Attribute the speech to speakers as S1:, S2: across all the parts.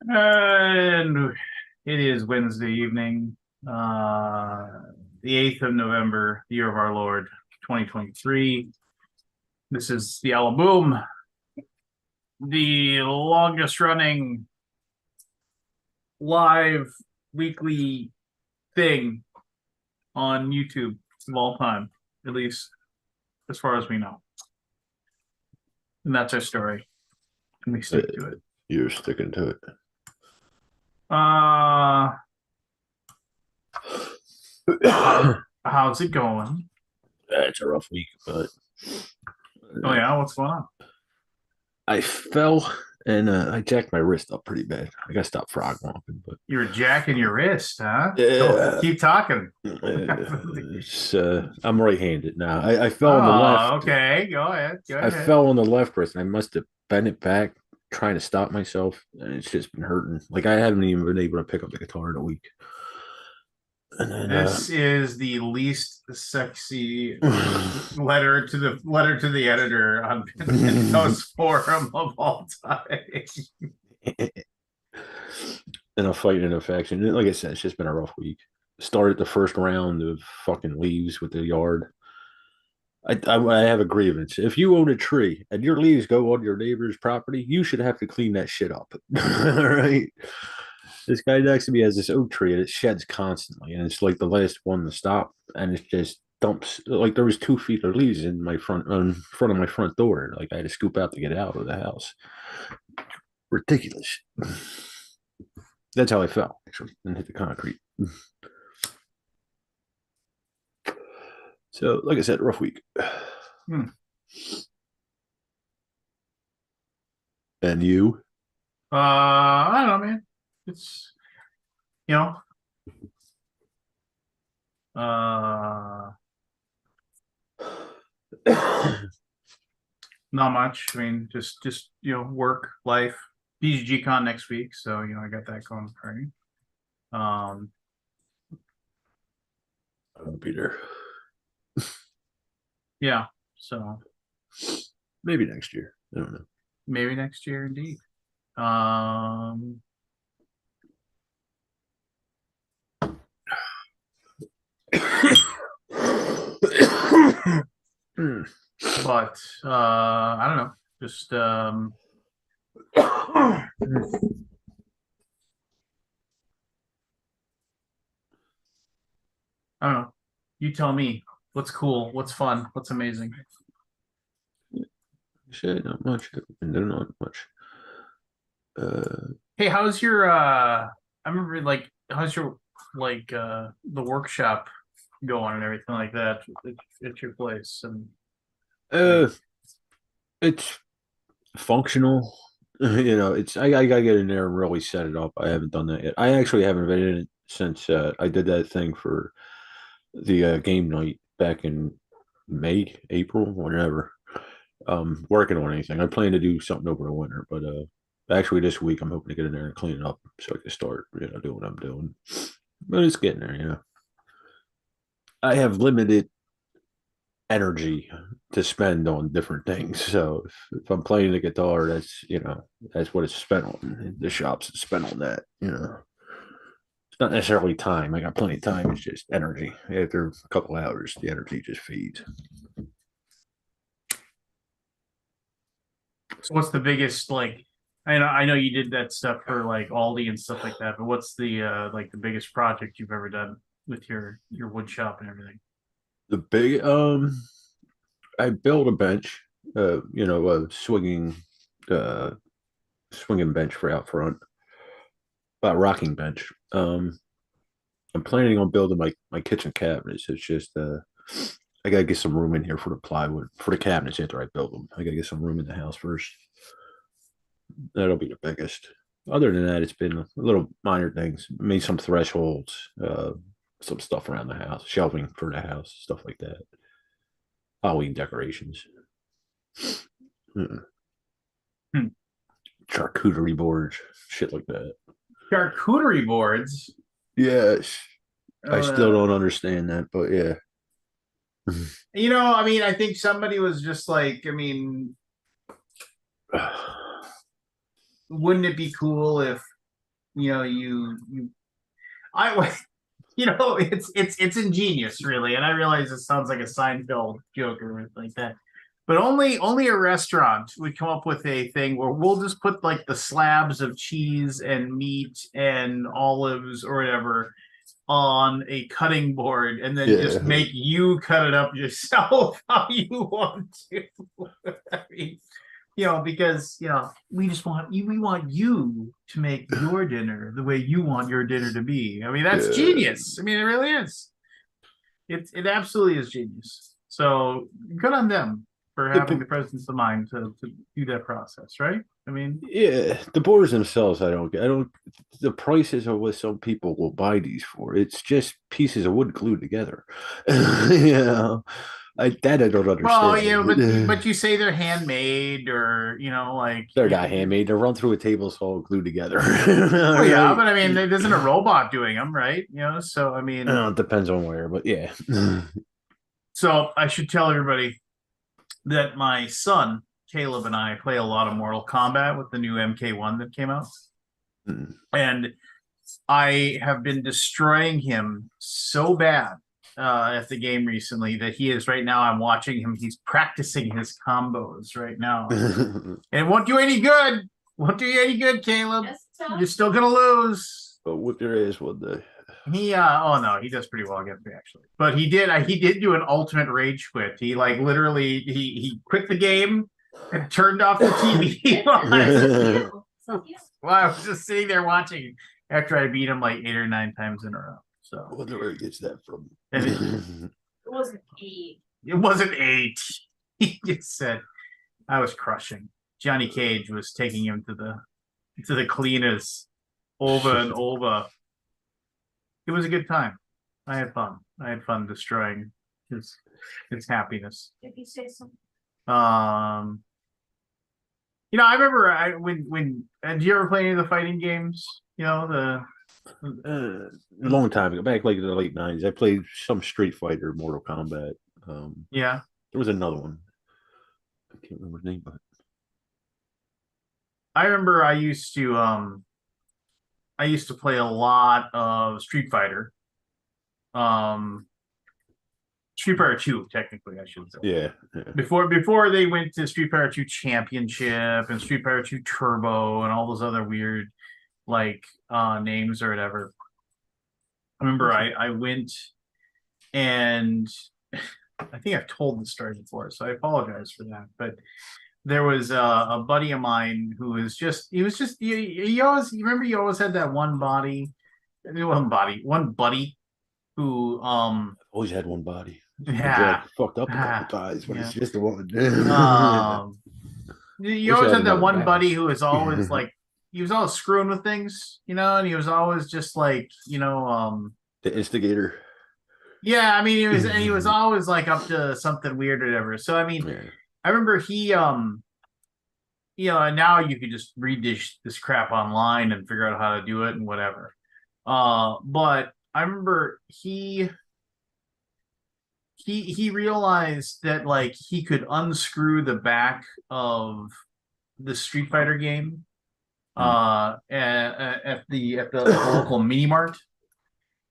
S1: And it is Wednesday evening, the 8th of November, the year of our Lord, 2023. This is the Alaboom, the longest running live weekly thing on YouTube of all time, at least as far as we know. And that's our story. And we stick to it.
S2: You're sticking to it.
S1: How's it going?
S2: It's a rough week, but
S1: Oh yeah, what's going on?
S2: I fell and I jacked my wrist up pretty bad. I got to stop frog walking, but
S1: You were jacking your wrist, huh? Go,
S2: yeah,
S1: keep talking.
S2: I'm right-handed now. I fell on the
S1: Oh,
S2: left.
S1: okay. Go ahead. Go
S2: I
S1: ahead.
S2: fell on the left wrist, and I must have bent it back trying to stop myself, and it's just been hurting. Like I haven't even been able to pick up the guitar in a week. And then
S1: This is the least sexy letter to the editor on Pinto's forum of all time.
S2: and a fight and infection. Like I said, it's just been a rough week. Started the first round of fucking leaves with the yard. I have a grievance. If you own a tree and your leaves go on your neighbor's property, you should have to clean that shit up. All right. This guy next to me has this oak tree and it sheds constantly, and it's like the last one to stop, and it's just dumps. Like there was 2 feet of leaves in front of my front door. Like I had to scoop out to get it out of the house. Ridiculous. That's how I fell, actually, and hit the concrete. So, like I said, rough week.
S1: Hmm.
S2: And you?
S1: I don't know, man. It's you know, uh, not much. I mean, just work, life. BGG Con next week, so I got that going for me. Um,
S2: I'll be there.
S1: yeah. So
S2: Maybe next year. I don't know.
S1: maybe next year, indeed. Um, but I don't know. Just I don't know. You tell me what's cool, what's fun, what's amazing.
S2: Shit, not much. And they're not much.
S1: Hey, how's your I remember like how's your the workshop going and everything like that at your place and like
S2: uh, it's functional. I gotta get in there and really set it up. I haven't done that yet. I actually haven't been in it since I did that thing for the game night back in May, April, whenever. Working on anything. I plan to do something over the winter, but actually this week I'm hoping to get in there and clean it up so I can start, doing what I'm doing. But it's getting there. I have limited energy to spend on different things. So if I'm playing the guitar, that's what it's spent on. The shop's spent on that. It's not necessarily time. I got plenty of time. It's just energy. After a couple hours, the energy just feeds.
S1: so what's the biggest I know you did that stuff for like Aldi and stuff like that, but what's the biggest project you've ever done with your wood shop and everything?
S2: The big I built a bench, a uh swinging bench for out front, a rocking bench. I'm planning on building my kitchen cabinets. It's just I gotta get some room in here for the plywood for the cabinets after I build them. I gotta get some room in the house first. That'll be the biggest. Other than that, it's been little minor things. Made some thresholds, some stuff around the house, shelving for the house, stuff like that. Halloween decorations.
S1: Hmm.
S2: Charcuterie boards, shit like that.
S1: Charcuterie boards.
S2: Yes, I still
S1: Uh,
S2: don't understand that, but yeah.
S1: I mean, I think somebody was just like, I mean, wouldn't it be cool if I it's ingenious, really, and I realize it sounds like a Seinfeld joke or anything like that, but only a restaurant would come up with a thing where we'll just put like the slabs of cheese and meat and olives or whatever on a cutting board, and then just
S2: Yeah.
S1: make you cut it up yourself how you want to. I mean, because we just want you. We want you to make your dinner the way you want your dinner to be. I mean, that's
S2: Yeah.
S1: genius. I mean, it really is. It absolutely is genius. So good on them for
S2: The,
S1: having the presence of mind to do that process, right? I mean,
S2: yeah, the boards themselves, I don't get. I don't. The prices are what some people will buy these for. It's just pieces of wood glued together. That I don't
S1: well,
S2: understand.
S1: but you say they're handmade, or like
S2: They're not handmade. They're run through a table saw glued together.
S1: well,
S2: All
S1: yeah,
S2: right.
S1: but I mean, there isn't a robot doing them, right? So I mean,
S2: It depends on where, but yeah.
S1: so I should tell everybody that my son Caleb and I play a lot of Mortal Kombat with the new MK1 that came out, and I have been destroying him so bad at the game recently that he is right now. I'm watching him. He's practicing his combos right now, and it won't do any good. Won't do you any good, Caleb. You're still gonna lose.
S2: But whip your ass one day.
S1: Oh no, he does pretty well against me actually. But he did do an ultimate rage quit. He like literally he quit the game and turned off the TV. Well, I was just sitting there watching after I beat him like 8 or 9 times in a row. So
S2: I wonder where he gets that from.
S3: It wasn't 8.
S1: it wasn't 8. He just said I was crushing. Johnny Cage was taking him to the cleaners over and over. It was a good time. I had fun. I had fun destroying his happiness.
S3: If you say so.
S1: I remember when did you ever play any of the fighting games?
S2: A long time ago, back like in the late '90s, I played some Street Fighter, Mortal Kombat.
S1: Yeah.
S2: There was another one. I can't remember his name, but
S1: I remember I used to play a lot of Street Fighter. Street Fighter 2, technically, I should say.
S2: yeah.
S1: Before they went to Street Fighter 2 Championship and Street Fighter 2 Turbo and all those other weird like names or whatever. I remember I went, and I think I've told this story before, so I apologize for that. But there was a buddy of mine who was just you always remember you always had that one buddy who
S2: Always had one body.
S1: yeah
S2: Fucked up a couple times, but it's just the one.
S1: You always had that one buddy who was always like he was always screwing with things, and he was always just like
S2: the instigator.
S1: yeah, I mean he was always like up to something weird or whatever. So I mean,
S2: Yeah.
S1: I remember he and now you could just read this crap online and figure out how to do it and whatever. But I remember he realized that like he could unscrew the back of the Street Fighter game at the local mini mart,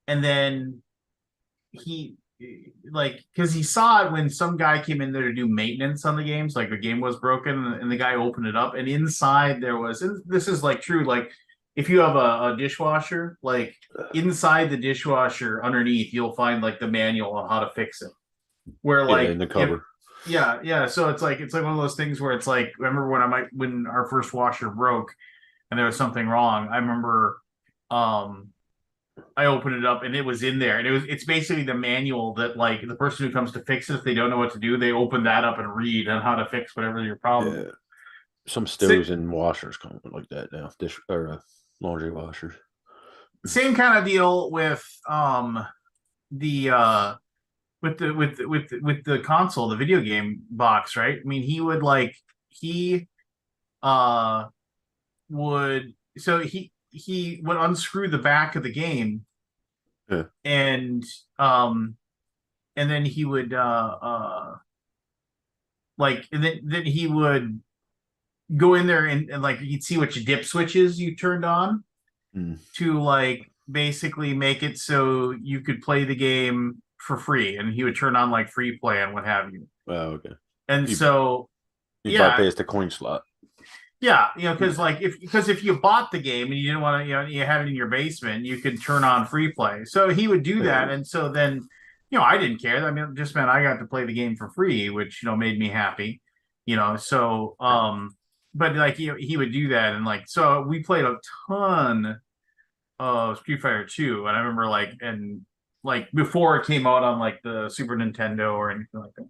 S1: and then he like because he saw it when some guy came in there to do maintenance on the games, like the game was broken and the guy opened it up, and inside there was, and this is like true, like if you have a dishwasher, like inside the dishwasher underneath you'll find like the manual on how to fix it, where like
S2: in the cover.
S1: yeah, so it's like one of those things where it's like, remember when our first washer broke and there was something wrong. I remember I opened it up and it was in there, and it's basically the manual that like the person who comes to fix it, if they don't know what to do, they open that up and read on how to fix whatever your problem is.
S2: Some stoves and washers come like that now. Dish or laundry washers.
S1: Same kind of deal with the with the console, the video game box, right? I mean, he would like he would so he would unscrew the back of the game, and then he would like and then he would go in there and like you'd see which dip switches you turned on, to like basically make it so you could play the game for free, and he would turn on like free play and what have you.
S2: Oh, okay.
S1: And
S2: You-
S1: so
S2: You
S1: yeah,
S2: bypassed the coin slot.
S1: yeah, because like if you bought the game and you didn't want to, you have it in your basement, you could turn on free play. So he would do that, and so then, I didn't care. I mean, it just meant I got to play the game for free, which made me happy. So but like he would do that, and like so we played a ton of Street Fighter 2, and I remember like before it came out on like the Super Nintendo or anything like that.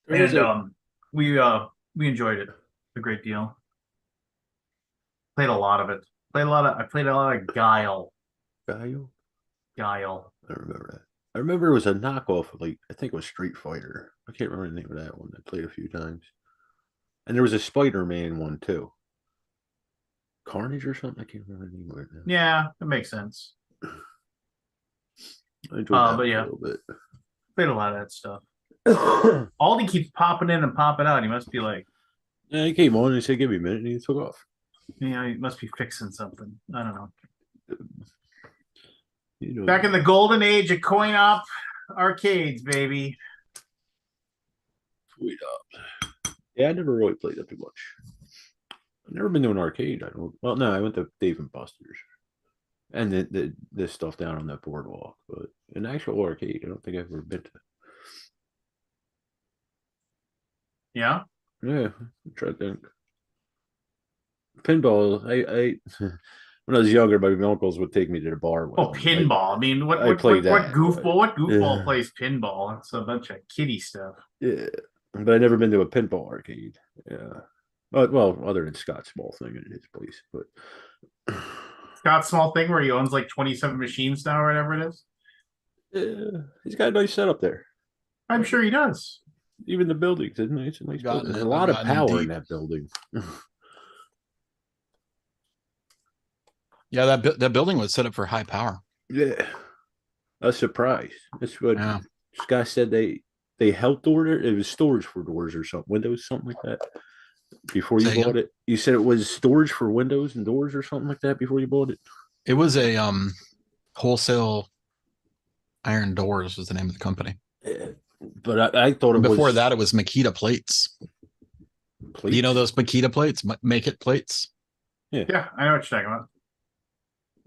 S1: And we enjoyed it a great deal. Played a lot of it. I played a lot of Guile.
S2: Guile?
S1: Guile.
S2: I remember that. I remember it was a knockoff of like I think it was Street Fighter. I can't remember the name of that one. I played a few times. And there was a Spider-Man one too. Carnage or something? I can't remember the name of it now.
S1: Yeah, that makes sense.
S2: I enjoyed that
S1: but
S2: a
S1: yeah.
S2: little bit.
S1: Played a lot of that stuff. Aldi keeps popping in and popping out. He must be like,
S2: Yeah, he came on and he said, "Give me a minute," and he took off.
S1: he must be fixing something. I don't know.
S2: You know,
S1: Back in the golden age of coin-op arcades, baby.
S2: Sweet up. Yeah, I never really played that too much. I've never been to an arcade. I don't. Well, no, I went to Dave and Buster's, and this stuff down on that boardwalk. But an actual arcade, I don't think I've ever been to.
S1: Yeah.
S2: Yeah, I'm trying to think. Pinball. I when I was younger, my uncles would take me to the bar. With
S1: Oh,
S2: them.
S1: pinball. I mean, what
S2: played
S1: what
S2: that,
S1: goofball? What goofball
S2: Yeah.
S1: plays pinball? It's a bunch of kiddie stuff.
S2: Yeah, but I never been to a pinball arcade. Yeah, but well, other than Scott's small thing at his place, but
S1: Scott's small thing where he owns like 27 machines now or whatever it is.
S2: yeah, he's got a nice setup there.
S1: I'm sure he does.
S2: Even the buildings, isn't it? It's a nice
S4: Gotten
S2: building. There's
S4: it,
S2: a lot of
S4: gotten in
S2: power in
S4: deep.
S2: that building.
S4: Yeah, that building was set up for high power.
S2: Yeah, a surprise. That's what
S4: Yeah.
S2: Scott said. They helped order. It was storage for doors or something, windows, something like that. Before you
S4: Say again?
S2: bought it, you said it was storage for windows and doors or something like that. Before you bought it,
S4: It was a wholesale iron doors was the name of the company.
S2: yeah. But I thought it
S4: Before
S2: was
S4: that, it was Makita plates.
S2: plates.
S4: You know those Makita plates, make it plates.
S1: Yeah, I know what you're talking about.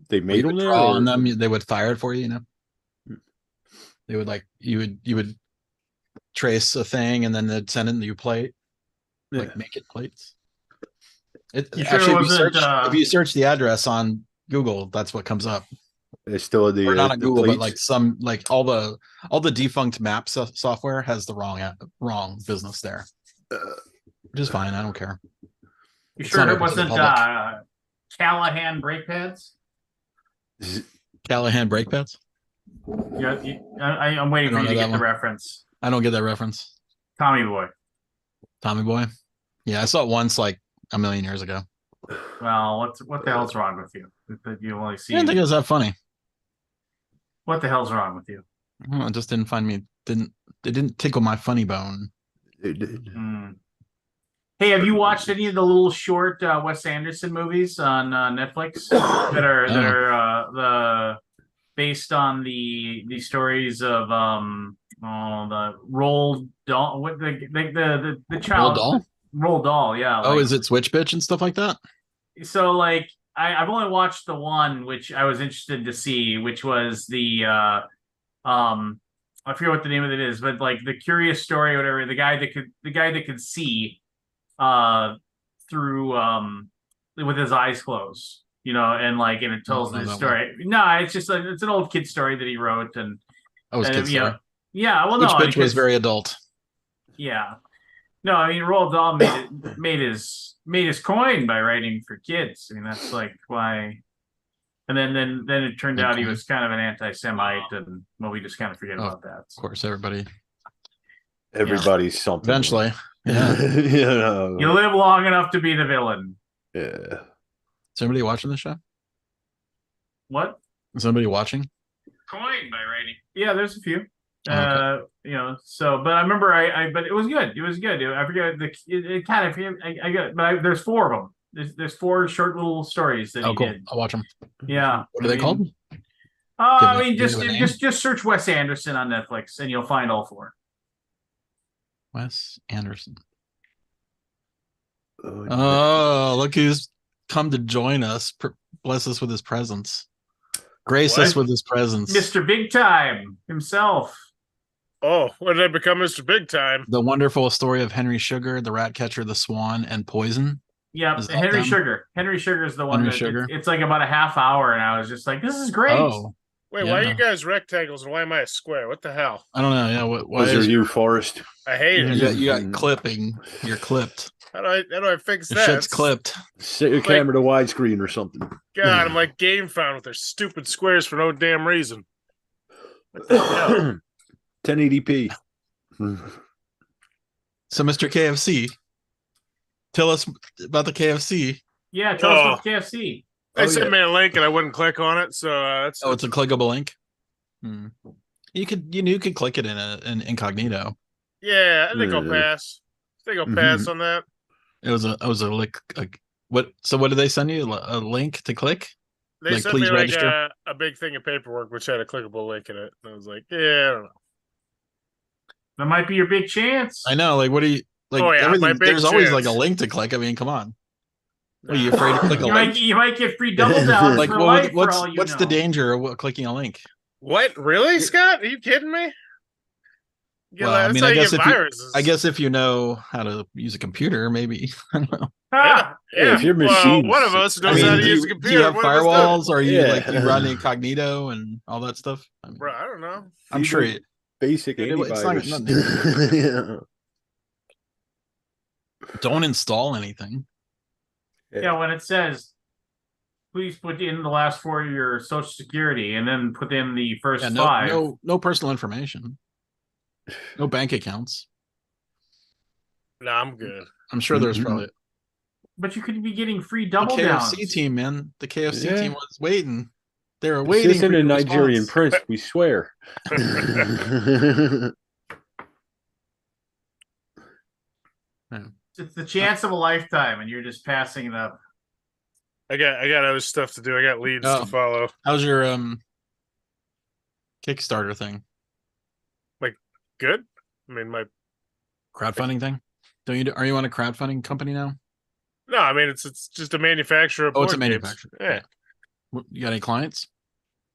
S2: they
S4: You
S2: made
S4: would
S2: them there.
S4: draw on
S2: or-
S4: them. They would fire it for you. You know, they would like you would trace a thing and then they'd send it in you plate.
S2: Yeah.
S4: Like make it plates. It
S1: You sure
S4: actually,
S1: it wasn't,
S4: if you search the address on Google, that's what comes up.
S2: It's still the
S4: Or not on
S2: the
S4: Google, but
S2: plates.
S4: like all the defunct map software has the wrong business there, which is fine. I don't care.
S1: You
S4: It's
S1: sure
S4: not
S1: it
S4: open to the
S1: wasn't
S4: public.
S1: Callahan brake pads?
S4: Callahan brake pads.
S1: Yeah, I'm waiting
S4: I
S1: for
S4: don't
S1: you to
S4: know
S1: get
S4: that
S1: the
S4: one.
S1: reference.
S4: I don't get that reference.
S1: Tommy Boy.
S4: Tommy Boy. Yeah, I saw it once like a million years ago.
S1: Well, what the hell's wrong with you? That you only
S4: I
S1: see.
S4: didn't think it was that funny.
S1: What the hell's wrong with you?
S4: I don't know, it just it didn't tickle my funny bone.
S2: It did.
S1: Hmm. Hey, have you watched any of the little short Wes Anderson movies on Netflix that are the based on the stories of the Roald Dahl, what the child
S4: Roald Dahl?
S1: Roald Dahl, yeah.
S4: Oh,
S1: like-
S4: is it Switch Bitch and stuff like that?
S1: So like I've only watched the one which I was interested to see, which was the I forget what the name of it is, but like the curious story, or whatever, the guy that could see through with his eyes closed, and it tells
S4: know
S1: this
S4: that
S1: story. No, it's just it's an old kid story that he wrote, and
S4: Oh, it's
S1: and,
S4: kids.
S1: yeah, well,
S4: Switch
S1: no,
S4: Bitch was
S1: because-
S4: very adult.
S1: yeah. No, I mean Roald Dahl made his coin by writing for kids. I mean that's like why. And then it turned out he was kind of an anti-Semite, and well, we just kind of forget about that.
S4: Of course, everybody.
S2: Everybody's something.
S4: Eventually, yeah.
S1: You live long enough to be the villain.
S2: Yeah.
S4: Is somebody watching the show?
S1: What?
S4: Is somebody watching?
S1: Coin by writing. Yeah, there's a few.
S4: Oh,
S1: So, but I remember but it was good. It was good. I forget it kind of, I got, but there's four of them. There's 4 short little stories that
S4: Oh,
S1: he
S4: cool.
S1: did.
S4: I'll watch them.
S1: Yeah.
S4: What are they called?
S1: I mean,
S4: Give me a name.
S1: just search Wes Anderson on Netflix and you'll find all 4.
S4: Wes Anderson.
S2: Oh,
S4: Oh, look who's come to join us. Bless us with his presence. Grace
S1: What?
S4: us with his presence.
S1: Mr. Big Time himself.
S5: Oh, when did I become Mr. Big Time?
S4: The wonderful story of Henry Sugar, the rat catcher, the swan, and poison.
S1: Yep,
S4: Is that
S1: Henry
S4: them?
S1: Sugar. Henry Sugar is the one
S4: Henry
S1: that
S4: Sugar?
S1: it's like about a half hour, and I was just like, "This is great."
S4: Oh,
S5: Wait, why are
S4: Yeah.
S5: you guys rectangles and why am I a square? What the hell?
S4: I don't know. Yeah, why
S2: Was there
S4: is
S2: you, Forrest?
S5: I hate
S4: you
S5: it.
S4: got clipping? You're clipped.
S5: How do I fix
S4: Your
S5: that?
S4: shit's clipped.
S2: Set your camera to widescreen or something.
S5: God, I'm like Game Found with their stupid squares for no damn reason. What the hell?
S2: 1080p.
S4: So, Mr. KFC, tell us about the KFC.
S1: Yeah, tell us about KFC.
S5: They
S2: Oh,
S5: sent
S2: yeah.
S5: me a link and I wouldn't click on it, so that's
S4: Oh, it's a clickable link. You could click it in incognito.
S5: yeah. I think I'll
S2: Yeah.
S5: pass. I think I'll pass on that.
S4: It was a link. What? So what did they send you? A link to click?
S5: They
S4: Like,
S5: sent
S4: please
S5: me like
S4: register?
S5: a big thing of paperwork which had a clickable link in it. And I was like, yeah, I don't know.
S1: That might be your big chance.
S4: I know. Like, what do you like?
S5: Oh, yeah,
S4: everything.
S5: my big
S4: There's always like a
S5: chance.
S4: link to click. I mean, come on. What, are you afraid to click a
S1: You
S4: link?
S1: might get free double downs
S4: Like,
S1: for
S4: well,
S1: life.
S4: what's
S1: for all you
S4: what's the
S1: know.
S4: danger of clicking a link?
S5: What? Really, Scott? Are you kidding me? Yeah,
S4: Well, I
S5: that's
S4: mean,
S5: how
S4: I
S5: you
S4: guess
S5: get
S4: if you-
S5: viruses.
S4: I guess if you know how to use a computer, maybe. I don't know.
S1: Ah,
S2: Yeah, if your
S5: Well,
S2: machine-
S5: one of us knows how to use a computer.
S4: do you have
S5: one of us doesn't.
S4: firewalls? Or are you
S2: Yeah.
S4: like you run incognito and all that stuff? I mean,
S5: Bro, I don't know.
S4: I'm
S2: These
S4: sure
S2: are
S4: it,
S2: basic
S4: it's not
S2: antivirus. Yeah.
S4: don't install anything.
S1: yeah, when it says, please put in the last 4 of your social security and then put in the first
S4: Yeah,
S1: 5.
S4: no personal information. No bank accounts.
S5: Nah, I'm good.
S4: I'm sure there's
S2: Mhm.
S4: probably
S1: But you could be getting free
S4: the
S1: double
S4: KFC
S1: downs.
S4: team, man. The KFC
S2: Yeah.
S4: team was waiting. They were
S2: This
S4: waiting.
S2: isn't
S4: for
S2: a
S4: your
S2: Nigerian
S4: response.
S2: prince, we swear.
S1: It's the chance of a lifetime, and you're just passing it up.
S5: I got other stuff to do. I got leads
S4: Oh.
S5: to follow.
S4: How's your Kickstarter thing?
S5: Good. I mean,
S4: Crowdfunding thing? Are you on a crowdfunding company now?
S5: no, I mean it's just a manufacturer. Of
S4: Oh, it's a
S5: board games.
S4: manufacturer.
S5: Yeah,
S4: You got any clients?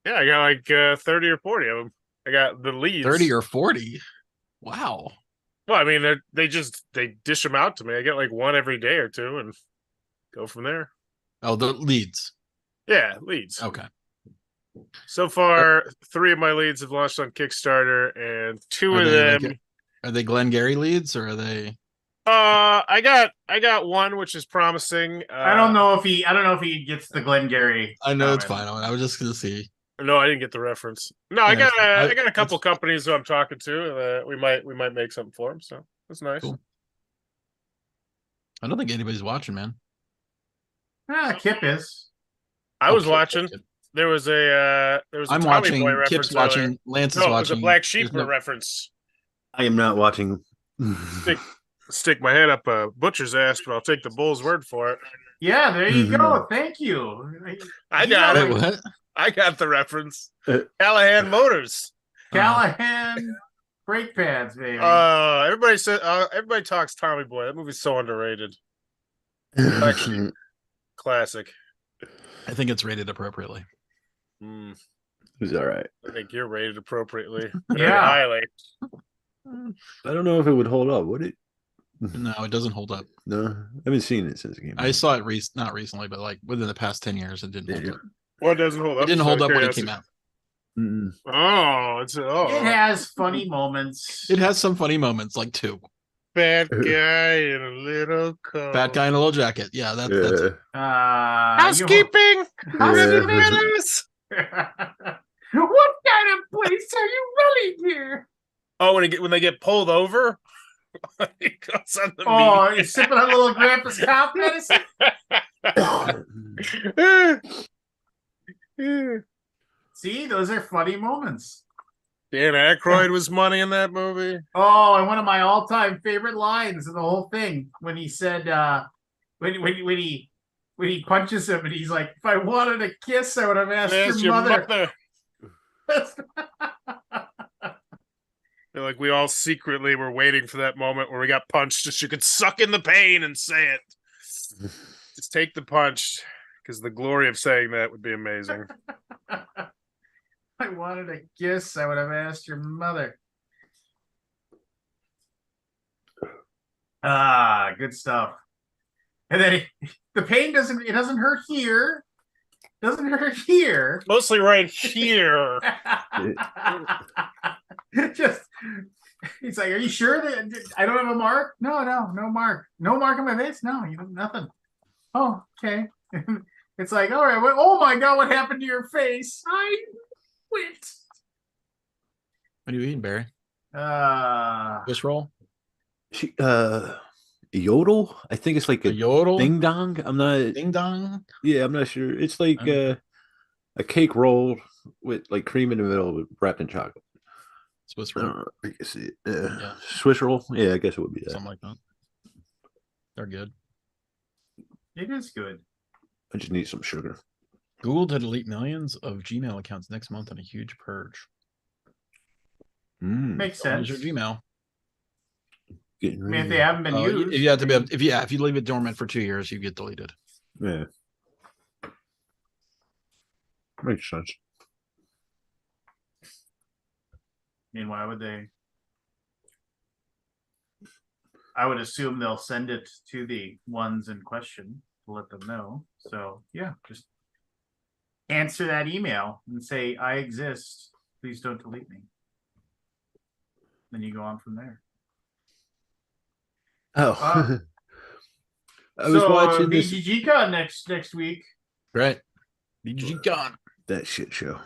S5: yeah. I got like 30 or 40 of them. I got the leads.
S4: 30 or 40? Wow.
S5: Well, I mean, they dish them out to me. I get like one every day or two, and go from there.
S4: Oh, the leads.
S5: Yeah, leads.
S4: Okay.
S5: So far, 3 of my leads have launched on Kickstarter, and 2
S4: Are
S5: of
S4: they,
S5: them.
S4: are they Glengarry leads or are they?
S5: I got one which is promising.
S1: I don't know if he gets the Glengarry.
S4: I know it's
S1: comment.
S4: fine. I was just gonna see.
S5: No, I didn't get the reference. No, I
S4: Yeah,
S5: got
S4: it's fine.
S5: I got a couple companies who I'm talking to. We might make something for them. So that's nice.
S4: Cool. I don't think anybody's watching, man.
S1: Kip is.
S5: I was
S4: Okay.
S5: watching. There was a
S4: I'm
S5: Tommy
S4: watching.
S5: Boy reference
S4: Kip's
S5: earlier.
S4: watching. Lance is
S5: No, it was
S4: watching.
S5: a Black Sheep
S4: There's no-
S5: reference.
S2: I am not watching.
S5: Stick my head up a butcher's ass, but I'll take the bull's word for it.
S1: Yeah, there you
S2: Mhm.
S1: go. Thank you.
S5: I got
S4: Wait,
S5: it.
S4: what?
S5: I got the reference. Callahan Motors.
S1: Callahan brake pads, baby.
S5: Everybody said. Everybody talks Tommy Boy. That movie's so underrated. Classic.
S4: I think it's rated appropriately.
S5: Mm,
S2: It was all right.
S5: I think you're rated appropriately. Very
S1: Yeah.
S5: highly.
S2: I don't know if it would hold up, would it?
S4: No, it doesn't hold up.
S2: No, I haven't seen it since it came
S4: I
S2: out.
S4: saw it not recently, but like within the past 10 years, it didn't hold
S2: Yeah.
S4: up.
S5: What doesn't hold up?
S4: It didn't
S5: Just
S4: hold
S5: out
S4: up
S5: of
S4: when it
S5: curiosity.
S4: came out.
S2: Mm-mm.
S5: Oh,
S1: It has funny moments.
S4: It has some funny moments, like 2.
S5: Fat guy in a little coat.
S4: Fat guy in a little jacket. Yeah, that's it.
S5: Housekeeping. Fellas.
S1: What kind of place are you running here?
S5: Oh, when they get pulled over, he goes on the
S1: Oh, you're sipping on little grandpa's cough medicine?
S5: meeting.
S1: See, those are funny moments.
S5: Dan Aykroyd was money in that movie.
S1: Oh, and one of my all-time favorite lines in the whole thing when he said, when he when he punches him, and he's like, "If I wanted a kiss, I would have asked
S5: There's
S1: your mother."
S5: They're like we all secretly were waiting for that moment where we got punched, just you could suck in the pain and say it. Just take the punch, because the glory of saying that would be amazing.
S1: I wanted a kiss, I would have asked your mother. Ah, good stuff. And then the pain doesn't hurt here. Doesn't hurt here.
S5: Mostly right here.
S1: Just he's like, "Are you sure that I don't have a mark?" No mark. No mark on my face? No, you have nothing. Oh, okay. It's like, all right, well, oh my god, what happened to your face? I quit.
S4: What are you eating, Barry? Fish roll?
S2: Yodel? I think it's like
S4: A
S2: a
S4: yodel?
S2: ding dong. I'm not.
S4: Ding dong?
S2: Yeah, I'm not sure. It's like
S4: Okay.
S2: a cake roll with like cream in the middle, wrapped in chocolate.
S4: Swiss
S2: I
S4: roll?
S2: don't know. I guess it,
S4: Yeah.
S2: Swiss roll. Yeah, I guess it would be that.
S4: Something like that. They're good.
S1: It is good.
S2: I just need some sugar.
S4: Google to delete millions of Gmail accounts next month in a huge purge.
S1: Makes
S4: Don't
S1: sense.
S4: use your Gmail.
S2: Getting
S1: I mean, if
S2: rid
S1: they
S2: of-
S1: haven't been used,
S4: If you have to be, if you leave it dormant for 2 years, you get deleted.
S2: Yeah. Makes sense.
S1: I mean, why would they? I would assume they'll send it to the ones in question to let them know. So yeah, just answer that email and say, "I exist. Please don't delete me." Then you go on from there.
S2: Oh. I was
S1: so,
S2: watching this
S1: BGG Con next week.
S4: Right. BGG gone.
S2: that shit show.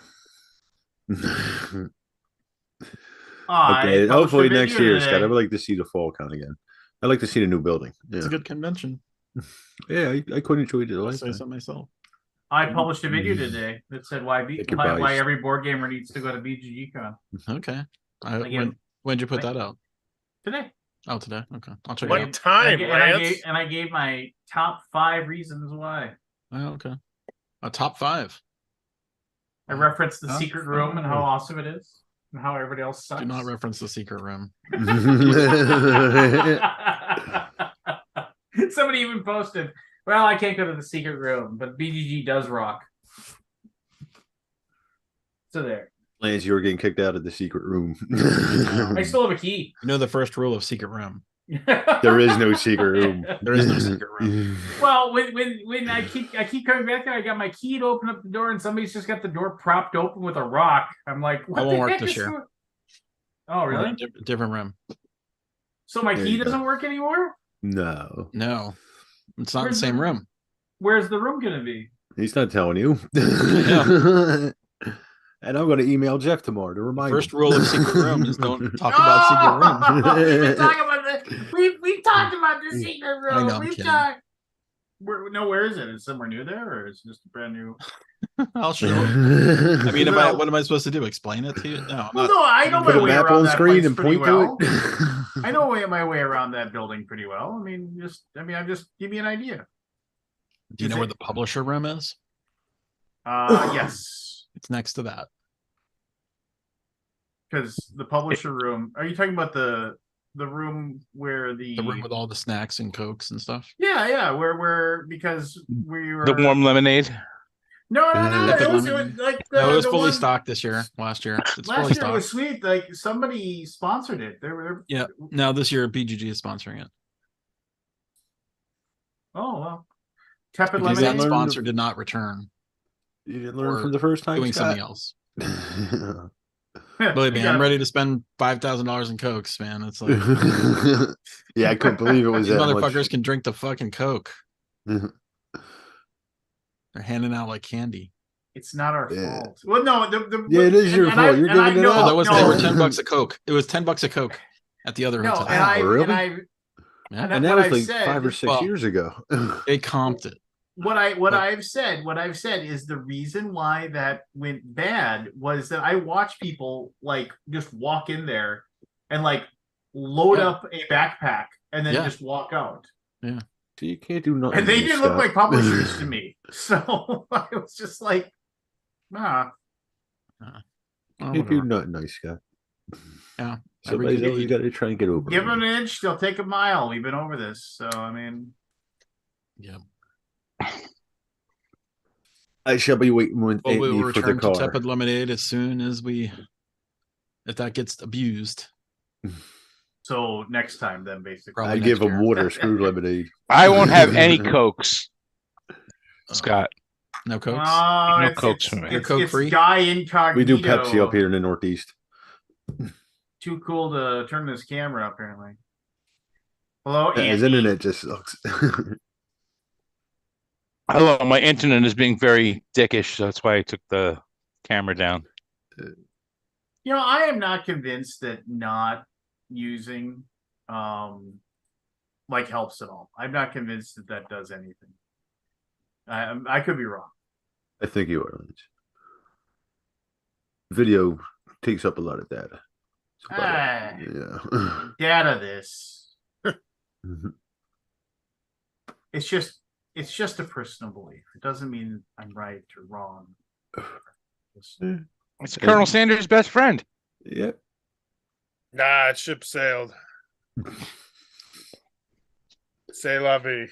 S1: I
S2: Okay,
S1: published a
S2: hopefully next
S1: video
S2: year, Scott. I
S1: today.
S2: would like to see the fall con again. I'd like to see the new building. Yeah,
S4: It's a good convention.
S2: yeah. I quite enjoyed it the
S4: I'll
S2: last
S4: say
S2: time.
S4: so myself.
S1: I published a video today that said why
S2: Think you're
S1: why
S2: biased.
S1: every board gamer needs to go to BGG Con
S4: Okay.
S1: Again.
S4: When'd you put that out?
S1: today.
S4: Oh, today. Okay. I'll check it
S5: What
S4: out.
S5: time, Lance?
S1: And I gave my top 5 reasons why.
S4: Oh, okay. A top 5.
S1: I referenced the
S4: Huh?
S1: secret room and how awesome it is, and how everybody else sucks.
S4: Do not reference the secret room.
S1: Somebody even posted, "Well, I can't go to the secret room, but BGG does rock." So there.
S2: Lance, you were getting kicked out of the secret room.
S1: I still have a key.
S4: You know the first rule of secret room.
S2: There is no secret room.
S4: There is no secret room.
S1: Well, when I keep coming back there, I got my key to open up the door, and somebody's just got the door propped open with a rock. I'm like, what
S4: That
S1: the
S4: won't work
S1: heck
S4: this
S1: is
S4: year.
S1: going- Oh, really?
S4: Different room.
S1: So my
S2: There
S1: key
S2: you go.
S1: doesn't work anymore?
S2: No,
S4: No. It's not
S1: Where's
S4: the same
S1: the-
S4: room.
S1: Where's the room gonna be?
S2: he's not telling you. And I'm going to email Jeff tomorrow to remind
S4: First
S2: him.
S4: rule of secret room is don't talk about secret room.
S1: We've been talking about this. We've talked about the secret room.
S4: I know, I'm
S1: We've
S4: kidding.
S1: talked. Where is it? Is it somewhere new there, or is it just a brand new?
S4: I'll show you. I mean,
S1: No.
S4: what am I supposed to do? Explain it to you? No, I'm
S1: Well,
S4: not.
S1: no, I know
S2: Put
S1: my
S2: a
S1: way
S2: map
S1: around
S2: on
S1: that
S2: screen
S1: place
S2: and
S1: pretty
S2: point
S1: well.
S2: to it.
S1: I know my way around that building pretty well. I mean, I'm just give me an idea.
S4: Do you know
S1: Is
S4: where
S1: it-
S4: the publisher room is?
S1: Yes,
S4: It's next to that.
S1: because the publisher room. Are you talking about the room where
S4: The room with all the snacks and cokes and stuff.
S1: Yeah, where because we were
S6: The warm lemonade.
S1: No,
S4: Epic
S1: it was
S4: lemonade.
S1: like
S4: No, it was
S1: the
S4: fully
S1: one-
S4: stocked this year. Last year, it's
S1: Last
S4: fully
S1: year
S4: stocked.
S1: was sweet. Like somebody sponsored it. They were.
S4: Yeah. Now this year, BGG is sponsoring it
S1: Oh well. Tepid
S4: because that
S1: lemonade.
S2: lemonade?
S4: sponsor did not return,
S2: You didn't learn
S4: Or
S2: from the first time.
S4: doing something
S2: Scott?
S4: else. Believe me, I'm ready to spend $5,000 in cokes, man. It's like
S2: Yeah, I couldn't believe it was
S4: these
S2: that
S4: motherfuckers
S2: much.
S4: can drink the fucking coke. They're handing out like candy.
S1: It's not our
S2: Yeah.
S1: fault. Well, no, the
S2: Yeah, it is your fault. You're giving it
S1: know,
S2: up.
S4: Oh, that was
S1: no,
S4: they were $10 a coke. It was $10 a coke at the other
S1: No,
S4: hotel.
S1: and I
S2: Really?
S1: and I
S4: Yeah.
S1: and
S2: And that
S1: what
S2: was
S1: I've
S2: like
S1: said-
S2: 5 or 6
S4: well,
S2: years ago.
S4: They comped it.
S1: what I've said is the reason why that went bad was that I watch people like just walk in there and like load
S4: Yeah.
S1: up a backpack and then
S4: Yeah.
S1: just walk out.
S4: Yeah.
S2: So you can't do nothing.
S1: And they
S2: nice,
S1: didn't look
S2: Scott.
S1: like publishers to me. So I was just like, nah.
S4: Oh,
S2: Can't do
S4: whatever.
S2: nothing nice, Scott.
S4: Yeah.
S2: Somebody's
S4: Every
S2: always
S4: good
S2: got to try and get over.
S1: Give
S2: it.
S1: them an inch, they'll take a mile. We've been over this. So, I mean,
S4: Yeah.
S2: I shall be waiting with
S4: Well, we will
S2: Anthony for the
S4: return to
S2: car.
S4: tepid lemonade as soon as if that gets abused.
S1: so next time then basically.
S4: Probably
S2: I
S4: next
S2: give him
S4: year.
S2: water, screw lemonade.
S6: I won't have any Cokes,
S4: Oh,
S6: Scott.
S4: No cokes.
S1: Oh,
S6: No
S1: it's,
S6: Cokes
S1: it's,
S6: for me.
S4: You're
S1: it's,
S4: Coke
S1: it's
S4: free?
S1: Guy Incognito.
S2: We do Pepsi up here in the Northeast.
S1: Too cool to turn this camera apparently. Hello,
S2: Yeah, his
S1: Andy.
S2: internet just sucks.
S6: Hello, my internet is being very dickish, so that's why I took the camera down.
S1: You know, I am not convinced that not using like helps at all. I'm not convinced that that does anything. I could be wrong.
S2: I think you are. Lynch. Video takes up a lot of data. So
S1: Ah.
S2: yeah.
S1: Data this. It's just a personal belief. It doesn't mean I'm right or wrong. Just-
S6: It's Colonel Sanders' best friend.
S2: Yeah.
S5: Nah, ship sailed. Say la vie.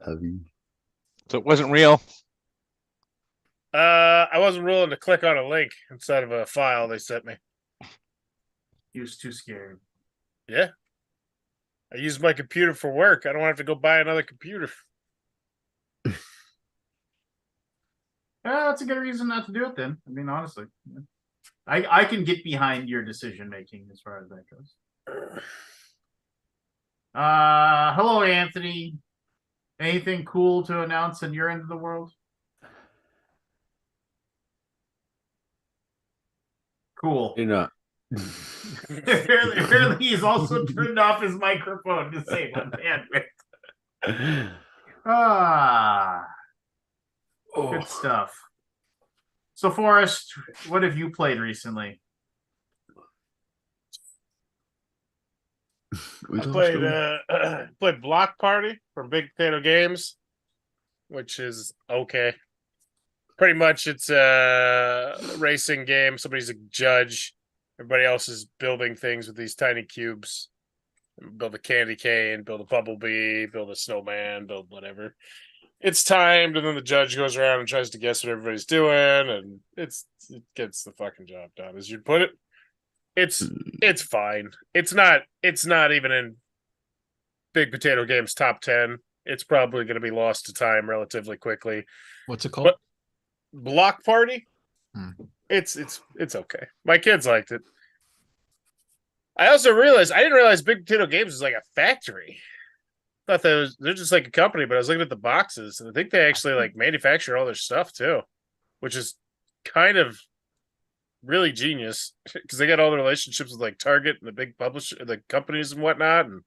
S6: So it wasn't real.
S5: I wasn't willing to click on a link inside of a file they sent me.
S1: He was too scared.
S5: Yeah. I use my computer for work. I don't have to go buy another computer.
S1: That's a good reason not to do it then. I mean, honestly. I can get behind your decision making as far as that goes. Hello, Anthony. Anything cool to announce in your end of the world? Cool.
S2: You're not.
S1: Apparently, he's also turned off his microphone to save on bandwidth. Ah, good stuff. So, Forrest, what have you played recently?
S5: I played Block Party from Big Potato Games, which is okay. Pretty much it's a racing game. Somebody's a judge. Everybody else is building things with these tiny cubes. Build a candy cane, build a bumblebee, build a snowman, build whatever. It's timed, and then the judge goes around and tries to guess what everybody's doing, and it gets the fucking job done, as you'd put it. It's fine. It's not even in Big Potato Games top 10. It's probably going to be lost to time relatively quickly.
S4: What's it called?
S5: But Block Party?
S4: Hmm.
S5: It's okay. My kids liked it. I also realized I didn't realize Big Potato Games was like a factory. I thought they're just like a company, but I was looking at the boxes, and I think they actually like manufacture all their stuff too, which is kind of really genius because they got all the relationships with like Target and the big publisher, the companies and whatnot. And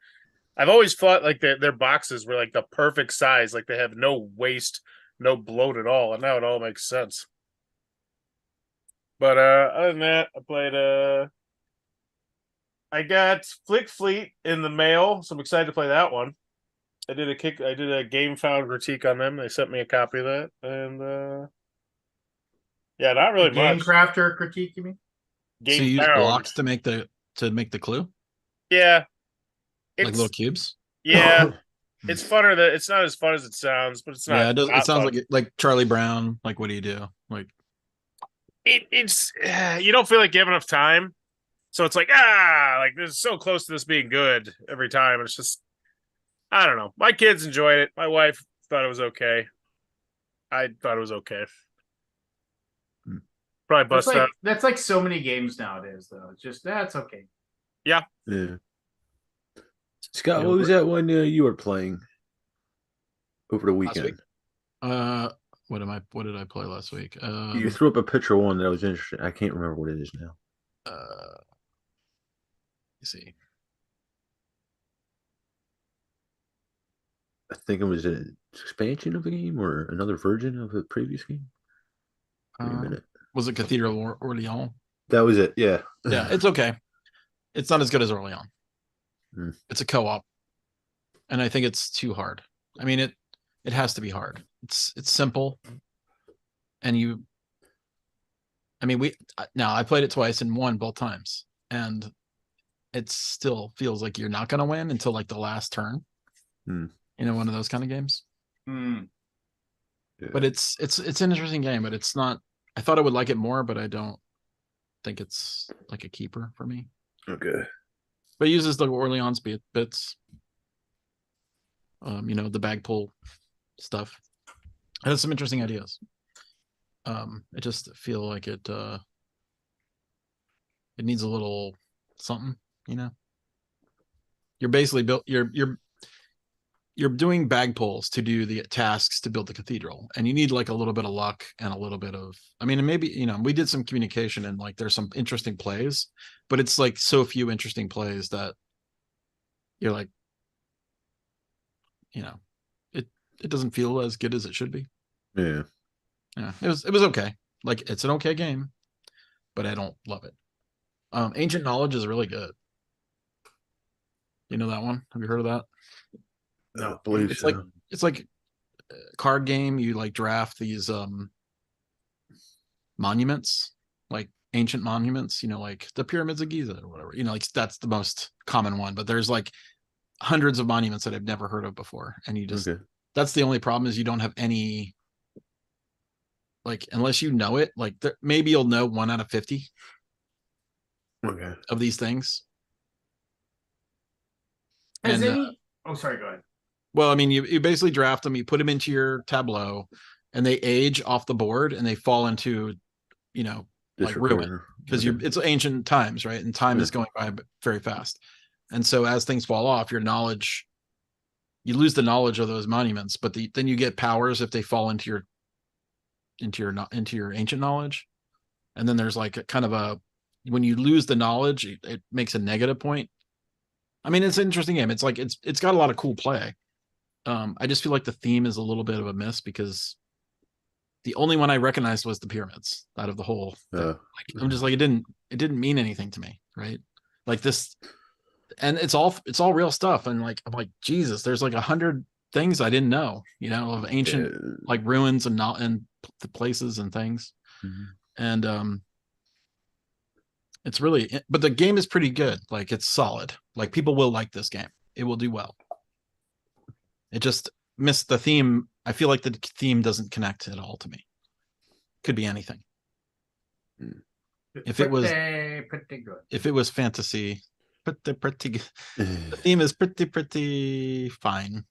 S5: I've always thought like their boxes were like the perfect size, like they have no waste, no bloat at all, and now it all makes sense. But other than that, I played I got Flick Fleet in the mail, so I'm excited to play that one. I did a Game Found critique on them. They sent me a copy of that, and yeah, not really
S1: Game
S5: much.
S1: Crafter critique, you mean?
S5: Game
S4: So you use
S5: Found.
S4: blocks to make the clue,
S5: Yeah,
S4: like
S5: it's
S4: little cubes.
S5: yeah, it's funner. That it's not as fun as it sounds, but it's not.
S4: Yeah, it does.
S5: not
S4: It sounds
S5: fun.
S4: like Charlie Brown. Like, what do you do? Like,
S5: It's you don't feel like you have enough time, so it's like this is so close to this being good every time. And it's just I don't know. My kids enjoyed it. My wife thought it was okay. I thought it was okay. Probably bust out.
S1: That's like so many games nowadays, though. It's just that's okay.
S2: Yeah. Scott, what was that one you were playing over the
S4: Last
S2: weekend?
S4: week? What did I play last week?
S2: You threw up a picture of one that was interesting. I can't remember what it is now.
S4: You see.
S2: I think it was an expansion of a game or another version of a previous game. Wait a minute.
S4: Was it Cathedral Orleans?
S2: That was it. Yeah.
S4: Yeah, it's okay. It's not as good as Orleans.
S2: Hmm.
S4: It's a co-op, and I think it's too hard. I mean, it has to be hard. It's simple, and I mean, now I played it twice and won both times, and it still feels like you're not going to win until like the last turn.
S2: Hmm.
S4: You know, one of those kind of games.
S1: Hmm.
S2: Yeah.
S4: But it's an interesting game, but it's not. I thought I would like it more, but I don't think it's like a keeper for me.
S2: Okay.
S4: But it uses the Orleans bits. You know, the bag pull stuff. It has some interesting ideas. I just feel like it needs a little something, you know. You're basically you're doing bag pulls to do the tasks to build the cathedral, and you need like a little bit of luck and a little bit of, I mean, and maybe, you know, we did some communication and like there's some interesting plays, but it's like so few interesting plays that you're like, you know, it doesn't feel as good as it should be.
S2: Yeah.
S4: Yeah, it was okay. Like, it's an okay game, but I don't love it. Ancient Knowledge is really good. You know that one? Have you heard of that?
S1: No.
S2: I believe
S4: It's
S2: so.
S4: like a card game. You like draft these monuments, like ancient monuments, you know, like the pyramids of Giza or whatever. You know, like that's the most common one, but there's like hundreds of monuments that I've never heard of before. And you just,
S2: Okay.
S4: that's the only problem, is you don't have any, like, unless you know it, like maybe you'll know 1 out of 50
S2: Okay.
S4: of these things.
S1: Has
S4: And
S1: any? Oh, sorry. Go ahead.
S4: well, I mean, you basically draft them, you put them into your tableau, and they age off the board and they fall into, you know, like ruin,
S2: Disrepair.
S4: because
S2: Okay.
S4: it's ancient times, right? And time
S2: Yeah.
S4: is going by very fast. And so as things fall off, your knowledge, you lose the knowledge of those monuments, but then you get powers if they fall into your ancient knowledge. And then there's like a kind of a, when you lose the knowledge, it makes a negative point. I mean, it's an interesting game. It's like it's got a lot of cool play. I just feel like the theme is a little bit of a miss, because the only one I recognized was the pyramids out of the whole thing. Like, I'm just like, it didn't mean anything to me, right? Like this, and it's all real stuff. And like, I'm like, Jesus, there's like 100 things I didn't know, you know, of ancient like ruins and not and the places and things.
S2: Mhm.
S4: And it's really, but the game is pretty good. Like, it's solid. Like, people will like this game. It will do well. It just missed the theme. I feel like the theme doesn't connect at all to me. Could be anything. If it was
S1: pretty good.
S4: If it was fantasy, pretty good. The theme is pretty fine.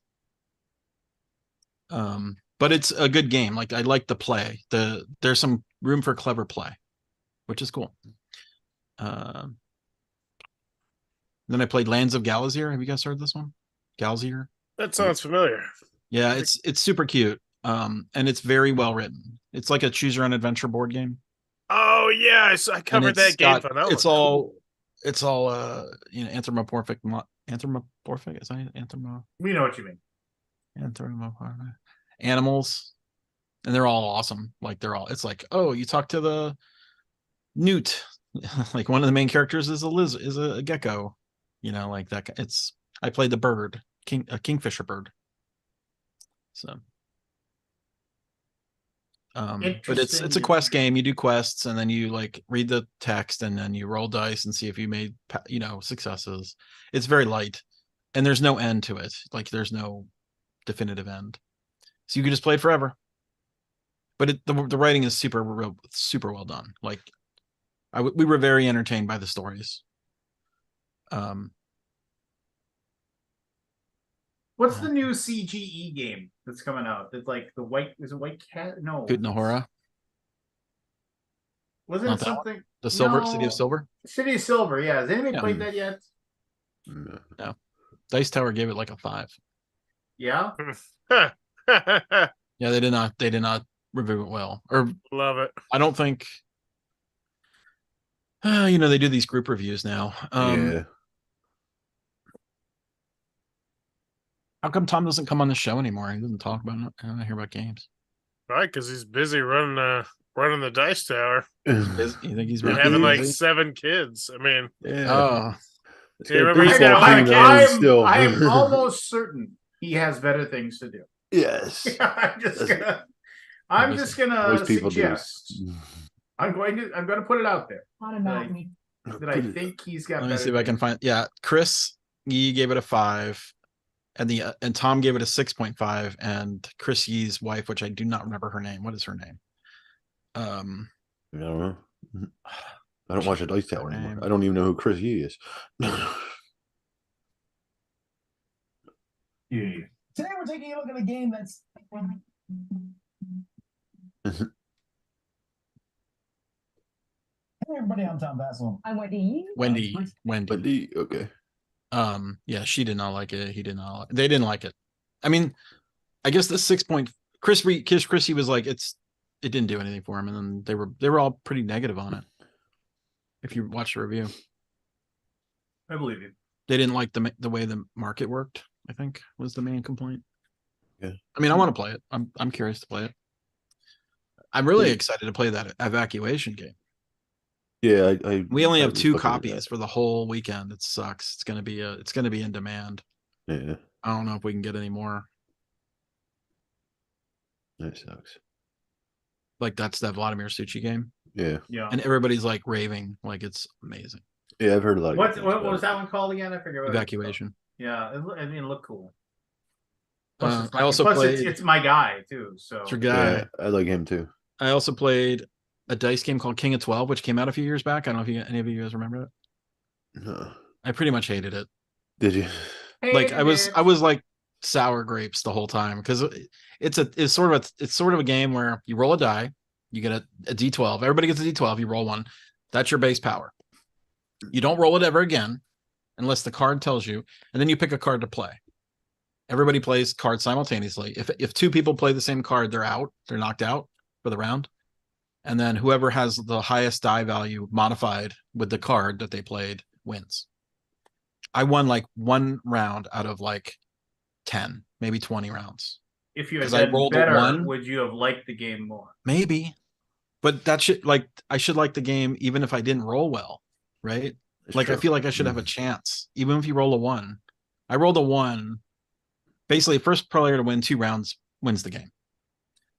S4: But it's a good game. Like, I like the play. There's some room for clever play, which is cool. Then I played Lands of Galazir. Have you guys heard this one? Galazir?
S5: That sounds familiar.
S4: Yeah, it's super cute. And it's very well written. It's like a choose your own adventure board game.
S5: Oh yeah, I covered that game.
S4: It's all you know, anthropomorphic. Is that
S1: We know what you mean.
S4: anthropomorphic animals, and they're all awesome. Like, it's like, oh, you talk to the newt. Like, one of the main characters is a gecko, you know, like that. I played the bird, a kingfisher bird. So but it's a quest game. You do quests, and then you like read the text, and then you roll dice and see if you made, you know, successes. It's very light, and there's no end to it. Like, there's no definitive end, so you can just play it forever. But the writing is super well done. Like, we were very entertained by the stories.
S1: What's the new CGE game that's coming out? It's like is it White Cat? No.
S4: Good Nahora.
S1: Wasn't
S4: Not
S1: it
S4: that
S1: something?
S4: The Silver
S1: No.
S4: City of Silver.
S1: City of Silver, yeah. Has anybody
S4: Yeah.
S1: played that yet?
S2: No.
S4: Dice Tower gave it like a 5.
S1: Yeah.
S5: Huh.
S4: Yeah, they did not review it well. Or
S5: Love it.
S4: I don't think. You know, they do these group reviews now.
S2: Yeah.
S4: How come Tom doesn't come on the show anymore? He doesn't talk about it. I don't hear about games.
S5: Right, because he's busy running the dice tower
S4: You think he's
S5: and
S4: really
S5: having like
S4: busy?
S5: 7 kids. I mean,
S2: Yeah.
S4: Oh,
S2: This
S5: Do you
S2: guy
S5: remember he's
S2: baseball
S5: got a
S2: team
S5: lot of
S2: owns
S5: kids?
S2: still.
S1: I'm almost certain he has better things to do.
S2: Yes.
S1: I'm just gonna
S2: Most people
S1: suggest.
S2: do.
S1: I'm going to put it out there
S3: On a mountain.
S1: that I think he's got.
S4: Let me
S1: better
S4: see if I can
S1: things.
S4: find. Yeah, Chris Yee gave it a 5, and Tom gave it a 6.5, and Chris Yee's wife, which I do not remember her name. What is her name?
S2: I don't know. I don't watch the Dice Tower anymore. I don't even know who Chris Yee is.
S1: Yeah.
S7: Today we're taking a look at a game that's Hey everybody, I'm Tom Vassell.
S3: I'm Wendy.
S4: Wendy.
S2: But D, okay.
S4: Yeah, she did not like it. He did not. They didn't like it. I mean, I guess the 6 point. Chrissy was like, it didn't do anything for him, and then they were all pretty negative on it. If you watch the review,
S1: I believe you.
S4: they didn't like the way the market worked. I think was the main complaint.
S2: Yeah.
S4: I mean, I want to play it. I'm curious to play it. I'm really excited to play that evacuation game.
S2: Yeah,
S4: We only
S2: I
S4: have
S2: was
S4: 2
S2: looking at
S4: copies
S2: that.
S4: for the whole weekend. It sucks. It's gonna be in demand.
S2: Yeah,
S4: I don't know if we can get any more.
S2: that sucks.
S4: Like that's that Vladimir Suchi game,
S2: Yeah,
S1: Yeah.
S4: and everybody's like raving, like it's amazing.
S2: yeah, I've heard a lot of good
S1: What
S2: things
S1: what
S2: about
S1: was
S2: it.
S1: that one called again? I forget. What it was called.
S4: Evacuation.
S1: Yeah, I mean, it looked cool.
S4: I also
S1: plus
S4: played.
S1: it's my guy too. So
S4: It's your guy.
S2: Yeah, I like him too.
S4: I also played a dice game called King of 12, which came out a few years back. I don't know if any of you guys remember it.
S2: No.
S4: I pretty much hated it.
S2: Did you?
S4: Like I was like sour grapes the whole time because it's sort of a game where you roll a die, you get a D12. Everybody gets a D12. You roll one. That's your base power. You don't roll it ever again unless the card tells you, and then you pick a card to play. Everybody plays cards simultaneously. If 2 people play the same card, they're out. They're knocked out for the round. And then whoever has the highest die value modified with the card that they played wins. I won like 1 round out of like 10, maybe 20 rounds.
S1: if you had
S4: 'cause I
S1: done
S4: rolled a
S1: better,
S4: 1.
S1: would you have liked the game more?
S4: Maybe. But I should like the game even if I didn't roll well, right?
S2: It's
S4: Like I
S2: true.
S4: feel like I should have a chance, even if you roll a 1. I rolled a 1. Basically, first player to win 2 rounds wins the game.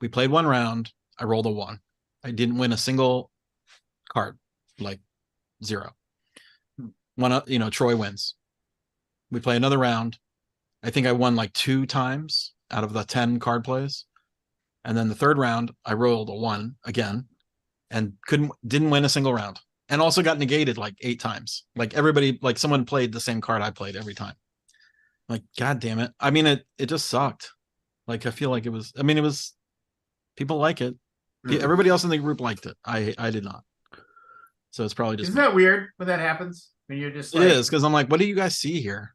S4: We played 1 round. I rolled a 1. I didn't win a single card, like 0. Troy wins. We play another round. I think I won like 2 times out of the 10 card plays. And then the 3rd round, I rolled a 1 again and didn't win a single round. And also got negated like 8 times. Like everybody, like someone played the same card I played every time. Like, God damn it. I mean, it just sucked. Like, I feel like it was people like it. Everybody else in the group liked it. I did not. So it's probably just
S1: Isn't that weird when that happens? When you're just
S4: it
S1: like,
S4: is because I'm like, what do you guys see here?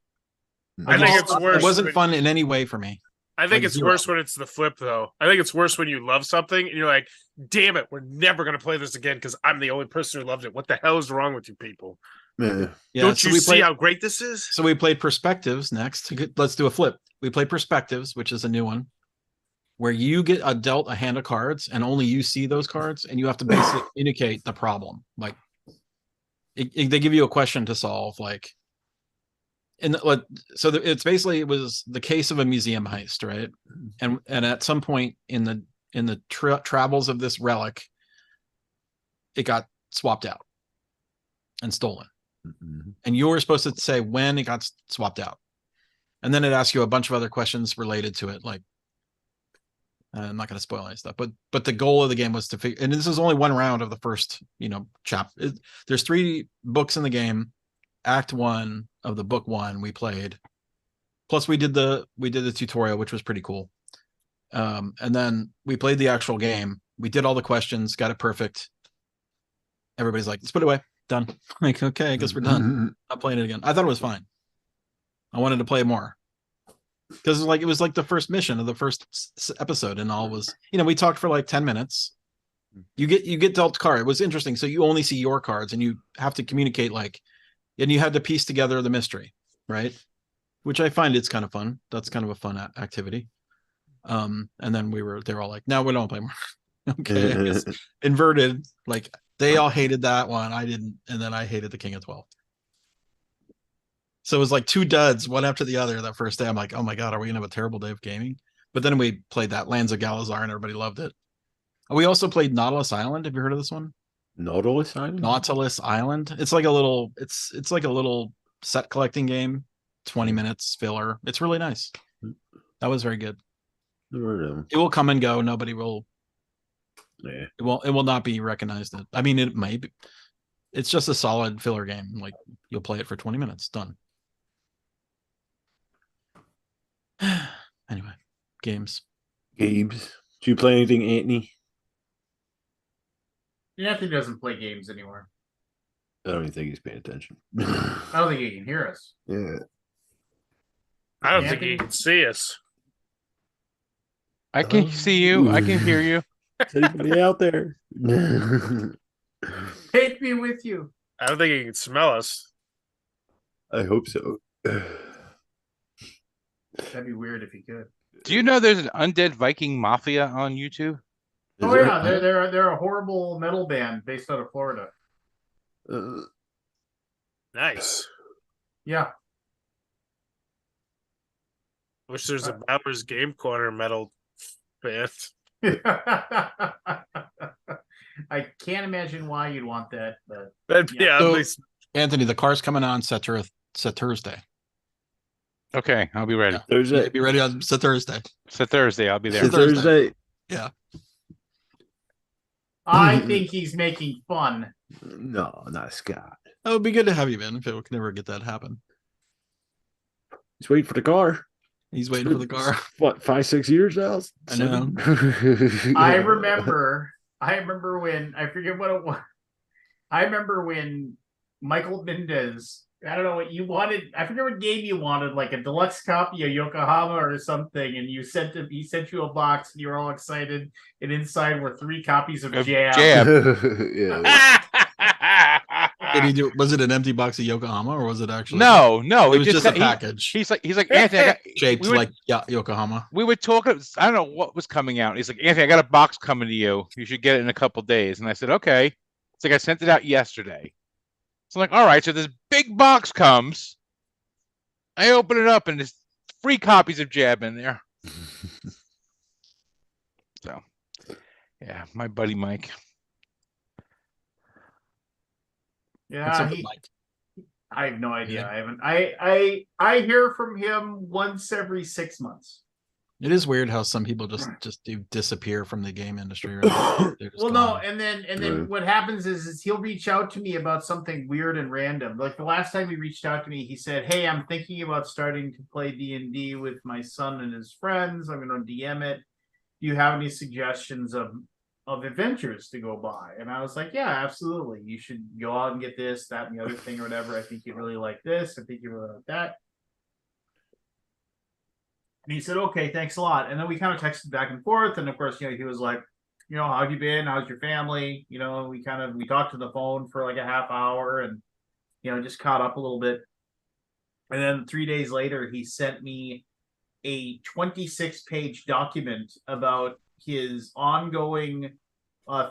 S5: I think it's worse.
S4: It wasn't
S5: when-
S4: fun in any way for me.
S5: I think
S4: Like
S5: it's
S4: 0.
S5: worse when it's the flip, though. I think it's worse when you love something and you're like, damn it, we're never going to play this again because I'm the only person who loved it. What the hell is wrong with you people?
S2: Yeah.
S4: Yeah,
S5: Don't
S4: so
S5: you
S4: we
S5: see
S4: played,
S5: how great this is?
S4: so we played Perspectives next. Let's do a flip. We played Perspectives, which is a new one, where you get dealt a hand of cards and only you see those cards, and you have to basically communicate the problem. Like, they give you a question to solve, like, it's basically it was the case of a museum heist, right? And at some point in the travels of this relic, it got swapped out and stolen.
S2: Mhm.
S4: And you were supposed to say when it got swapped out, and then it asks you a bunch of other questions related to it. Like, I'm not going to spoil any stuff, but the goal of the game was to figure. And this is only 1 round of the first, chapter. There's 3 books in the game. Act 1 of the book 1 we played. Plus we did the tutorial, which was pretty cool. And then we played the actual game. We did all the questions, got it perfect. Everybody's like, let's put it away. Done. Like, okay, I guess we're done. Not playing it again. I thought it was fine. I wanted to play more. Because it was like the first mission of the first episode, and all was, we talked for like 10 minutes. You get dealt card. It was interesting. So you only see your cards, and you have to communicate and you had to piece together the mystery, right? Which I find it's kind of fun. That's kind of a fun activity. And then they were all like, no, we don't play more. Okay. I guess inverted. Like they all hated that one. I didn't. And then I hated the King of 12. So it was like 2 duds, one after the other. That first day, I'm like, oh my god, are we gonna have a terrible day of gaming? But then we played that Lands of Galazar, and everybody loved it. We also played Nautilus Island. Have you heard of this one?
S2: Nautilus Island?
S4: Nautilus Island. It's like a little. It's like a little set collecting game. 20 minutes filler. It's really nice. That was very good.
S2: Never heard of them.
S4: It will come and go. Nobody will.
S2: Yeah.
S4: It will not be recognized. I mean, it may be. It's just a solid filler game. Like you'll play it for 20 minutes. Done. Anyway, games.
S2: Games. Do you play anything, Anthony?
S1: Anthony doesn't play games anymore.
S2: I don't even think he's paying attention.
S1: I don't think he can hear us.
S2: Yeah.
S5: I don't think
S1: Anthony?
S5: he can see us.
S6: I can see you. I can hear you.
S2: Is anybody out there?
S1: Take me with you.
S5: I don't think he can smell us.
S2: I hope so.
S1: That'd be weird if he could.
S6: Do you know there's an undead Viking mafia on YouTube?
S1: Oh yeah, they're a horrible metal band based out of Florida.
S5: Nice.
S1: Yeah.
S5: Wish there's a Bowers Game Corner metal band.
S1: I can't imagine why you'd want that, but
S5: That'd be
S1: Yeah.
S4: So-
S5: oddly.
S4: Anthony, the car's coming on set Thursday.
S6: Okay, I'll be ready.
S4: Yeah.
S2: Thursday.
S4: Be ready on set Thursday.
S6: So Thursday, I'll be there.
S4: Thursday.
S2: Thursday.
S1: I think he's making fun.
S2: No, not Scott.
S4: That would be good to have you, man. If it could never get that happen.
S2: He's waiting for the car.
S4: He's waiting for the car.
S2: What, 5-6 years now?
S4: I know.
S2: 7?
S1: I remember when I forget what it was. I remember when Michael Mendez, I don't know what you wanted. I forget what game you wanted, like a deluxe copy of Yokohama or something, and he sent you a box, and you were all excited. And inside were 3 copies of
S6: Of
S1: Jam.
S6: Jam.
S2: Yeah.
S4: Did he do? Was it an empty box of Yokohama, or was it actually?
S6: No,
S4: it was just a
S6: he-
S4: package
S6: He's like Anthony.
S4: shaped
S6: we would-
S4: like Yokohama.
S6: we would talk. I don't know what was coming out. He's like, Anthony, I got a box coming to you. You should get it in a couple days. And I said, okay. It's like I sent it out yesterday. So I'm like, all right. So this big box comes. I open it up and there's 3 copies of Jab in there. So, yeah, my buddy Mike.
S4: What's
S1: Yeah,
S4: up with Mike?
S1: I have no idea.
S4: Yeah.
S1: I haven't. I hear from him once every 6 months.
S4: It is weird how some people just do disappear from the game industry. Right? They're just
S1: Well, no,
S4: gone.
S1: and then
S2: Right.
S1: what happens is he'll reach out to me about something weird and random. Like the last time he reached out to me, he said, "Hey, I'm thinking about starting to play D&D with my son and his friends. I'm going to DM it. Do you have any suggestions of adventures to go by?" And I was like, "Yeah, absolutely. You should go out and get this, that, and the other thing or whatever. I think you'd really like this. I think you really like that." And he said, "Okay, thanks a lot." And then we kind of texted back and forth. And of course, he was like, "How have you been? How's your family?" We talked to the phone for like a half hour and, just caught up a little bit. And then 3 days later, he sent me a 26-page document about his ongoing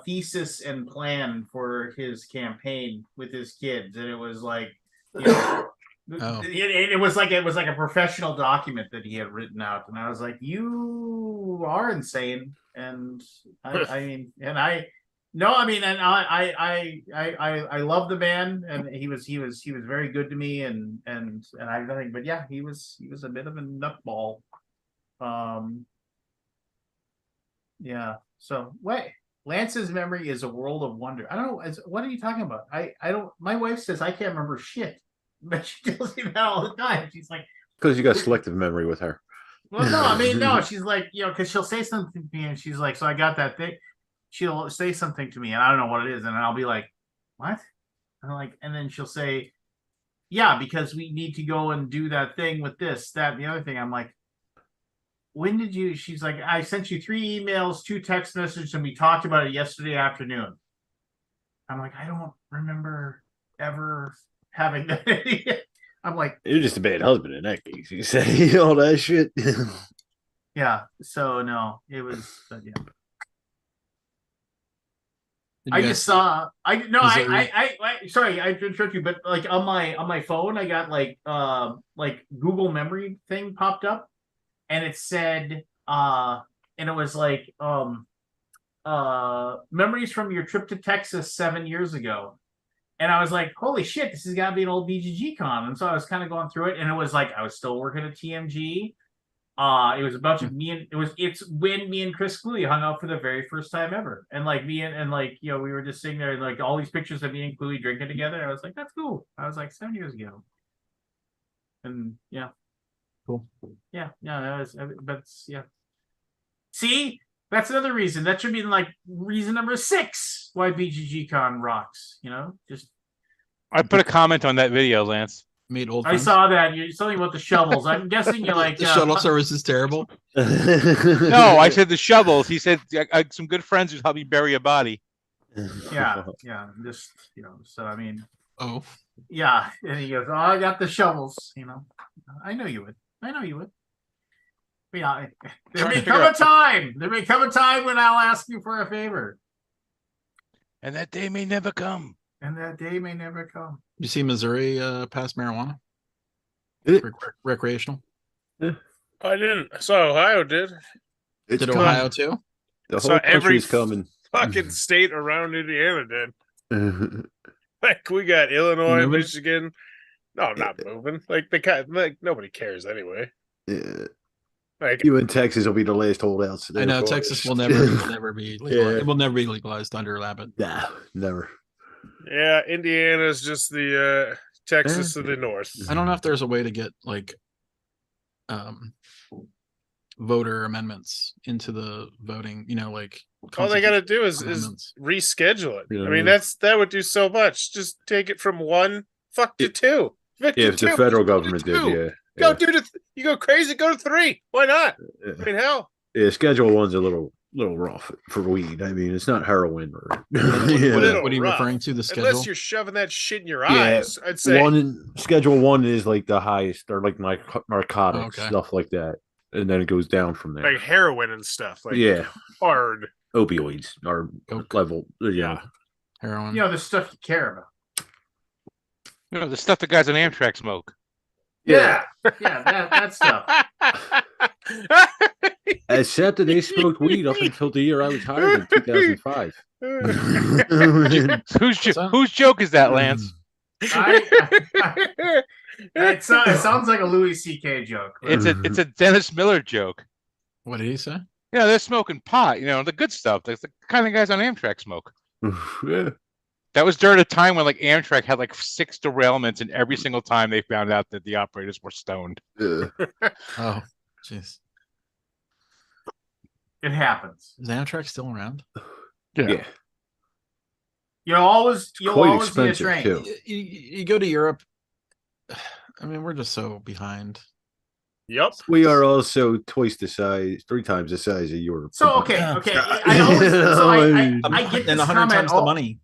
S1: thesis and plan for his campaign with his kids. And it was like,
S4: Oh.
S1: it was like a professional document that he had written out, and I was like, "You are insane." And I love the man, and he was very good to me, and I think, but yeah, he was a bit of a nutball. Yeah. So wait. Lance's memory is a world of wonder. I don't know. What are you talking about? I don't. My wife says I can't remember shit. But she tells me that all the time. She's like,
S2: Because you got selective memory with her.
S1: well, no, I mean, no, she's like, because she'll say something to me and she's like, "So I got that thing." She'll say something to me and I don't know what it is. And I'll be like, "What?" And I'm like, and then she'll say, "Yeah, because we need to go and do that thing with this, that, and the other thing." I'm like, "When did you?" She's like, "I sent you 3 emails, 2 text messages, and we talked about it yesterday afternoon." I'm like, "I don't remember ever having that." I'm like,
S2: You're just a bad husband in that case. You say all that shit.
S1: yeah. So no, it was, but yeah.
S4: Did
S1: I
S4: you
S1: just
S4: guys-
S1: saw.
S4: Missouri?
S1: Sorry, I interrupt you, but like on my phone, I got like Google Memory thing popped up, and it said and it was like memories from your trip to Texas 7 years ago. And I was like, holy shit, this has got to be an old BGG con. And so I was kind of going through it, and it was like I was still working at TMG. It was a bunch of it's when me and Chris Cluey hung out for the very first time ever. And like me and like, you know, we were just sitting there and like all these pictures of me and Cluey drinking together. I was like, that's cool. I was like 7 years ago. And yeah.
S4: Cool.
S1: Yeah, that's See, that's another reason. That should be like reason number 6 why BGG Con rocks. You know, just
S6: I put a comment on that video, Lance.
S4: Made old
S1: I
S4: friends.
S1: saw that you're something about the shovels. I'm guessing you're like
S4: the shuttle service is terrible.
S6: No, I said the shovels. He said I some good friends who's helped me bury a body.
S1: yeah, just you know. So I mean,
S4: Oh,
S1: yeah, and he goes, "Oh, I got the shovels." You know, I know you would. Yeah, there may come a time. There may come a time when I'll ask you for a favor,
S6: And that day may never come.
S1: and that day may never come.
S4: you see Missouri pass marijuana?
S2: Did it?
S4: Recreational.
S5: I didn't. I saw Ohio did.
S2: It's
S4: Did
S2: coming.
S4: Ohio too?
S2: The
S5: So
S2: whole
S5: every
S2: country's coming.
S5: Fucking state around Indiana did. Like we got Illinois,
S4: Moving?
S5: Michigan. No, I'm not moving. Like nobody cares anyway.
S2: Yeah.
S5: Like
S2: You in Texas will be the last holdouts.
S4: I know
S2: therefore.
S4: Texas will never be legal.
S2: Yeah.
S4: It will never be legalized under Abbott.
S2: Nah, never.
S5: yeah, Indiana's just the Texas
S2: Eh.
S5: of the north.
S4: I don't know if there's a way to get like voter amendments into the voting, you know, like
S5: All they gotta do is
S4: amendments.
S5: reschedule it.
S2: Yeah.
S5: I mean, that would do so much. Just take it from 1 to
S2: Yeah.
S5: 2.
S2: Yeah, if the federal government did, yeah.
S5: Go do you go crazy, go to 3. Why not?
S2: Yeah.
S5: I mean, hell.
S2: Yeah, Schedule 1's a little rough for weed. I mean, it's not heroin or
S4: What,
S2: yeah.
S4: what are you
S5: rough.
S4: referring to? The schedule?
S5: Unless you're shoving that shit in your
S2: Yeah,
S5: eyes, I'd say.
S2: Schedule 1 is like the highest, or like narcotics,
S4: Okay.
S2: stuff like that, and then it goes down from there.
S5: Like heroin and stuff. Like
S2: Yeah,
S5: hard.
S2: opioids are
S4: Coke.
S2: level. Yeah,
S4: Heroin.
S1: You know, the stuff you care about.
S6: You know, the stuff the guys on Amtrak smoke.
S1: Yeah, that stuff.
S2: except that they smoked weed up until the year I was hired in 2005.
S6: Whose joke is that, Lance?
S1: It sounds like a Louis C.K. joke.
S6: It's a Dennis Miller joke.
S4: What did he say?
S6: You know, they're smoking pot, you know, the good stuff. That's the kind of guys on Amtrak smoke.
S2: Yeah.
S6: That was during a time when like Amtrak had like 6 derailments, and every single time they found out that the operators were stoned.
S2: Yeah.
S4: Oh, jeez.
S1: It happens.
S4: Is Amtrak still around?
S2: Yeah.
S1: You'll always be a
S2: expensive,
S1: train.
S2: too.
S4: You go to Europe. I mean, we're just so behind.
S5: Yep.
S2: We are also 3 times the size of Europe.
S1: So okay. I always I get
S4: and
S1: this
S4: 100
S1: comment.
S4: times the money.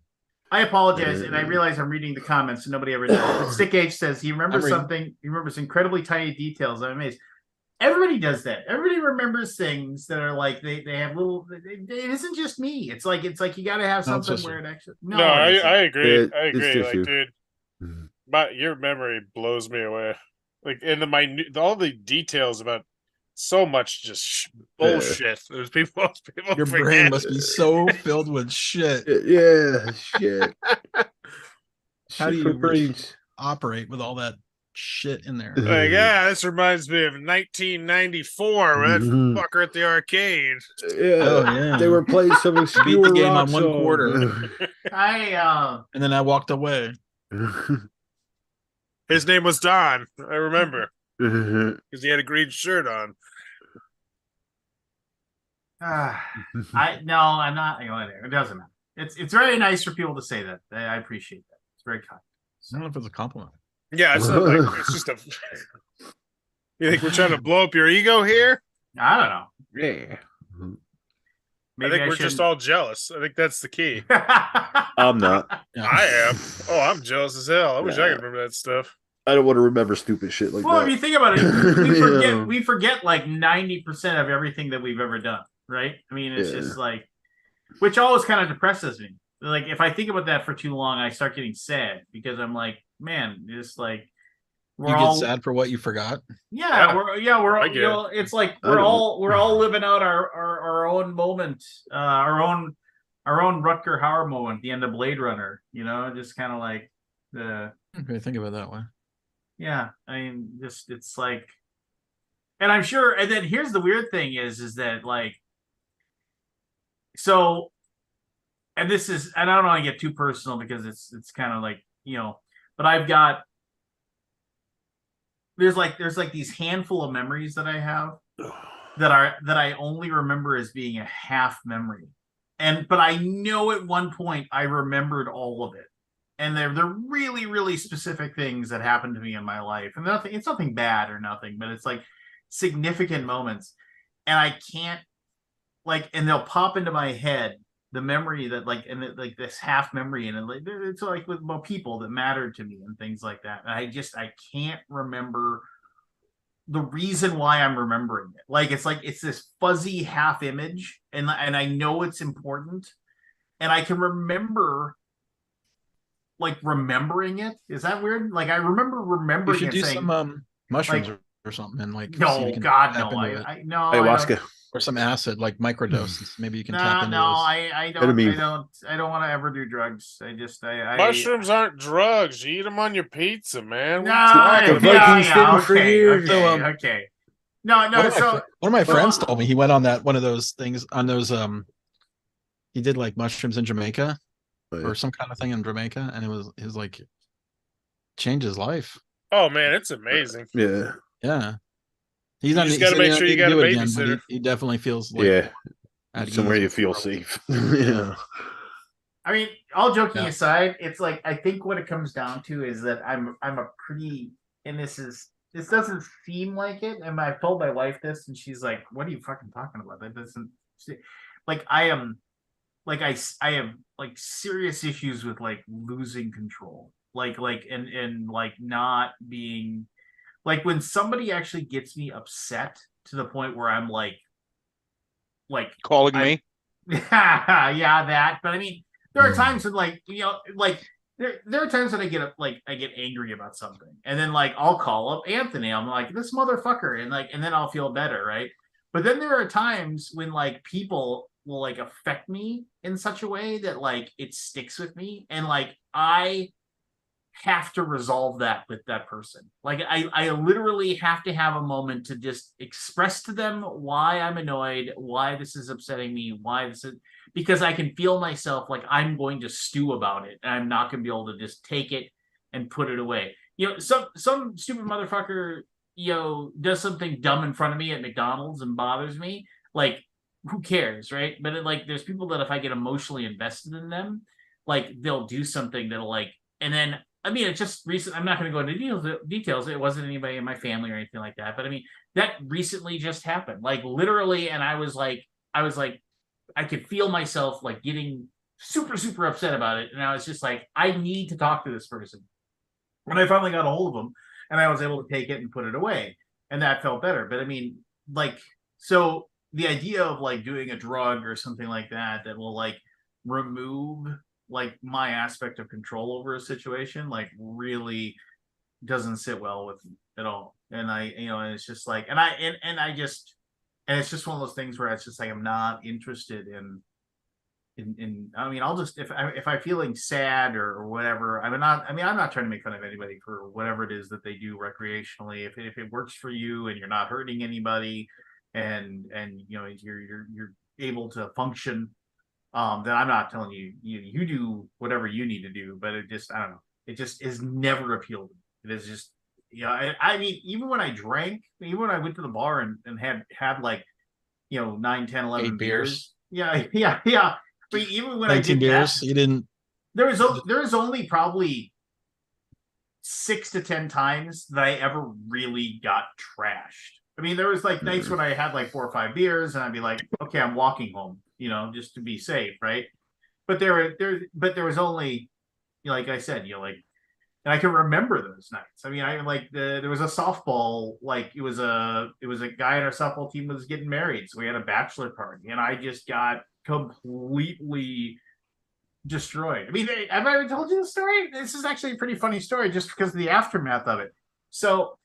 S1: I apologize, and I realize I'm reading the comments, and nobody ever does. But Stick H says he remembers
S4: I'm reading.
S1: something. He remembers incredibly tiny details. I'm amazed. Everybody does that. Everybody remembers things that are like they have little. It isn't just me. It's like you got to have
S4: No, it's
S1: something
S4: just
S1: where it actually.
S5: No,
S1: it isn't.
S5: I agree.
S2: It-
S5: I
S2: it's
S5: agree.
S2: just
S5: Like,
S2: you.
S5: dude, but your memory blows me away. Like, in the minute, all the details about so much just bullshit. There's people
S4: Your
S5: forget.
S4: brain must be so filled with shit.
S2: Yeah, shit.
S4: How do
S2: Shit for
S4: you
S2: brains.
S4: operate with all that shit in there?
S5: Like, yeah, this reminds me of 1994 when that
S2: Mhm.
S5: fucker at the arcade.
S2: Yeah.
S4: Oh, yeah.
S2: They were playing some obscure
S4: game
S2: rock
S4: on one
S2: song.
S4: quarter. And then I walked away.
S5: His name was Don. I remember because he had a green shirt on.
S1: I'm not. You know, whatever. It doesn't matter. It's very nice for people to say that. I appreciate that. It's very kind.
S4: I don't know if it's a compliment.
S5: Yeah, it's not like it's just a. You think we're trying to blow up your ego here?
S1: I don't know.
S2: Yeah.
S5: I think we're just all jealous. I think that's the key.
S2: I'm not.
S4: Yeah.
S5: I am. Oh, I'm jealous as hell. I wish I
S2: Yeah.
S5: could remember that stuff.
S2: I don't want to remember stupid shit like
S1: Well,
S2: that.
S1: if you think about it, we forget
S2: Yeah.
S1: we forget like 90% of everything that we've ever done, right? I mean, it's
S2: Yeah.
S1: just like, which always kind of depresses me. like if I think about that for too long, I start getting sad because I'm like, man, just like we're
S4: You get
S1: all
S4: sad for what you forgot.
S1: yeah, we're
S5: I
S1: you
S5: get
S1: know, it's like
S2: I don't.
S1: we're all living out our own moment, our own Rutger Hauer moment, the end of Blade Runner, you know, just kind of like the
S4: Okay, think of it that way.
S1: yeah, I mean, just it's like, and I'm sure, and then here's the weird thing is that like, so, and this is, and I don't want to get too personal because it's kind of like, you know, but I've got there's like these handful of memories that I have that I only remember as being a half memory. And but I know at one point I remembered all of it. And they're really, really specific things that happened to me in my life. And nothing, it's nothing bad or nothing, but it's like significant moments. And I can't like, and they'll pop into my head the memory that like, and like this half memory, and like it's like with about people that mattered to me and things like that. And I can't remember the reason why I'm remembering it. Like it's this fuzzy half image, and I know it's important, and I can remember like remembering it. Is that weird? Like I remember
S4: You
S1: remembering
S4: should
S1: it
S4: do
S1: saying,
S4: some mushrooms
S1: like,
S4: or something and like see if
S1: no,
S4: you can
S1: God,
S4: tap
S1: no,
S4: into it.
S1: I no, I don't,
S2: Ayahuasca.
S4: Or some acid, like microdoses. Maybe you can tap
S1: no,
S4: into
S1: no,
S4: those.
S1: I
S2: Ketamine.
S1: don't want to ever do drugs. I just,
S5: Mushrooms aren't drugs. You eat them on your pizza, man.
S1: No,
S5: What are you talking
S2: The
S5: about?
S2: Vikings
S1: yeah,
S2: didn't for
S1: okay,
S2: years.
S4: So,
S1: okay, okay. No, no, so
S4: one of my friends
S1: well,
S4: told me he went on one of those things on those he did like mushrooms in Jamaica
S2: Oh, yeah.
S4: or some kind of thing in Jamaica, and it was like changed his life.
S5: Oh man, it's amazing.
S2: Yeah.
S4: Yeah. He's
S5: You
S4: not
S5: just
S4: he
S5: got to
S4: said
S5: make
S4: he
S5: sure you
S4: didn't
S5: got a
S4: do it again, but
S5: babysitter.
S4: he definitely feels like
S2: Yeah.
S4: at
S2: Somewhere
S4: ease
S2: you
S4: with the
S2: feel
S4: world.
S2: safe. Yeah.
S1: I mean, all joking
S4: Yeah.
S1: aside, it's like I think what it comes down to is that I'm a pretty, and this doesn't seem like it. And I've told my wife this, and she's like, "What are you fucking talking about? That doesn't like I am like I have like serious issues with like losing control, like and like not being like when somebody actually gets me upset to the point where I'm like
S6: Calling
S1: I
S6: me.
S1: yeah, that. But I mean, there are
S2: Mm.
S1: times when like you know, like there are times when I get angry about something, and then like I'll call up Anthony. I'm like this motherfucker, and like and then I'll feel better, right? But then there are times when like people will like affect me in such a way that like it sticks with me, and like I have to resolve that with that person. Like I literally have to have a moment to just express to them why I'm annoyed, why this is upsetting me, why this is because I can feel myself like I'm going to stew about it and I'm not going to be able to just take it and put it away. You know, some stupid motherfucker, you know, does something dumb in front of me at McDonald's and bothers me. Like who cares, right? But like there's people that if I get emotionally invested in them, like they'll do something that'll like and then I mean, it's just recent. I'm not going to go into details. It wasn't anybody in my family or anything like that. But I mean, that recently just happened, like literally. And I was like, I could feel myself like getting super, super upset about it. And I was just like, I need to talk to this person. And I finally got a hold of them, and I was able to take it and put it away, and that felt better. But I mean, like, so the idea of like doing a drug or something like that that will like remove like my aspect of control over a situation like really doesn't sit well with me at all. And I, you know, and it's just like, and I just, and it's just one of those things where it's just like I'm not interested in. I mean, I'll just if I'm feeling sad or whatever. I'm not. I mean, I'm not trying to make fun of anybody for whatever it is that they do recreationally. If it works for you and you're not hurting anybody, and you know you're able to function, then I'm not telling you you do whatever you need to do. But it just I don't know. It just is never appealed to me. It is just yeah. I mean, even when I drank, even when I went to the bar and had like you know 9, 10, 11
S4: 8
S1: beers. Yeah, yeah, yeah. But even when I
S4: 19
S1: did
S4: beers.
S1: that,
S4: You didn't.
S1: there was only probably 6 to 10 times that I ever really got trashed. I mean, there was like nights when I had like 4 or 5 beers, and I'd be like, okay, I'm walking home, you know, just to be safe, right? But there was only, you know, like I said, you know, like, and I can remember those nights. I mean, I like there was a softball, like it was a guy on our softball team was getting married, so we had a bachelor party, and I just got completely destroyed. I mean, have I ever told you the story? This is actually a pretty funny story, just because of the aftermath of it. So,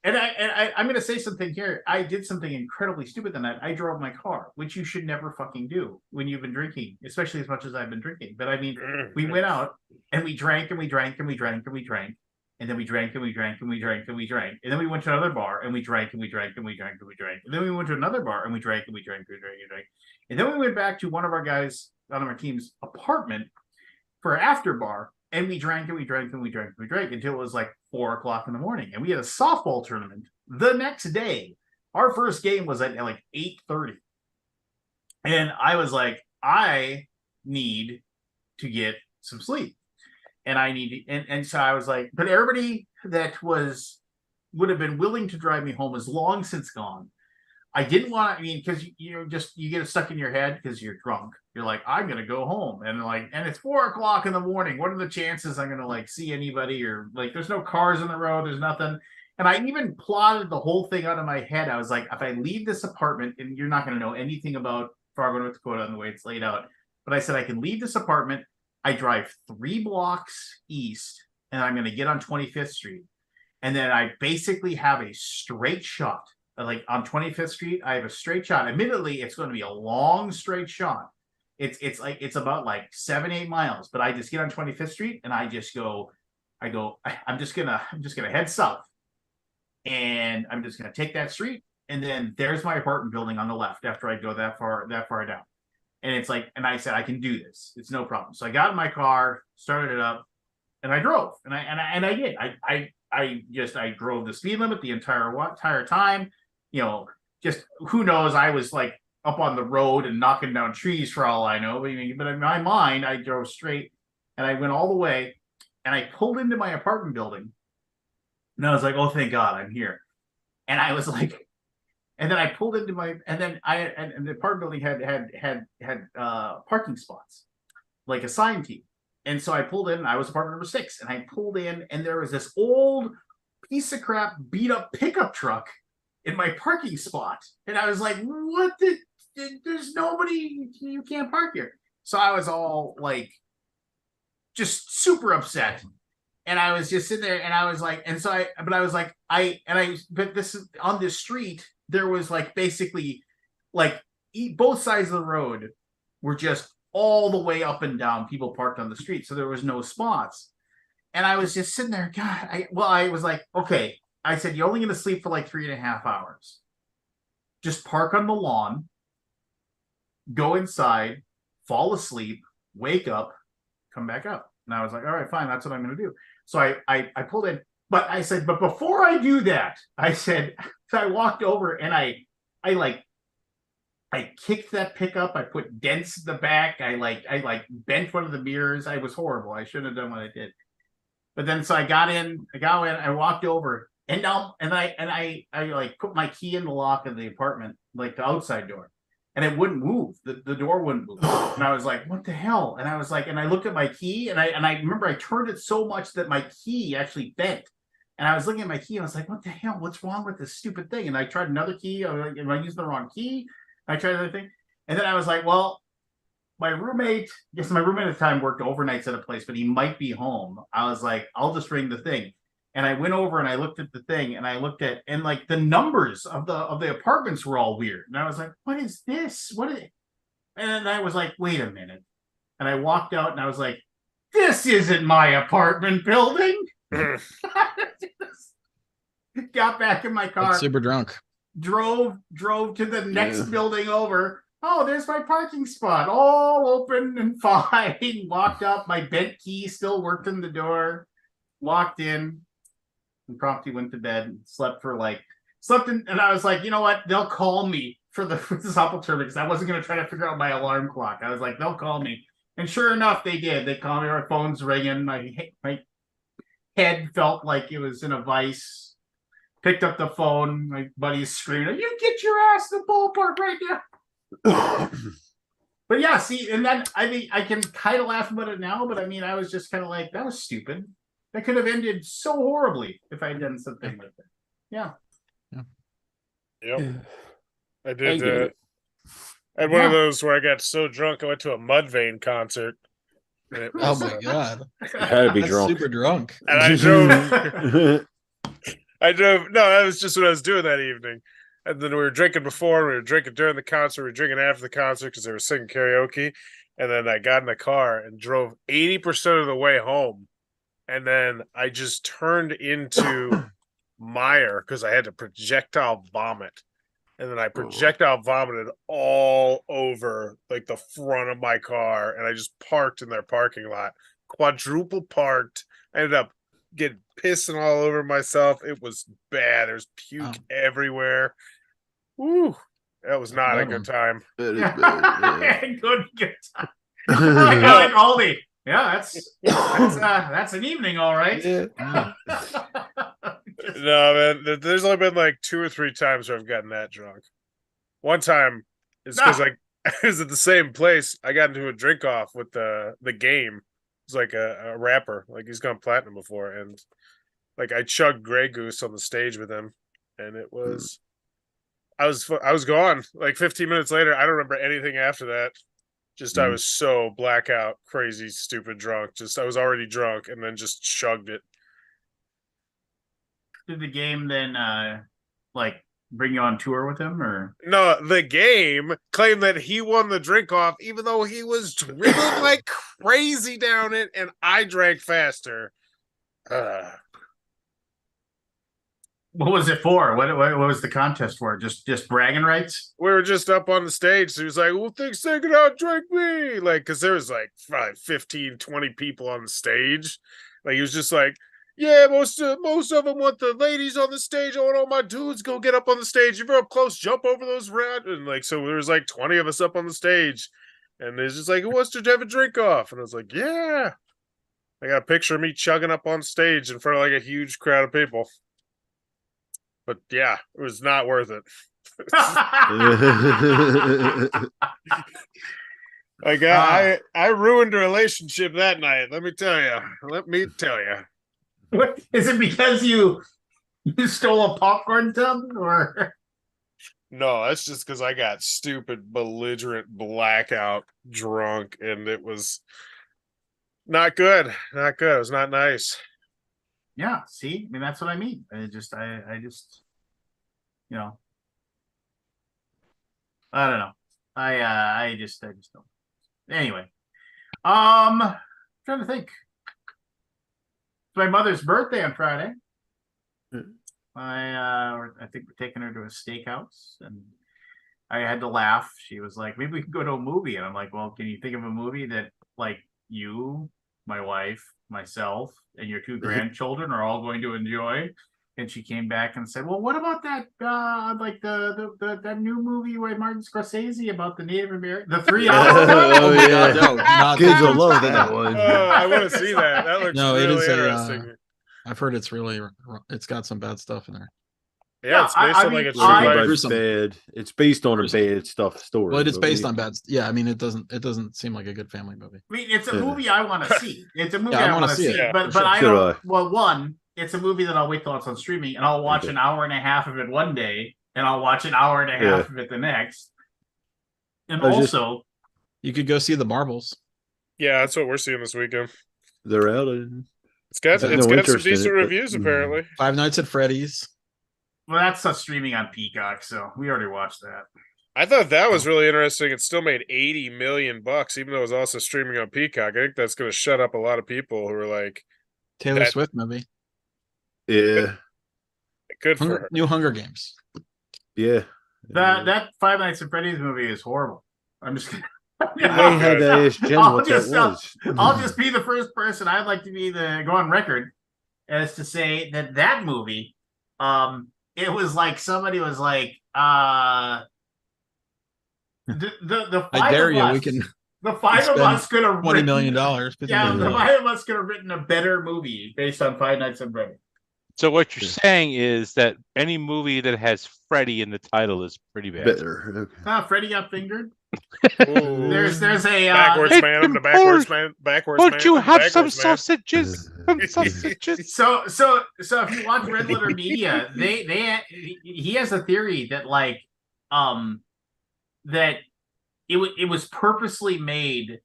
S1: I'm going to say something here. I did something incredibly stupid that night. I drove my car, which you should never fucking do when you've been drinking, especially as much as I've been drinking. But I mean, we went out and we drank and we drank and we drank and we drank. And then we drank and we drank and we drank and we drank. And then we went to another bar and we drank and we drank and we drank and we drank. And then we went to another bar and we drank and we drank and we drank and drank. And then we went back to one of our guys on our team's apartment for an after bar. And we drank and we drank and we drank and we drank until it was like 4 o'clock in the morning. And we had a softball tournament the next day. Our first game was at like 8:30. And I was like, I need to get some sleep. And I need to, and so I was like, but everybody that would have been willing to drive me home is long since gone. I didn't want to, I mean, because you get it stuck in your head because you're drunk. You're like, I'm gonna go home, and it's 4 o'clock in the morning. What are the chances I'm gonna like see anybody, or like there's no cars on the road, there's nothing. And I even plotted the whole thing out of my head. I was like, if I leave this apartment, and you're not gonna know anything about Fargo, North Dakota, and the way it's laid out, but I said I can leave this apartment. I drive 3 blocks east, and I'm gonna get on 25th Street, and then I basically have a straight shot. Like on 25th Street, I have a straight shot. Admittedly, it's going to be a long straight shot. It's about like 7-8 miles, but I just get on 25th Street and I just go, I'm just gonna head south, and I'm just gonna take that street, and then there's my apartment building on the left after I go that far down. And it's like, and I said I can do this. It's no problem. So I got in my car, started it up, and I drove, and I did. I drove the speed limit the entire time. You know, just who knows? I was like up on the road and knocking down trees for all I know. But in my mind, I drove straight, and I went all the way, and I pulled into my apartment building, and I was like, "Oh, thank God, I'm here." And I was like, and then I pulled into my, and then and the apartment building had parking spots, like assigned to you. And so I pulled in. I was apartment number 6, and I pulled in, and there was this old piece of crap, beat up pickup truck in my parking spot. And I was like, what there's nobody, you can't park here. So I was all like, just super upset. And I was just sitting there, and I was like, but this is on this street, there was like basically like both sides of the road were just all the way up and down, people parked on the street. So there was no spots. And I was just sitting there, God, I was like, okay. I said, you're only going to sleep for like 3.5 hours. Just park on the lawn, go inside, fall asleep, wake up, come back up. And I was like, all right, fine, that's what I'm going to do. So I pulled in, but I said, but before I do that, I said, so I walked over and I kicked that pickup. I put dents in the back. I bent one of the mirrors. I was horrible. I shouldn't have done what I did. But then, so I got in, I walked over. And now, I like put my key in the lock of the apartment, like the outside door, and it wouldn't move. The door wouldn't move. And I was like, what the hell? And I was like, and I looked at my key, and I remember I turned it so much that my key actually bent. And I was looking at my key, and I was like, what the hell? What's wrong with this stupid thing? And I tried another key. I was like, am I using the wrong key? I tried another thing. And then I was like, well, my roommate at the time worked overnights at a place, but he might be home. I was like, I'll just ring the thing. And I went over and I looked at the thing, and I looked at, and like the numbers of the apartments were all weird. And I was like, what is this? And I was like, wait a minute. And I walked out, and I was like, this isn't my apartment building. Got back in my car.
S4: That's super drunk.
S1: Drove to the next building over. Oh, there's my parking spot, all open and fine. Walked up, my bent key still worked in the door. Walked in. And promptly went to bed and slept in, and I was like, you know what? They'll call me for this softball tournament, because I wasn't going to try to figure out my alarm clock. I was like, they'll call me. And sure enough, they did. They called me, our phone's ringing. My head felt like it was in a vice. Picked up the phone. My buddy's screaming, you get your ass to the ballpark right now. But yeah, see, and then I can kind of laugh about it now, but I mean, I was just kind of like, that was stupid. That could have ended so horribly if I had done something like that. Yeah.
S5: Yep. I did. I had one of those where I got so drunk I went to a Mudvayne concert, And it
S4: Oh
S5: was,
S4: my god.
S2: You had to be
S4: That's
S2: drunk.
S4: super drunk.
S5: And I drove. I drove. No, that was just what I was doing that evening. And then we were drinking before. We were drinking during the concert. We were drinking after the concert because they were singing karaoke. And then I got in the car and drove 80% of the way home. And then I just turned into mire because I had to projectile vomit. And then I projectile vomited all over like the front of my car. And I just parked in their parking lot, quadruple parked. I ended up getting pissing all over myself. It was bad. There's puke everywhere. Woo. That was not a good time.
S2: That is bad,
S1: Good time. Like Aldi. Yeah, that's an evening, all right.
S2: yeah.
S5: No, man. There's only been like 2 or 3 times where I've gotten that drunk. One time it's because I was at the same place. I got into a drink off with the game. It's like a rapper, like he's gone platinum before, and like I chugged Grey Goose on the stage with him, and it was I was gone. Like 15 minutes later, I don't remember anything after that. Just I was so blackout, crazy, stupid drunk. Just I was already drunk and then just chugged it.
S1: Did the game then like bring you on tour with him, or
S5: No, the game claimed that he won the drink off, even though he was dribbling like crazy down it, and I drank faster.
S1: what was it for? What was the contest for? Just bragging rights?
S5: We were just up on the stage. So he was like, "Who thinks they can outdrink me?" Like, because there was like 15, 20 people on the stage. Like, he was just like, "Yeah, most of them want the ladies on the stage. I want all my dudes go get up on the stage. If you're up close, jump over those rat." And like, so there was like 20 of us up on the stage, and it's just like, "Who wants to have a drink off?" And I was like, "Yeah." I got a picture of me chugging up on stage in front of like a huge crowd of people. But yeah, it was not worth it. Like I ruined a relationship that night. Let me tell you.
S1: What is it, because you stole a popcorn tub, or
S5: No, that's just because I got stupid, belligerent, blackout drunk, and it was not good. Not good. It was not nice.
S1: yeah, see, I mean, that's what I mean. I just you know, I don't know. I just don't. Anyway, trying to think. It's my mother's birthday on Friday. I think we're taking her to a steakhouse, and I had to laugh. She was like, "Maybe we can go to a movie," and I'm like, "Well, can you think of a movie that like you, my wife, myself, and your 2 grandchildren are all going to enjoy?" And she came back and said, "Well, what about that like that new movie with Martin Scorsese about the Native American, the 3 hours?"
S2: Oh,
S4: my
S2: yeah.
S4: God, no, not
S2: Kids
S4: that.
S2: will love that one.
S5: I want to see that. That looks
S4: No, it
S5: really
S4: is
S5: interesting.
S4: I've heard it's got some bad stuff in there.
S5: Yeah, it's based
S1: I
S5: on like
S1: mean,
S5: a true
S1: I-
S5: life.
S4: Gruesome.
S2: Bad. It's based on a
S4: Gruesome.
S2: bad stuff story.
S4: But it's
S2: but
S4: based on bad. Yeah, I mean, it doesn't seem like a good family movie.
S1: I mean, it's a movie I want to see. It's a movie
S4: Yeah, I
S1: I
S4: wanna
S1: want to
S4: see
S1: see.
S4: it,
S1: But
S4: for sure.
S1: I
S2: Should
S1: don't. Well, one, it's a movie that I'll wait till it's on streaming, and I'll watch
S2: Okay.
S1: an hour and a half of it one day, and I'll watch an hour and a half of it the next. And
S2: I was just-
S1: also,
S4: You could go see the Marbles.
S5: Yeah, that's what we're seeing this weekend.
S2: They're out. And
S5: It's got
S2: I have
S5: it's
S2: no
S5: got some
S2: interest in
S5: decent
S2: it, but-
S5: reviews apparently.
S4: Five Nights at Freddy's.
S1: well, that's streaming on Peacock, so we already watched that.
S5: I thought that was really interesting. It still made $80 million, even though it was also streaming on Peacock. I think that's going to shut up a lot of people who are like,
S4: Taylor
S5: That-
S4: Swift movie.
S2: yeah,
S5: good for her.
S4: New Hunger Games.
S2: yeah.
S1: That Five Nights at Freddy's movie is horrible. I'm just kidding.
S2: I had to ask Jen
S1: I'll
S2: what
S1: just-
S2: that was.
S1: I'll just be the first person. I'd like to go on record as to say that movie, it was like somebody was like, the
S4: I
S1: five
S4: dare
S1: of
S4: you.
S1: us,
S4: We can
S1: the 5 of
S4: spend
S1: us could have
S4: $20 million. $50
S1: Yeah,
S4: million.
S1: the 5 of us could have written a better movie based on Five Nights at Freddy's.
S6: So what you're saying is that any movie that has Freddy in the title is pretty bad.
S2: Better. Okay.
S1: Freddy got fingered.
S5: Ooh.
S1: There's a
S5: backwards
S6: It's
S5: man. I'm the backwards
S6: important.
S5: man. Backwards
S6: Won't
S5: man.
S6: you
S5: I'm
S6: have some
S5: backwards man.
S6: sausages? Some sausages.
S1: So if you watch Red Letter Media, he has a theory that like that it was purposely made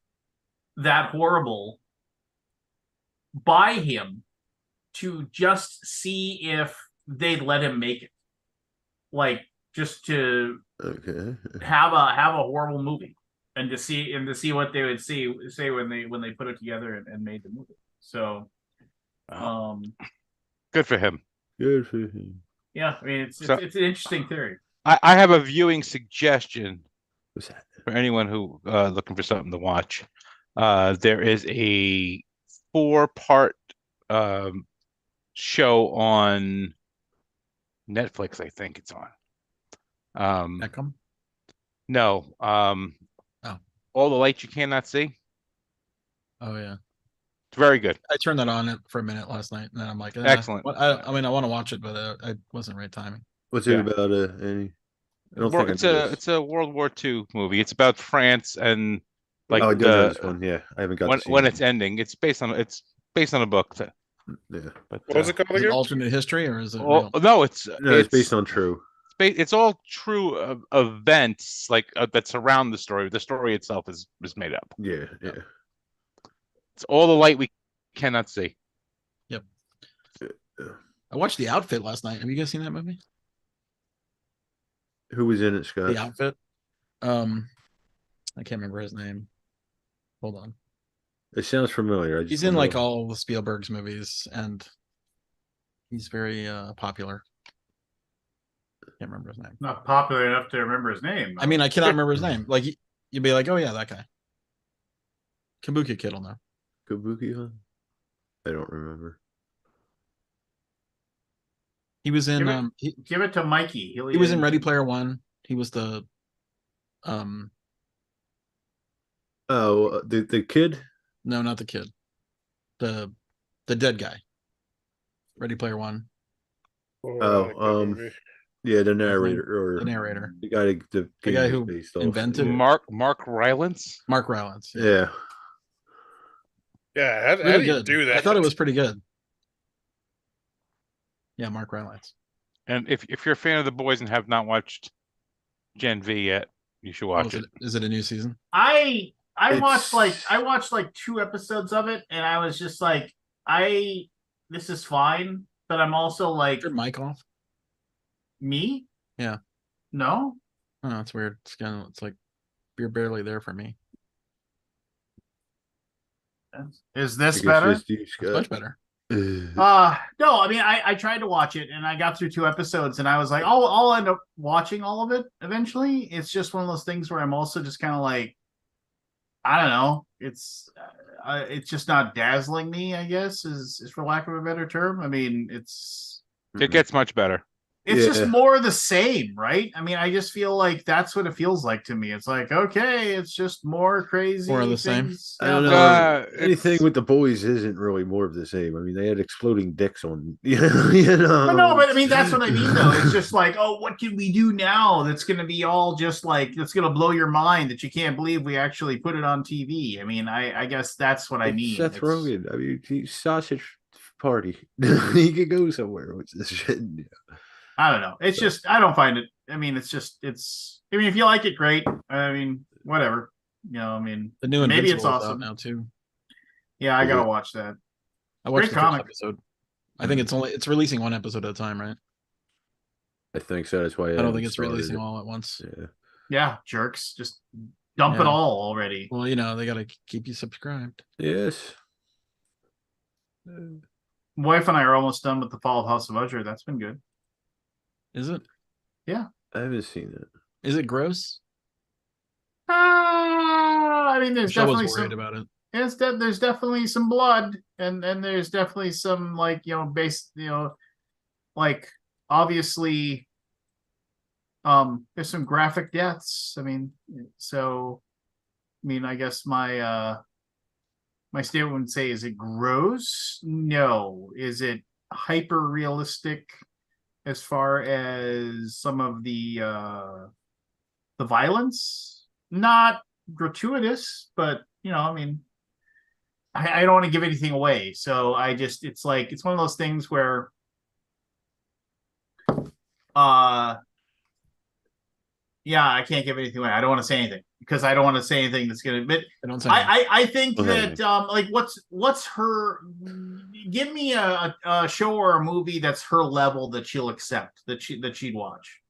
S1: that horrible by him to just see if they'd let him make it. Like just to
S2: Okay.
S1: have a horrible movie and to see what they would say when they put it together and made the movie. So
S6: Good for him.
S2: Good for him.
S1: yeah, I mean it's
S6: So-
S1: it's an interesting theory.
S6: I have a viewing suggestion
S2: What's that?
S6: for anyone who looking for something to watch. There is a 4-part show on Netflix. I think it's on.
S4: Beckham.
S6: No.
S4: Oh.
S6: All the Lights You Cannot See.
S4: Oh yeah.
S6: It's very good.
S4: I turned that on for a minute last night, and then I'm like,
S6: Excellent.
S4: I mean, I want to watch it, but I wasn't right timing.
S2: What's
S6: Yeah.
S2: it about? Any? I don't
S6: Well,
S2: think
S6: it's
S2: I know
S6: a
S2: this.
S6: it's a World War II movie. It's about France and like
S2: Oh, I do know
S6: the
S2: this one. Yeah, I haven't got
S6: when
S2: to see
S6: when
S2: it.
S6: it's ending. It's based on a book.
S2: Yeah.
S6: But
S5: What was it called
S4: Is it
S5: again?
S4: alternate history or is it
S6: well,
S4: real?
S6: no, it's
S2: No, it's based on true.
S6: it's all true events like that surround the story. The story itself is made up.
S2: Yeah, yeah.
S6: It's all the light we cannot see.
S4: I watched The Outfit last night. Have you guys seen that movie?
S2: Who was in it, Scott?
S4: The Outfit. I can't remember his name. Hold on.
S2: It sounds familiar. I just
S4: He's
S2: don't
S4: in like
S2: know.
S4: all the Spielberg's movies, and he's very popular. Can't remember his name.
S1: Not popular enough to remember his name.
S4: I mean, I cannot remember his name. Like you'd be like, oh yeah, that guy. Kabuki Kid will know.
S2: Kabuki, huh? I don't remember.
S4: He was in
S1: Give it- give it to Mikey.
S4: he was in Ready Player One. He was the
S2: Oh, the kid.
S4: no, not the kid. The dead guy. Ready Player One.
S2: Yeah, the narrator or
S4: The narrator.
S2: the guy the game
S4: guy
S2: is
S4: who
S2: based off.
S4: invented-
S6: Mark Rylance.
S4: Mark Rylance.
S2: Yeah.
S5: Yeah, how do
S4: Really
S5: you
S4: good.
S5: do that?
S4: I thought it was pretty good. Yeah, Mark Rylance.
S6: And if you're a fan of The Boys and have not watched Gen V yet, you should watch it.
S4: Is it a new season?
S1: I watched
S2: It's-
S1: I watched like 2 episodes of it, and I was just like, this is fine, but I'm also like,
S4: Your mic off?
S1: me?
S4: Yeah.
S1: No?
S4: Oh, it's weird. It's like you're barely there for me.
S1: Is
S2: I
S1: this
S2: guess
S1: better?
S2: just you,
S4: It's
S2: Scott.
S4: much better.
S1: No, I mean, I tried to watch it and I got through 2 episodes and I was like, I'll end up watching all of it eventually. It's just one of those things where I'm also just kind of like, I don't know. It's just not dazzling me, I guess, is for lack of a better term. I mean, it's
S6: It gets much better.
S1: just
S2: Yeah.
S1: more the same, right? I mean, I just feel like that's what it feels like to me. It's like, okay, it's just more crazy.
S4: More of the same.
S1: things.
S2: I don't know. Anything
S6: It's-
S2: with the boys isn't really more of the same. I mean, they had exploding dicks on, you know.
S1: But no, but I mean that's what I mean though. It's just like, oh, what can we do now that's gonna be all just like that's gonna blow your mind that you can't believe we actually put it on TV. I mean, I guess that's what I
S2: It's
S1: mean.
S2: Seth
S1: It's-
S2: Rogen. I mean, sausage party. He could go somewhere with this shit.
S1: I don't know. It's just I don't find it. I mean, it's I mean, if you like it, great. I mean, whatever. You know, I mean,
S4: The new
S1: maybe
S4: Invincible
S1: it's
S4: is out
S1: awesome.
S4: now too.
S1: Yeah, I
S2: Is
S1: gotta
S2: it?
S1: watch that.
S4: I watched
S1: Great
S4: the
S1: comic.
S4: first episode. I think it's releasing one episode at a time, right?
S2: I think so. That's why
S4: I don't
S2: haven't
S4: think it's
S2: started
S4: releasing
S2: it.
S4: all at once.
S2: Yeah.
S1: Yeah, jerks. Just dump it
S4: Yeah.
S1: all already.
S4: Well, you know, they gotta keep you subscribed.
S2: Yes.
S1: Wife and I are almost done with the Fall of House of Usher. That's been good.
S4: Is it?
S2: I haven't seen it.
S4: Is it gross?
S1: I mean, there's
S4: Michelle was
S1: definitely
S4: worried
S1: some.
S4: about it.
S1: There's definitely some blood, and there's definitely some like like obviously, there's some graphic deaths. I mean, so, I mean, I guess my statement would say, is it gross? No. Is it hyper realistic as far as some of the violence? Not gratuitous, but I mean, I don't want to give anything away. So it's like, it's one of those things where, Yeah, I can't give anything away. I don't want to say anything because I don't want to say anything that's gonna. But
S4: I don't say anything.
S1: I think
S2: Okay.
S1: that like what's her? Give me a show or a movie that's her level that she'll accept that she'd watch.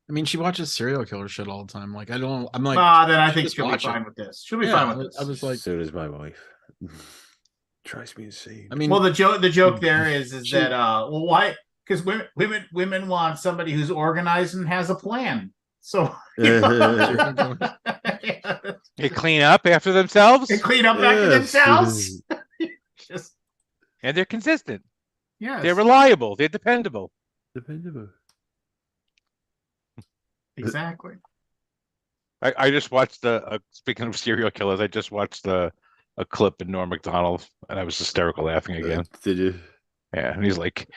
S4: I mean, she watches serial killer shit all the time. Like, I don't. I'm like,
S1: Then I think
S4: just
S1: she'll be
S4: watch it.
S1: fine with this. She'll be
S4: Yeah,
S1: fine with this.
S4: I was like,
S2: so does my wife. Drives me insane.
S4: I mean,
S1: well, the joke there is
S4: she-
S1: that well, why? Because women want somebody who's organized and has a plan. So you know,
S6: They clean up after themselves
S1: they clean up after
S2: Yes.
S1: themselves. Just
S6: and they're consistent.
S1: yes,
S6: They're reliable. They're dependable.
S2: Dependable.
S1: exactly.
S6: I just watched speaking of serial killers, I just watched a clip in Norm Macdonald, and I was hysterical laughing again.
S2: Did you?
S6: Yeah, and he's like,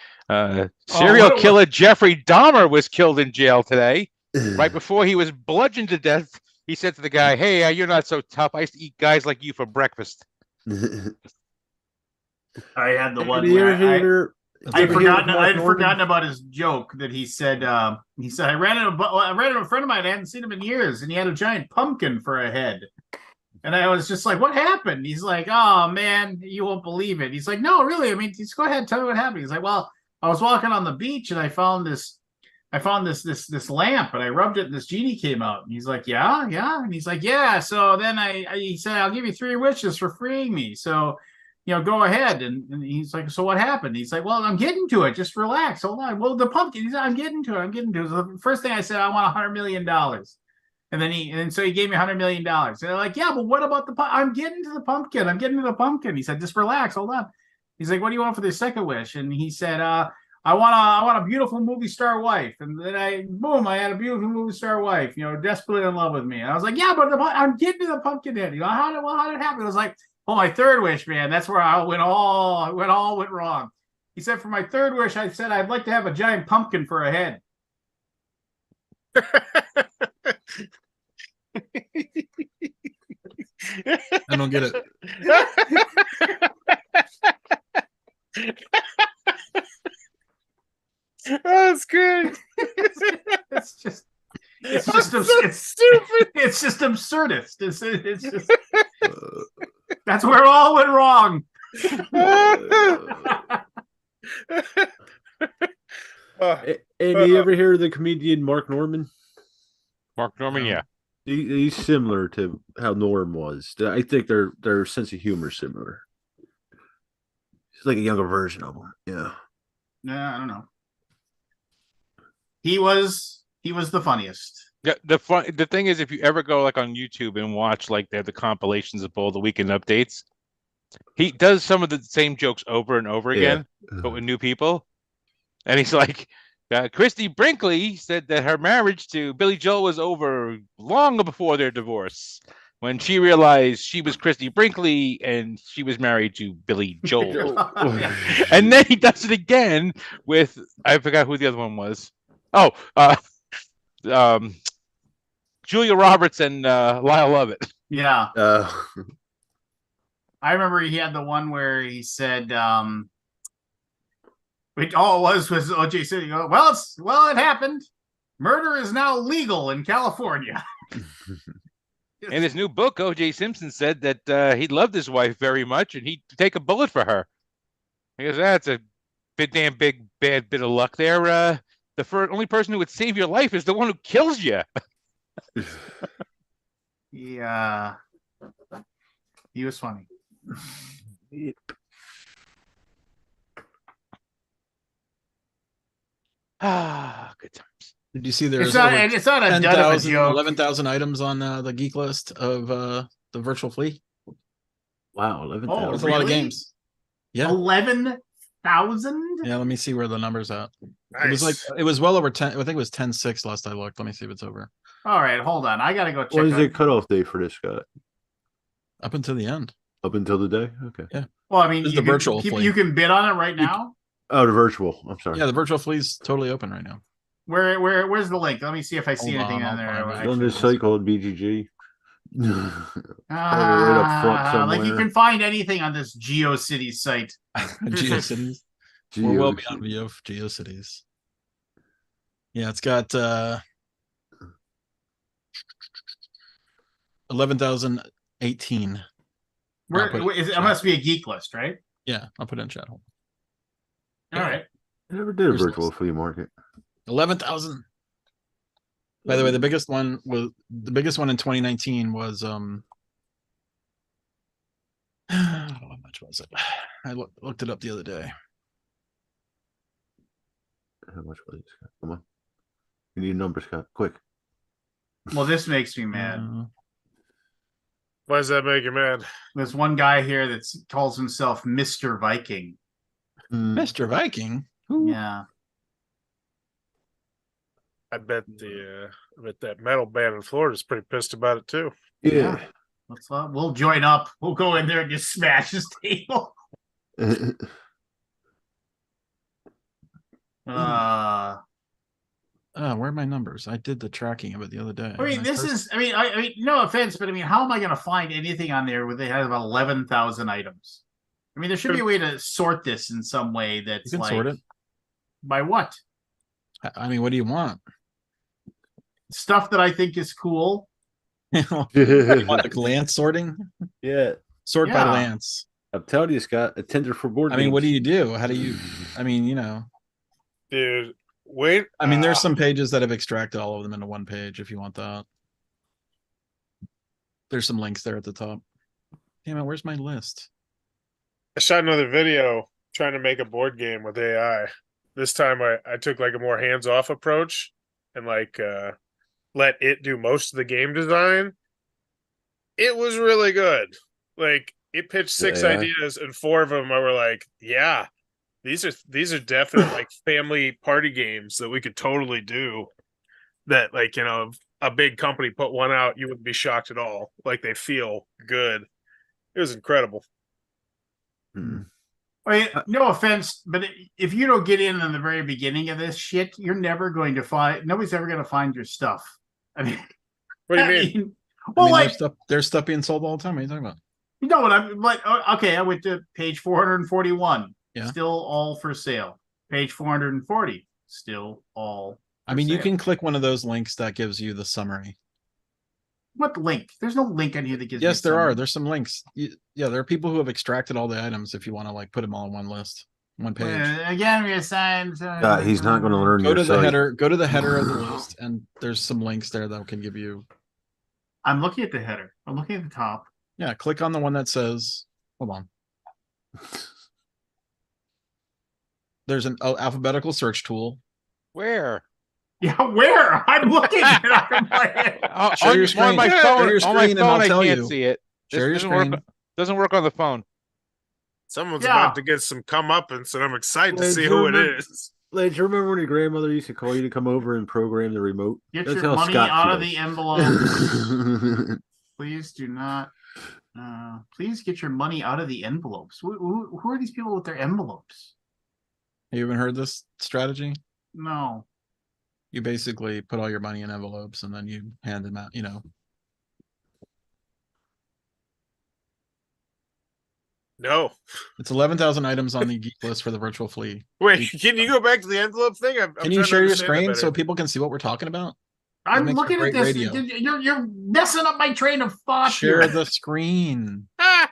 S6: serial
S1: what-
S6: killer Jeffrey Dahmer was killed in jail today. Right before he was bludgeoned to death, he said to the guy, "Hey, you're not so tough. I used to eat guys like you for breakfast."
S1: I had the one
S2: Did you
S1: where
S2: ever hear?
S1: I'd
S2: ever hear of
S1: forgotten.
S2: Mark
S1: I'd
S2: Norman?
S1: forgotten about his joke that he said. I ran into a friend of mine. I hadn't seen him in years, and he had a giant pumpkin for a head. And I was just like, "What happened?" He's like, "Oh man, you won't believe it." He's like, "No, really. I mean, just go ahead, tell me what happened." He's like, "Well, I was walking on the beach and I found this lamp, and I rubbed it, and this genie came out." And he's like, "Yeah, yeah." And he's like, "Yeah." So then he said, "I'll give you 3 wishes for freeing me. So, go ahead." And he's like, "So what happened?" He's like, "Well, I'm getting to it. Just relax. Hold on." Well, the pumpkin. He's like, "I'm getting to it. I'm getting to it." So the first thing I said, "I want $100 million." And so he gave me $100 million. And they're like, "Yeah, but what about the I'm getting to the pumpkin. I'm getting to the pumpkin." He said, "Just relax. Hold on." He's like, "What do you want for the second wish?" And he said, I want a beautiful movie star wife." And then I had a beautiful movie star wife, desperately in love with me. And I was like, "Yeah, but I'm getting to the pumpkin head. How did it happen?" It was like, "Oh, my third wish, man. That's where I went went wrong." He said, "For my third wish, I said I'd like to have a giant pumpkin for a head."
S4: I don't get it.
S5: That's good.
S1: It's just
S5: stupid.
S1: It's just absurdist. It's just that's where it all went wrong.
S2: And you ever hear of the comedian Mark Norman?
S6: Mark Norman, yeah.
S2: He's similar to how Norm was. I think their sense of humor is similar. He's like a younger version of him. Yeah.
S1: I don't know. He was the funniest.
S6: Yeah, the thing is, if you ever go like on YouTube and watch like the compilations of all the weekend updates, he does some of the same jokes over and over again, but with new people. And he's like, Christy Brinkley said that her marriage to Billy Joel was over long before their divorce, when she realized she was Christy Brinkley and she was married to Billy Joel. And then he does it again with, I forgot who the other one was. Oh, Julia Roberts and Lyle Lovett.
S1: Yeah. I remember he had the one where he said, all it was OJ City. Well, it happened. Murder is now legal in California.
S6: In his new book, OJ Simpson said that he loved his wife very much and he'd take a bullet for her. He goes, "That's a damn big bad bit of luck there. The only person who would save your life is the one who kills you."
S1: Yeah. He was funny.
S6: Ah, good times.
S4: Did you see there's
S1: It's not a
S4: 10,000,
S1: dud of a joke.
S4: 11,000 items on the geek list of the virtual flea?
S2: Wow, 11,000.
S1: Oh,
S4: That's a lot of
S1: really?
S4: games. Yeah.
S1: 11,000?
S4: Yeah, let me see where the number's at.
S5: Nice.
S4: It was well over 10. I think it was 10.6 last I looked. Let me see if it's over.
S1: All right, hold on. I gotta go check.
S2: What is
S1: out-
S2: the cutoff date for this guy?
S4: Up until the end.
S2: Up until the day? Okay.
S4: Yeah.
S1: Well, I mean,
S4: This is
S1: you
S4: the
S1: can-
S4: virtual flea.
S1: You can bid on it right now.
S2: Oh, the virtual. I'm sorry.
S4: Yeah, the virtual flea's totally open right now.
S1: Where's the link? Let me see if I see
S4: Hold
S1: anything
S4: on,
S1: on there.
S4: I'll find it.
S2: It's on this site called BGG.
S1: Ah,
S2: up front
S1: like you
S2: somewhere.
S1: can find anything on this GeoCities site.
S4: GeoCities. We're well beyond view of GeoCities. Yeah, it's got 11,018.
S1: Where,
S4: put it in
S1: it
S4: chat.
S1: must be a geek list, right?
S4: Yeah, I'll put it in chat.
S1: All right.
S2: I never did a
S4: Here's the
S2: virtual
S4: list.
S2: flea market.
S4: 11,000. By the way, the biggest one in 2019 was how much was it? I looked it up the other day.
S2: How much was it, Scott? Come on. You need a number, Scott. Quick.
S1: Well, this makes me mad.
S5: Why does that make you mad?
S1: There's one guy here that calls himself Mr. Viking.
S4: Mr. Viking. Who?
S1: Yeah.
S5: I bet that metal band in Florida is pretty pissed about it too.
S2: Yeah.
S1: We'll join up. We'll go in there and just smash his table.
S4: Where are my numbers? I did the tracking of it the other day.
S1: I mean, I mean, no offense, but I mean, how am I going to find anything on there where they have about 11,000 items? I mean, there should be a way to sort this in some way that's
S4: You can
S1: like,
S4: sort it.
S1: by what?
S4: I mean, what do you want?
S1: Stuff that I think is cool.
S4: You want the Lance sorting?
S2: Yeah.
S4: Sort by
S1: Yeah.
S4: Lance.
S2: I'm telling you, Scott, a tender for board
S4: I mean, what do
S2: games.
S4: you do? How do you? I mean,
S5: Dude, wait.
S4: I mean, there's some pages that have extracted all of them into one page if you want that. There's some links there at the top. Damn it, where's my list?
S5: I shot another video trying to make a board game with AI. This time I took like a more hands-off approach and like let it do most of the game design. It was really good. Like it pitched 6
S2: AI?
S5: ideas and 4 of them I were like, yeah, these are definite like family party games that we could totally do. That like, you know, if a big company put one out, you wouldn't be shocked at all. Like they feel good. It was incredible.
S2: Mm.
S1: I mean, no offense, but if you don't get in the very beginning of this shit, you're never going to find. Nobody's ever going to find your stuff. I mean,
S5: What do you
S1: I
S5: mean?
S1: mean,
S4: I
S1: well,
S4: mean,
S1: like
S4: there's stuff being sold all the time. What are you talking about?
S1: you know what I'm like. Okay, I went to page 441.
S4: Yeah.
S1: Still all for sale. Page 440. Still all.
S4: I mean, you
S1: sale.
S4: can click one of those links that gives you the summary.
S1: What link? There's no link on here that gives.
S4: Yes,
S1: me
S4: there are.
S1: summary.
S4: There's some links. Yeah, there are people who have extracted all the items if you want to like put them all in one list, one page.
S1: Again, we assigned.
S2: He's not going to learn
S4: Go
S2: your
S4: to the
S2: site.
S4: header. Go to the header of the list, and there's some links there that can give you.
S1: I'm looking at the header. I'm looking at the top.
S4: Yeah, click on the one that says. Hold on. There's an alphabetical search tool.
S6: Where?
S1: Yeah, where? I'm looking. I'm like,
S4: Share your
S6: On my
S4: screen.
S6: phone,
S4: Share your
S6: on my
S4: screen and
S6: phone,
S4: I'll
S6: I
S4: tell
S6: can't
S4: you.
S6: see it.
S4: Share your
S6: Doesn't
S4: screen.
S6: doesn't work on the phone.
S5: Someone's
S1: Yeah.
S5: about to get some comeuppance, and I'm excited to
S2: Well,
S5: see
S2: do you
S5: who it
S2: remember-
S5: is.
S2: Like, do you remember when your grandmother used to call you to come over and program the remote?
S1: get
S2: That's
S1: your
S2: how
S1: money
S2: Scott
S1: out of
S2: feels.
S1: the envelope. Please do not. Please get your money out of the envelopes. Who are these people with their envelopes?
S4: Have you even heard this strategy?
S1: No.
S4: You basically put all your money in envelopes and then you hand them out.
S5: No.
S4: It's 11,000 items on the geek list for the virtual flea.
S5: Wait, can you go back to the envelope thing?
S4: Can you share your screen so people can see what we're talking about?
S1: I'm
S4: makes for
S1: looking at
S4: great
S1: this.
S4: radio.
S1: You're messing up my train of thought
S4: Share
S1: here.
S4: the screen.
S5: Ah!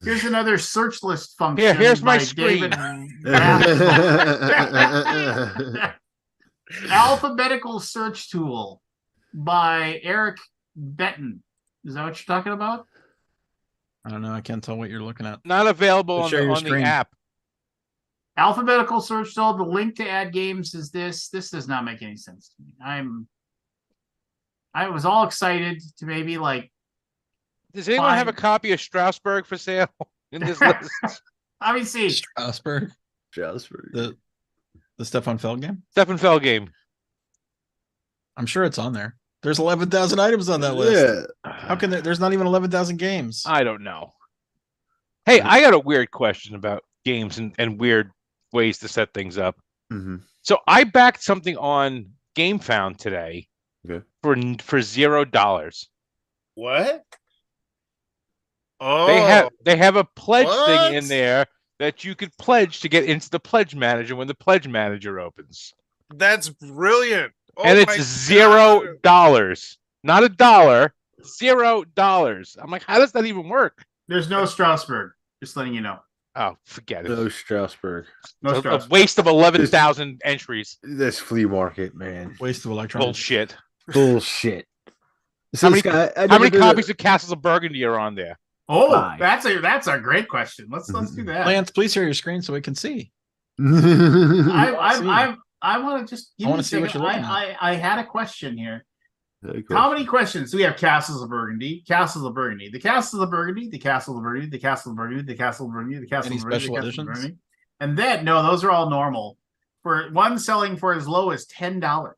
S1: Here's another search list function.
S6: Here, here's my
S1: by
S6: screen.
S1: David. Alphabetical search tool by Eric Benton. Is that what you're talking about?
S4: I don't know. I can't tell what you're looking at.
S6: Not available
S4: Share
S6: on
S4: your
S6: the
S4: screen.
S6: app.
S1: Alphabetical search tool. The link to add games is this. This does not make any sense to me. I was all excited to maybe like.
S6: Does anyone have a
S1: Fine.
S6: copy of Strasbourg for sale in this list?
S1: Let me see.
S4: Strasbourg,
S2: Jasper.
S4: the Stefan Feld game.
S6: Stefan Fell game.
S4: I'm sure it's on there. There's 11,000 items on that list.
S2: Yeah.
S4: How can there's not even 11,000 games?
S6: I don't know. Hey, I got a weird question about games and weird ways to set things up.
S2: Mm-hmm.
S6: So I backed something on GameFound today
S2: Okay.
S6: for $0.
S5: What? Oh,
S6: They have a pledge thing in
S5: What?
S6: there that you could pledge to get into the pledge manager when the pledge manager opens.
S5: that's brilliant. Oh
S6: And
S5: my
S6: it's $0, not $1. $0. I'm like, how does that even work?
S1: There's no Strasbourg. Just letting you know.
S6: Oh, forget it.
S2: No Strasbourg.
S1: No
S6: A
S1: Strasbourg.
S6: waste of 11,000 entries.
S2: This flea market, man.
S4: Waste of electronics.
S6: Bullshit.
S2: Bullshit.
S6: How many,
S2: Scott, I
S6: how many
S2: never did
S6: copies of Castles of Burgundy are on there?
S1: Oh,
S2: Five.
S1: that's a great question. Let's do that.
S4: Lance, please share your screen so we can see.
S1: I want to just.
S4: I want to see what you're looking at.
S1: I had a question here. How many questions do we have? Castles of Burgundy, Castles of Burgundy, the Castles of Burgundy, the Castle of Burgundy, the Castle of Burgundy, the Castle of Burgundy, the Castle
S4: Any
S1: of Burgundy,
S4: special
S1: the Castle of
S4: editions?
S1: Burgundy. And then no, those are all normal. For one selling for as low as $10.
S4: Wow.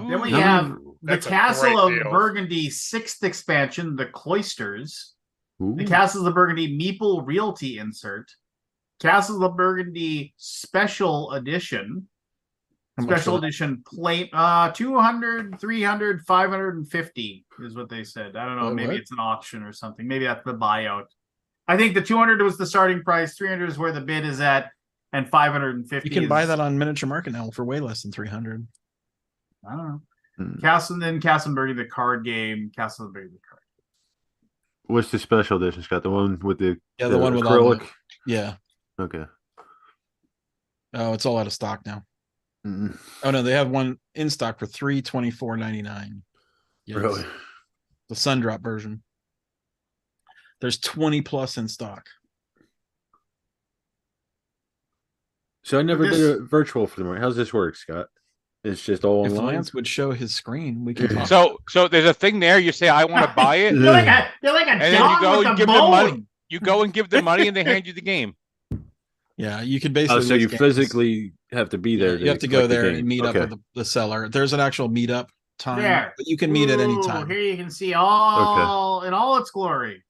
S1: Then we
S6: Ooh,
S1: have the
S5: that's a
S1: Castle
S5: great
S1: of
S5: deal.
S1: Burgundy 6th expansion, the Cloisters, the
S2: Ooh.
S1: Castles of Burgundy Meeple Realty insert, Castles of Burgundy Special Edition,
S4: How much
S1: Special
S4: for that?
S1: Edition plate, 200, 300, 550 is what they said. I don't know.
S4: What,
S1: Maybe
S4: what?
S1: it's an auction or something. Maybe that's the buyout. I think the 200 was the starting price, 300 is where the bid is at, and 550
S4: You can buy
S1: is-
S4: that on Miniature Market now for way less than 300.
S1: I don't know.
S2: Hmm.
S1: Castle of Burgundy, the card game, Castle of Burgundy, the card.
S2: What's the special edition, Scott? The one with the
S4: Yeah, the one with all the-
S2: acrylic.
S4: Yeah.
S2: Okay.
S4: Oh, it's all out of stock now.
S2: Mm,
S4: Oh no, they have one in stock for $324.99. Yes.
S2: Really?
S4: The Sundrop version. There's 20 plus in stock.
S2: So I never
S1: This-
S2: did a virtual for the morning. How's this work, Scott? It's just all
S4: If
S2: online.
S4: Lance would show his screen, we can talk.
S6: So there's a thing there. You say, I want to buy it.
S1: You're like a
S6: And then you
S1: dog
S6: go
S1: with
S6: and
S1: a
S6: give them money.
S1: bone.
S6: You go and give them money, and they hand you the game.
S4: Yeah, you could basically.
S2: Oh, so you
S4: list games.
S2: physically have to be
S4: Yeah,
S2: there.
S4: you have to go
S2: collect the
S4: there
S2: game.
S4: and meet
S2: Okay.
S4: up with the seller. There's an actual meetup time,
S1: There.
S4: but you can meet at any
S1: Ooh,
S4: time.
S1: Here you can see all in all its glory.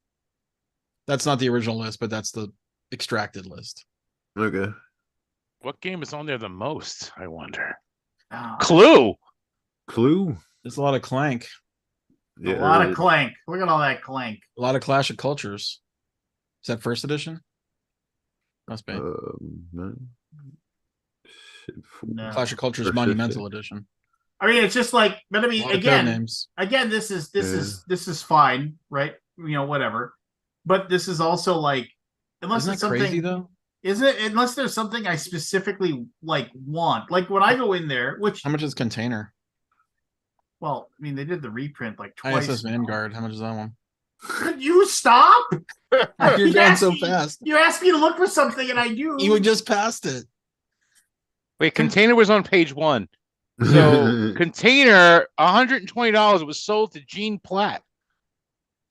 S4: That's not the original list, but that's the extracted list.
S2: Okay.
S6: What game is on there the most? I wonder.
S1: Oh,
S6: Clue.
S2: Clue.
S4: There's a lot of Clank,
S1: a lot of clank. Look at all that clank.
S4: a lot of Clash of Cultures. Is that first edition? Must be.
S2: No.
S1: No.
S4: Clash of Cultures
S2: First
S4: Monumental Edition.
S1: I mean, it's just like, but I
S4: A
S1: mean,
S4: lot of code
S1: again,
S4: names.
S1: this is fine, right? You know, whatever. But this is also like, unless
S4: Isn't
S1: it's
S4: that
S1: something,
S4: crazy though?
S1: isn't it? Unless there's something I specifically like want, like when I go in there, which,
S4: How much is Container?
S1: well, I mean, they did the reprint like twice.
S4: ISS
S1: now.
S4: Vanguard. How much is that one?
S1: Could you stop?
S4: You're
S1: You
S4: going
S1: asked
S4: so
S1: me-
S4: fast.
S1: You asked me to look for something, and I do.
S4: You just passed it.
S6: Wait, Container was on page 1. So Container, $120. It was sold to Gene Platt.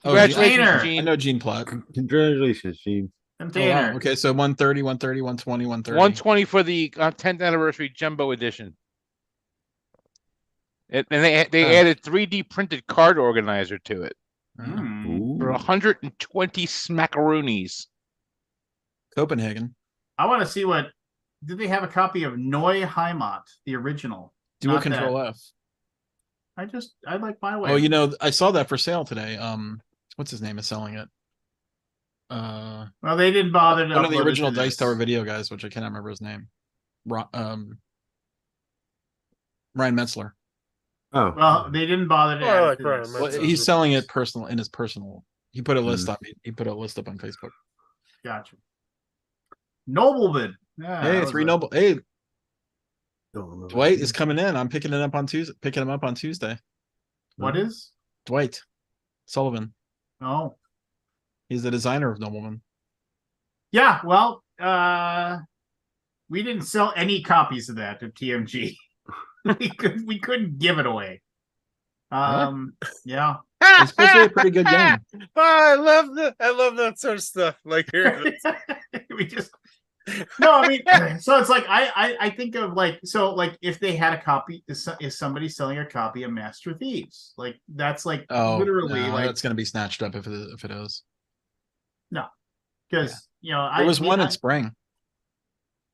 S4: Oh,
S6: Congratulations,
S1: Container.
S4: I
S6: Gene.
S4: know Gene Platt.
S2: Congratulations, Gene.
S4: Oh,
S1: Container.
S4: wow. Okay, so 130, 130, 120, 130.
S6: 120 for the 10th anniversary jumbo edition. And they
S4: Oh.
S6: added 3D printed card organizer to it
S1: Hmm.
S6: for 120 smackaroonies.
S4: Copenhagen.
S1: I want to see what. Did they have a copy of Neu Heimat, the original?
S4: Dual
S1: Not that.
S4: Control F.
S1: I like my way.
S4: Oh, you know, I saw that for sale today. What's his name is selling it?
S1: Well, they didn't bother to.
S4: One of the
S1: upload it
S4: original
S1: to
S4: Dice
S1: this.
S4: Tower video guys, which I cannot remember his name. Ryan Metzler.
S2: Oh.
S1: Well, they didn't bother to.
S5: Oh, I
S1: add
S5: like
S1: to
S5: Ryan
S1: this.
S5: Metzler.
S4: Well, he's selling it personal in his personal. He put a list up. He put a list up on Facebook.
S1: Gotcha. Nobleman. Yeah, that
S4: Hey,
S1: was
S4: 3
S1: a-
S4: noble. Hey,
S2: Don't
S4: Dwight is coming in. I'm picking it up on Tuesday. Picking him up on Tuesday.
S1: What is?
S4: Dwight Sullivan.
S1: Oh,
S4: He's the designer of Nobleman.
S1: yeah. Well, we didn't sell any copies of that at TMG. we couldn't give it away. Yeah.
S4: It's supposed to be a pretty good game.
S5: Oh, I love that sort of stuff. Like here,
S1: we just no. I mean, so it's like I think of like if they had a copy, if somebody's selling a copy of Master Thieves, like that's like
S4: Oh,
S1: literally
S4: no,
S1: like
S4: that's going to be snatched up if it is.
S1: because you know
S4: There was one in spring.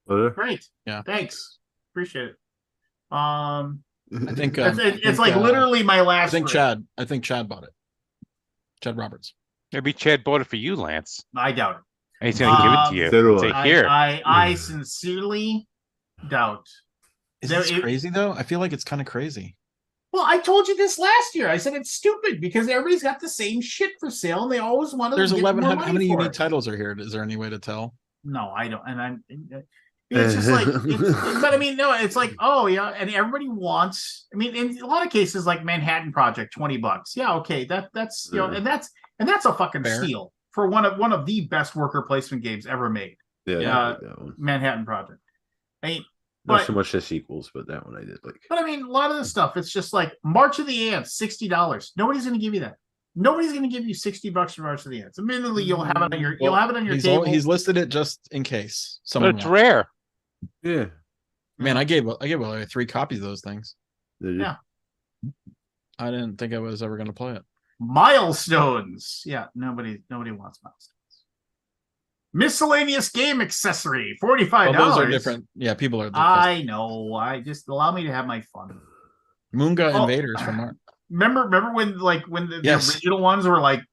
S1: great.
S4: Yeah.
S1: Thanks, appreciate it.
S4: I think
S1: It's like literally my
S4: I
S1: last.
S4: think
S1: break.
S4: Chad bought it. Chad Roberts.
S6: Maybe Chad bought it for you, Lance.
S1: I doubt it.
S6: And he's going to give it to you.
S2: So do
S6: Say,
S2: I.
S6: here.
S1: I sincerely doubt.
S4: Is
S1: There-
S4: this
S1: it-
S4: crazy though? I feel like it's kind of crazy.
S1: Well, I told you this last year. I said it's stupid because everybody's got the same shit for sale, and they always want to.
S4: There's
S1: get more
S4: 1,100.
S1: money
S4: How many
S1: for
S4: unique
S1: it.
S4: titles are here? Is there any way to tell?
S1: No, I don't. And I'm. It's just like, but I mean, no, it's like, oh yeah, and everybody wants. I mean, in a lot of cases, like Manhattan Project, $20. Yeah, okay, that's and that's a fucking
S4: Fair.
S1: steal for one of the best worker placement games ever made.
S2: Yeah,
S1: Yeah.
S2: I like that one.
S1: Manhattan Project. I mean,
S2: Not
S1: but
S2: so much the sequels, but that one I did like.
S1: but I mean, a lot of this stuff, it's just like March of the Ants, $60. Nobody's going to give you that. Nobody's going to give you $60 for March of the Ants. Admittedly, you'll have it on your table.
S4: He's listed it just in case
S6: But
S4: someone.
S6: it's
S4: wants.
S6: rare.
S2: Yeah.
S4: Man, I gave away 3 copies of those things.
S1: Yeah.
S4: I didn't think I was ever going to play it.
S1: Milestones. Yeah, nobody wants milestones. Miscellaneous game accessory, $45.
S4: Well, those are different. Yeah, people are.
S1: I know. I just allow me to have my fun.
S4: Moonga
S1: Oh.
S4: Invaders from Mark.
S1: Remember when the
S4: Yes.
S1: original ones were like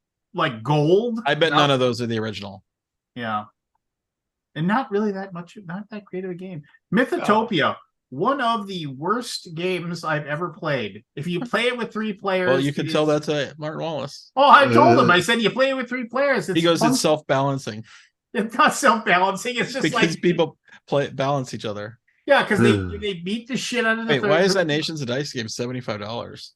S1: gold?
S4: I bet none of those are the original.
S1: Yeah. And not really that great of a game. Mythotopia, one of the worst games I've ever played. If you play it with 3 players.
S4: Well, you can tell that to Martin Wallace.
S1: Oh, I told him. I said you play it with 3 players.
S4: He goes,
S1: fun.
S4: it's self-balancing
S1: It's not self-balancing. It's just
S4: because
S1: like
S4: people balance each other.
S1: yeah, because they beat the shit out of the.
S4: Wait, why is that Nations of Dice game $75?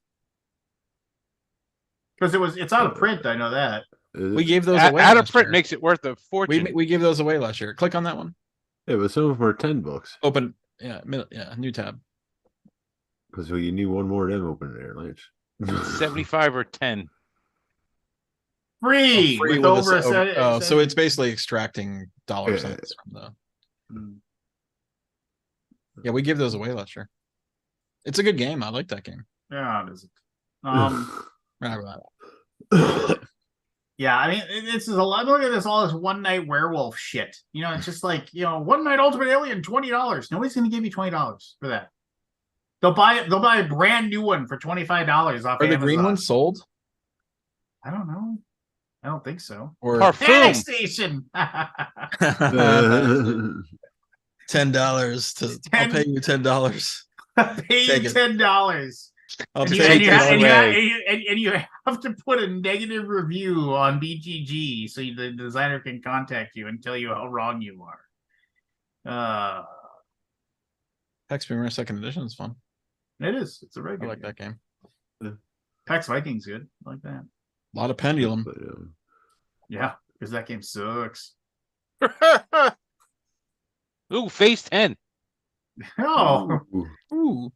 S1: Because it's out of print. I know that.
S4: We gave those
S6: Out
S4: away.
S6: of
S4: last
S6: print
S4: year.
S6: makes it worth a fortune.
S4: We gave those away last year. Click on that one.
S2: Yeah, but some of them are $10
S4: Open. Yeah, new tab.
S2: because you need one more of them open there, Lance.
S6: 75 or 10.
S1: Free,
S4: Free
S1: with
S4: with
S1: over a set.
S4: so it's basically extracting dollar
S2: Yeah.
S4: cents from the.
S1: Mm.
S4: Yeah, we gave those away last year. It's a good game. I like that game.
S1: Yeah, it is. Yeah, I mean, this is a lot. Look at this, all this one night werewolf shit. It's just like one night Ultimate Alien, $20. Nobody's going to give you $20 for that. They'll buy it. They'll buy a brand new one for $25 off.
S4: Are the
S1: Amazon.
S4: green ones sold?
S1: I don't know. I don't think so.
S4: Or
S6: Parfum.
S1: Panic Station.
S4: $10 to. I'll pay you $10.
S1: Pay
S4: Take
S1: you
S4: it.
S1: $10.
S4: I'll
S1: And
S4: take
S1: you, and, you
S4: it
S1: have, and, you
S6: away.
S1: have, and you have to put a negative review on BGG so the designer can contact you and tell you how wrong you are.
S4: Hex Boomer second edition is fun.
S1: It is. It's a
S4: I
S1: regular.
S4: like that game.
S1: Pax Vikings good. I like that.
S4: A lot of pendulum.
S2: But,
S1: Yeah, because that game sucks.
S6: Ooh, phase 10.
S1: Oh,
S4: Ooh.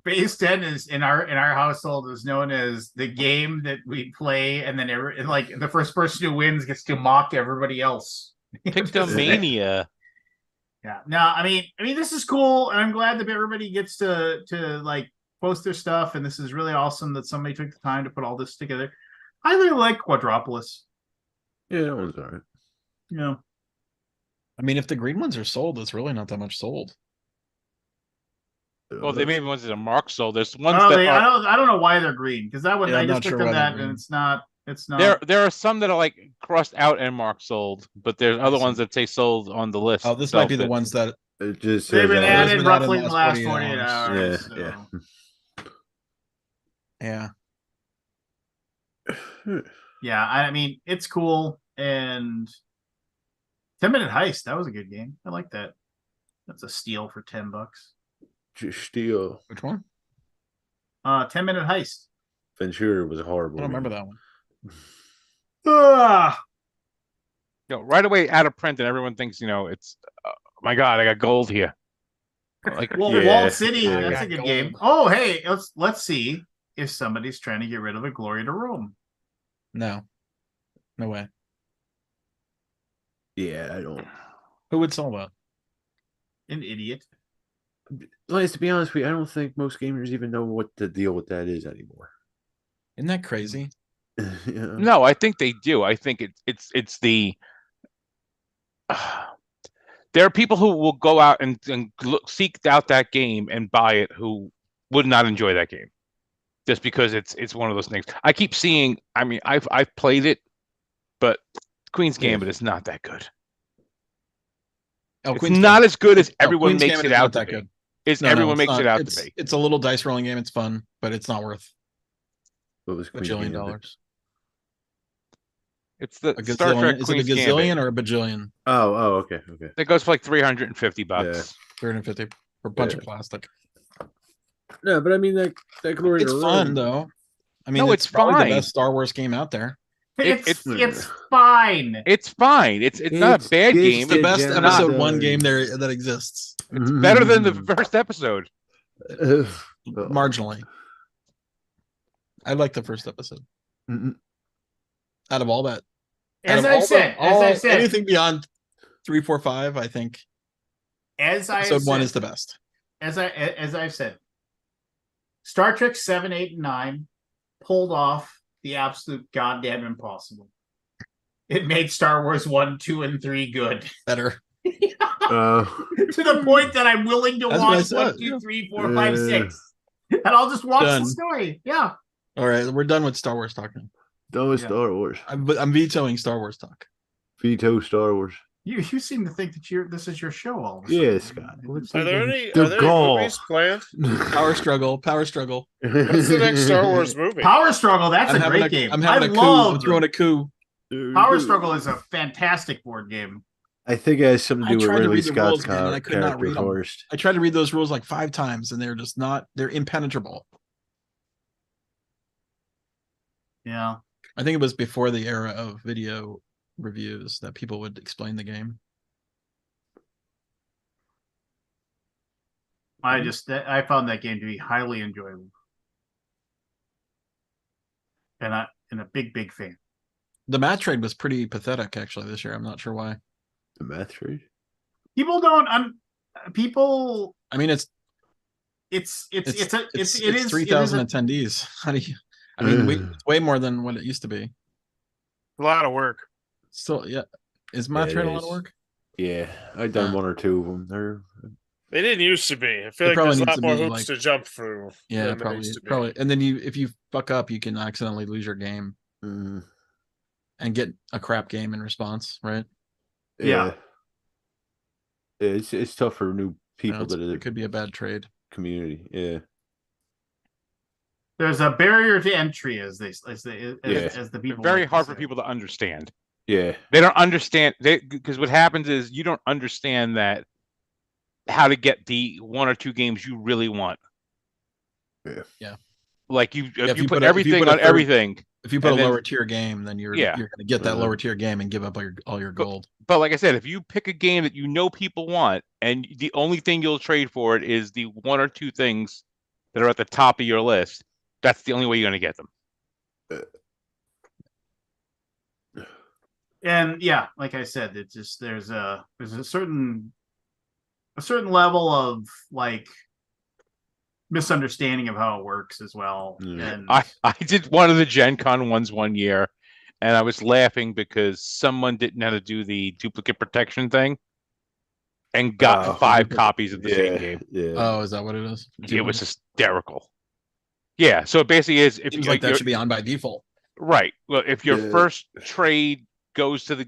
S1: Base 10 is in our household is known as the game that we play, and then like the first person who wins gets to mock everybody else.
S6: Pictomania.
S1: Yeah. No, I mean, this is cool, and I'm glad that everybody gets to like post their stuff, and this is really awesome that somebody took the time to put all this together. I really like Quadropolis.
S2: yeah, that one's alright.
S4: I mean, if the green ones are sold, it's really not that much sold.
S6: Well, they made ones that are marked sold. There's ones
S1: Oh,
S6: that are.
S1: I don't know why they're green, because that one
S4: Yeah,
S1: I
S4: I'm
S1: just
S4: not sure
S1: looked at
S4: why they're
S1: that,
S4: green.
S1: and it's not.
S6: There are some that are like crossed out and marked sold, but there's other ones that say sold on the list.
S4: Oh, this might be the ones that.
S2: It just
S1: They've
S2: says
S1: been
S2: that.
S1: added
S4: been
S1: roughly in
S4: added
S1: the last 48 hours.
S2: Yeah,
S1: so.
S4: Yeah.
S1: Yeah, I mean, it's cool. And 10-minute heist, that was a good game. I like that. That's a steal for $10.
S2: Just steal.
S4: Which one?
S1: 10-minute heist.
S2: Ventura was a
S4: I
S2: horrible.
S4: don't remember
S2: game.
S4: that one.
S1: Ah,
S6: Right away out of print, and everyone thinks it's. My God, I got gold here. Like,
S1: well,
S2: Yeah,
S1: Walt City,
S2: yeah.
S1: that's a good game. Oh, hey, let's see if somebody's trying to get rid of a Glory to Rome.
S4: No. No way.
S2: Yeah, I don't.
S4: Who would sell that?
S1: An idiot.
S2: Lance, to be honest with you, I don't think most gamers even know what the deal with that is anymore.
S4: Isn't that crazy?
S2: Yeah.
S6: no, I think they do. I think it's the. There are people who will go out and seek out that game and buy it who would not enjoy that game, just because it's one of those things. I keep seeing. I mean, I've played it, but Queen's
S2: Yeah.
S6: Gambit is not that good.
S4: Oh,
S6: It's not as good as everyone
S4: Queen's
S6: makes
S4: Gambit
S6: it
S4: is
S6: out
S4: not
S6: to
S4: that
S6: be.
S4: good. No,
S6: everyone
S4: it's
S6: makes
S4: not.
S6: it out
S4: it's,
S6: to be.
S4: It's a little dice rolling game. It's fun, but it's not worth
S2: What was
S4: a
S2: Queen's
S4: bajillion
S2: Gambit?
S4: dollars.
S6: It's the
S4: A
S6: Star Trek
S4: gazillion? Is it a
S6: Queen's Gambit.
S4: gazillion or a bajillion?
S2: Oh, okay, okay.
S6: It goes for like $350.
S4: 350 for a bunch of
S2: Yeah.
S4: plastic.
S2: No, but I mean that glory.
S4: It's fun though. I mean,
S6: No,
S4: it's
S6: it's
S4: probably
S6: fine.
S4: the best Star Wars game out there.
S1: It's
S6: it's-
S1: fine.
S6: It's fine. It's not a bad game.
S4: It's the best
S6: not-
S4: episode one game there that exists.
S6: It's better than the first episode.
S4: Marginally. I like the first episode.
S2: Mhm.
S4: Out of all that.
S1: As I've said,
S4: anything beyond 3, 4, 5, I think episode 1 is the best.
S1: As I've said, Star Trek 7, 8, and 9 pulled off the absolute goddamn impossible. It made Star Wars 1, 2, and 3 good.
S4: Better.
S1: To the point that I'm willing to
S4: That's what I
S1: watch
S4: said,
S1: 1, 2,
S4: yeah.
S1: 3, 4, 5, 6. And I'll just watch
S4: Done.
S1: the story. Yeah.
S4: All right, we're done with Star Wars talk now.
S2: Done with
S1: Yeah.
S2: Star Wars.
S4: I'm vetoing Star Wars talk.
S2: Veto Star Wars.
S1: You seem to think that this is your show all of a
S2: Yeah,
S1: sudden.
S2: Scott. What's
S5: Are there
S2: the
S5: any
S2: goal?
S5: movies planned?
S4: Power struggle. Power struggle.
S5: What's the next Star Wars movie?
S1: Power Struggle, that's
S4: I'm
S1: a
S4: having
S1: great game.
S4: I'm having
S1: I
S4: a coup. I'm
S1: love
S4: throwing a coup.
S1: Power Struggle is a fantastic board game.
S2: I think it has something to
S4: I
S2: do with
S4: tried to
S2: Ridley
S4: read the rules
S2: Scott's
S4: again, and I could not
S2: character
S4: read 'em.
S2: first.
S4: I tried to read those rules like 5 times, and they're just not. They're impenetrable.
S1: Yeah.
S4: I think it was before the era of video reviews that people would explain the game.
S1: I found that game to be highly enjoyable. And I'm a big fan.
S4: The mat trade was pretty pathetic actually this year. I'm not sure why.
S2: The math trade?
S1: People don't people
S4: I mean,
S1: it's
S4: it is 3,000 attendees. How do you? I mean, it's way more than what it used to be.
S5: A lot of work.
S4: Still, yeah. Is mat
S2: Yeah,
S4: trade
S2: it
S4: a lot of
S2: is.
S4: work?
S2: Yeah, I've done one or two of them. They're
S5: They didn't used to be. I feel
S4: It
S5: like
S4: probably
S5: there's a
S4: needs
S5: lot
S4: to
S5: more
S4: be,
S5: hoops
S4: like-
S5: to jump through.
S4: Yeah,
S5: than there used to be.
S4: probably. And then if you fuck up, you can accidentally lose your game
S2: mm,
S4: and get a crap game in response, right?
S1: Yeah.
S2: It's tough for new people that are
S4: It could be a bad trade.
S2: community. Yeah.
S1: There's a barrier to entry as the people
S6: Very
S1: like to
S6: hard for
S1: say.
S6: people to understand.
S2: Yeah.
S6: They don't understand because what happens is you don't understand that how to get the 1 or 2 games you really want.
S2: Yeah.
S6: Like you
S4: if you
S6: put
S4: put a- if you
S6: everything
S4: put a
S6: on
S4: third-
S6: everything.
S4: If you put
S6: And
S4: a
S6: then-
S4: lower tier game, then you're
S6: Yeah.
S4: going to get that
S2: Uh-huh.
S4: lower tier game and give up all your gold.
S6: But like I said, if you pick a game that you know people want, and the only thing you'll trade for it is the 1 or 2 things that are at the top of your list, that's the only way you're going to get them.
S1: And yeah, like I said, it's just there's a certain level of like misunderstanding of how it works as well.
S2: Yeah.
S1: And
S6: I did one of the Gen Con ones one year, and I was laughing because someone didn't know how to do the duplicate protection thing and got
S2: Oh.
S6: 5 copies of the same
S2: Yeah.
S6: game.
S2: Yeah.
S4: Oh, is that what it is?
S6: It was hysterical. Yeah, so it basically is if
S4: Seems
S6: you
S4: like that
S6: you're-
S4: should be on by default.
S6: right. Well, if your
S2: Yeah.
S6: first trade goes to the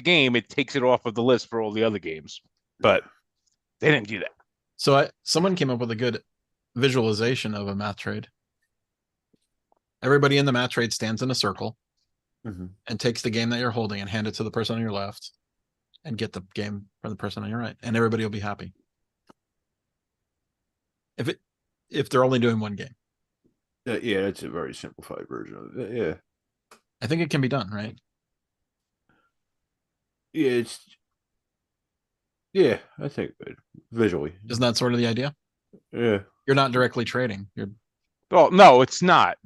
S6: game, it takes it off of the list for all the other games. But they didn't do that.
S4: So someone came up with a good visualization of a math trade. Everybody in the math trade stands in a circle
S2: Mhm.
S4: and takes the game that you're holding and hand it to the person on your left and get the game from the person on your right, and everybody will be happy. If they're only doing one game.
S2: Yeah, that's a very simplified version of it. Yeah.
S4: I think it can be done, right?
S2: Yeah, I think visually.
S4: Isn't that sort of the idea?
S2: Yeah.
S4: You're not directly trading. You're
S6: Well, no, it's not.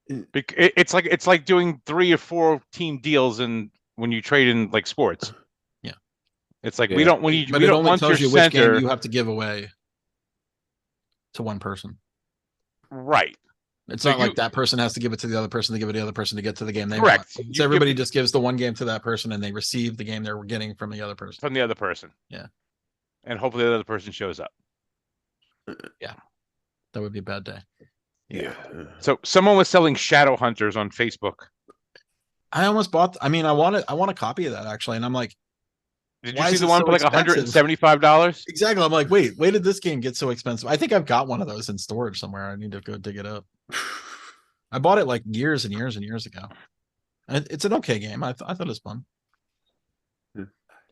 S2: It-
S6: It's like doing 3 or 4 team deals and when you trade in like sports.
S4: Yeah.
S6: It's like
S2: Yeah.
S6: we don't
S4: but
S6: we
S4: it
S6: don't
S4: only
S6: want your
S4: tells you which
S6: center
S4: game you have to give away to one person.
S6: right.
S4: It's
S6: So
S4: not like
S6: you-
S4: that person has to give it to the other person to give it to the other person to get to the game they
S6: Correct.
S4: want.
S6: You
S4: So everybody
S6: give-
S4: just gives the one game to that person and they receive the game they're getting from the other person.
S6: From the other person.
S4: Yeah.
S6: And hopefully the other person shows up.
S4: That would be a bad day.
S2: Yeah.
S6: So someone was selling Shadow Hunters on Facebook.
S4: I almost bought. I mean, I want a copy of that actually, and I'm like,
S6: Did you
S4: Why
S6: see
S4: is
S6: the
S4: it
S6: one
S4: so
S6: for like
S4: expensive?
S6: $175?
S4: Exactly. I'm like, wait, did this game get so expensive? I think I've got one of those in storage somewhere. I need to go dig it up. I bought it like years and years and years ago. And it's an okay game. I thought it was fun.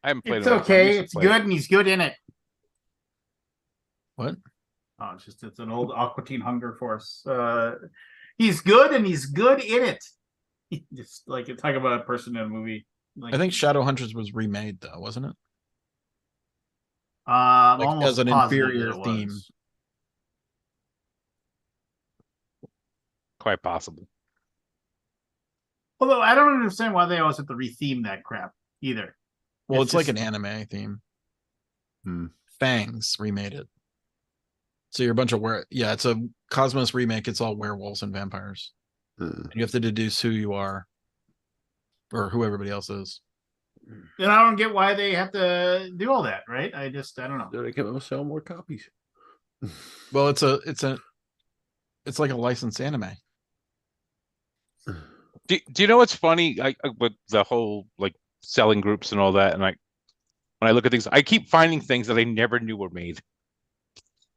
S6: I haven't played
S1: It's
S6: it in a long time. I used
S1: okay.
S6: to
S1: It's
S6: play it.
S1: good, and he's good in it.
S4: What?
S1: Oh, it's an old Aqua Teen Hunger Force. He's good, and he's good in it. Just like talk about a person in a movie. Like,
S4: I think Shadowhunters was remade though, wasn't it?
S1: I'm
S4: Like,
S1: almost
S4: as an
S1: positive
S4: inferior
S1: it
S4: theme.
S1: was.
S6: Quite possible.
S1: Although I don't understand why they always have to retheme that crap either.
S4: Well, it's like
S1: just-
S4: an anime theme.
S2: Hmm.
S4: Fangs remade it. So you're a bunch of it's a Cosmos remake. It's all werewolves and vampires. And you have to deduce who you are or who everybody else is.
S1: And I don't get why they have to do all that, right? I don't know.
S2: So they can sell more copies.
S4: Well, it's like a licensed anime.
S6: Do you know what's funny? With the whole like selling groups and all that, and when I look at things, I keep finding things that I never knew were made.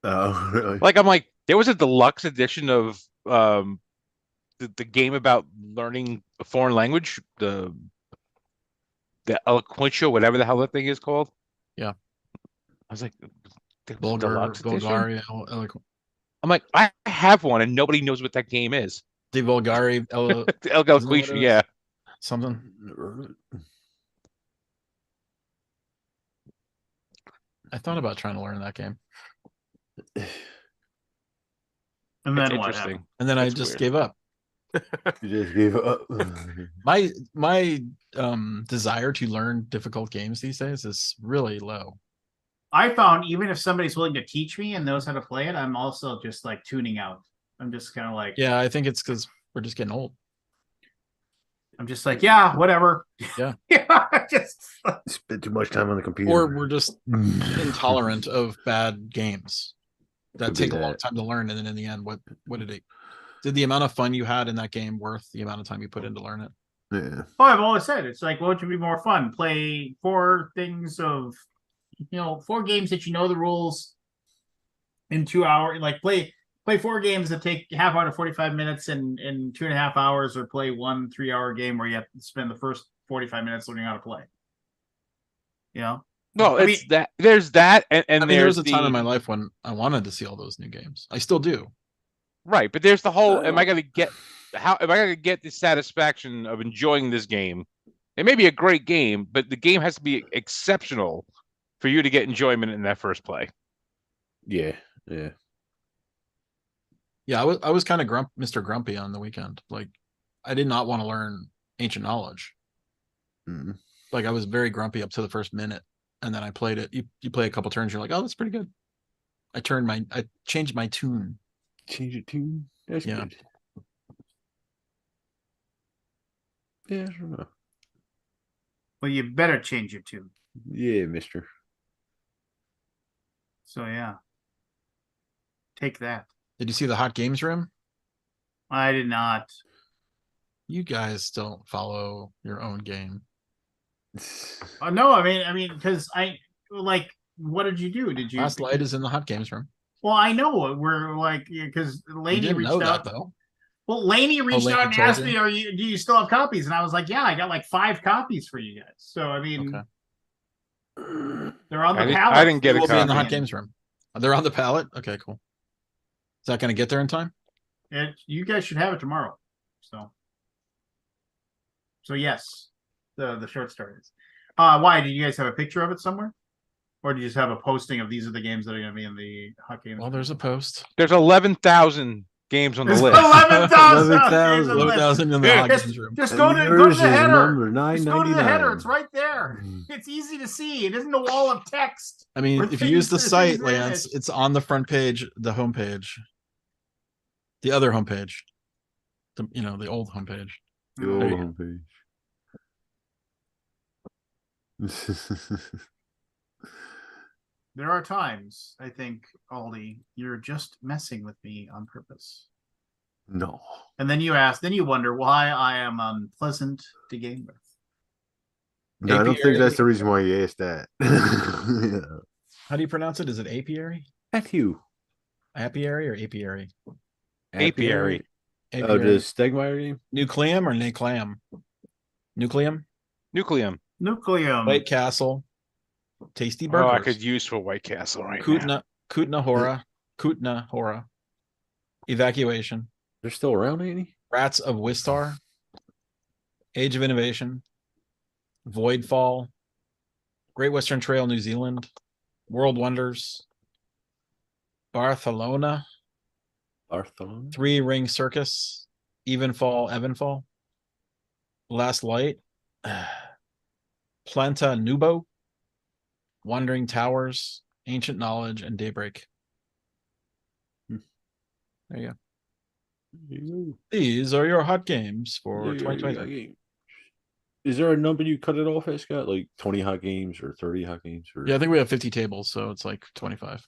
S2: Oh, really?
S6: Like I'm like, there was a deluxe edition of the game about learning a foreign language, the Eloquentia, whatever the hell that thing is called.
S4: Yeah.
S6: I was like, the
S4: Bulgar,
S6: deluxe edition?
S4: Bulgaria,
S6: I'm like, I have one and nobody knows what that game is.
S4: the Bulgari,
S6: Eloquentia, yeah.
S4: something. I thought about trying to learn that game,
S1: And
S6: It's
S1: then what
S6: interesting.
S1: happened?
S4: and then I
S6: That's
S4: just
S6: weird.
S4: gave up.
S2: You just gave up.
S4: My desire to learn difficult games these days is really low.
S1: I found even if somebody's willing to teach me and knows how to play it, I'm also just like tuning out. I'm just kind of like,
S4: Yeah, I think it's because we're just getting old.
S1: I'm just like, yeah, whatever.
S4: Yeah.
S1: Yeah, just
S2: Spend too much time on the computer.
S4: Or we're just intolerant of bad games that
S2: Could be
S4: take a long
S2: that.
S4: time to learn, and then in the end, what did the amount of fun you had in that game worth the amount of time you put in to learn it?
S2: Yeah.
S1: Oh, I've always said it's like, what would be more fun? Play 4 things of, 4 games that you know the rules in 2 hours. Like play 4 games that take half hour to 45 minutes in 2.5 hours, or play 1 3-hour game where you have to spend the first 45 minutes learning how to play.
S6: No,
S1: I
S6: it's that. There's that, and
S4: I mean, there
S6: there's
S4: was a time in my life when I wanted to see all those new games. I still do.
S6: right, but there's the whole. Am I going to get the satisfaction of enjoying this game? It may be a great game, but the game has to be exceptional for you to get enjoyment in that first play.
S2: Yeah. Yeah.
S4: Yeah, I was kind of Mr. Grumpy on the weekend. Like, I did not want to learn ancient knowledge.
S2: Mm.
S4: Like, I was very grumpy up to the first minute, and then I played it. You play a couple turns, you're like, oh, that's pretty good. I changed my tune.
S2: Change it to. That's
S4: Yeah.
S2: good. Yeah, I don't know.
S1: Well, you better change your tune.
S2: Yeah, mister.
S1: So yeah, take that.
S4: Did you see the hot games room?
S1: I did not.
S4: You guys don't follow your own game.
S1: No, I mean, because what did you do? Did you?
S4: Last Light is in the hot games room.
S1: Well, I know we're like, because
S4: You
S1: Laney
S4: didn't know
S1: reached out.
S4: that though.
S1: Well, Laney reached
S4: Laney
S1: out and
S4: told
S1: asked
S4: you?
S1: me, do you still have copies? And I was like, yeah, I got like 5 copies for you guys. So I mean,
S4: Okay.
S1: they're on the
S6: I
S1: pallet.
S6: didn't get
S4: They
S6: a
S4: will be in the
S6: copy.
S4: hot games room. They're on the pallet. Okay, cool. Is that going to get there in time?
S1: And you guys should have it tomorrow. So yes, the short story is. Why did you guys have a picture of it somewhere, or do you just have a posting of these are the games that are going to be in the hot games?
S4: Well, there's a post.
S6: There's 11,000 games on the
S1: There's
S6: list.
S1: 11,000
S2: 11,000.
S4: 11,000 in the
S1: Yeah,
S4: hot games room.
S1: Just
S2: And
S1: go to
S2: yours
S1: the
S2: is
S1: header.
S2: number
S1: Just go to the header. It's
S2: 999.
S1: right there. It's easy to see. It isn't a wall of text.
S4: I mean,
S1: We're
S4: if you use the
S1: thinking
S4: site,
S1: things in
S4: Lance,
S1: it.
S4: it's on the front page, the homepage, the other homepage, the old homepage.
S2: The
S1: Oh,
S2: old
S4: There you
S2: homepage.
S1: There are times, I think, Aldi, you're just messing with me on purpose.
S2: No.
S1: And then you wonder why I am unpleasant to game with.
S2: No, I don't think
S4: Apiary.
S2: that's the reason why you asked that. Yeah.
S4: How do you pronounce it? Is it apiary?
S2: Matthew.
S4: Apiary or apiary?
S6: Apiary.
S2: Oh, the Stegmeyer game?
S4: Nucleum or Nucleum? Nucleum?
S6: Nucleum.
S1: Nucleum.
S4: White Castle. Tasty burgers.
S6: Oh, I could use for White Castle right now.
S4: Kutna Hora. Evacuation.
S2: They're still around, ain't he?
S4: Rats of Wistar. Age of Innovation. Voidfall. Great Western Trail, New Zealand. World Wonders. Barcelona.
S2: Barcelona.
S4: 3 Ring Circus. Evenfall. Last Light. Planta Nubo. Wandering Towers. Ancient Knowledge and Daybreak. There you go. These are your hot games for 2023.
S2: Is there a number you cut it off at, Scott? Like 20 hot games or 30 hot games? Or...
S4: Yeah, I think we have 50 tables, so it's like 25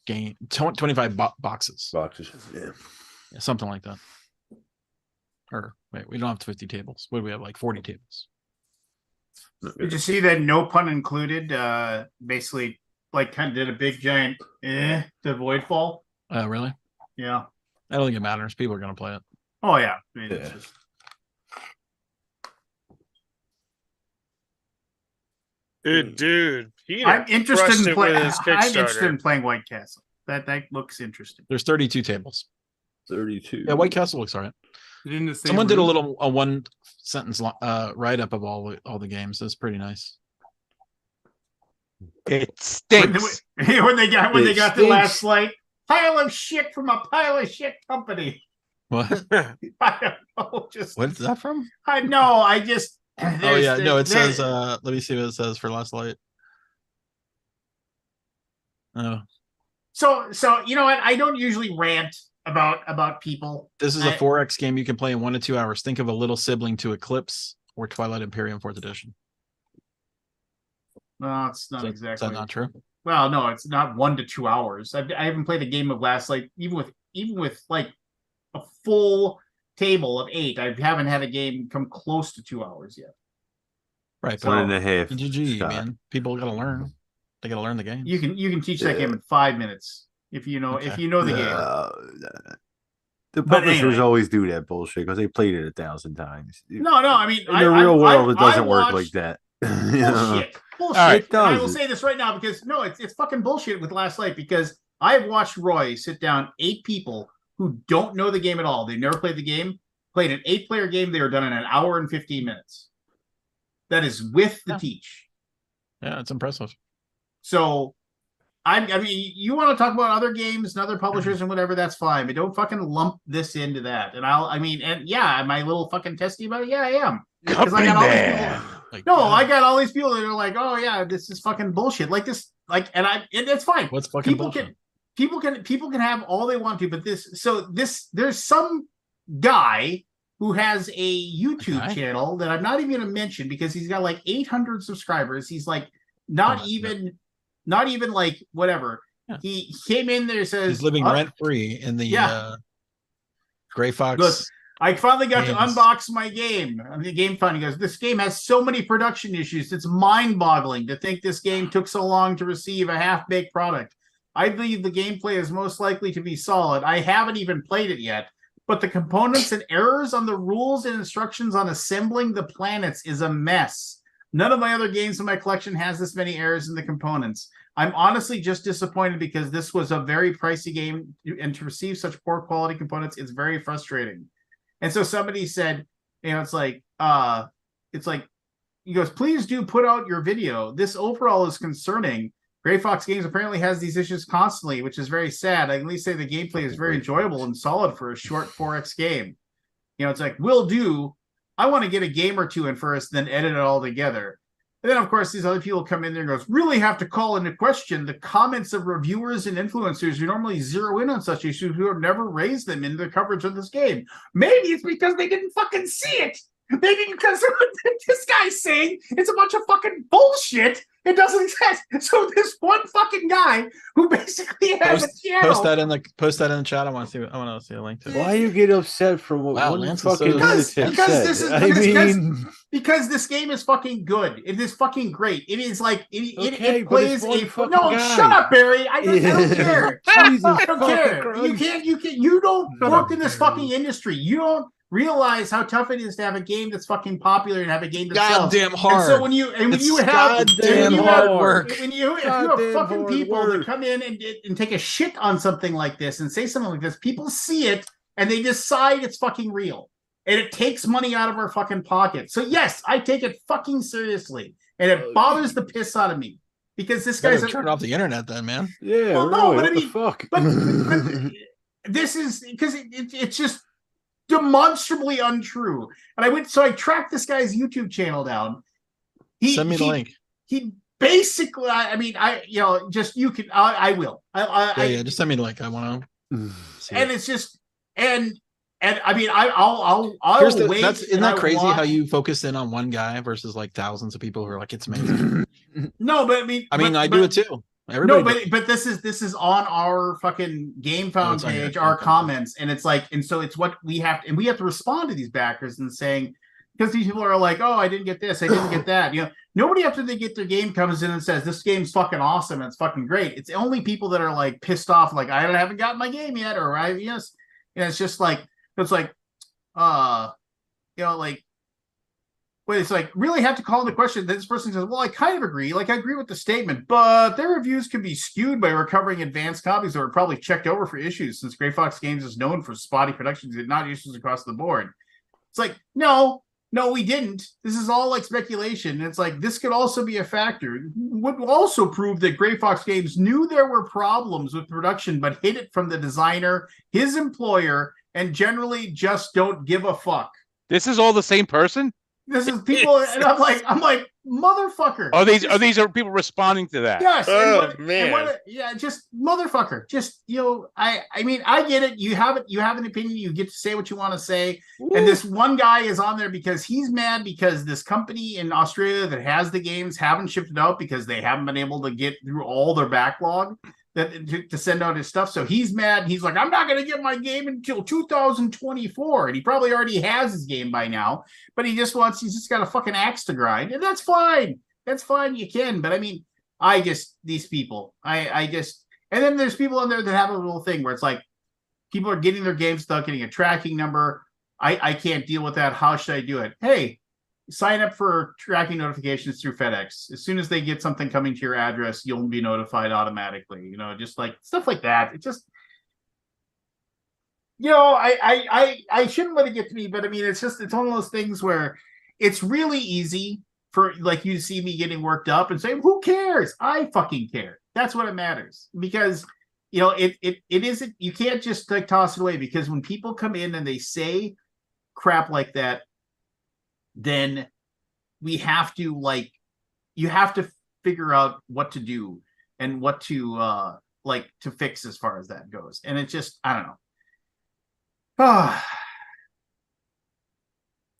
S4: game 25 boxes.
S2: Boxes. Yeah.
S4: Yeah, something like that. Or wait, we don't have 50 tables. What do we have? Like 40 tables.
S1: Did you see that? No pun included. Basically, like kind of did a big giant to Voidfall.
S4: Really?
S1: Yeah.
S4: I don't think it matters. People are going to play it.
S1: Oh yeah. I mean, it's just...
S5: Dude, Peter
S1: I'm interested
S5: crushed
S1: in
S5: it
S1: playing.
S5: with his
S1: I'm interested
S5: Kickstarter.
S1: in playing White Castle. That looks interesting.
S4: There's 32 tables.
S2: 32.
S4: Yeah, White Castle looks all right.
S1: In the same
S4: Someone did
S1: room?
S4: a one sentence write up of all the games. That's pretty nice.
S6: It stinks.
S1: when they got
S2: It
S1: the
S2: stinks.
S1: last like pile of shit from a pile of shit company.
S4: What?
S1: I don't know. Just
S4: What's that from?
S1: I know. I just.
S4: Oh yeah, no, it says let me see what it says for Last Light. Oh.
S1: So you know what? I don't usually rant about people.
S4: This is a 4X game you can play in 1 to 2 hours. Think of a little sibling to Eclipse or Twilight Imperium 4th edition.
S1: No, it's not
S4: Is
S1: exactly.
S4: that not true?
S1: Well, no, it's not 1 to 2 hours. I haven't played a game of Last Light even with like a full table of 8. I haven't had a game come close to 2 hours yet.
S4: Right.
S1: So-
S2: 1.5.
S4: GG,
S2: Scott.
S4: man. People got to learn. They got to learn the game.
S1: You can teach that game in 5 minutes if you know the game.
S2: The
S1: But
S2: publishers
S1: anyway.
S2: always do that bullshit because they played it 1,000 times.
S1: No, I mean,
S2: In the real world, it doesn't work
S1: watched-
S2: like that. You know?
S1: Bullshit.
S6: All right.
S1: And I will
S2: does.
S1: say this right now because no, it's fucking bullshit with Last Light because I've watched Roy sit down 8 people who don't know the game at all. They've never played the game, played an 8-player game. They were done in an hour and 15 minutes. That is with the
S4: Yeah.
S1: teach.
S4: Yeah, it's impressive.
S1: So I mean, you want to talk about other games and other publishers and whatever, that's fine, but don't fucking lump this into that. And am I a little fucking testy about it? Yeah, I am. Because I got all these people.
S4: Like,
S1: No, I got all these people that are like, oh yeah, this is fucking bullshit. Like this, like, and it's fine.
S4: What's fucking
S1: People
S4: bullshit?
S1: people can have all they want to, but there's some guy who has a YouTube
S4: Okay.
S1: channel that I'm not even gonna mention because he's got like 800 subscribers. He's like not
S4: Oh,
S1: even like whatever.
S4: Yeah.
S1: He came in there, says
S4: He's living rent free in the
S1: Yeah.
S4: Gray Fox.
S1: Look, I finally got to
S4: Games.
S1: unbox my game. I mean, the Game Fund. He goes, this game has so many production issues. It's mind-boggling to think this game took so long to receive a half-baked product. I believe the gameplay is most likely to be solid. I haven't even played it yet, but the components and errors on the rules and instructions on assembling the planets is a mess. None of my other games in my collection has this many errors in the components. I'm honestly just disappointed because this was a very pricey game, and to receive such poor quality components, it's very frustrating. And so somebody said, it's like, he goes, please do put out your video. This overall is concerning. Gray Fox Games apparently has these issues constantly, which is very sad. I can at least say the gameplay is very enjoyable and solid for a short 4X game. It's like, will do. I want to get a game or two in first, then edit it all together. And then, of course, these other people come in there and goes, really have to call into question the comments of reviewers and influencers who normally zero in on such issues who have never raised them in the coverage of this game. Maybe it's because they didn't fucking see it. Maybe because this guy's saying it's a bunch of fucking bullshit. It doesn't exist. So this one fucking guy who basically has a channel.
S4: Post that in the chat. I want to see a link to it.
S2: Why you get upset from what
S4: Wow,
S2: one
S4: Lance is
S2: fucking
S4: so-
S2: lunatic
S1: Because
S2: said?
S1: this is-
S2: I
S1: because-
S2: mean,
S1: Because this game is fucking good. It is fucking great. It is like
S2: Okay,
S1: it
S2: but it's
S1: plays
S2: one
S1: a
S2: fucking
S1: no.
S2: guy.
S1: Shut up, Barry. I don't care.
S2: Jesus
S1: I don't
S2: fucking
S1: care.
S2: Christ.
S1: You don't
S2: Shut
S1: work
S2: up,
S1: in this
S2: Barry.
S1: fucking industry. You don't realize how tough it is to have a game that's fucking popular and have a game that sells.
S4: Goddamn
S1: And
S4: hard.
S1: so when you
S4: It's
S1: have
S4: goddamn
S1: when you
S4: hard
S1: have-
S4: work.
S1: if you have
S2: Goddamn
S1: fucking
S2: hard
S1: people that
S2: work.
S1: come in and take a shit on something like this and say something like this, people see it and they decide it's fucking real. And it takes money out of our fucking pocket. So yes, I take it fucking seriously. And it bothers the piss out of me. Because this guy's
S4: Better turn off the internet then, man.
S2: Yeah,
S1: Well,
S2: really.
S1: no, but
S2: what
S1: I
S2: the
S1: mean,
S2: fuck?
S1: but this is because it's just demonstrably untrue. And I tracked this guy's YouTube channel down.
S4: Send me the link.
S1: He basically, you can, I will.
S4: Yeah, just send me the link. I want to see
S1: And
S4: it.
S1: it's just, and I mean, I'll wait.
S4: Isn't that crazy how you focus in on one guy versus like thousands of people who are like, it's amazing.
S1: No, but I mean,
S4: I do it too. Everybody
S1: No, but this is on our fucking Game Found
S4: it's on your
S1: page,
S4: Game
S1: our
S4: Found
S1: comments, and it's like, and so it's what we have to respond to these backers and saying, because these people are like, oh, I didn't get this, I didn't get that. Nobody after they get their game comes in and says this game's fucking awesome and it's fucking great. It's only people that are like pissed off, like I haven't gotten my game yet, or it's just like it's like, like. But it's like really have to call into question. This person says, well, I kind of agree. Like, I agree with the statement, but their reviews can be skewed by recovering advanced copies that were probably checked over for issues, since Gray Fox Games is known for spotty productions and not issues across the board. It's like, no, we didn't. This is all like speculation. And it's like, this could also be a factor. Would also prove that Gray Fox Games knew there were problems with production, but hid it from the designer, his employer, and generally just don't give a fuck.
S6: This is all the same person?
S1: This is people, and I'm like, motherfucker.
S6: Are these people responding to that?
S1: Yes.
S5: Oh, man.
S1: Just motherfucker. Just I mean, I get it. You have an opinion. You get to say what you want to say.
S6: Ooh.
S1: And this one guy is on there because he's mad because this company in Australia that has the games haven't shipped it out because they haven't been able to get through all their backlog to send out his stuff. So he's mad. He's like, I'm not going to get my game until 2024. And he probably already has his game by now, but he's just got a fucking axe to grind. And that's fine. That's fine. You can. But I mean, these people, and then there's people on there that have a little thing where it's like, people are getting their game stuck, getting a tracking number. I can't deal with that. How should I do it? Hey, sign up for tracking notifications through FedEx. As soon as they get something coming to your address, you'll be notified automatically. Just like stuff like that. It just, I shouldn't let it get to me, but I mean, it's one of those things where it's really easy for like you to see me getting worked up and say, who cares? I fucking care. That's what it matters, because it isn't, you can't just like toss it away, because when people come in and they say crap like that, then we have to you have to figure out what to do and what to to fix as far as that goes. And it's just, I don't know.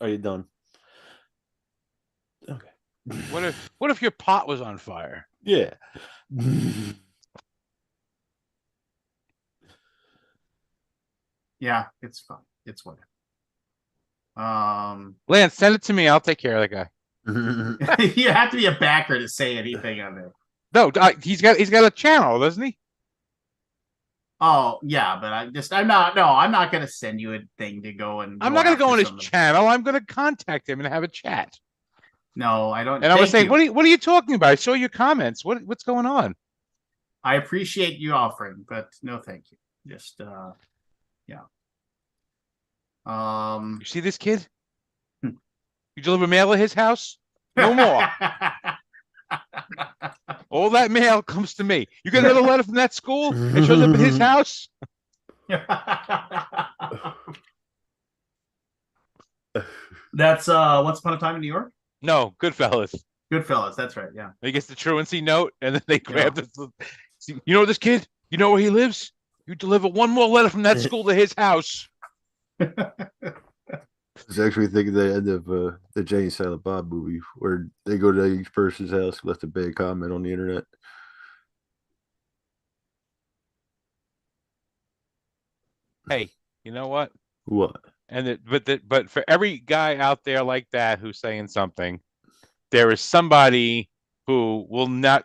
S2: Are you done? Okay.
S6: What if your pot was on fire?
S2: Yeah.
S1: Yeah, it's fun. It's whatever.
S6: Lance, send it to me. I'll take care of that guy.
S1: You have to be a backer to say anything on it.
S6: No, he's got a channel, doesn't he?
S1: Oh yeah, but I'm not gonna send you a thing to go and.
S6: I'm not going to go on his
S1: something.
S6: channel. I'm going to contact him and have a chat.
S1: No, I don't.
S6: And I was saying,
S1: you.
S6: what are you talking about? I saw your comments. What's going on?
S1: I appreciate you offering, but no, thank you. Just yeah.
S6: You see this kid? You deliver mail at his house? No more. All that mail comes to me. You get another letter from that school and shows up at his house?
S1: That's Once Upon a Time in New York.
S6: No, Goodfellas.
S1: Goodfellas, that's right. Yeah.
S6: He gets the truancy note, and then they grab this. You know this kid? You know where he lives? You deliver one more letter from that school to his house.
S2: I was actually thinking the end of the Jay and Silent Bob movie, where they go to each person's house, left a bad comment on the internet.
S6: Hey, you know what?
S2: What?
S6: But for every guy out there like that who's saying something, there is somebody who will not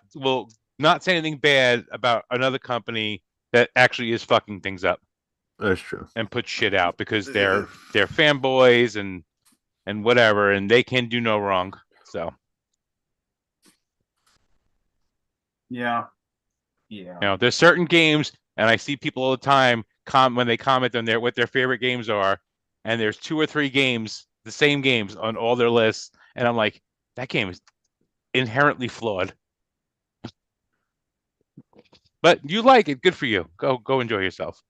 S6: say anything bad about another company that actually is fucking things up
S2: That's true.
S6: and put shit out because they're fanboys and whatever, and they can do no wrong. So
S1: Yeah.
S6: there's certain games, and I see people all the time when they comment on what their favorite games are, and there's 2 or 3 games, the same games on all their lists, and I'm like, that game is inherently flawed. But you like it, good for you. Go enjoy yourself.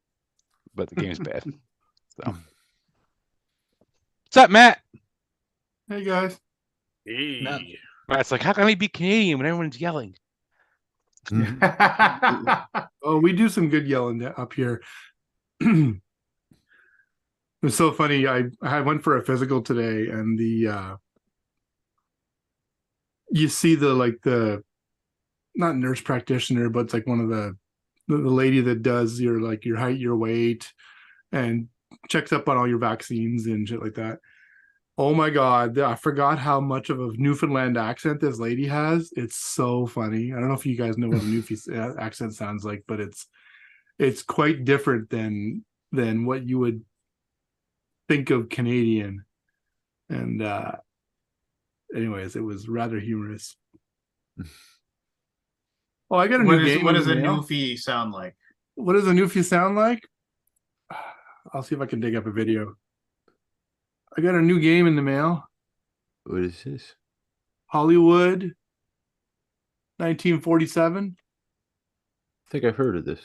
S6: But the game's bad. So what's up, Matt?
S8: Hey guys.
S5: Hey.
S6: Matt's like, how can I be Canadian when everyone's yelling?
S8: Oh, we do some good yelling up here. It was so funny. I went for a physical today, and you see the not nurse practitioner, but it's like one of the lady that does your height, your weight, and checks up on all your vaccines and shit like that. Oh my God, I forgot how much of a Newfoundland accent this lady has. It's so funny. I don't know if you guys know what a Newfoundland accent sounds like, but it's quite different than what you would think of Canadian. And anyways, it was rather humorous. Oh, I got a new game.
S1: What does a Newfie sound like?
S8: What does a Newfie sound like? I'll see if I can dig up a video. I got a new game in the mail.
S2: What is this?
S8: Hollywood 1947.
S2: I think I've heard of this.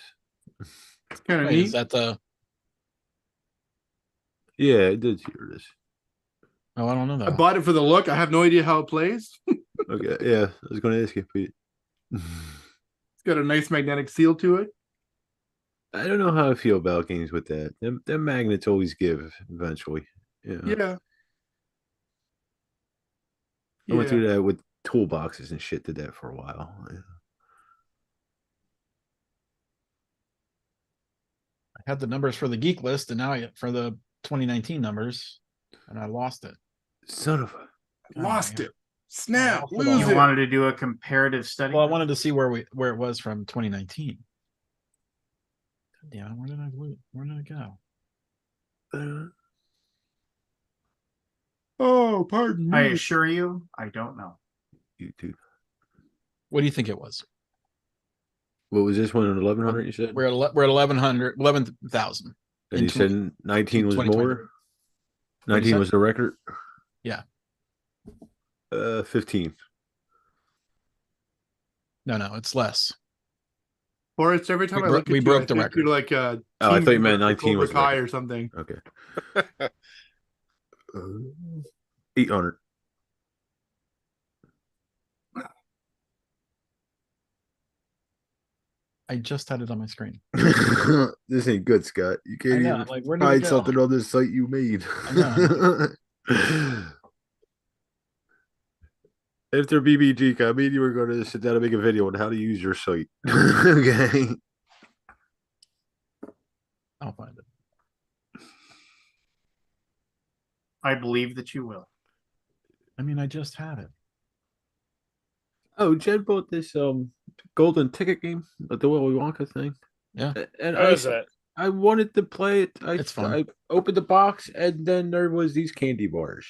S8: It's kind of
S4: Wait,
S8: neat.
S4: is that the?
S2: Yeah, I did hear this.
S4: Oh, I don't know that.
S8: I
S4: one.
S8: bought it for the look. I have no idea how it plays.
S2: Okay, yeah, I was going to ask you, Pete.
S8: It's got a nice magnetic seal to it.
S2: I don't know how I feel about games with that. Them magnets always give eventually.
S8: Yeah.
S2: I went through that with toolboxes and shit. Did that for a while. Yeah.
S4: I had the numbers for the geek list, and now for the 2019 numbers, and I lost it.
S2: Son of a.
S8: Lost
S4: yeah.
S8: it. Snap.
S4: Oh,
S8: Lose
S1: You
S8: it.
S1: wanted to do a comparative study?
S4: Well, I wanted to see where it was from 2019. Damn, where did I lose? Where did it go?
S8: Oh, pardon me.
S1: I assure you, I don't know.
S2: YouTube.
S4: What do you think it was?
S2: What was this one? 1100? You said.
S4: We're at 1100, 11,000.
S2: And
S4: in
S2: you said 19 was
S4: 2020.
S2: more. 19
S4: say?
S2: was the record.
S4: Yeah.
S2: 15.
S4: No, it's less.
S8: Forrest, every time
S4: We
S8: I look at
S4: we
S8: you,
S4: broke
S8: I
S4: the
S8: think
S4: record.
S8: you're like a
S2: Oh, I
S8: team
S2: thought you
S8: member
S2: meant
S8: of
S2: 19 was
S8: Cobra Kai
S2: record.
S8: or something.
S2: Okay. 800.
S4: I just had it on my screen.
S2: This ain't good, Scott. You
S4: I
S2: can't
S4: know,
S2: even
S4: like, where did it
S2: find
S4: go?
S2: something on this site you made.
S4: I
S2: After BBG, I mean, you were going to sit down and make a video on how to use your site. Okay.
S4: I'll find it.
S1: I believe that you will.
S4: I mean, I just had it.
S2: Oh, Jen bought this golden ticket game, the Willy Wonka thing.
S4: Yeah.
S2: And
S5: How is that?
S2: I wanted to play it.
S4: It's fun.
S2: I opened the box, and then there was these candy bars.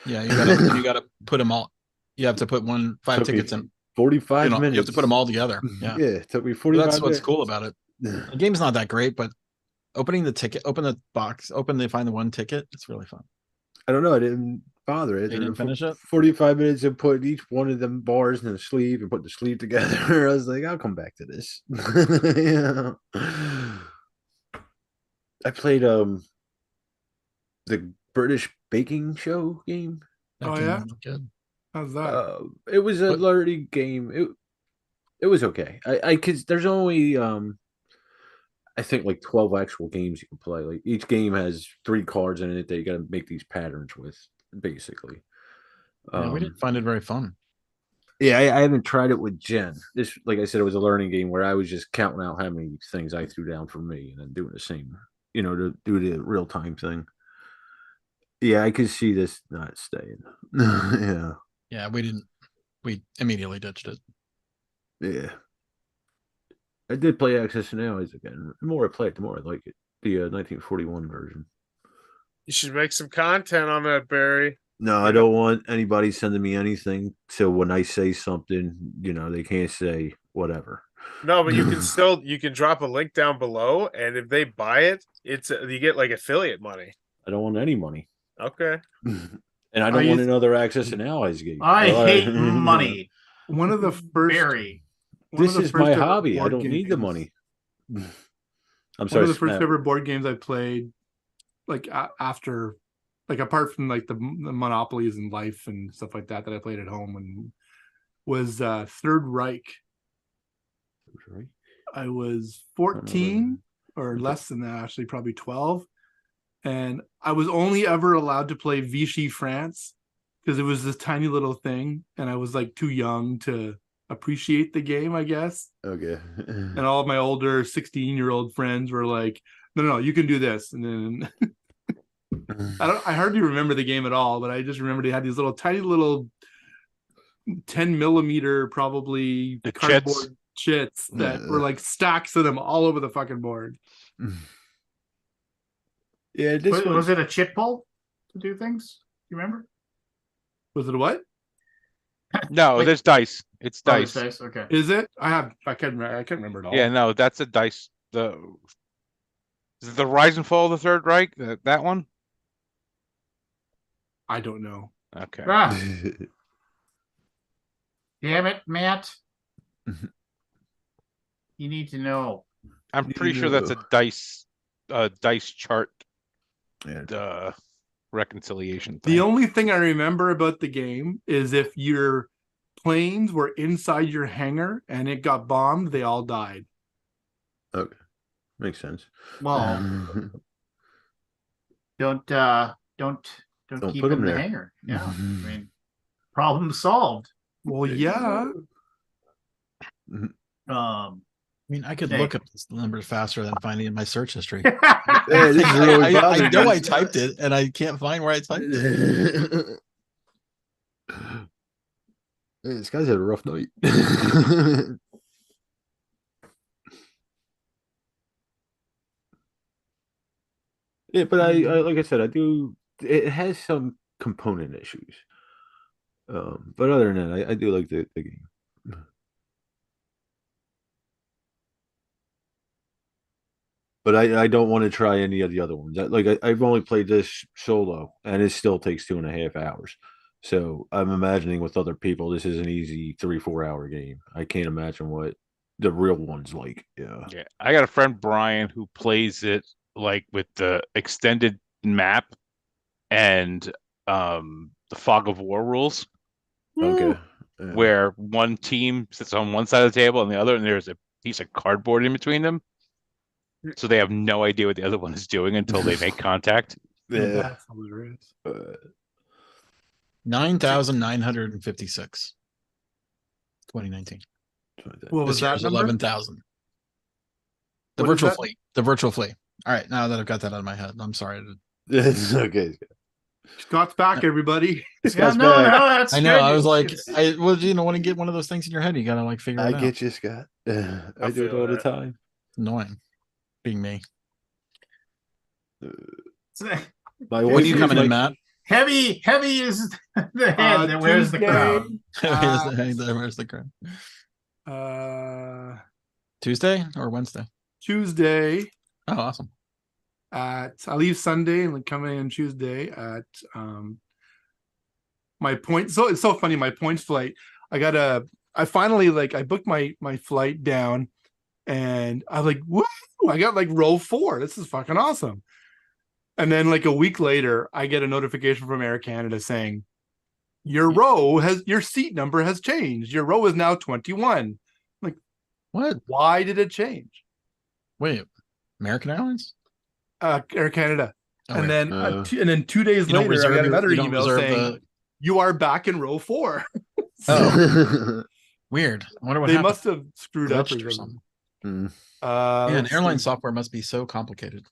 S4: Yeah, you gotta put them all. You have to put 5
S2: Took me
S4: tickets in.
S2: 45 minutes.
S4: You have to put them all together. Yeah.
S2: Yeah, it took me 45
S4: That's what's
S2: minutes.
S4: cool about it. The game's not that great, but opening the ticket, open the box, find the one ticket. It's really fun.
S2: I don't know. I didn't bother it.
S4: You didn't finish it?
S2: 45 minutes of putting each one of them bars in the sleeve and put the sleeve together. I was like, I'll come back to this. Yeah. I played the British baking show game.
S4: That
S8: Oh,
S4: game
S8: yeah?
S4: looked good.
S8: How's that?
S2: It was a
S4: What-
S2: learning game. It was okay. I cause there's only I think like 12 actual games you can play. Like each game has 3 cards in it that you got to make these patterns with, basically.
S4: Yeah, we didn't find it very fun.
S2: Yeah, I haven't tried it with Jen. This, like I said, it was a learning game where I was just counting out how many things I threw down for me and then doing the same, to do the real time thing. Yeah, I could see this not staying. Yeah,
S4: Yeah, we immediately ditched it.
S2: yeah. I did play Access and Allies again. The more I play it, the more I like it. The 1941 version.
S5: You should make some content on that, Barry.
S2: No, I don't want anybody sending me anything. So when I say something, they can't say whatever.
S5: No, but you can still drop a link down below, and if they buy it, you get like affiliate money.
S2: I don't want any money.
S5: Okay.
S2: And I don't want another Access and Allies game.
S1: I hate money.
S8: One of the first.
S1: Very.
S8: one of
S2: This
S8: the
S2: is
S8: first
S2: my
S8: ever
S2: hobby. I
S8: board
S2: don't need the
S8: games-
S2: money. I'm
S8: One
S2: sorry.
S8: of the first
S2: Snap.
S8: ever board games I played, like after, like apart from like the monopolies and life and stuff like that I played at home, and was Third Reich.
S2: Right.
S8: I was 14 or less than that, actually, probably 12. And I was only ever allowed to play Vichy France because it was this tiny little thing. And I was like too young to appreciate the game, I guess.
S2: Okay.
S8: And all of my older 16-year-old friends were like, no, you can do this. And then I hardly remember the game at all, but I just remembered it had these little tiny little 10 millimeter, probably
S6: The
S8: cardboard chits that were like stacks of them all over the fucking board.
S2: Yeah, this
S1: Was it a chip pull to do things? You remember?
S8: Was it what?
S6: No,
S1: Wait.
S6: there's dice. It's
S1: Oh,
S6: dice.
S1: it's dice. Okay.
S8: Is it? I can't remember it all.
S6: Yeah, no, that's a dice. Is it the Rise and Fall of the Third Reich? That one?
S8: I don't know.
S6: Okay.
S1: Ah, damn it, Matt. You need to know.
S6: I'm pretty sure that's a dice chart
S2: Yeah.
S6: reconciliation
S8: The
S6: thing.
S8: only thing I remember about the game is if your planes were inside your hangar and it got bombed, they all died.
S2: Okay. Makes sense.
S1: Well, don't
S2: Don't
S1: keep
S2: put 'em
S1: him in the
S2: there.
S1: hanger. Yeah, I mean, problem solved.
S8: Well, yeah.
S1: Um,
S4: I mean, I could
S1: Hey.
S4: look up this numbers faster than finding it in my search history.
S2: Yeah, this is really
S4: I
S2: bothering
S4: know
S2: me.
S4: I typed it and I can't find where I typed it.
S2: Hey, this guy's had a rough night. Yeah, but I like I said, I do. It has some component issues, but other than that, I do like the game. But I don't want to try any of the other ones. I've only played this solo, and it still takes 2.5 hours. So I'm imagining with other people, this is an easy 3-4 hour game. I can't imagine what the real one's like. Yeah.
S6: Yeah, I got a friend Brian who plays it like with the extended map and the fog of war rules,
S2: Okay. Yeah.
S6: where one team sits on one side of the table and the other, and there's a piece of cardboard in between them. So they have no idea what the other one is doing until they make contact.
S2: Yeah.
S8: That's hilarious.
S4: 9,956. 2019.
S8: What was
S4: This year
S8: that
S4: was
S8: number?
S4: 11,000. The
S8: What is
S4: virtual
S8: that?
S4: fleet. The virtual fleet. All right, now that I've got that out of my head, I'm sorry.
S2: It's okay.
S8: Scott's back, everybody.
S2: This
S1: yeah,
S2: guy's
S1: no,
S2: back.
S1: that's
S4: I know.
S1: good.
S4: I was like,
S1: It's-
S4: when you get one of those things in your head, you gotta like figure
S2: I
S4: it out.
S2: get you, Scott. I do it
S5: feel
S2: all the
S5: that.
S2: time.
S4: Annoying, being me.
S2: My
S4: When
S2: wife
S4: are you
S2: is
S4: coming in,
S2: like-
S4: Matt?
S1: heavy is the head that wears the
S8: Tuesday.
S1: crown.
S4: Where's the crowd?
S8: Tuesday
S4: Tuesday or Wednesday? Oh, awesome.
S8: I leave Sunday and come in Tuesday at my point. So it's so funny. My points flight. I finally I booked my flight down, and I was like, woo! I got like row 4. This is fucking awesome. And then like a week later, I get a notification from Air Canada saying your seat number has changed. Your row is now 21. Like,
S4: What?
S8: why did it change?
S4: Wait, American Airlines?
S8: Air Canada.
S4: Oh,
S8: And
S4: wait.
S8: then 2 days
S4: You don't
S8: later, I
S4: reserve
S8: got
S4: your-
S8: another
S4: you don't
S8: email
S4: reserve
S8: saying you are back in row 4.
S4: Oh, weird. I wonder what
S8: They
S4: happened.
S8: must have screwed up
S4: Glitched
S8: or
S4: or
S8: something.
S4: something.
S2: Mm,
S4: Man,
S8: Let's
S4: airline
S8: see.
S4: software must be so complicated.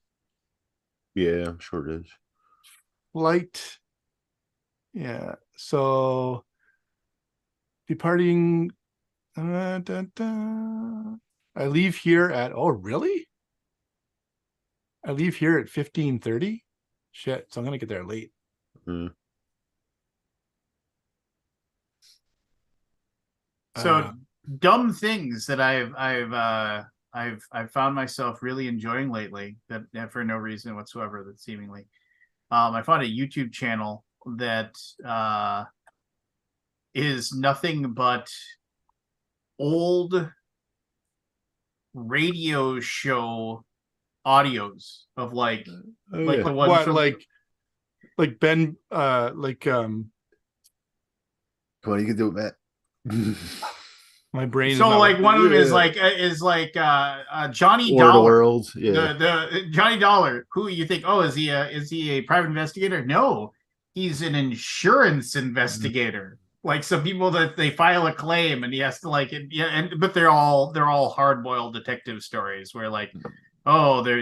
S2: yeah, I'm sure it is.
S8: flight. Yeah. So departing. I leave here at. Oh, really? I leave here at 15:30. Shit. So I'm gonna get there late.
S2: Mm.
S1: So dumb things that I've found myself really enjoying lately that for no reason whatsoever that seemingly. I found a YouTube channel that is nothing but old radio show audios of like
S2: Oh,
S1: like
S2: yeah.
S1: the ones
S8: What
S1: from
S8: like Ben like
S2: Come on, you can do it, Matt.
S8: my brain is
S1: so
S8: not
S1: like one of them is
S2: Yeah.
S1: like Johnny
S2: War of the
S1: Dollar.
S2: Worlds. Yeah.
S1: The Johnny Dollar, who you think, oh, is he a private investigator? No, he's an insurance investigator. Like some people that they file a claim and he has to like but they're all hard boiled detective stories where like, oh, they're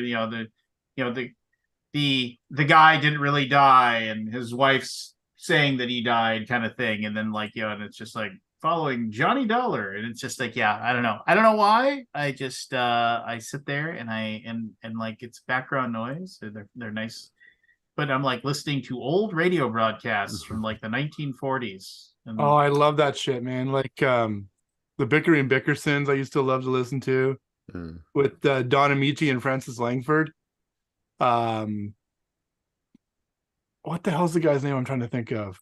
S1: the guy didn't really die and his wife's saying that he died kind of thing, and then like and it's just like following Johnny Dollar, and it's just like I don't know why. I just I sit there and and like it's background noise. They're nice, but I'm like listening to old radio broadcasts from like the 1940s. And
S8: Oh, I love that shit, man. Like the Bickering and Bickersons I used to love to listen to with Don Amici and Francis Langford. What the hell's the guy's name I'm trying to think of?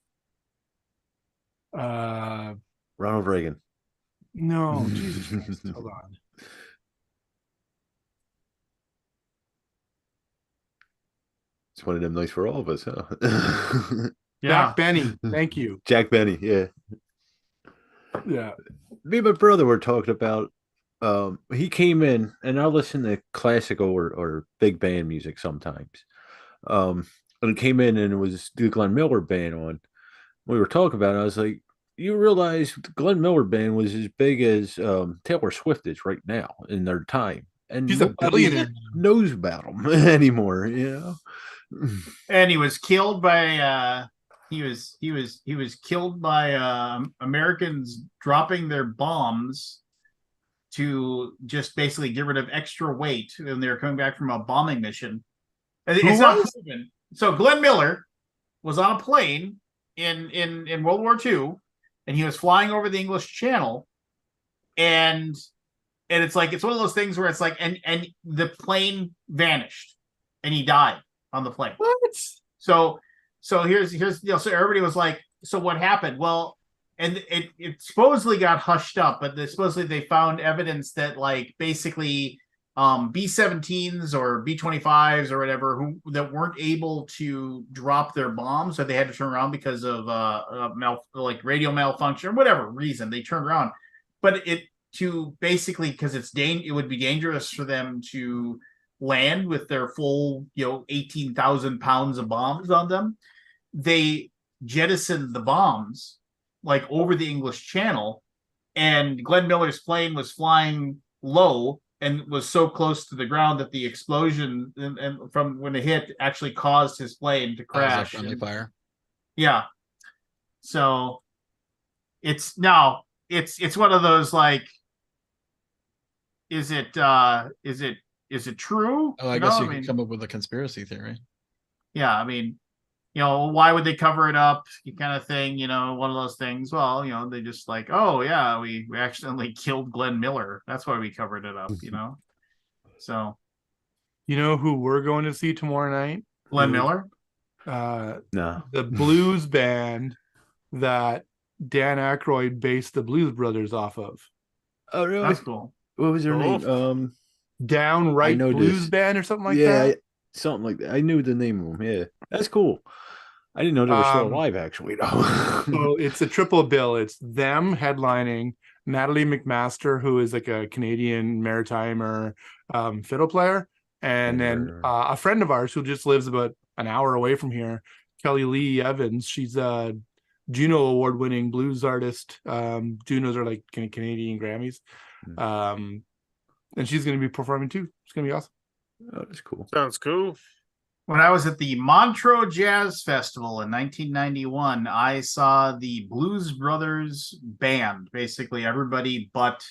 S2: Ronald Reagan.
S8: No, Jesus Christ. Hold on.
S2: It's one of them nights for all of us, huh?
S8: Jack Benny. Thank you.
S2: Jack Benny, yeah.
S8: Yeah.
S2: Me and my brother were talking about he came in and I listen to classical or big band music sometimes. And he came in and it was the Glenn Miller band on. We were talking about it, I was like, you realize the Glenn Miller band was as big as Taylor Swift is right now in their time. And
S8: He's a
S2: nobody
S8: billionaire.
S2: knows about them anymore, you know.
S1: And he was killed by he was killed by Americans dropping their bombs to just basically get rid of extra weight when they were coming back from a bombing mission. It's not proven. So Glenn Miller was on a plane in World War II, and he was flying over the English Channel, and it's like it's one of those things where it's like and the plane vanished, and he died on the plane.
S8: What?
S1: So here's so everybody was like, so what happened? Well, and it supposedly got hushed up, but supposedly they found evidence that like basically B-17s or B-25s or whatever that weren't able to drop their bombs, so they had to turn around because of like radio malfunction or whatever reason they turned around. But basically because it would be dangerous for them to land with their full 18,000 pounds of bombs on them. They jettisoned the bombs like over the English Channel, and Glenn Miller's plane was flying low and was so close to the ground that the explosion and from when it hit actually caused his plane to crash.
S4: Friendly fire.
S1: Yeah. So it's one of those like, is it true?
S4: Oh, I guess you could come up with a conspiracy theory.
S1: Yeah, I mean, why would they cover it up? Kind of thing, one of those things. Well, they just like, oh yeah, we accidentally killed Glenn Miller. That's why we covered it up, So,
S8: Who we're going to see tomorrow night?
S1: Glenn Miller?
S2: No.
S8: The blues band that Dan Aykroyd based the Blues Brothers off of.
S2: Oh, really?
S1: That's cool.
S2: What was their name?
S8: Downright Blues Band or something like
S2: yeah,
S8: that.
S2: Something like that. I knew the name of them. Yeah, that's cool. I didn't know they were still alive, actually. No.
S8: So it's a triple bill. It's them headlining, Natalie McMaster, who is like a Canadian maritimer fiddle player, and then a friend of ours who just lives about an hour away from here, Kelly Lee Evans. She's a Juno Award-winning blues artist. Junos are like Canadian Grammys. And she's going to be performing too. It's going to be awesome.
S2: Oh, that's cool.
S5: Sounds cool.
S1: When I was at the Montreux Jazz Festival in 1991, I saw the Blues Brothers band. Basically, everybody but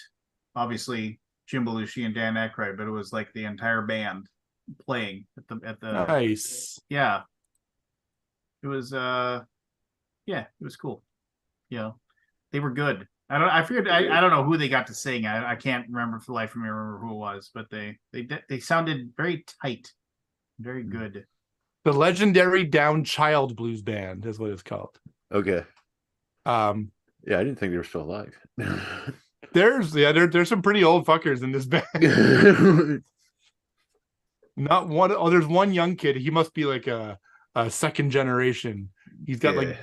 S1: obviously Jim Belushi and Dan Aykroyd, but it was like the entire band playing at the
S8: Nice.
S1: yeah. It was it was cool. You know, they were good. I figured I don't know who they got to sing. I can't remember for the life of me remember who it was, but they sounded very tight, very good.
S8: The legendary Down Child Blues Band is what it's called.
S2: Okay.
S8: Um,
S2: Yeah, I didn't think they were still alive.
S8: there's some pretty old fuckers in this band. Not one. Oh, there's one young kid. He must be like a second generation. He's got like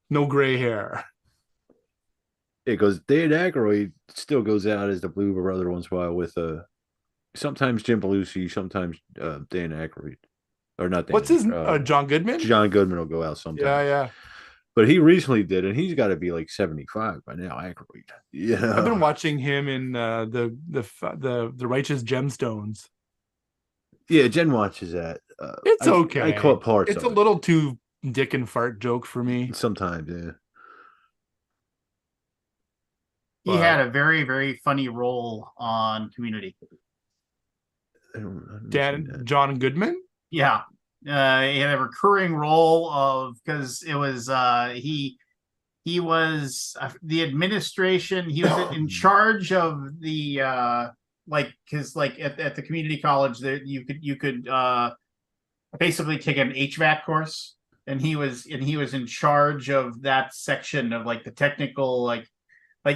S8: no gray hair.
S2: It goes. Dan Aykroyd still goes out as the Blue Brother once in a while with sometimes Jim Belushi, sometimes Dan Aykroyd, or not. Dan,
S8: What's his John Goodman?
S2: John Goodman will go out sometimes.
S8: Yeah.
S2: But he recently did, and he's got to be like 75 by now. Aykroyd. Yeah,
S8: I've been watching him in the Righteous Gemstones.
S2: Yeah, Jen watches that.
S8: It's okay.
S2: I caught parts.
S8: It's
S2: of
S8: a little too dick and fart joke for me.
S2: sometimes. Yeah.
S1: He had a very, very funny role on Community.
S2: I don't seen that.
S8: John Goodman.
S1: Yeah. He had a recurring role of because it was he was the administration. He was in charge of the because at the community college there you could basically take an HVAC course, and he was in charge of that section of like the technical like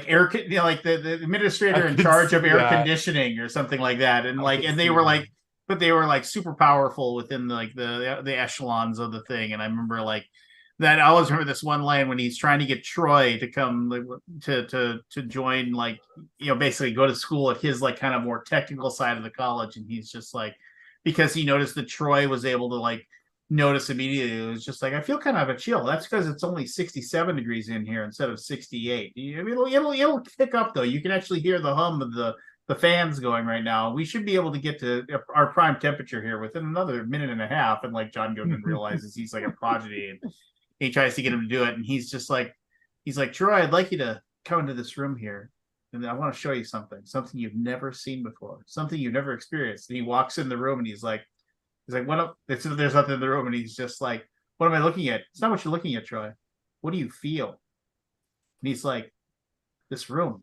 S1: air, like the administrator in charge of air conditioning or something like that, and they were like, but they were like super powerful within the echelons of the thing. And I remember like that. I always remember this one line when he's trying to get Troy to come to join, like, you know, basically go to school at his like kind of more technical side of the college, and he's just like, because he noticed that Troy was able to like notice immediately. It was just like, I feel kind of a chill. That's because it's only 67 degrees in here instead of 68. It'll pick up though. You can actually hear the hum of the fans going right now. We should be able to get to our prime temperature here within another minute and a half. And like John Goodman realizes he's like a prodigy, and he tries to get him to do it. And he's like, Troy, I'd like you to come into this room here, and I want to show you something you've never seen before, something you've never experienced. And he walks in the room, and he's like, what up? There's nothing in the room, and he's just like, what am I looking at? It's not what you're looking at, Troy. What do you feel? And he's like, this room,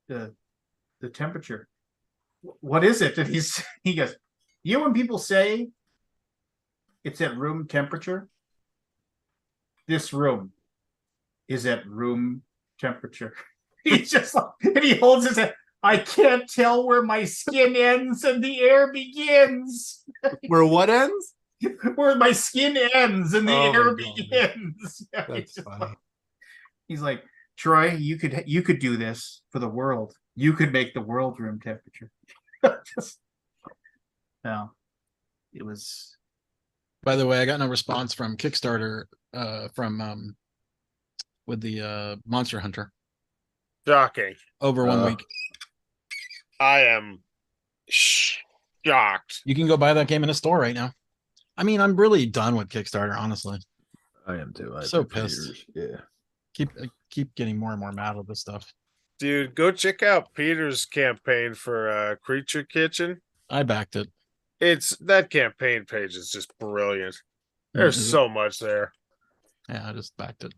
S1: the temperature. What is it? And he goes, you know when people say it's at room temperature? This room is at room temperature. He's just like, and he holds his head. I can't tell where my skin ends and the air begins.
S8: Where what ends?
S1: Where my skin ends and the air begins.
S8: That's funny.
S1: He's like, Troy, you could do this for the world. You could make the world room temperature. No, it was.
S4: By the way, I got no response from Kickstarter from with the Monster Hunter
S5: Shocking.
S4: over 1 week.
S5: I am shocked.
S4: You can go buy that game in a store right now. I mean, I'm really done with Kickstarter, honestly.
S2: I am too. I've
S4: So
S2: been for
S4: pissed.
S2: years.
S4: Yeah. Keep getting more and more mad at this stuff.
S5: Dude, go check out Peter's campaign for Creature Kitchen.
S4: I backed it.
S5: That campaign page is just brilliant. There's so much there.
S4: Yeah, I just backed it.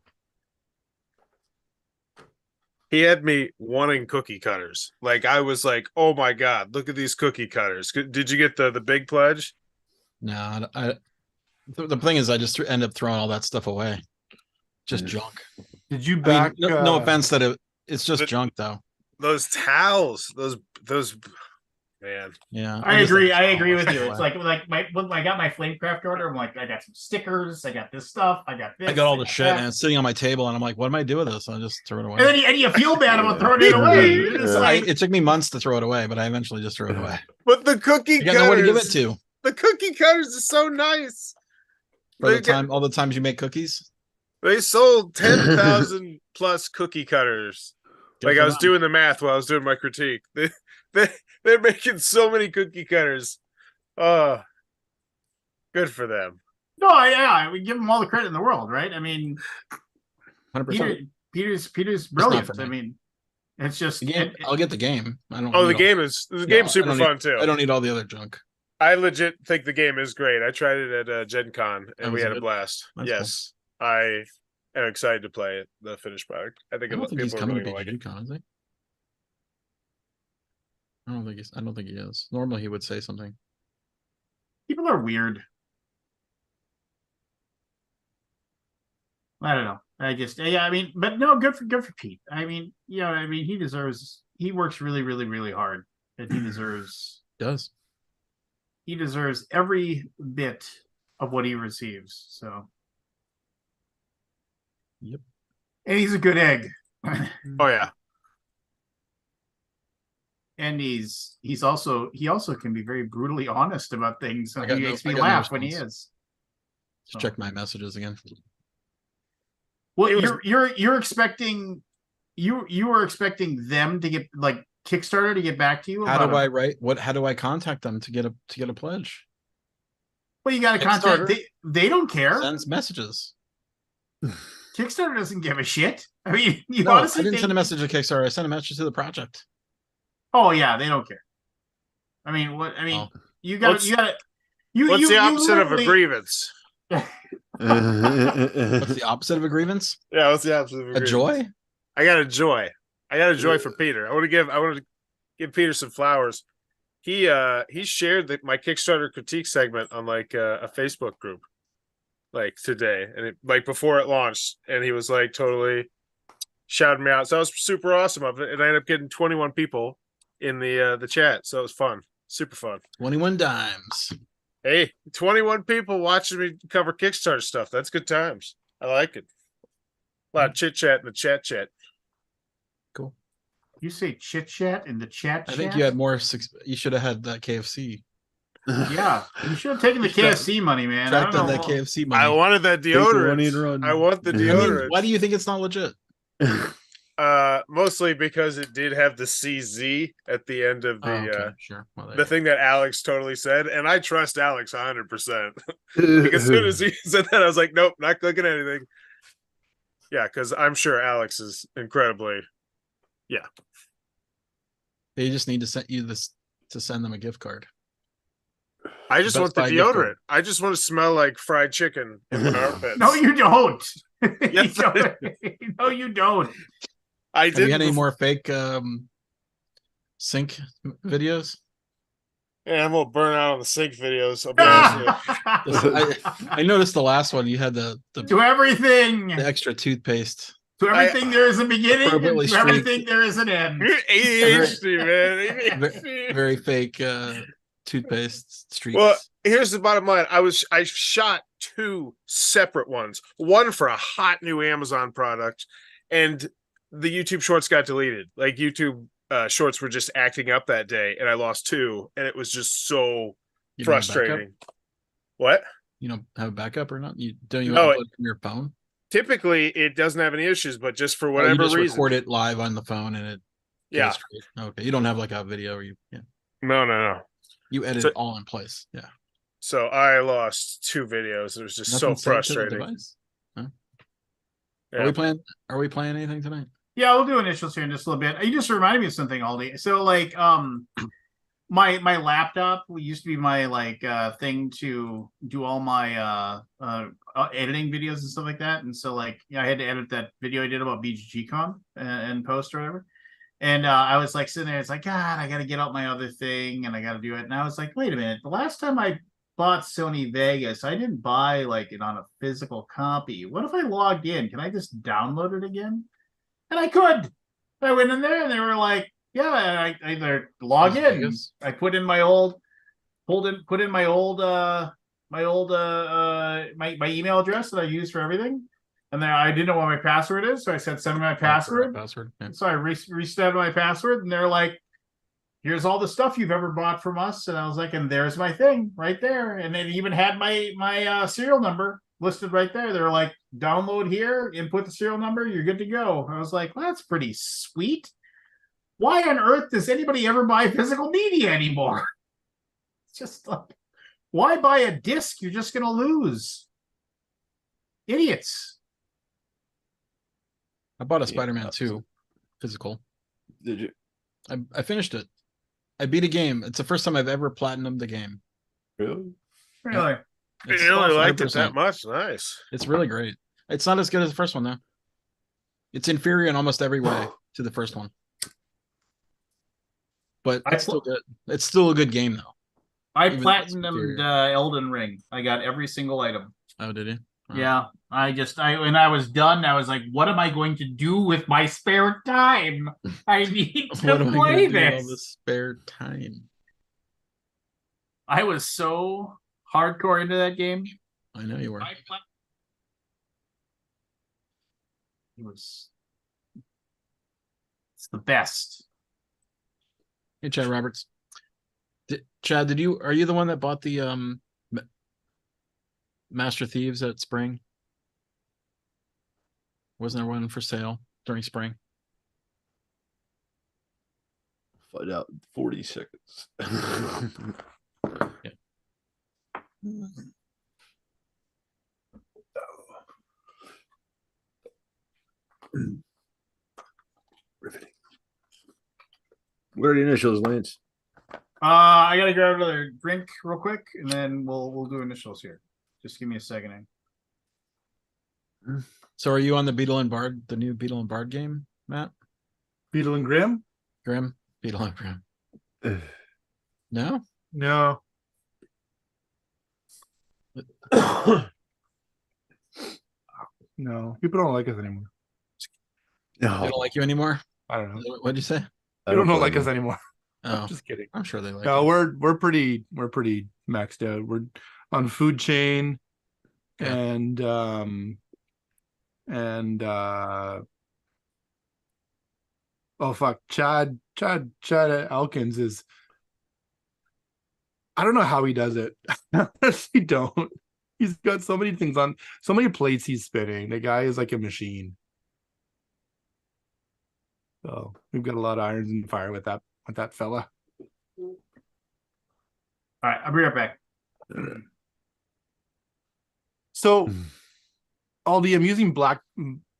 S5: He had me wanting cookie cutters. Like, I was like, oh my God, look at these cookie cutters. Did you get the big pledge?
S4: No, the thing is, I just end up throwing all that stuff away. Just junk.
S8: Did you
S4: I
S8: back?
S4: mean, no offense that it's just junk though.
S5: Those towels, those man.
S4: Yeah,
S1: I agree with you. It's like when I got my Flamecraft order, I'm like, I got some stickers, I got this stuff, I got this.
S4: I got all the shit, and it's sitting on my table, and I'm like, what am I doing with this? I just throw it away.
S1: And then you feel bad about throwing it away. It's like,
S4: It took me months to throw it away, but I eventually just threw it away.
S5: But the cookie
S4: I got
S5: cutters,
S4: nowhere to give it to.
S5: the cookie cutters are so nice.
S4: For all the times you make cookies.
S5: They sold 10,000 plus cookie cutters.
S4: Good
S5: I
S4: for
S5: was
S4: them.
S5: doing the math while I was doing my critique. They're making so many cookie cutters. And Good for them.
S1: No, yeah, we give him all the credit in the world, right? I mean,
S4: 100%.
S1: Peter's
S4: not
S1: brilliant.
S4: for
S1: I
S4: me.
S1: mean, it's just
S4: The game, I'll get the game. I don't.
S5: Oh,
S4: need
S5: the
S4: all-
S5: game's
S4: yeah, I
S5: super
S4: don't
S5: fun
S4: need,
S5: too.
S4: I don't need all the other junk.
S5: I legit think the game is great. I tried it at Gen Con and we
S4: was
S5: had
S4: it
S5: a
S4: good?
S5: blast.
S4: That's
S5: Yes, I am excited to play it. The finished product. I think
S4: I don't think he's
S5: people are
S4: coming
S5: really
S4: to
S5: gonna like
S4: BGG
S5: it.
S4: Con, is he? I don't think he is. Normally he would say something.
S1: people are weird. I don't know. I mean, but no, good for Pete. I mean, I mean, he works really, really, really hard, and he
S4: Does.
S1: deserves every bit of what he receives. So,
S4: Yep.
S1: and he's a good egg.
S5: Oh yeah,
S1: And he also can be very brutally honest about things. And he makes me laugh when he is.
S4: Just check my messages again.
S1: Well,
S5: He was-
S1: you're expecting you were expecting them to get like Kickstarter to get back to you.
S4: How
S1: about
S4: do I write? How do I contact them to get a pledge?
S1: Well, you got to contact.
S4: Kickstarter?
S1: They don't care.
S4: Sends messages.
S1: Kickstarter doesn't give a shit. I mean, you
S4: No, I
S1: honestly
S4: didn't
S1: think...
S4: send a message to Kickstarter. I sent a message to the project.
S1: Oh yeah, they don't care. I mean, what? I mean,
S4: Oh.
S1: you got
S5: What's-
S1: to.
S5: what's the opposite of a
S1: literally-
S5: grievance?
S4: What's the opposite of a grievance?
S5: Yeah, what's the opposite of a
S4: A
S5: grievance?
S4: joy?
S5: I got a joy. I got a joy for Peter. I want to give Peter some flowers. He shared my Kickstarter critique segment on like a Facebook group like today, and it like before it launched, and he was like totally shouting me out. So that was super awesome of it, and I ended up getting 21 people in the chat. So it was fun, super fun.
S4: 21 dimes.
S5: Hey, 21 people watching me cover Kickstarter stuff. That's good times. I like it. A lot of chit chat in the chat.
S4: Cool.
S1: You say chit chat in the chat.
S4: I think you had more. You should have had that KFC.
S1: Yeah, you should have taken the
S4: Track-
S1: KFC money, man. I
S4: Tracked
S1: don't
S4: on
S1: know.
S4: that KFC money.
S5: I wanted that
S2: the money and
S5: deodorant.
S2: run.
S5: I want the
S4: I mean,
S5: deodorant.
S4: why do you think it's not legit?
S5: Mostly because it did have the CZ at the end of the
S4: Okay, sure. Well, there
S5: the
S4: you
S5: thing that Alex totally said, and I trust Alex 100%. Like, as soon as he said that, I was like, nope, not clicking anything. Yeah, because I'm sure Alex is incredibly.
S4: go. They just need to send you this to send them a gift card.
S5: I just
S4: Best
S5: want the
S4: Buy gift
S5: deodorant.
S4: card.
S5: I just want to smell like fried chicken in my armpits.
S1: No, you don't.
S5: Yes,
S1: You don't. No, you don't.
S5: I
S4: Have
S5: did.
S4: you had any more fake sync videos?
S5: Yeah, I'm gonna burn out on the sync videos. I'll be honest with you.
S4: I noticed the last one. You had the
S1: To everything.
S4: extra toothpaste.
S1: To everything there is a beginning, and
S4: Appropriately
S1: to everything there is an end.
S5: You're ADHD, man. ADHD.
S4: Very fake toothpaste streaks.
S5: Well, here's the bottom line. I shot 2 separate ones. One for a hot new Amazon product, and the YouTube shorts got deleted. Like YouTube shorts were just acting up that day, and I lost 2, and it was just so
S4: You don't have backup?
S5: frustrating. What?
S4: You don't have a backup or not? You don't you
S5: No,
S4: upload from your phone?
S5: Typically, it doesn't have any issues, but just for
S4: Or you
S5: whatever
S4: just
S5: reason.
S4: record it live on the phone and it goes
S5: Yeah.
S4: straight? Okay, you don't have like a video or you
S5: No.
S4: you edit
S5: So-
S4: it all in place. Yeah.
S5: So I lost 2 videos. It was just
S4: Nothing
S5: so
S4: saved to the
S5: frustrating.
S4: device? Huh?
S5: Yeah.
S4: Are we playing anything tonight?
S1: Yeah, we'll do initials here in just a little bit. You just reminded me of something, Aldi. So like my laptop used to be my like thing to do all my editing videos and stuff like that. And so like I had to edit that video I did about BGGCon and post or whatever. And I was like sitting there, it's like, God, I gotta get out my other thing and I gotta do it. And I was like, wait a minute, the last time I bought Sony Vegas, I didn't buy like it on a physical copy. What if I logged in? Can I just download it again? And I could. I went in there and they were like, yeah, I either log
S4: Las
S1: in.
S4: Vegas?
S1: I put in my old put in my email address that I use for everything. And then I didn't know what my password is, so I said send me my password.
S4: Password. Yeah.
S1: So I reset my password, and they're like, "Here's all the stuff you've ever bought from us." And I was like, "And there's my thing right there." And it even had my serial number listed right there. They're like, "Download here, input the serial number, you're good to go." I was like, "Well, that's pretty sweet. Why on earth does anybody ever buy physical media anymore?" It's just like, Why buy a disc? You're just gonna lose. Idiots.
S4: I bought a
S2: Yeah,
S4: Spider-Man 2 physical.
S2: Did you
S4: I finished it. I beat a game. It's the first time I've ever platinumed the game.
S2: really?
S1: Really?
S4: It's
S5: You really liked it
S4: 100%.
S5: that much? Nice.
S4: It's really great. It's not as good as the first one though. It's inferior in almost every way to the first one. But
S1: I
S4: it's still good. It's still a good game though.
S1: I
S4: Even though it's
S1: platinumed
S4: inferior.
S1: Elden Ring. I got every single item.
S4: Oh, did he? Oh.
S1: Yeah. When I was done, I was like, what am I going to do with my spare time? I need to
S4: What am I gonna
S1: play
S4: do with all this
S1: this.
S4: spare time?
S1: I was so hardcore into that game.
S4: I know you were.
S1: It was it's the best.
S4: Hey, Chad Roberts. Chad, are you the one that bought the Master Thieves at Spring? Wasn't there one for sale during spring?
S2: Find out in 40 seconds. Riveting. What are the initials, Lance?
S1: I gotta grab another drink real quick, and then we'll do initials here. Just give me a second.
S4: So are you on the Beetle and Bard, the new Beetle and Bard game, Matt?
S8: Beetle and Grimm?
S4: Grim? Beetle and Grim. No?
S8: No. No. People don't like us anymore.
S4: They
S2: No,
S4: don't like you anymore?
S8: I don't know.
S4: What'd you say?
S8: People don't like
S2: blame
S8: us
S2: them.
S8: anymore.
S4: Oh,
S8: Just kidding.
S4: I'm sure they like
S8: No,
S4: you.
S8: we're pretty maxed out. We're on food chain
S4: Yeah.
S8: and oh fuck, Chad Elkins is, I don't know how he does it. I honestly don't. He's got so many things on, so many plates he's spinning. The guy is like a machine. So we've got a lot of irons in the fire with that fella.
S1: All right, I'll be right back.
S8: So Aldi, I'm using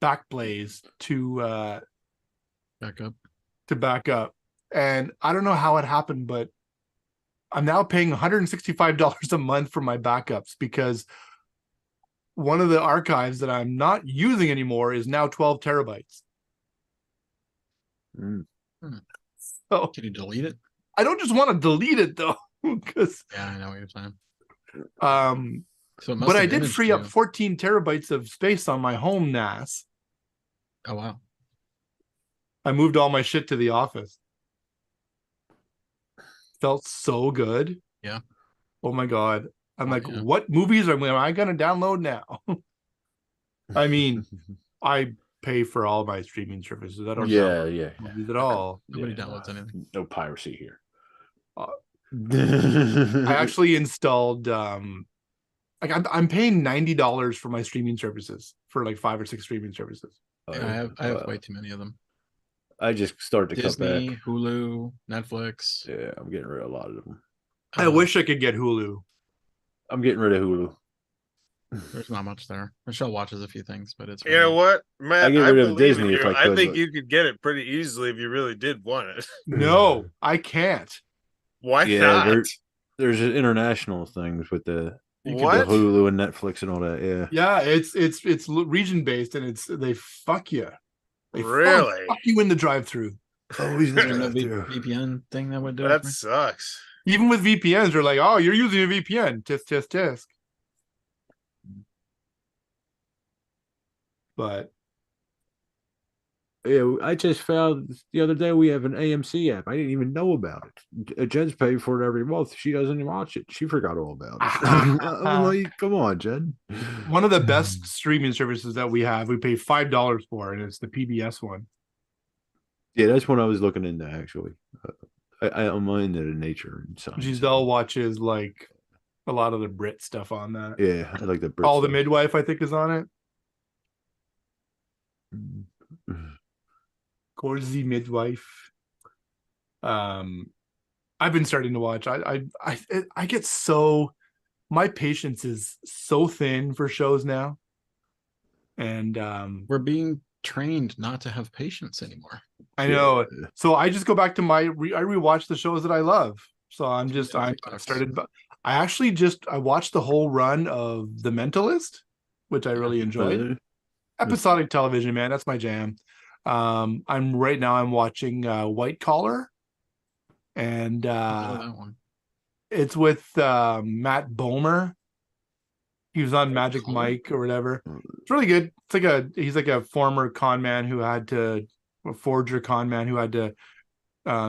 S8: backblaze to back up. And I don't know how it happened, but I'm now paying $165 a month for my backups because one of the archives that I'm not using anymore is now 12 terabytes. So
S4: Can you delete it?
S8: I don't just want to delete it though, because
S4: Yeah, I know what you're saying.
S8: but
S4: So it must
S8: I
S4: have
S8: did
S4: imaged
S8: free
S4: you.
S8: up 14 terabytes of space on my home NAS.
S4: Oh wow.
S8: I moved all my shit to the office. Felt so good.
S4: Yeah.
S8: Oh my god. I'm like,
S4: yeah.
S8: what movies am I gonna download now? I mean, I pay for all my streaming services. I don't download movies at all.
S4: Nobody downloads anything.
S2: No piracy here.
S8: I actually installed like I'm paying $90 for my streaming services for like 5 or 6 streaming services.
S4: Yeah, I have way too many of them.
S2: I just started to
S4: Disney,
S2: cut back.
S4: Hulu, Netflix.
S2: Yeah, I'm getting rid of a lot of them.
S8: I wish I could get Hulu.
S2: I'm getting rid of Hulu.
S4: There's not much there. Michelle watches a few things, but it's
S5: You know what, Matt?
S2: I get rid of
S5: believe
S2: Disney
S5: in
S2: if
S5: you.
S2: I could,
S5: think
S2: but-
S5: you could get it pretty easily if you really did want it.
S8: No, I can't.
S5: Why
S2: Yeah,
S5: not?
S2: there's international things with the
S5: What?
S2: Hulu and Netflix and all that. Yeah.
S8: Yeah, it's region based and they fuck you. They
S5: Really?
S8: fuck you in the drive-through.
S2: Always
S4: Is there no VPN thing that would do it?
S5: That
S4: for me?
S5: sucks.
S8: Even with VPNs, they're like, "Oh, you're using a VPN." Tisk. But
S2: Yeah, I just found the other day we have an AMC app. I didn't even know about it. Jen's paid for it every month. She doesn't even watch it. She forgot all about it. I'm like, come on, Jen.
S8: one of the best streaming services that we have, we pay $5 for, and it's the PBS one.
S2: Yeah, that's what I was looking into actually. I'm into the nature and science.
S8: Giselle watches like a lot of the Brit stuff on that.
S2: Yeah, I like the Brit
S8: All the
S2: stuff.
S8: Midwife, I think, is on it. Corsi Midwife. I've been starting to watch. I get so my patience is so thin for shows now. And
S4: We're being trained not to have patience anymore.
S8: I know. So I just go back to I rewatch the shows that I love. So I started. I watched the whole run of The Mentalist, which I really enjoyed. Episodic television, man, that's my jam. I'm watching White Collar, and
S4: That one.
S8: it's with Matt Bomer. He was on Magic
S4: Collar?
S8: Mike or whatever. It's really good. He's like a former con man who had to a forger con man who had to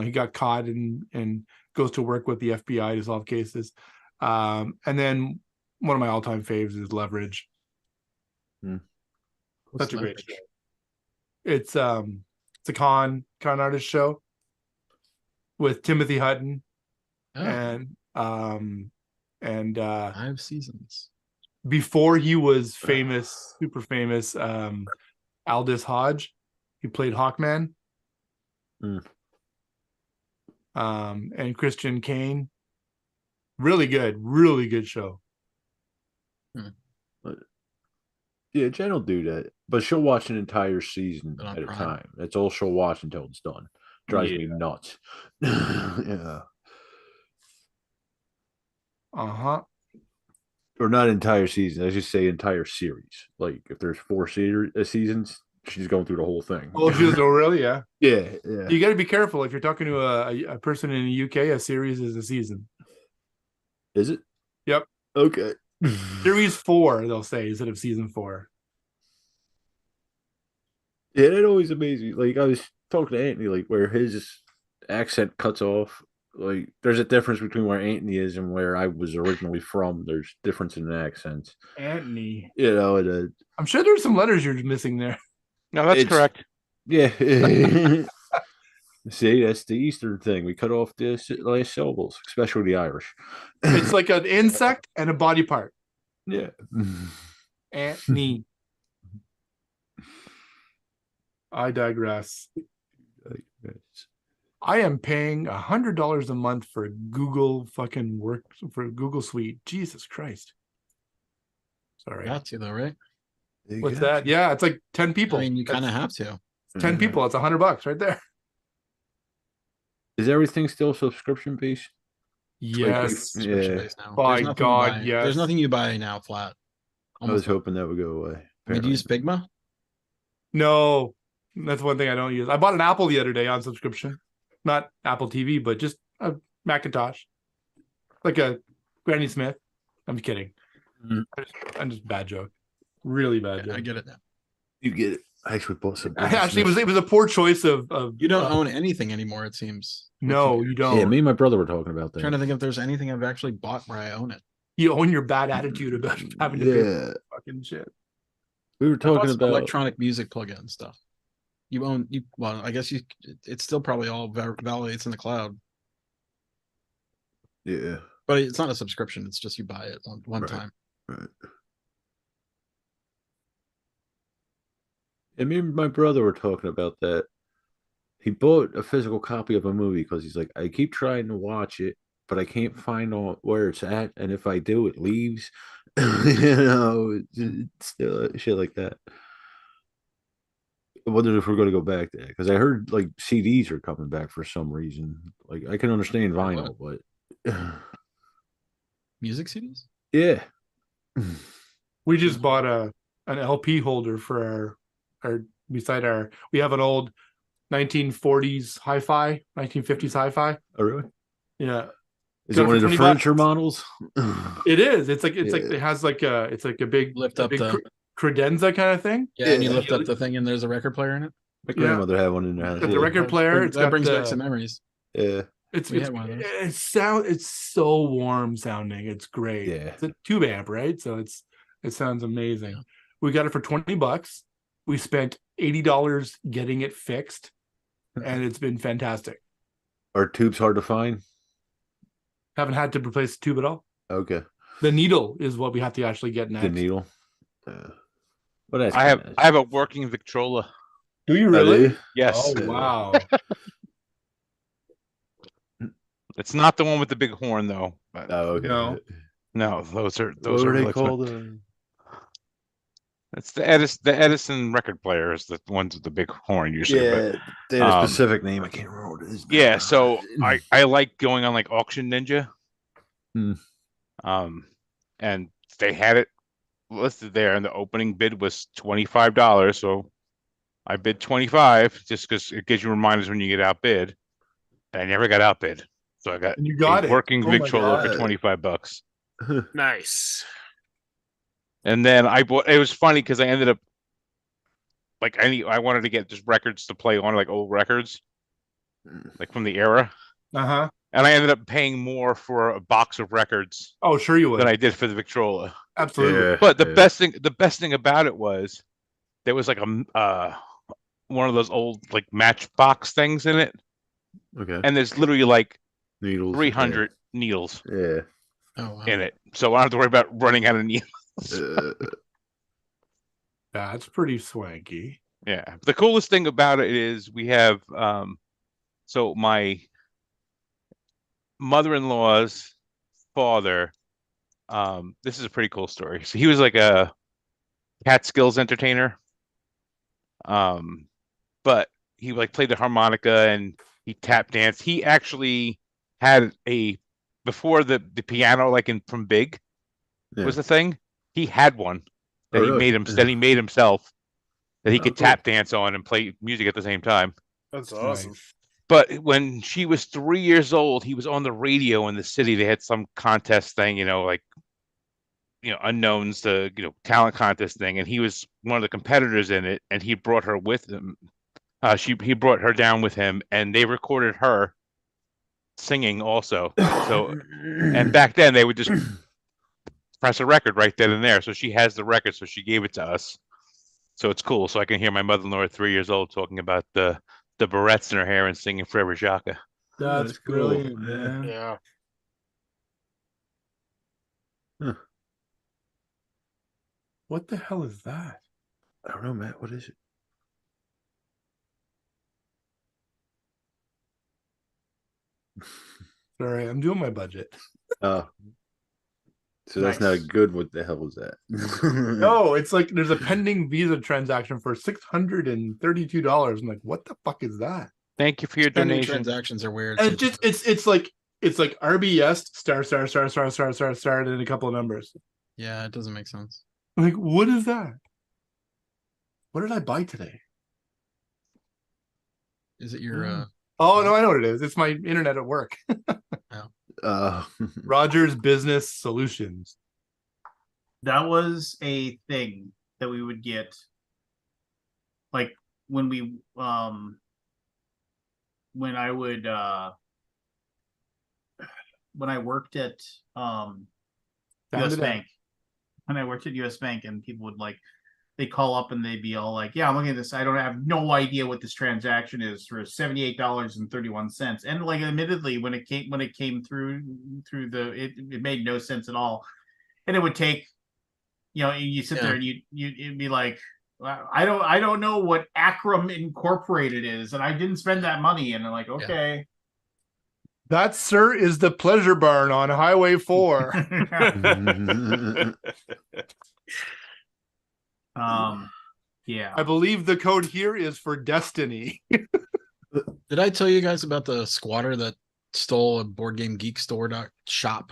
S8: he got caught and goes to work with the FBI to solve cases. And then one of my all-time faves is Leverage. Such a great show. It's a con artist show with Timothy Hutton and
S4: 5 seasons.
S8: Before he was famous, super famous, Aldous Hodge, he played Hawkman. And Christian Kane. Really good show.
S2: Yeah, Jen will do that, but she'll watch an entire season
S4: On
S2: at a
S4: Prime.
S2: time. That's all she'll watch until it's done. Drives me nuts. Yeah. Or not entire season. I just say entire series. Like if there's 4 seasons, she's going through the whole thing.
S8: Oh, really? Yeah.
S2: Yeah.
S8: You got to be careful if you're talking to a person in the UK. A series is a season.
S2: Is it?
S8: Yep.
S2: Okay.
S8: Series 4, they'll say, instead of season 4.
S2: Yeah, that always amazes me. Like I was talking to Anthony, like where his accent cuts off. Like there's a difference between where Anthony is and where I was originally from. There's difference in accents.
S8: Anthony.
S2: You know,
S8: I'm sure there's some letters you're missing there.
S6: No, that's correct.
S2: Yeah. See, that's the Eastern thing. We cut off the last syllables, especially the Irish.
S8: It's like an insect and a body part.
S2: Yeah.
S8: Anthony. I digress. I am paying $100 a month for Google fucking work for Google Suite. Jesus Christ. Sorry.
S4: Got to though, right?
S8: What's that? Yeah, it's like 10 people.
S4: I mean, you kind of have to.
S8: 10 people. It's $100 right there.
S2: Is everything still subscription based?
S8: Yes.
S4: Subscription-based now.
S8: By
S4: There's nothing
S8: God,
S4: you buy-
S8: yes.
S4: There's nothing you buy now flat.
S2: I was hoping that would go away.
S4: Did you use Figma?
S8: No, that's one thing I don't use. I bought an Apple the other day on subscription. Not Apple TV, but just a Macintosh. Like a Granny Smith. I'm kidding. I'm just bad joke. Really bad joke.
S4: I get it now.
S2: You get it. I actually bought some.
S8: Actually, it was a poor choice of
S4: You don't own anything anymore, it seems.
S8: No, you don't.
S2: Yeah, me and my brother were talking about that.
S4: I'm trying to think if there's anything I've actually bought where I own it.
S8: You own your bad attitude about having to pay fucking shit.
S2: We were talking
S4: Some
S2: about
S4: electronic music plugin stuff. You own well, I guess it's still probably all validates in the cloud.
S2: Yeah.
S4: But it's not a subscription, it's just you buy it one
S2: Right.
S4: time.
S2: Right. And me and my brother were talking about that. He bought a physical copy of a movie because he's like, I keep trying to watch it, but I can't find where it's at, and if I do, it leaves. You know, it's still shit like that. I wonder if we're going to go back there because I heard like CDs are coming back for some reason. Like I can understand vinyl, but
S4: Music CDs?
S2: yeah,
S8: We just bought an LP holder for our we have an old 1940s hi-fi, 1950s hi-fi.
S2: oh really?
S8: Yeah.
S2: Is
S8: Got
S2: it
S8: it
S2: one of
S8: for
S2: the
S8: 20
S2: furniture models?
S8: It is. It's like
S2: Yeah.
S8: it has like a big
S4: Lift up the
S8: credenza kind of thing.
S4: yeah, and you
S2: Yeah.
S4: lift up the thing and there's a record player in it.
S2: My grandmother had one in there.
S8: It's got the record player. It's
S4: That
S8: got
S4: brings
S8: the,
S4: back some memories.
S2: Yeah,
S8: It's
S4: We had one of those.
S8: it's so warm sounding. It's great.
S2: Yeah.
S8: It's a tube amp, right? So it sounds amazing.
S4: Yeah.
S8: We got it for $20. We spent $80 getting it fixed, and it's been fantastic.
S2: are tubes hard to find?
S8: Haven't had to replace the tube at all.
S2: Okay,
S8: The needle is what we have to actually get next.
S2: the needle. Well, that's
S6: I have
S2: kinda
S6: I have a working Victrola.
S8: Do you
S2: nice.
S8: really?
S6: Yes,
S8: Oh wow.
S6: it's not the one with the big horn though. But
S2: Oh, okay.
S8: No.
S6: No, those are
S2: What were
S6: really
S2: they
S6: expensive.
S2: called?
S6: It's the Edison record player is the ones with the big horn usually.
S2: Yeah, they had a
S6: um,
S2: specific name. I can't remember what it is now.
S6: Yeah, so I like going on like Auction Ninja.
S2: Hmm.
S6: And they had it listed there, and the opening bid was $25. So I bid 25 just because it gives you reminders when you get outbid. And I never got outbid, so I got
S8: And you got
S6: a
S8: it.
S6: working
S8: Oh my
S6: Victrola for
S2: God.
S6: $25.
S5: Nice.
S6: And then I bought. It was funny because I ended up like I wanted to get just records to play on, like old records, like from the era.
S8: Uh-huh.
S6: And I ended up paying more for a box of records
S8: Oh, sure you would.
S6: than I did for the Victrola.
S8: Absolutely.
S2: Yeah,
S6: But the
S2: yeah.
S6: best thing about it was there was like a one of those old like matchbox things in it,
S2: Okay.
S6: and there's literally like
S2: Needles.
S6: 300 needles
S2: Yeah.
S4: Oh wow.
S6: in it, so I don't have to worry about running out of needles.
S8: That's pretty swanky.
S6: Yeah, the coolest thing about it is we have so my mother-in-law's father, this is a pretty cool story. So he was like a Catskills entertainer, but he like played the harmonica and he tap danced. He actually had a before the piano like in from Big was
S2: Yeah.
S6: the thing. He had one that
S2: Oh,
S6: he
S2: really?
S6: made himself that he
S2: Oh,
S6: could
S2: cool.
S6: tap dance on and play music at the same time.
S5: That's
S8: awesome.
S5: awesome.
S6: But when she was 3 years old, he was on the radio in the city. They had some contest thing, like unknowns, the talent contest thing, and he was one of the competitors in it. And he brought her with him. He brought her down with him, and they recorded her singing also. So, and back then they would just press a record right then and there. So she has the record, so she gave it to us. So it's cool. So I can hear my mother-in-law at 3 years old talking about the barrettes in her hair and singing Forever Jaka.
S8: That's
S2: cool.
S8: brilliant,
S2: Yeah.
S8: man.
S5: Yeah.
S2: Huh.
S8: What the hell is that?
S2: I don't know, Matt. What is it?
S8: Sorry, I'm doing my budget.
S2: Oh. So that's
S1: Nice.
S2: not good. What the hell was that?
S8: No, it's like there's a pending Visa transaction for $632. I'm like, what the fuck is that?
S6: Thank you for your
S4: Spending
S6: donation.
S4: transactions are weird.
S8: And it's like RBS star and then a couple of numbers.
S4: Yeah, it doesn't make sense.
S8: I'm like, what is that? What did I buy today?
S4: Is it your
S8: Oh no, I know what it is. It's my internet at work.
S2: Uh,
S8: Rogers Business Solutions.
S1: That was a thing that we would get, like when we when I would when I worked at US Bank. When I worked at US Bank, and people would they'd call up and they'd be all like, yeah, I'm looking at this. I don't have no idea what this transaction is for $78.31. And like, admittedly, when it came through it made no sense at all. And it would take, you sit there and you'd be like, I don't know what Akram Incorporated is, and I didn't spend that money. And I'm like, okay.
S8: That, sir, is the Pleasure Barn on Highway 4.
S1: Yeah.
S8: I believe the code here is for Destiny.
S4: Did I tell you guys about the squatter that stole a Board Game Geek store shop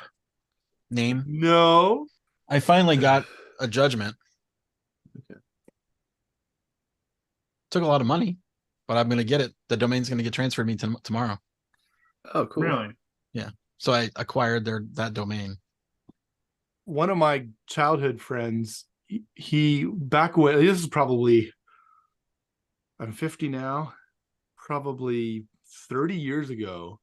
S4: name?
S8: No.
S4: I finally got a judgment.
S2: Okay.
S4: Took a lot of money, but I'm going to get it. The domain's going to get transferred to me tomorrow.
S2: Oh, cool.
S1: Really?
S4: Yeah. So I acquired that domain.
S8: One of my childhood friends, he back when this is probably, I'm 50 now, probably 30 years ago,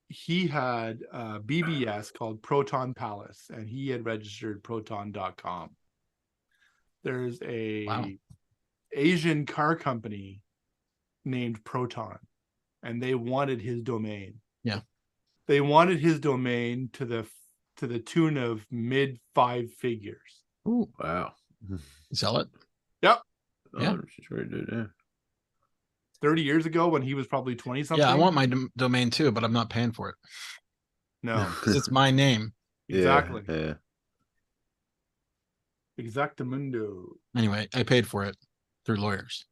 S8: he had a BBS called Proton Palace, and he had registered proton.com. There's a Asian car company named Proton, and they wanted his domain.
S4: Yeah.
S8: They wanted his domain to the tune of mid 5 figures.
S4: Ooh,
S2: Wow.
S4: sell it?
S8: Yep.
S4: Yeah.
S2: She's ready to do that.
S8: 30 years ago when he was probably 20 something.
S4: Yeah, I want my domain too, but I'm not paying for it
S8: No.
S4: because it's my name.
S8: Exactly.
S2: Yeah.
S8: Exactamundo.
S4: Anyway, I paid for it through lawyers.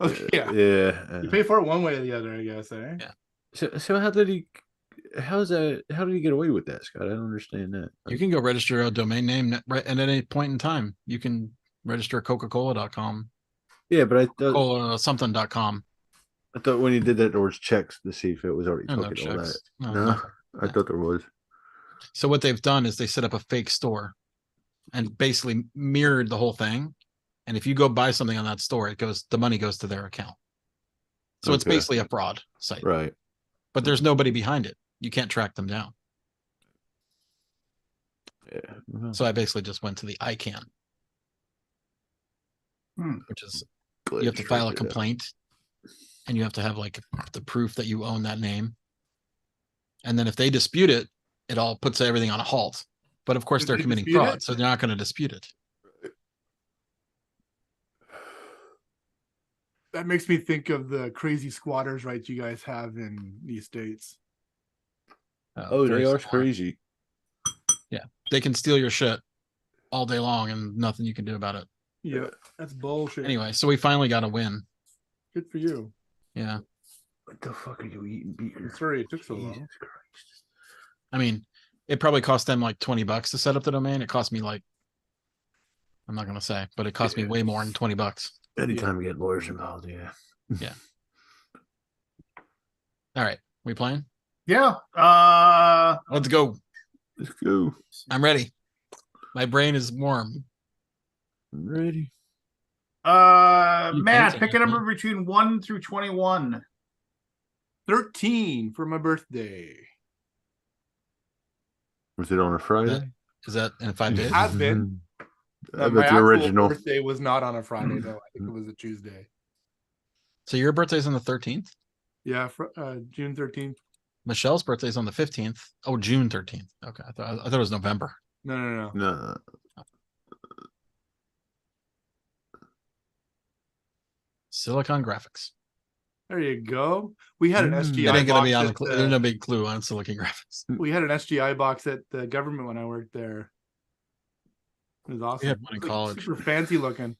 S8: Okay, yeah.
S2: Yeah.
S8: You pay for it one way or the other, I guess, eh?
S4: Yeah.
S2: So how did he? How did he get away with that, Scott? I don't understand that.
S4: You can go register a domain name right at any point in time. You can register Coca-Cola.com,
S2: Yeah, but
S4: Cola something.com.
S2: I thought when he did that there was checks to see if it was already
S4: No, no
S2: taken. All that.
S4: checks. No,
S2: No,
S4: nothing.
S2: I thought there was.
S4: So what they've done is they set up a fake store and basically mirrored the whole thing. And if you go buy something on that store, the money goes to their account. So it's
S2: Okay.
S4: basically a fraud site,
S2: Right.
S4: but there's nobody behind it. You can't track them down.
S2: Yeah. Mhm.
S4: So I basically just went to the ICANN, which is
S2: Glad
S4: you have to
S2: checked
S4: file a
S2: it out.
S4: complaint and you have to have like the proof that you own that name. And then if they dispute it, it all puts everything on a halt. But of course
S8: Did
S4: they're
S8: they
S4: committing
S8: dispute
S4: fraud,
S8: it?
S4: so they're not going to dispute it.
S8: That makes me think of the crazy squatters' rights you guys have in these states.
S2: Oh,
S4: Very
S2: they are
S4: similar.
S2: crazy.
S4: They can steal your shit all day long and nothing you can do about it.
S8: Yeah, that's bullshit.
S4: Anyway, so we finally got a win.
S8: Good for you.
S4: Yeah.
S2: What the fuck are you eating, beer?
S8: Sorry it took so long.
S2: Jesus Christ.
S4: I mean, it probably cost them like $20 to set up the domain. It cost me like, I'm not going to say, but it cost me way more than $20.
S2: Anytime we get lawyers involved, yeah.
S4: All right. We playing?
S1: Yeah.
S4: Let's go.
S2: Let's go.
S4: I'm ready. My brain is warm.
S2: I'm ready.
S4: You
S1: Matt,
S4: painting,
S1: pick a
S4: isn't
S1: number between 1 through 21.
S8: 13 for my birthday.
S2: Was it on a Friday?
S4: Is that in 5 days?
S8: Has been.
S2: I
S8: My
S2: bet the
S8: actual
S2: original.
S8: birthday was not on a Friday, though. I think it was a Tuesday.
S4: So your birthday's on the 13th?
S8: Yeah, June 13th.
S4: Michelle's birthday's on the 15th. Oh, June 13th. Okay. I thought it was November.
S8: No.
S2: No.
S4: Silicon Graphics.
S8: There you go. We had an
S2: Mm.
S8: SGI
S4: That ain't gonna
S8: box
S4: be on
S8: at
S4: the ain't no big clue on Silicon Graphics.
S8: we had an SGI box at the government when I worked there. It was awesome.
S4: We had one in
S8: It was, like,
S4: college.
S8: super fancy looking.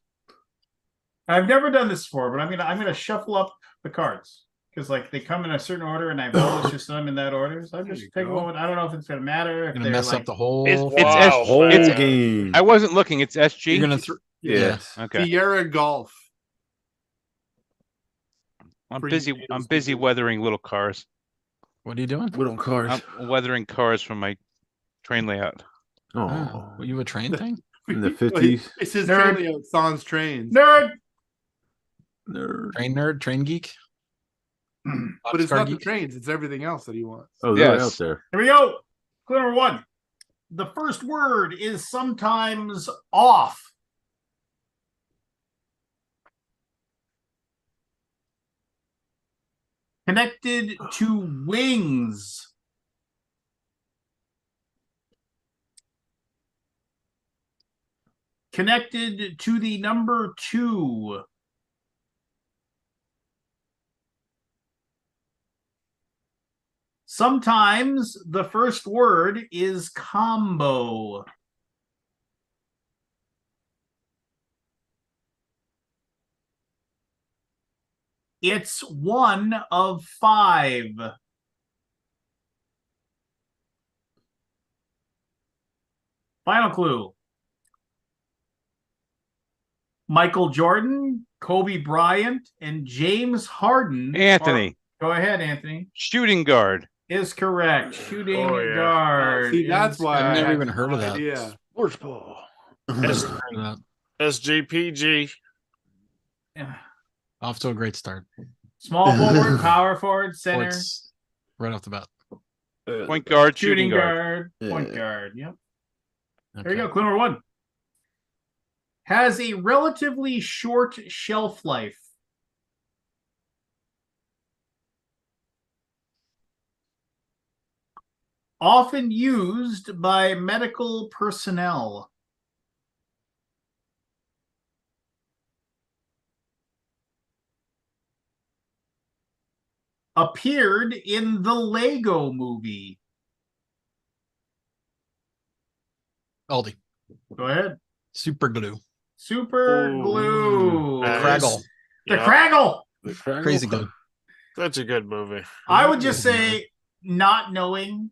S1: I've never done this before, but I'm gonna shuffle up the cards because like they come in a certain order, and I've always just done them in that order. So I'm
S8: There
S1: just
S8: you
S1: taking
S8: go.
S1: one. I don't know if it's gonna matter. If
S4: You're gonna
S1: they're
S4: mess
S1: like,
S4: up the whole
S6: It's
S4: thing.
S5: Wow.
S2: Whole
S5: It's-
S2: game.
S6: I wasn't looking. It's SG.
S4: You're gonna
S2: Yes.
S6: Okay.
S8: Sierra Golf.
S6: I'm
S8: for you
S6: busy.
S8: native
S6: I'm busy
S8: speakers.
S6: weathering little cars.
S4: What are you doing?
S2: What on cars?
S6: I'm weathering cars from my train layout.
S2: Oh,
S4: Were you a train thing?
S2: in the 50s.
S8: It says
S1: Nerd.
S8: train layout sans trains.
S1: nerd.
S2: Nerd.
S4: Train nerd, train geek?
S8: But it's
S4: Boxcar
S8: not the
S4: geek?
S8: trains, it's everything else that he wants.
S2: Oh, they're
S6: Yes.
S2: out there.
S1: Here we go. Clue number 1. The first word is sometimes off. Connected to wings. Connected to the number 2. Sometimes the first word is combo. It's 1 of 5. Final clue. Michael Jordan, Kobe Bryant, and James Harden.
S6: Anthony.
S1: Go ahead, Anthony.
S6: Shooting guard.
S1: Is correct. Shooting
S5: Oh, yeah.
S1: guard.
S8: See, that's
S1: is
S8: why
S4: I've never
S8: had
S4: even heard of
S8: no
S4: that.
S8: idea.
S2: Sports ball.
S5: S-
S4: Heard of that.
S5: SGPG.
S1: correct.
S4: Off to a great start.
S1: Small forward, power forward, center,
S4: Sports right off the bat.
S6: Point guard.
S1: shooting
S6: Shooting guard.
S1: guard, point
S2: Yeah.
S1: guard. Yep. There
S4: Okay.
S1: you go. Clue number 1. Has a relatively short shelf life. Often used by medical personnel. Appeared in the Lego movie.
S4: Aldi.
S1: Go ahead.
S4: Super glue.
S1: Super
S5: Ooh.
S1: glue.
S5: Nice.
S4: Craggle.
S1: The
S5: Yeah,
S1: Craggle.
S4: Crazy glue.
S5: That's a good movie.
S1: I would just say, not knowing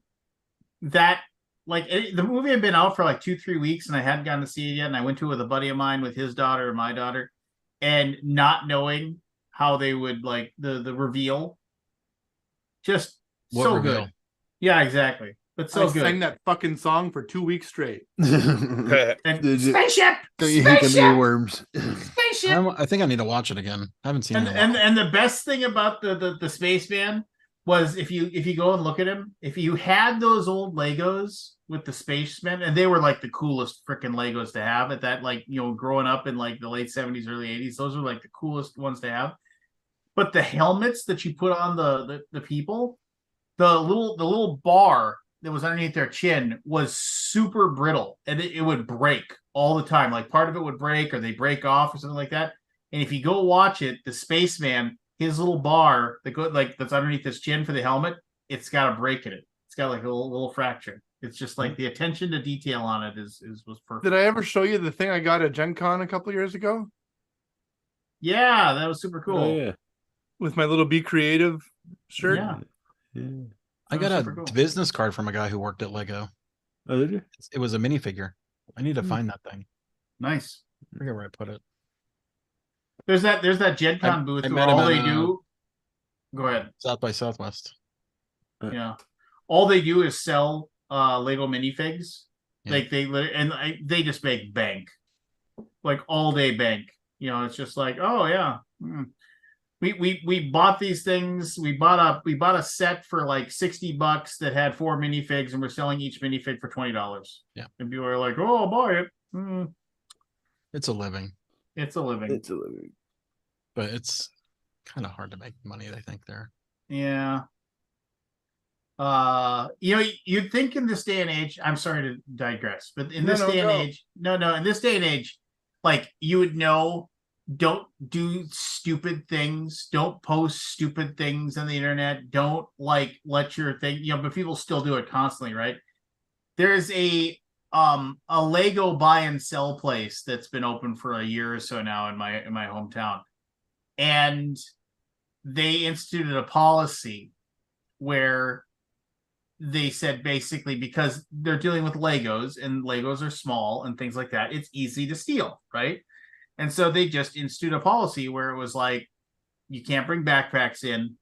S1: that, like, the movie had been out for like 2-3 weeks, and I hadn't gotten to see it yet. And I went to it with a buddy of mine, with his daughter and my daughter, and not knowing how they would like the reveal, just
S4: What
S1: so
S4: reveal?
S1: good. Yeah, exactly. But so
S8: I
S1: good.
S8: sang that fucking song for 2 weeks straight.
S1: And
S2: Did you-
S1: spaceship,
S2: Don't you hate them
S1: spaceship,
S2: earworms?
S1: spaceship.
S4: I think I need to watch it again. I haven't seen it in a while.
S1: And the best thing about the spaceman was, if you go and look at him, if you had those old Legos with the spaceman, and they were like the coolest freaking Legos to have at that, like, you know, growing up in like the late 70s, early 80s, those were like the coolest ones to have. But the helmets that you put on the people, the little bar that was underneath their chin was super brittle, and it would break all the time. Like, part of it would break, or they break off, or something like that. And if you go watch it, the spaceman, his little bar that's underneath his chin for the helmet, it's got a break in it. It's got like a little fracture. It's just like the attention to detail on it was perfect.
S8: Did I ever show you the thing I got at Gen Con a couple years ago
S1: Yeah, that was super cool.
S2: Oh, yeah.
S8: with my little Be Creative shirt?
S1: Yeah.
S2: Yeah.
S4: I
S1: That
S4: got
S1: was
S4: a
S1: super cool.
S4: business card from a guy who worked at Lego.
S2: Oh, did you?
S4: It was a minifigure. I need to find that thing.
S1: Nice.
S4: I forget where I put it.
S1: There's that Gen Con booth
S4: I
S1: where
S4: met him
S1: all
S4: at,
S1: they do. Go ahead.
S4: South by Southwest.
S1: Yeah, all they do is sell Lego minifigs.
S4: Yeah.
S1: Like they just make bank, like all day bank. You know, it's just like, oh yeah, we bought these things. We bought a set for like $60 that had 4 minifigs, and we're selling each minifig for $20.
S4: Yeah.
S1: And people are like, oh, I'll buy it.
S4: It's a living,
S1: It's a living.
S2: It's a living.
S4: but it's kind of hard to make money, I think, there.
S1: Yeah. You know, you'd think in this day and age, I'm sorry to digress, but in this day and age, in this day and age, like, you would know, don't do stupid things, don't post stupid things on the internet, don't like let your thing, you know, but people still do it constantly, right? There's a Lego buy and sell place that's been open for a year or so now in my hometown. And they instituted a policy where they said, basically, because they're dealing with Legos, and Legos are small and things like that, it's easy to steal, right? And so they just instituted a policy where it was like, you can't bring backpacks in,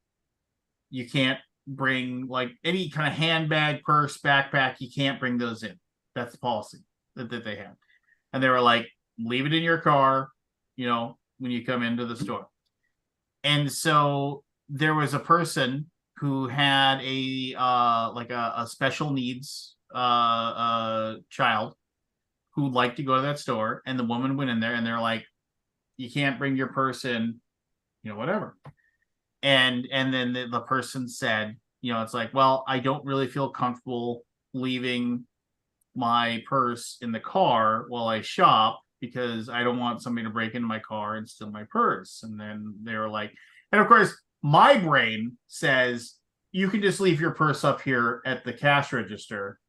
S1: you can't bring like any kind of handbag, purse, backpack, you can't bring those in. That's the policy that they had. And they were like, leave it in your car, you know, when you come into the store. And so there was a person who had a special needs child who liked to go to that store, and the woman went in there, and they're like, you can't bring your purse in, you know, whatever. And then the person said, you know, it's like, well, I don't really feel comfortable leaving my purse in the car while I shop, because I don't want somebody to break into my car and steal my purse. And then they were like, and of course, my brain says, you can just leave your purse up here at the cash register,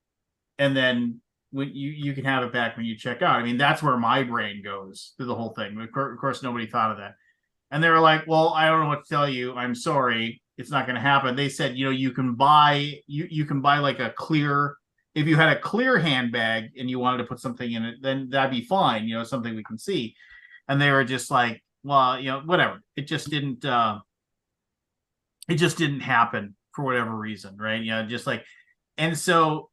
S1: and then when you can have it back when you check out. I mean, that's where my brain goes through the whole thing. Of course, nobody thought of that. And they were like, well, I don't know what to tell you. I'm sorry. It's not going to happen. They said, you know, you can buy like a clear, if you had a clear handbag and you wanted to put something in it, then that'd be fine. You know, something we can see. And they were just like, well, you know, whatever. It just didn't happen for whatever reason. Right. You know, just like, and so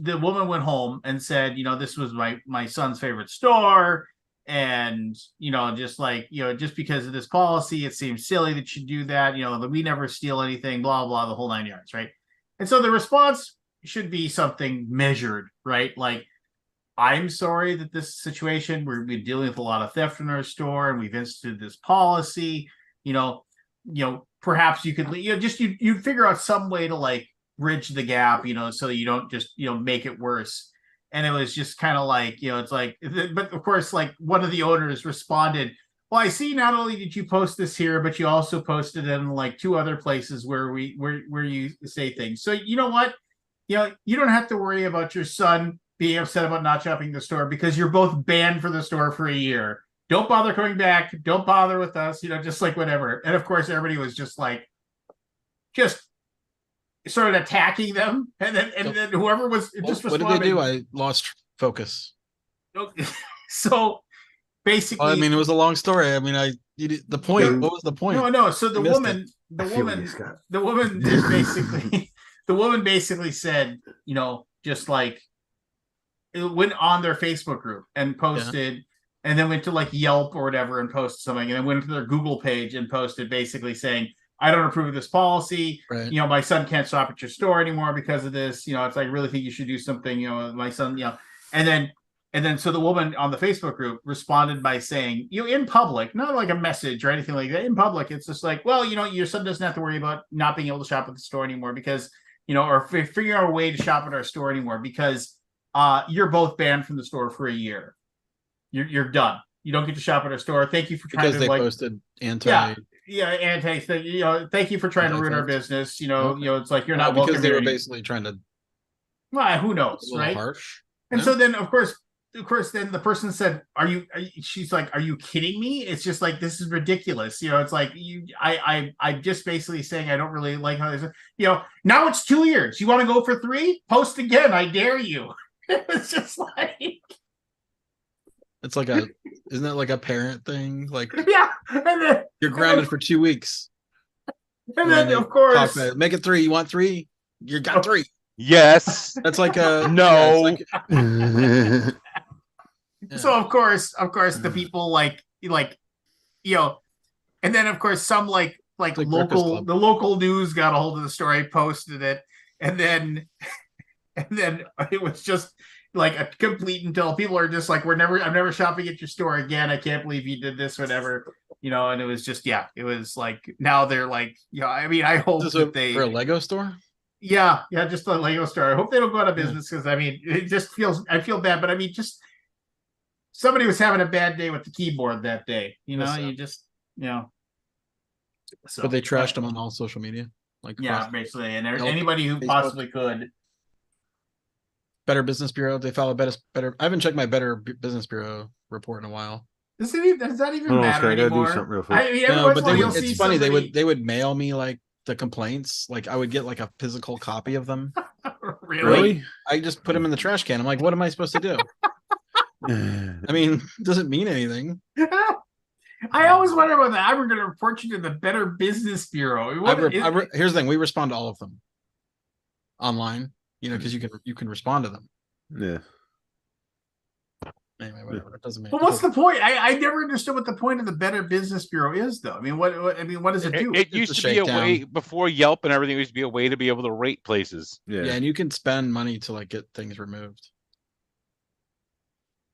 S1: the woman went home and said, you know, this was my son's favorite store. And, you know, just like, you know, just because of this policy, it seems silly that you do that. You know, that we never steal anything, blah, blah, the whole 9 yards. Right. And so the response should be something measured, right? Like, I'm sorry that this situation, we've been dealing with a lot of theft in our store, and we've instituted this policy. You know, perhaps you could, you know, just you figure out some way to like bridge the gap, you know, so you don't just, you know, make it worse. And it was just kind of like, you know, it's like, but of course, like, one of the owners responded, well, I see not only did you post this here, but you also posted it in like 2 other places where you say things. So you know what? You know, you don't have to worry about your son being upset about not shopping the store because you're both banned from the store for a year. Don't bother coming back. Don't bother with us. Just like whatever. And of course, everybody was just started attacking them, and then whoever was just
S4: what did they do? I lost focus.
S1: So basically,
S4: Well, I mean, it was a long story. I mean, the point. What was the point?
S1: no. So the
S2: I feel
S1: woman
S2: you, Scott.
S1: is basically the woman basically said, just like it went on their Facebook group and posted, and then went to like Yelp or whatever and posted something, and then went to their Google page and posted basically saying, I don't approve of this policy.
S4: Right.
S1: My son can't shop at your store anymore because of this. It's like, I really think you should do something. My son, and then so the woman on the Facebook group responded by saying, in public, not like a message or anything like that. In public, it's just like, well, your son doesn't have to worry about not being able to shop at the store anymore because, or figure out a way to shop at our store anymore because you're both banned from the store for a year. You're done. You don't get to shop at our store. Thank you for trying
S4: Because
S1: to
S4: they posted anti.
S1: anti thing. Thank you for trying to ruin our business. It's like you're not welcome
S4: because they
S1: here
S4: were
S1: anymore.
S4: basically trying to.
S1: Well, who knows,
S4: A little
S1: right?
S4: harsh.
S1: And
S4: Yeah.
S1: so then, of course, then the person said, she's like, are you kidding me? It's just like, this is ridiculous. It's like I'm just basically saying I don't really like how this. Now it's 2 years. You want to go for 3? Post again. I dare you. It's just like.
S4: It's like isn't that like a parent thing? Like,
S1: Yeah. And then
S4: you're grounded for 2 weeks.
S1: And then of course,
S4: Make it 3. You want 3? You got 3.
S6: Yes.
S4: That's like a
S6: No.
S4: yeah, it's like-
S1: so of course the people like and then of course some like
S4: Breakfast
S1: local
S4: Club.
S1: the local news got a hold of the story, posted it, and then it was just like a complete until people are just like, I'm never shopping at your store again. I can't believe you did this, whatever. And it was just it was like, now they're like, I mean, I hope that they
S4: for a Lego store.
S1: Yeah, just a Lego store. I hope they don't go out of business because I mean, it just I feel bad, but I mean, just somebody was having a bad day with the keyboard that day. You just So,
S4: But they trashed them on all social media. Like
S1: basically, and
S4: Yelp,
S1: anybody who
S4: Facebook.
S1: possibly could.
S4: Better Business Bureau. They follow better. I haven't checked my Better Business Bureau report in a while.
S1: Does that even
S2: Hold on,
S1: matter
S2: Scott, I gotta do
S1: anymore?
S2: something real quick.
S1: I mean, every
S4: No,
S1: once in
S4: but
S1: a while you'll
S4: it's
S1: see
S4: funny.
S1: somebody...
S4: They would mail me like the complaints. Like I would get like a physical copy of them.
S1: Really?
S4: I just put them in the trash can. I'm like, what am I supposed to do? I mean, doesn't mean anything.
S1: I always wonder about that. I'm going to report you to the Better Business Bureau.
S4: Here's the thing: we respond to all of them online. Because you can respond to them.
S2: Yeah.
S4: Anyway, whatever. It doesn't matter.
S1: But what's the point? I never understood what the point of the Better Business Bureau is, though. I mean, what does it do?
S6: It used to be a way before Yelp and everything. It used to be a way to be able to rate places.
S4: Yeah, and you can spend money to like get things removed.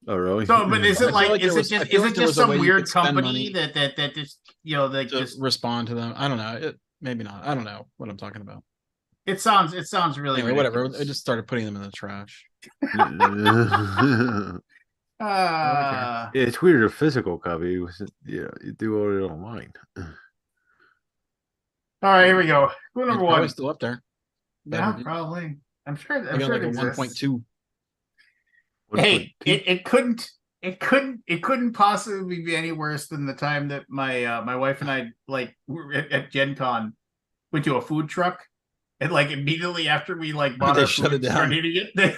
S2: Oh, really?
S1: So, but is it
S4: like
S1: is it just some weird company that just
S4: respond to them? I don't know. Maybe not. I don't know what I'm talking about.
S1: It sounds really
S4: anyway, whatever. I just started putting them in the trash.
S2: It's weird. A physical copy. You do order it online.
S1: All right, here we go. Clue number one.
S4: Still up there.
S1: Yeah, probably. I'm sure. I'm sure
S4: like
S1: it
S4: a
S1: exists.
S4: 1.2.
S1: Hey, it couldn't possibly be any worse than the time that my wife and I were at Gen Con, went to a food truck, and immediately after we bought
S4: They
S1: our
S4: shut
S1: food,
S4: it down.
S1: started eating it,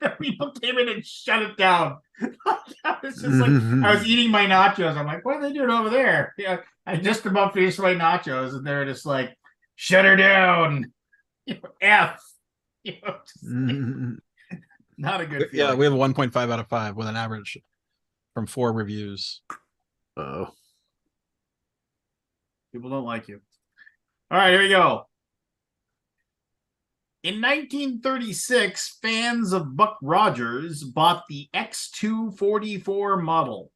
S1: the people came in and shut it down. I was just I was eating my nachos. I'm like, what are they doing over there? Yeah, I just about finished my nachos, and they're just like, shut her down. F. Not a good feeling.
S4: Yeah, we have a 1.5 out of 5 with an average from 4 reviews.
S2: Oh.
S1: People don't like you. All right, here we go. In 1936, fans of Buck Rogers bought the X244 model.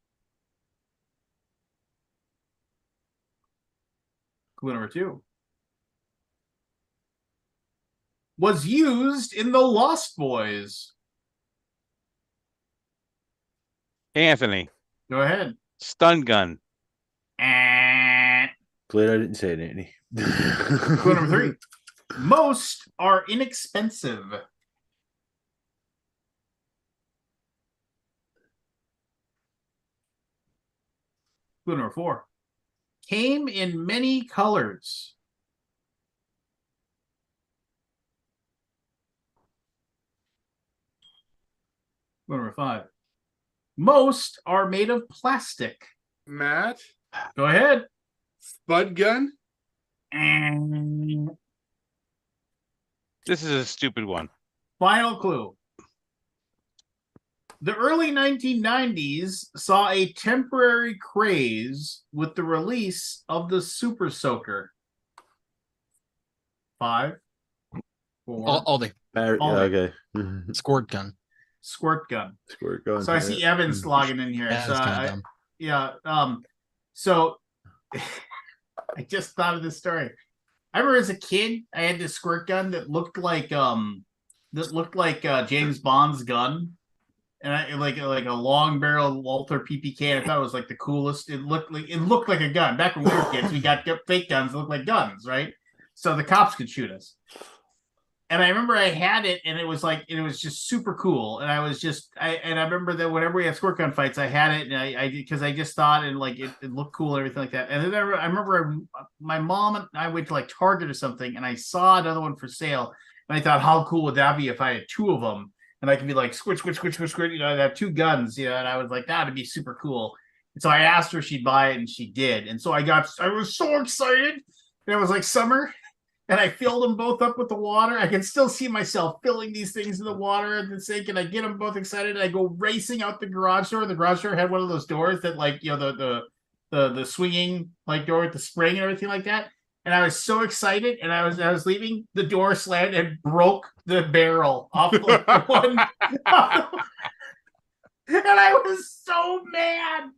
S1: Clue number 2. Was used in The Lost Boys.
S6: Anthony.
S1: Go ahead.
S6: Stun gun.
S1: And
S2: Glad I didn't say it, Anthony.
S1: clue number 3. Most are inexpensive. Clue number 4. Came in many colors. Clue number 5. Most are made of plastic.
S8: Matt,
S1: Go ahead.
S8: Spud Gun.
S6: This is a stupid one.
S1: Final clue. The early 1990s saw a temporary craze with the release of the Super Soaker. 5, 4,
S4: All day.
S2: Yeah,
S1: All
S2: okay.
S4: Squirt gun.
S1: Squirt gun.
S2: Squirt gun.
S1: So I see Evans logging in here.
S4: Yeah,
S1: So
S4: that's kind of dumb.
S1: yeah. So I just thought of this story. I remember as a kid, I had this squirt gun that looked like James Bond's gun, and I like a long barrel Walther PPK. I thought it was like the coolest. It looked like a gun. Back when we were kids, we got fake guns that looked like guns, right? So the cops could shoot us. And I remember I had it, and it was just super cool. And I remember that whenever we had squirt gun fights, I had it, and I because I just thought it looked cool and everything like that. And then I remember my mom and I went to like Target or something, and I saw another one for sale, and I thought, how cool would that be if I had 2 of them, and I could be like squirt, I'd have 2 guns, and I was like, that'd be super cool. And so I asked her if she'd buy it, and she did. And so I was so excited, and it was like summer. And I filled them both up with the water. I can still see myself filling these things in the water at the sink, and I get them both excited. And I go racing out the garage door. The garage door had one of those doors that, like, the swinging like door with the spring and everything like that. And I was so excited, and I was leaving. The door slammed and broke the barrel off like one. And I was so mad.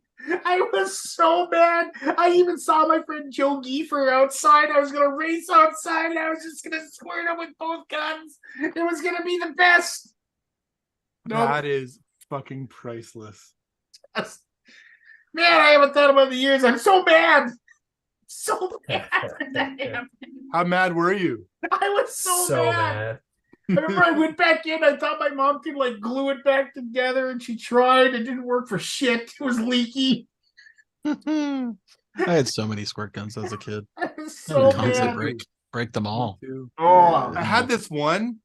S1: I was so mad. I even saw my friend Joe Giefer outside. I was going to race outside, and I was just going to squirt him with both guns. It was going to be the best.
S8: That is fucking priceless.
S1: Man, I haven't thought about it in years. I'm so mad. So mad.
S8: How mad were you?
S1: I was so mad. I remember I went back in. I thought my mom could like glue it back together, and she tried. It didn't work for shit. It was leaky.
S4: I had so many squirt guns as a kid.
S1: I was so mad.
S4: Break them all.
S1: Oh,
S8: I had this one.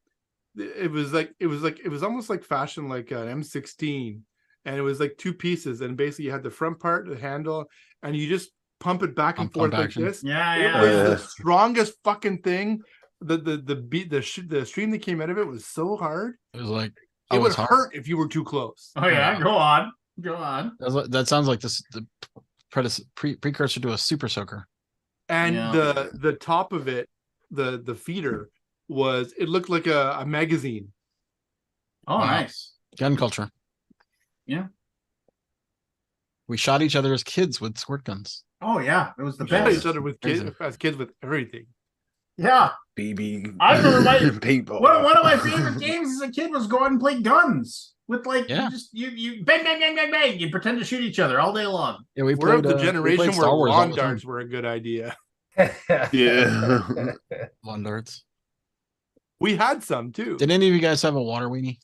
S8: It was almost like fashion, like an M16, and it was like 2 pieces, and basically you had the front part, the handle, and you just pump it back and forth like
S4: action.
S8: this.
S1: Yeah.
S8: It was the strongest fucking thing. The stream that came out of it was so hard.
S4: It was like
S8: it would hurt if you were too close.
S1: Oh yeah, go on.
S4: That sounds like the precursor to a super soaker.
S8: And the top of it, the feeder it looked like a magazine.
S1: Oh, wow. Nice.
S4: Gun culture.
S1: Yeah.
S8: We
S4: shot each other as kids with squirt guns.
S1: Oh yeah, it was the
S8: best.
S1: best.
S8: Each other with kids with everything.
S1: Yeah.
S2: BB.
S1: I remember
S2: paintball.
S1: One of my favorite games as a kid was go out and play guns with you bang bang bang bang bang. You pretend to shoot each other all day long.
S4: Yeah,
S8: we're of the generation where lawn darts were a good idea.
S2: Yeah.
S4: Lawn darts.
S8: We had some too.
S4: Did any of you guys have a water weenie?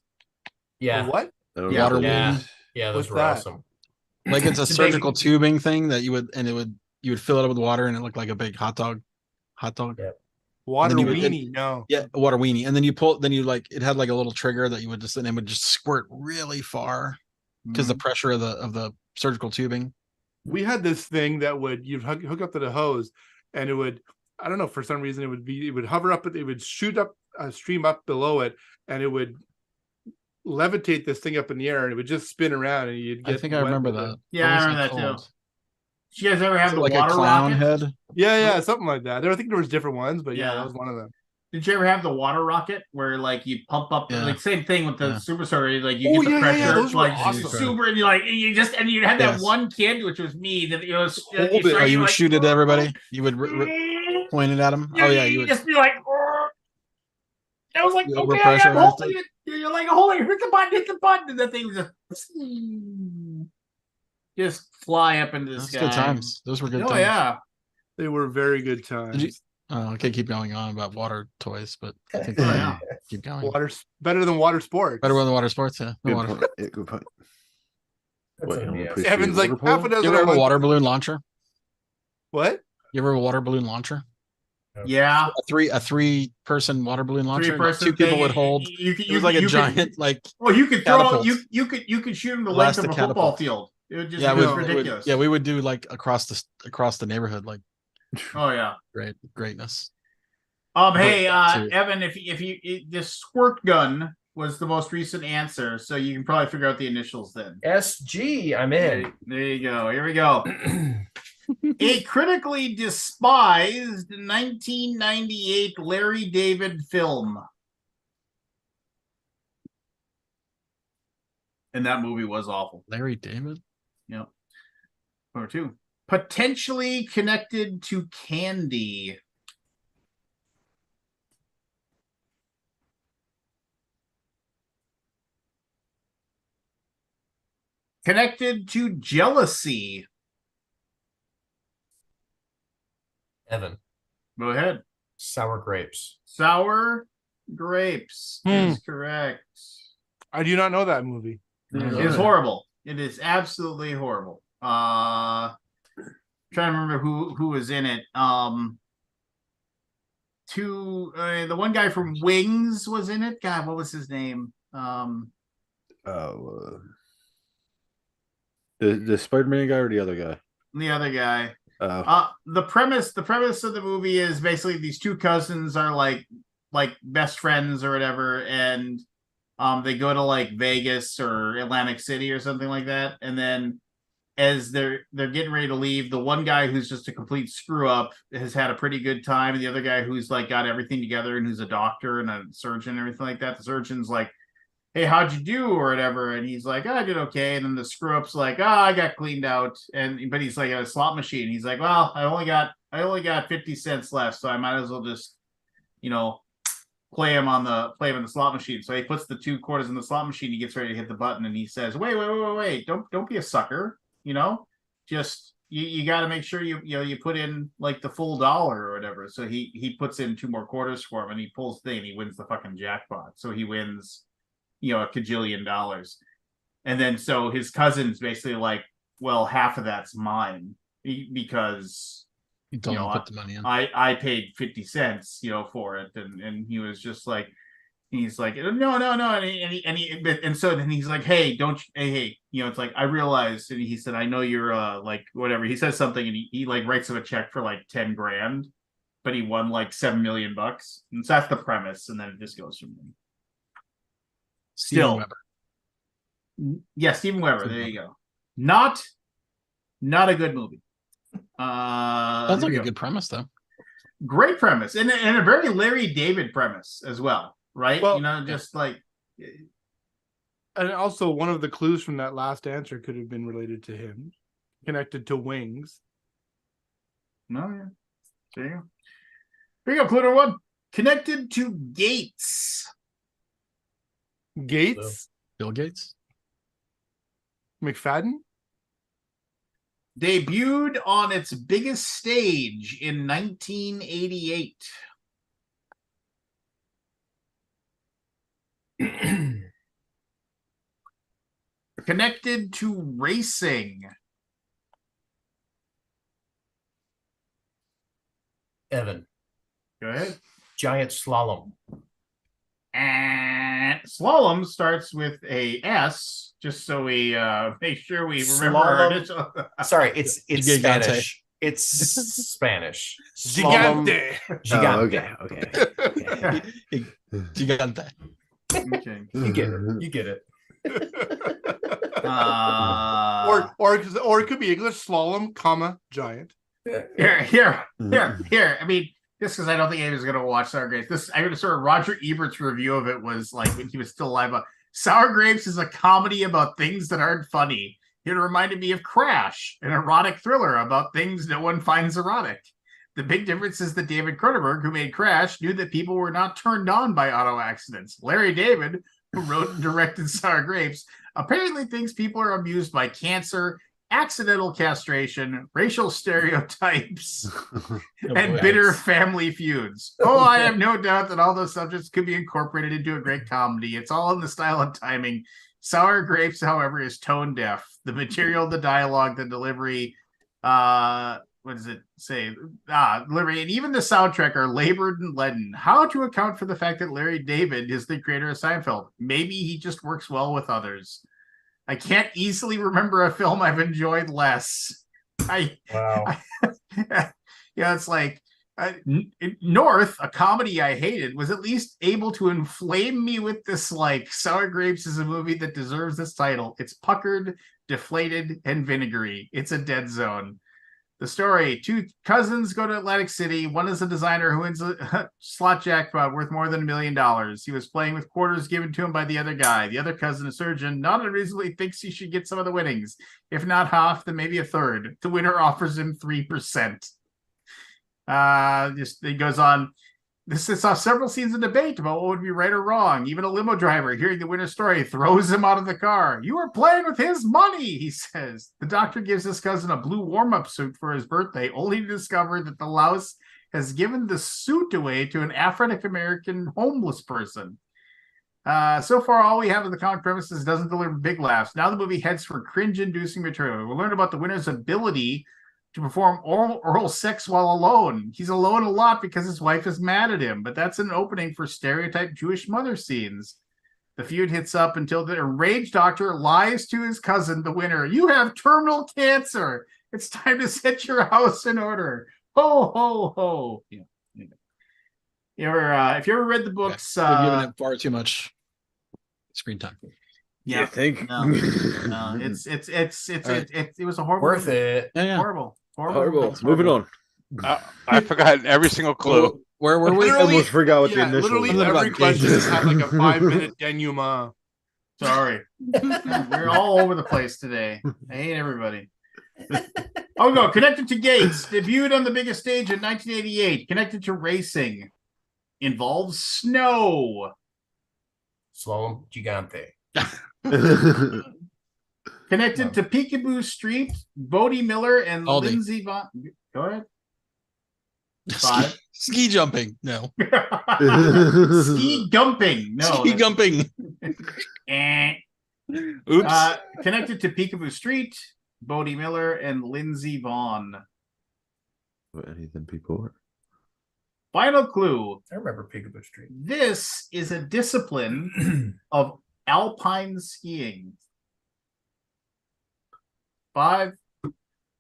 S9: Yeah.
S8: What?
S4: Water weenie.
S9: Yeah, those were awesome.
S4: Like it's a surgical tubing thing that you would fill it up with water, and it looked like a big hot dog. Yep.
S8: Water weenie, no.
S4: Yeah, water weenie. And then it had like a little trigger that you would and it would just squirt really far because the pressure of the surgical tubing.
S8: We had this thing that you'd hook up to the hose, and it would, I don't know, for some reason it would hover up, it would shoot up a stream up below it, and it would levitate this thing up in the air, and it would just spin around, and you'd get.
S4: I think I remember that.
S1: Yeah, I remember that too. Did you guys ever have the
S4: like
S1: water
S4: a clown
S1: rocket?
S4: head?
S8: Yeah, something like that. I think there was different ones, but yeah, that was one of them.
S1: Did you ever have the water rocket where like you pump up like same thing with the super soaker, like you get the pressure
S8: those were
S1: like
S8: awesome.
S1: super, and you had that one kid, which was me, that
S4: you would shoot it at everybody. You would point it at them. Oh yeah, you would
S1: just be like. I was like, okay, I'm holding it. You're like, holding, hit the button, and that thing was just fly up into the sky.
S4: Good times. Those were good times.
S1: Oh yeah,
S8: they were very good times.
S4: I can't keep going on about water toys, but I think keep going.
S8: Water's better than water sports.
S4: Better than water sports, yeah.
S2: Good point. What, you don't
S9: yes.
S2: appreciate
S8: Evan's like
S2: water
S8: half a
S2: polo?
S8: dozen.
S4: You ever
S8: a
S4: have a
S8: month.
S4: water balloon launcher?
S8: What?
S4: You ever have a water balloon launcher?
S1: Yeah.
S4: A three person water balloon launcher. Like,
S1: 3-person
S4: two people
S1: thing,
S4: would hold.
S1: You could,
S4: It was like a giant, like
S1: well, you could throw
S4: catapult.
S1: you could shoot them the length of a
S4: Elastic
S1: football
S4: catapult.
S1: field. It would just
S4: yeah,
S1: be
S8: was-
S1: ridiculous.
S4: we would do like across the neighborhood, like
S1: Oh yeah.
S4: greatness.
S1: Hey,
S4: That too.
S1: Evan, if the squirt gun was the most recent answer, so you can probably figure out the initials then.
S9: SG, I'm in.
S1: There you go. Here we go. A critically despised 1998 Larry David film. And that movie was awful.
S4: Larry David.
S1: Yep. Number 2. Potentially connected to candy. Connected to jealousy.
S9: Evan.
S1: Go ahead.
S9: Sour grapes.
S1: Sour grapes is correct.
S8: I do not know that movie.
S1: It's horrible. It is absolutely horrible. Trying to remember who was in it. The one guy from Wings was in it. God, what was his name?
S2: The Spider-Man guy or the other guy?
S1: The other guy.
S2: Oh,
S1: The premise of the movie is basically these two cousins are like best friends or whatever, and they go to like Vegas or Atlantic City or something like that, and then as they're getting ready to leave, the one guy who's just a complete screw up has had a pretty good time, and the other guy who's like got everything together and who's a doctor and a surgeon and everything like that, the surgeon's like, hey, how'd you do or whatever, and he's like, oh, I did okay, and then the screw up's like, I got cleaned out, but he's like at a slot machine, he's like, well, I only got 50 cents left, so I might as well just play him in the slot machine. So he puts the 2 quarters in the slot machine, he gets ready to hit the button, and he says, wait, don't be a sucker, just you got to make sure you put in like the full dollar or whatever. So he puts in 2 more quarters for him, and he pulls the thing, and he wins the fucking jackpot, so he wins a $1 kajillion. And then so his cousin's basically like, well, half of that's mine because
S4: You told him to put the money in.
S1: I paid 50 cents for it, and he was just like, he's like, no, and so then he's like, hey, it's like, I realized, and he said, I know you're like whatever, he says something, and he like writes him a check for like 10 grand, but he won like $7 million, and so that's the premise, and then it just goes from there.
S4: Steven Weber.
S1: Yeah, Steven Weber. There you go. Not a good movie.
S4: Sounds like a good premise, though.
S1: Great premise, and a very Larry David premise as well, right?
S8: Well,
S1: just like.
S8: And also, one of the clues from that last answer could have been related to him, connected to Wings.
S1: No, yeah. There you go. Here you go, clue number 1. Connected to Gates.
S8: Gates?
S4: Bill Gates.
S8: McFadden?
S1: Debuted on its biggest stage in 1988. Connected to racing.
S9: Evan.
S1: Go ahead.
S9: Giant slalom.
S1: And slalom starts with a S, just so we make sure we remember our
S9: Slalom.
S1: initial.
S9: Sorry, it's
S4: Gigante.
S9: Spanish. It's Spanish. Slalom.
S8: Gigante.
S9: Gigante.
S2: okay.
S4: Gigante.
S1: Okay.
S9: You get it. You get it.
S8: Or it could be English slalom, giant.
S1: Here. I mean, just because I don't think anyone's gonna watch Sour Grapes. I sort of Roger Ebert's review of it was like when he was still alive. Sour Grapes is a comedy about things that aren't funny. It reminded me of Crash, an erotic thriller about things no one finds erotic. The big difference is that David Cronenberg, who made Crash, knew that people were not turned on by auto accidents. Larry David, who wrote and directed Sour Grapes, apparently thinks people are amused by cancer, accidental castration, racial stereotypes, and bitter family feuds. Oh, I have no doubt that all those subjects could be incorporated into a great comedy. It's all in the style and timing. Sour Grapes, however, is tone deaf. The material, the dialogue, the delivery, what does it say? Delivery, and even the soundtrack are labored and leaden. How to account for the fact that Larry David is the creator of Seinfeld? Maybe he just works well with others. I can't easily remember a film I've enjoyed less.
S9: Wow.
S1: It's like North, a comedy I hated, was at least able to inflame me with dislike. Sour Grapes is a movie that deserves this title. It's puckered, deflated, and vinegary. It's a dead zone. The story: two cousins go to Atlantic City. One is a designer who wins a slot jackpot worth more than $1 million. He was playing with quarters given to him by the other guy. The other cousin, a surgeon, not unreasonably thinks he should get some of the winnings. If not half, then maybe a third. The winner offers him 3%. It goes on. This saw several scenes of debate about what would be right or wrong. Even a limo driver, hearing the winner's story, throws him out of the car. "You are playing with his money," he says. The doctor gives his cousin a blue warm-up suit for his birthday, only to discover that the louse has given the suit away to an African-American homeless person. So far, all we have of the comic premises doesn't deliver big laughs. Now the movie heads for cringe-inducing material. We'll learn about the winner's ability to perform oral sex while alone. He's alone a lot because his wife is mad at him, but that's an opening for stereotyped Jewish mother scenes. The feud hits up until the enraged doctor lies to his cousin, the winner. "You have terminal cancer. It's time to set your house in order. Ho, ho, ho." Yeah. If you ever read the books,
S4: We've given it far too much screen time.
S1: yeah,
S2: You think?
S1: no, it was a horrible
S9: Worth
S1: movie.
S9: it.
S4: Yeah, yeah.
S1: Horrible.
S2: Horrible. Moving on.
S6: I've forgotten every single clue.
S4: Where were we?
S8: Literally-
S2: Almost forgot what the
S8: Yeah,
S2: initial.
S8: literally
S4: Something
S8: every
S4: about
S8: question has had like a
S4: games.
S8: 5-minute denouement.
S1: Sorry. We're all over the place today. I hate everybody. Oh, go. Connected to Gates. Debuted on the biggest stage in 1988. Connected to racing. Involves snow.
S9: Slalom gigante.
S1: Connected to Peekaboo Street, Bodie Miller, and
S4: Aldi.
S1: Lindsay Von. Go ahead. 5.
S4: Ski jumping. No.
S1: Ski gumping. No.
S4: Ski gumping.
S1: Eh.
S4: Oops.
S1: Connected to Peekaboo Street, Bodie Miller, and Lindsay Vaughn.
S2: Any of them people are.
S1: Final clue.
S9: I remember Peekaboo Street.
S1: This is a discipline of alpine skiing. 5,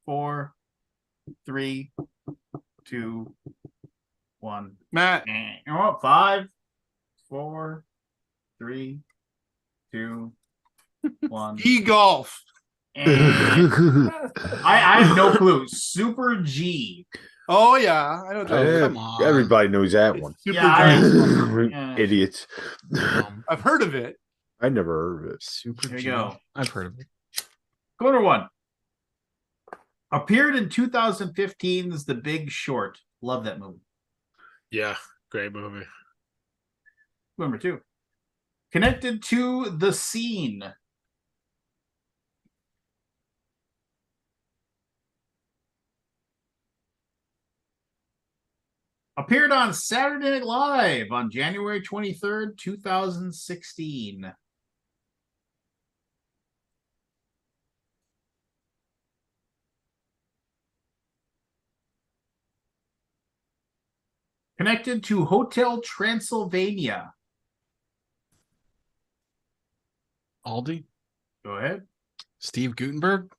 S1: 4, 3, 2, 1.
S8: Matt,
S1: 5, 4, 3, 2, 1.
S8: e-golf.
S1: I have no clue. Super G.
S8: Oh yeah, I know. What
S2: Yeah,
S4: come on.
S2: everybody knows that one.
S8: Super
S1: Yeah,
S8: Giant.
S1: Yeah.
S2: Idiots.
S8: I've heard of it.
S2: I never heard of it.
S4: Super
S1: Here we
S4: G.
S1: go.
S4: I've heard of it.
S1: Corner 1. Appeared in 2015's The Big Short. Love that movie.
S5: Yeah, great movie.
S1: Number 2. Connected to The Scene. Appeared on Saturday Night Live on January 23rd, 2016. Connected to Hotel Transylvania.
S4: Aldi.
S1: Go ahead.
S4: Steve Gutenberg.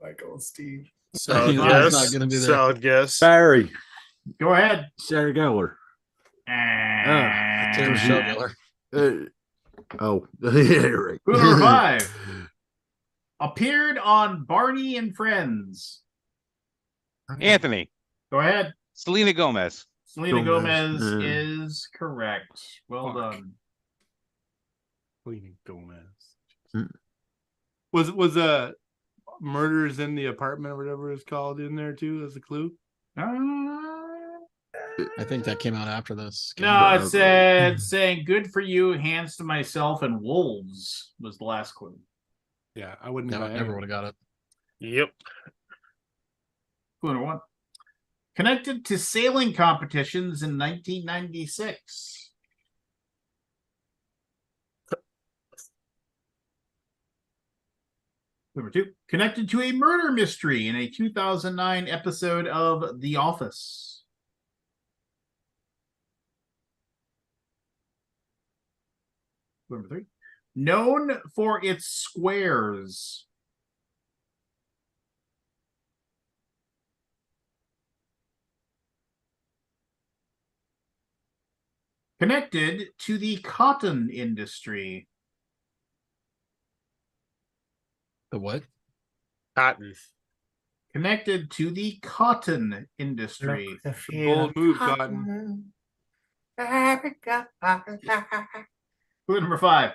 S9: Michael and Steve.
S5: Solid
S4: He's
S5: guess.
S4: not gonna be there.
S5: Solid guess.
S2: Barry.
S1: Go ahead.
S2: Sarah Geller.
S4: Sarah Michelle Gellar.
S2: Oh, yeah, you're right.
S1: Clue number 5. Appeared on Barney and Friends.
S6: Anthony.
S1: Go ahead.
S6: Selena Gomez.
S1: Selena
S2: Gomez.
S1: Gomez
S2: Yeah.
S1: is correct. Well
S8: Fuck.
S1: done.
S8: Selena Gomez.
S2: Hmm.
S8: Was murders in the apartment or whatever it's called in there too as a clue?
S4: I think that came out after this.
S1: No, it said saying good for you, hands to myself, and wolves was the last clue.
S8: Yeah, I wouldn't.
S4: No,
S8: buy
S4: never
S8: it.
S4: would have got it.
S5: Yep.
S1: Clue number 1. Connected to sailing competitions in 1996. Number 2. Connected to a murder mystery in a 2009 episode of The Office. Number 3. Known for its squares. Connected to the cotton industry.
S4: The what?
S5: Cotton.
S1: Connected to the cotton industry.
S8: Bold move, Cotton.
S1: Clue number 5.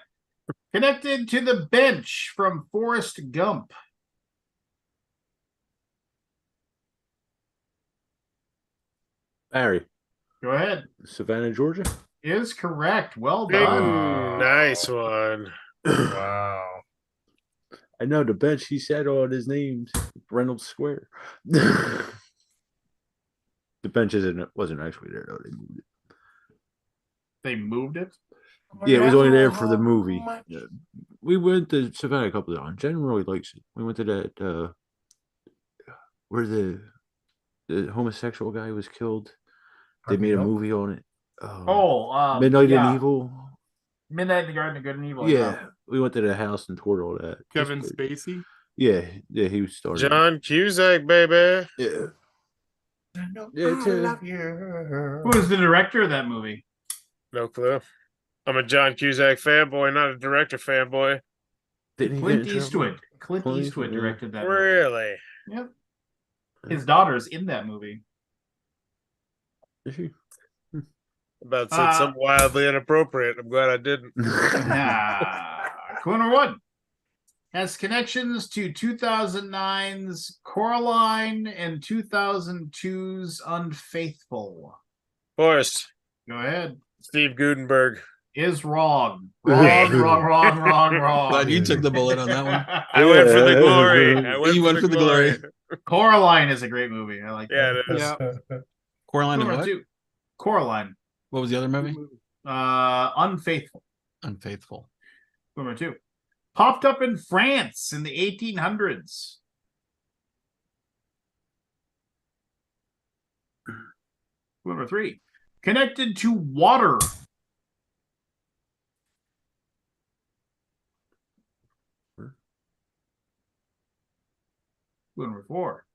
S1: Connected to the bench from Forrest Gump.
S2: Barry,
S1: Go ahead.
S2: Savannah, Georgia.
S1: Is correct. Well
S5: Big,
S1: done.
S5: nice one.
S9: Wow.
S2: I know the bench. He said all his names. Reynolds Square. The bench wasn't actually there though. They moved it.
S1: They moved it.
S2: Yeah, it was only there for the movie. Yeah. We went to Savannah a couple of times. Jen really likes it. We went to that where the homosexual guy was killed. They made a movie on it. Midnight
S1: yeah.
S2: and Evil.
S1: Midnight in the Garden of Good and Evil.
S2: Yeah, we went to the house and toured all that.
S8: Kevin Spacey.
S2: Yeah, he was starting.
S5: John Cusack, baby.
S2: Yeah.
S9: Yeah,
S2: it's a-
S9: love you.
S1: Who was the director of that movie?
S5: No clue. I'm a John Cusack fanboy, not a director fanboy.
S2: Didn't he
S1: Clint
S2: get in trouble?
S1: Eastwood. Clint
S2: Clint
S1: Eastwood
S2: Eastwood, yeah.
S1: directed that movie.
S5: Really?
S1: Yep. His daughter's in that movie.
S2: Is she?
S5: About said something wildly inappropriate. I'm glad I didn't.
S1: Clue number 1. Has connections to 2009's Coraline and 2002's Unfaithful.
S5: Forrest.
S1: Go ahead.
S5: Steve Gutenberg.
S1: Is wrong. Wrong.
S4: Glad you took the bullet on that one.
S5: I went for the glory.
S4: You went for the glory.
S1: Coraline is a great movie. I like
S5: Yeah,
S1: that.
S5: it is.
S8: Yeah.
S4: Coraline and
S1: Number
S4: what?
S1: 2. Coraline.
S4: What was the other movie?
S1: Unfaithful.
S4: Unfaithful.
S1: Number 2. Popped up in France in the 1800s. Number 3. Connected to water. Number 4.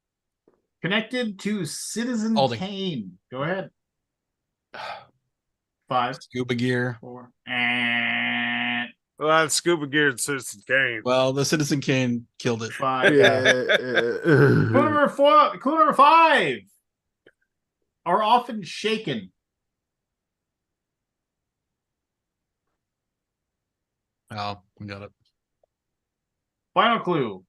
S1: Connected to Citizen
S4: Aldi.
S1: Kane. Go ahead. 5,
S4: Scuba gear.
S1: 4.
S5: Well, that's Scuba Gear and Citizen Kane.
S4: Well, the Citizen Kane killed it.
S1: 5.
S2: Yeah.
S1: Clue number 4. Clue number 5. Are often shaken.
S4: Oh, we got it.
S1: Final clue.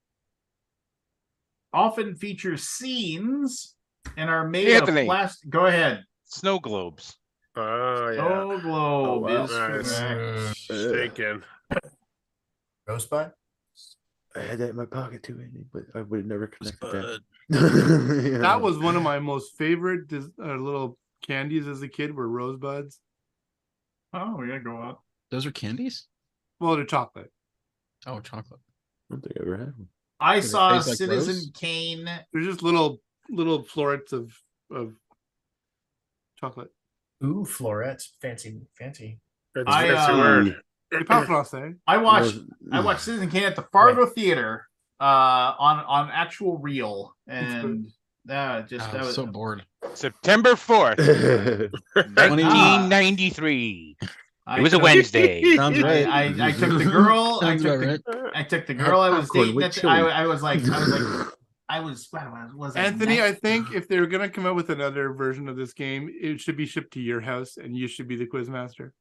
S1: Often feature scenes and are made
S6: Anthony.
S1: of plastic. Go ahead.
S6: Snow globes.
S5: Oh, yeah.
S1: Snow globe
S2: wow.
S1: is
S5: Nice.
S1: correct.
S5: Shaken.
S9: Rosebud?
S2: I had that in my pocket too, Andy, but I would have never connected that.
S8: That was one of my most favorite little candies as a kid were rosebuds.
S1: Oh, we gotta go up.
S4: Those are candies?
S8: Well, they're chocolate.
S4: Oh, chocolate.
S2: I don't think I ever had one.
S1: I
S4: Does it
S1: saw
S4: taste like
S1: Citizen
S4: rose?
S1: Kane.
S8: They're just little florets of chocolate.
S9: Ooh, florets. Fancy.
S5: That's
S1: I,
S5: a fancy word.
S8: They pop off there.
S1: I watched Citizen Kane at the Fargo Theater on actual reel, and just
S4: I
S1: that
S4: was
S1: was
S4: so bored.
S6: September 4th, 1993. It was a Wednesday.
S4: Sounds right.
S1: I took the girl. I
S4: Sounds
S1: took
S4: about
S1: the,
S4: right.
S1: I took the girl I was
S2: Popcorn
S1: dating.
S2: with
S1: At the,
S2: chili.
S1: I was like, was I
S8: Anthony,
S1: 19?
S8: I think if they're gonna come out with another version of this game, it should be shipped to your house, and you should be the quiz master.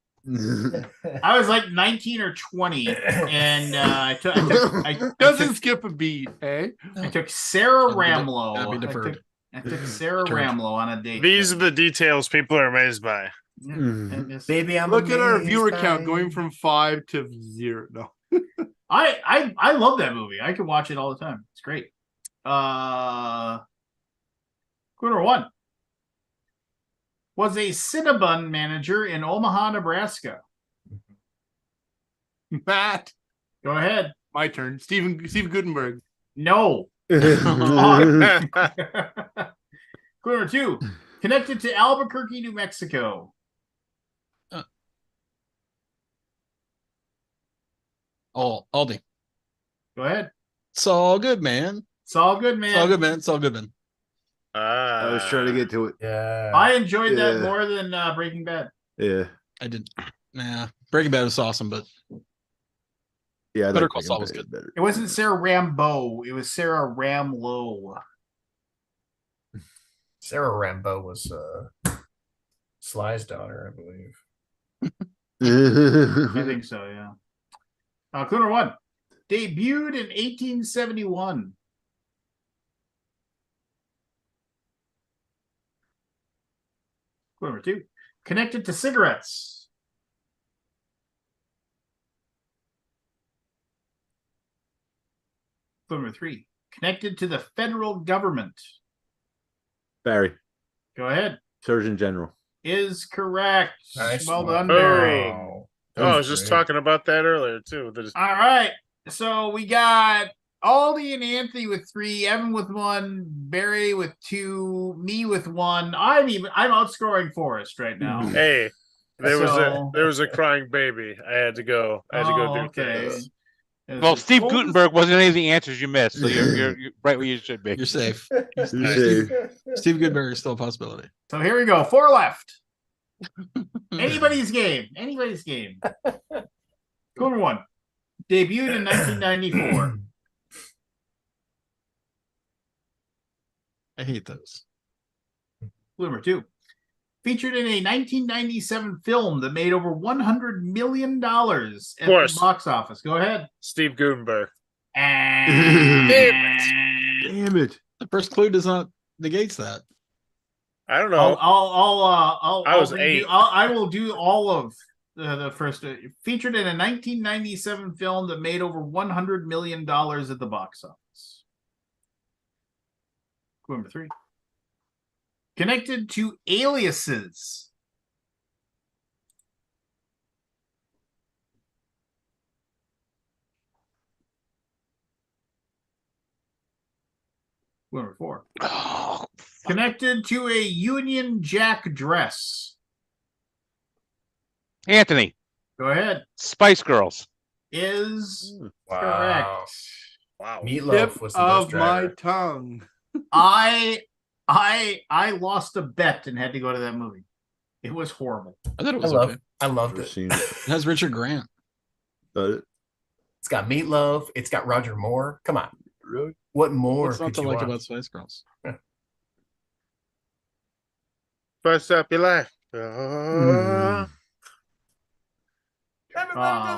S1: I was like 19 or 20, and I
S8: Doesn't skip a beat, eh?
S1: took Sarah
S4: Gotta be
S1: Ramlow.
S4: deferred.
S1: I took Sarah
S4: Deterred.
S1: Ramlow on a date.
S5: These are the details people are amazed by.
S1: Yeah,
S2: Mhm.
S1: and just-
S9: Baby, I'm
S8: Look at our
S9: amazed
S8: viewer
S9: by
S8: count going
S9: you.
S8: from 5 to 0. No.
S1: I love that movie. I could watch it all the time. It's great. Clue number 1 was a Cinnabon manager in Omaha, Nebraska.
S8: Matt,
S1: Go ahead.
S8: my turn. Steve Gutenberg.
S1: No.
S2: That's
S1: Clue number 2. Connected to Albuquerque, New Mexico.
S4: Oh, Aldi.
S1: Go ahead.
S4: It's all good, man.
S1: It's all good, man.
S4: It's all good, man. It's all good, man.
S2: I was trying to get to it.
S9: Yeah.
S1: I enjoyed that
S2: Yeah.
S1: more than Breaking Bad.
S2: Yeah.
S4: I did. Nah, Breaking Bad was awesome, but
S2: Yeah. I
S4: Better
S2: like
S4: Call
S2: Breaking
S4: Saul was
S2: Bad
S4: good.
S2: better.
S1: It wasn't Sarah Rambo. It was Sarah Ramlow.
S9: Sarah Rambo was Sly's daughter, I believe.
S1: I think so, yeah. Clue number 1. Debuted in 1871. Clue number 2. Connected to cigarettes. Clue number 3. Connected to the federal government.
S2: Barry,
S1: Go ahead.
S2: Surgeon General.
S1: Is correct.
S9: Nice
S1: Well
S9: one.
S1: done, Barry.
S9: Wow.
S5: Oh, I was just talking about that earlier too.
S1: All right. So we got Aldi and Anthony with 3, Evan with 1, Barry with 2, me with 1. I'm outscoring Forrest right now.
S5: Hey, there
S1: So-
S5: was a crying baby. I had to go. I had to go do
S1: okay.
S5: things.
S6: Well, Steve Gutenberg wasn't any of the answers you missed, so you're right where you should be.
S4: you're safe.
S2: You're
S4: Steve,
S2: safe.
S4: Steve Goodberry is still a possibility.
S1: So here we go. 4 left. Anybody's game. Anybody's game. Clue number 1. Debuted in 1994.
S4: I hate those.
S1: Clue number 2. Featured in a 1997 film that made over $100 million at
S5: course.
S1: the box office. Go ahead.
S5: Steve Gutenberg.
S1: Damn
S2: Damn it.
S4: The first clue does not negates that.
S5: I don't know.
S1: I
S5: was 8.
S1: I will do all of the first. Featured in a 1997 film that made over $100 million at the box office. Clue number 3. Connected to aliases. Clue number 4.
S6: Oh,
S1: Connected to a Union Jack dress.
S6: Anthony,
S1: Go ahead.
S6: Spice Girls.
S1: Is
S9: Wow.
S1: correct.
S5: Wow.
S9: Meatloaf was the bus
S8: Of my
S9: driver.
S8: tongue.
S1: I lost a bet and had to go to that movie. It was horrible.
S4: I thought it
S9: I
S4: was
S9: love.
S4: okay.
S9: I loved
S2: Never
S9: it.
S2: seen it.
S4: It has Richard Grant.
S2: But
S9: It's got Meatloaf. It's got Roger Moore. Come on.
S2: really?
S9: What more
S4: What's not
S9: could
S4: to
S9: you
S4: like
S9: want?
S4: about Spice Girls?
S5: Spice up your life.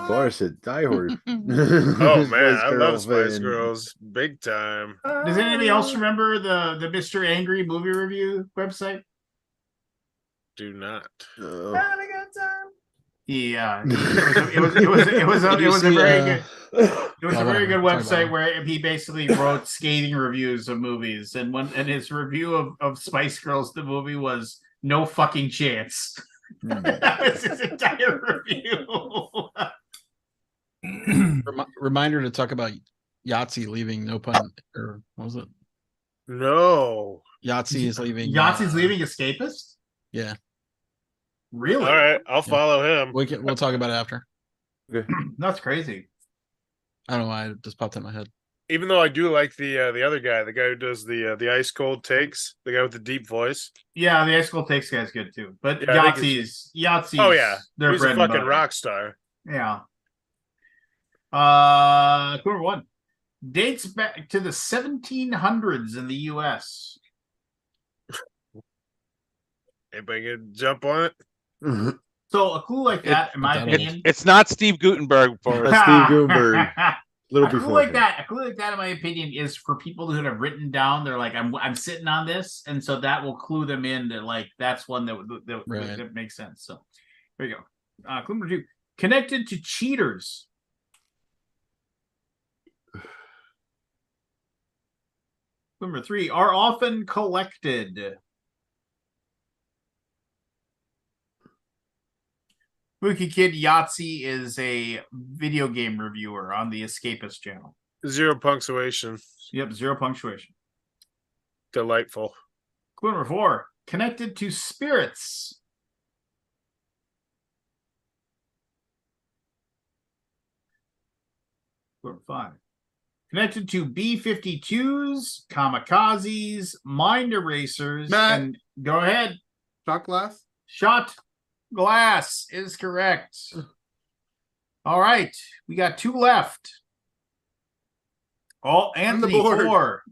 S2: Boris said Die Hard.
S5: Oh man, I love Spice
S2: fan.
S5: Girls big time.
S1: Does anybody else remember the Mr. Angry movie review website?
S5: Do not.
S2: Oh.
S1: Yeah, it was a very good. It was a very good website where he basically wrote scathing reviews of movies, and his review of Spice Girls the movie was no fucking chance. That was his entire review.
S4: Reminder to talk about Yahtzee leaving. No pun. Or what was it?
S5: No.
S4: Yahtzee is leaving.
S1: Yahtzee's leaving Escapist?
S4: Yeah,
S1: Really?
S5: All right, I'll follow him.
S4: we'll talk about it after.
S1: That's crazy.
S4: I don't know why it just popped in my head.
S5: Even though I do like the other guy, the guy who does the ice cold takes, the guy with the deep voice.
S1: Yeah, the Ice Cold Takes guy's good too. But
S5: Yeah, I think
S1: Yahtzee's
S5: Oh yeah,
S1: their
S5: he's a
S1: bread and
S5: fucking
S1: butter.
S5: rock star.
S1: Yeah. Clue number 1 dates back to the 1700s in the U.S.
S5: Anybody gonna jump on it?
S1: So a clue like that, in my
S4: It's-
S1: opinion,
S6: It's not Steve Gutenberg for
S2: That's Steve Gutenberg. Little
S1: a clue
S2: before
S1: like
S2: him.
S1: that, in my opinion, is for people who have written down. They're like, I'm sitting on this, and so that will clue them in that like that's one that makes sense. So there you go. Clue number 2, connected to cheaters. Number 3, are often collected. Mookie Kid Yahtzee is a video game reviewer on the Escapist channel.
S5: 0 punctuation.
S1: Yep, 0 punctuation.
S5: Delightful.
S1: Clue number 4. Connected to spirits. Clue number 5. Connected to B-52s, kamikazes, mind erasers,
S8: Matt.
S1: and go ahead.
S8: Shot glass.
S1: Shot glass is correct. All right, we got 2 left. All Anthony
S8: board.
S1: 4,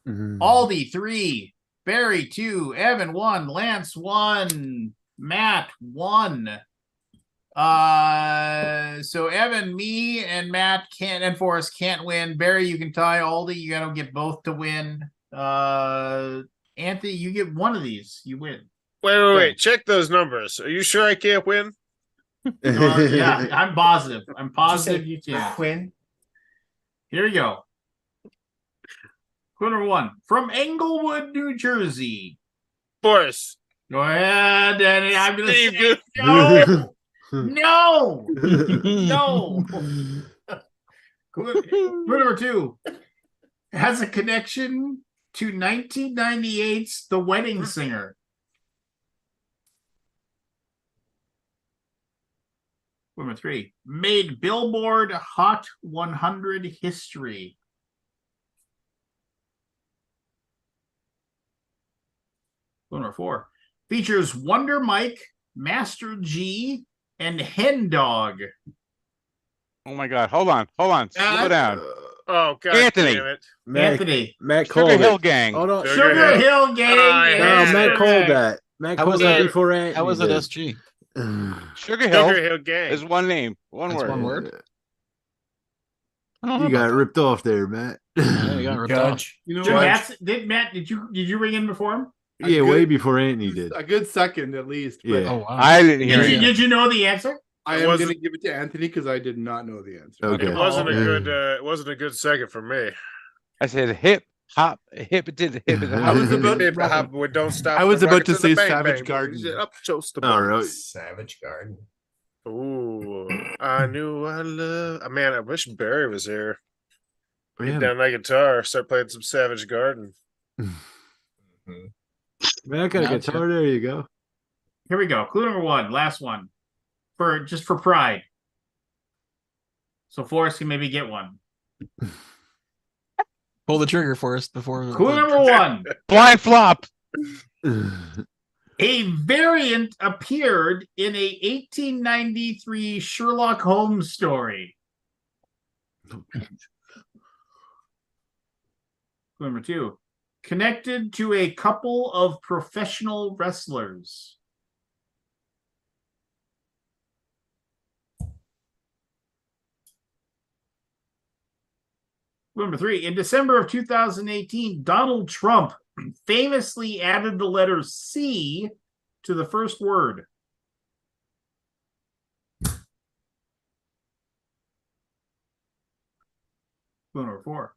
S2: Mhm.
S1: Aldi 3, Barry 2, Evan 1, Lance 1, Matt 1. So Evan, me, and Matt can't, and Forrest can't win. Barry, you can tie. Aldi, you gotta get both to win. Anthony, you get one of these, you win.
S5: Wait. Check those numbers. Are you sure I can't win?
S1: Yeah, I'm positive. I'm
S9: Did you
S1: positive
S9: say
S1: you can.
S9: Quinn?
S1: Here we go. Clue number 1. From Englewood, New Jersey.
S5: Boris.
S1: Go ahead, and I'm gonna
S5: Steve,
S1: say
S5: good.
S1: no. No. No. Clue number 2 has a connection to 1998's The Wedding Singer. Clue number 3 made Billboard Hot 100 history. Clue number 4 features Wonder Mike, Master G, and Hen Dog.
S6: Oh my God! Hold on. Slow down.
S5: Oh God,
S6: Anthony.
S5: damn it.
S1: Anthony.
S2: Matt
S6: Sugar
S2: called
S6: Hill
S2: it.
S6: Gang.
S2: Hold on.
S1: Sugar Hill Gang.
S5: Oh,
S1: is
S2: No,
S5: yeah.
S2: Matt called
S1: correct.
S2: that. Matt
S4: How
S2: called
S4: was
S2: that
S4: that-
S2: before Anthony.
S4: How was it
S2: did.
S4: SG?
S6: Sugar Hill
S5: Sugar Hill Gang.
S6: is one name, one
S4: That's
S6: word.
S4: one word? I don't know
S2: You got
S4: about that.
S2: ripped off there, Matt.
S4: Yeah, you got ripped off.
S9: Judge.
S8: You know
S1: Did
S8: what?
S1: Matt, did you ring in before him?
S2: Yeah,
S8: A
S2: way
S8: good-
S2: before Anthony did.
S8: A good second at least. But
S2: Yeah.
S4: Oh wow.
S6: I didn't hear
S1: Did you,
S6: it.
S1: did you know the answer?
S8: I
S5: It
S8: am
S5: wasn't-
S8: going to give it to Anthony because I did not know the answer.
S2: Okay.
S5: It wasn't a
S1: Oh,
S5: good. It wasn't a good second for me.
S6: I said hip hop, hip it did hip it.
S8: I was about
S5: Hip hop, we don't stop.
S8: I was
S5: the
S8: about
S5: rockets
S8: to
S5: and the
S8: say
S5: bang,
S8: Savage
S5: bang,
S8: Garden.
S5: boys. Up chose the
S2: All
S5: boys.
S2: right.
S9: Savage Garden.
S5: Ooh, I knew I love. Man, I wish Barry was here. Get
S2: Yeah,
S5: down my guitar, start playing some Savage Garden.
S9: Mhm.
S2: Matt got a
S4: Gotcha.
S2: guitar. There you go.
S1: Here we go. Clue number 1, last one. For pride. So Forrest can maybe get one.
S4: Pull the trigger for us before.
S1: Clue number 1.
S6: Blind flop.
S1: A variant appeared in a 1893 Sherlock Holmes story. Clue number 2. Connected to a couple of professional wrestlers. Clue number 3. In December of 2018, Donald Trump famously added the letter C to the first word. Clue number 4.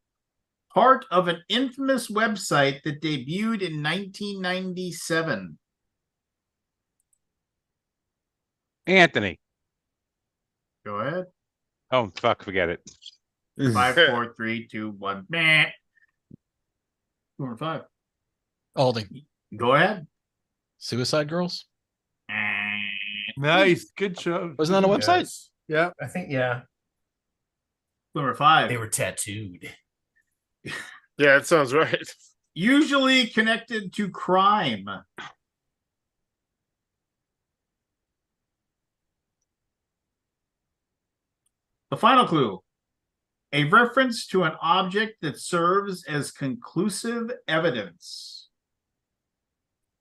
S1: Part of an infamous website that debuted in 1997.
S6: Anthony.
S1: Go ahead.
S6: Oh fuck, forget it.
S1: 5, 4, 3, 2, 1. Meh. Clue number 5.
S4: Aldi.
S1: Go ahead.
S4: Suicide Girls.
S8: Nice. Good show.
S4: Wasn't that a website?
S9: Yes.
S8: Yeah.
S9: I think, yeah.
S1: Clue number 5.
S9: They were tattooed.
S5: Yeah, that sounds right.
S1: Usually connected to crime. The final clue. A reference to an object that serves as conclusive evidence.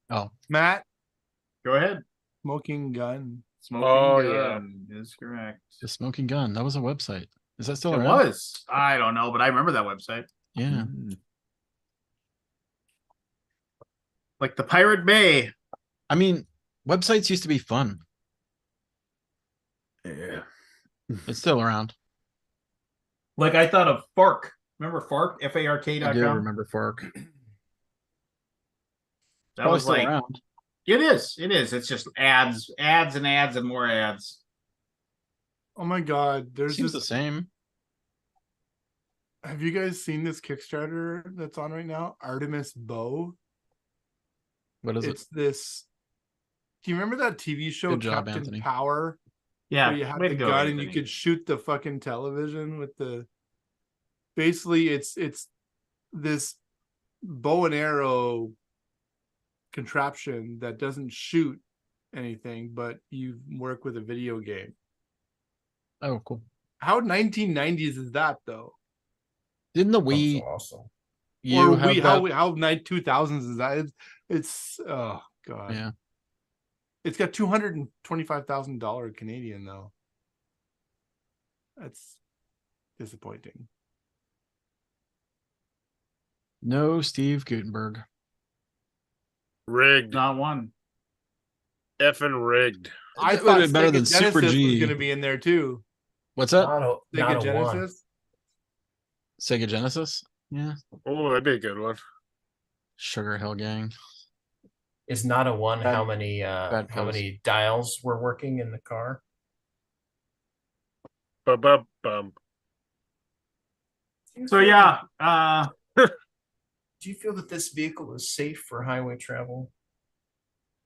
S4: Oh,
S8: Matt,
S1: Go ahead.
S8: smoking gun.
S1: Smoking
S5: Oh,
S1: gun is correct.
S4: the Smoking Gun. That was a website. Is that still
S1: It
S4: around?
S1: was. I don't know, but I remember that website.
S4: Yeah.
S1: Like the Pirate Bay.
S4: I mean, websites used to be fun.
S2: Yeah.
S4: It's still around.
S1: Like I thought of Fark. Remember Fark?
S4: I do
S1: FARK.com?
S4: remember Fork.
S1: That
S4: Probably
S1: was
S4: still
S1: like
S4: around.
S1: it is. It is. It's just ads and more ads.
S8: Oh my God. There's
S4: Seems the
S8: this.
S4: same.
S8: Have you guys seen this Kickstarter that's on right now? Artemis Bow.
S4: What is it?
S8: It's this. Do you remember that TV show
S4: Good job,
S8: Captain
S4: Anthony.
S8: Power?
S1: Yeah,
S8: Where you had
S1: way
S8: the
S1: to go,
S8: gun and you
S1: Anthony.
S8: could shoot the fucking television with the. Basically, it's this bow and arrow contraption that doesn't shoot anything, but you work with a video game.
S4: Oh, cool.
S8: How 1990s is that though?
S4: Didn't the
S9: That's
S4: Wii
S9: awesome.
S4: U
S8: Or
S4: have
S8: we
S4: that?
S8: how night 2000s is that? It's oh god.
S4: Yeah.
S8: It's got $225,000 Canadian though. That's disappointing.
S4: No, Steve Gutenberg.
S5: Rigged.
S1: Not one.
S5: Effing rigged.
S8: I
S4: That
S8: thought
S4: would've been better
S8: Sega
S4: than Super
S8: Genesis was
S4: G.
S8: going to be in there too.
S4: What's that?
S9: Not a
S8: Sega
S9: one.
S8: Genesis.
S4: Sega Genesis? Yeah.
S5: Oh, that'd be a good one.
S4: Sugar Hill Gang.
S9: Is not a one.
S4: Bad-
S9: How many
S4: bad
S9: how
S4: pose.
S9: many dials were working in the car?
S5: Bum.
S1: So yeah,
S9: Do you feel that this vehicle is safe for highway travel?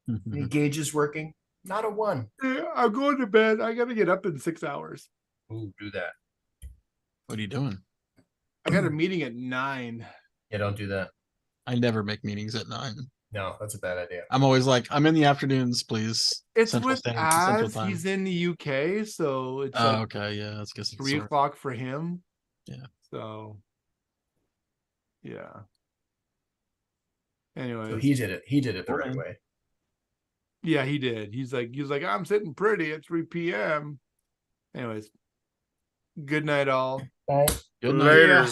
S9: The gauges working? Not a one.
S8: Yeah, I'm going to bed. I got to get up in 6 hours.
S9: Ooh, do that.
S4: What are you doing?
S8: I got a meeting at 9.
S9: Yeah, don't do that.
S4: I never make meetings at 9.
S9: No, that's a bad idea.
S4: I'm always like, I'm in the afternoons, please.
S8: It's
S4: Central
S8: with
S4: Central
S8: Az.
S4: Time.
S8: He's in the UK, so it's
S4: Oh,
S8: like
S4: okay. Yeah, let's get
S8: 3 o'clock for him.
S4: Yeah.
S8: So, yeah. Anyways,
S9: So he did it. He did it the right
S4: Okay.
S9: way.
S8: yeah, he did. He's like, I'm sitting pretty at 3 p.m. Anyways, good night, all.
S9: Bye.
S4: Good night.
S5: Later.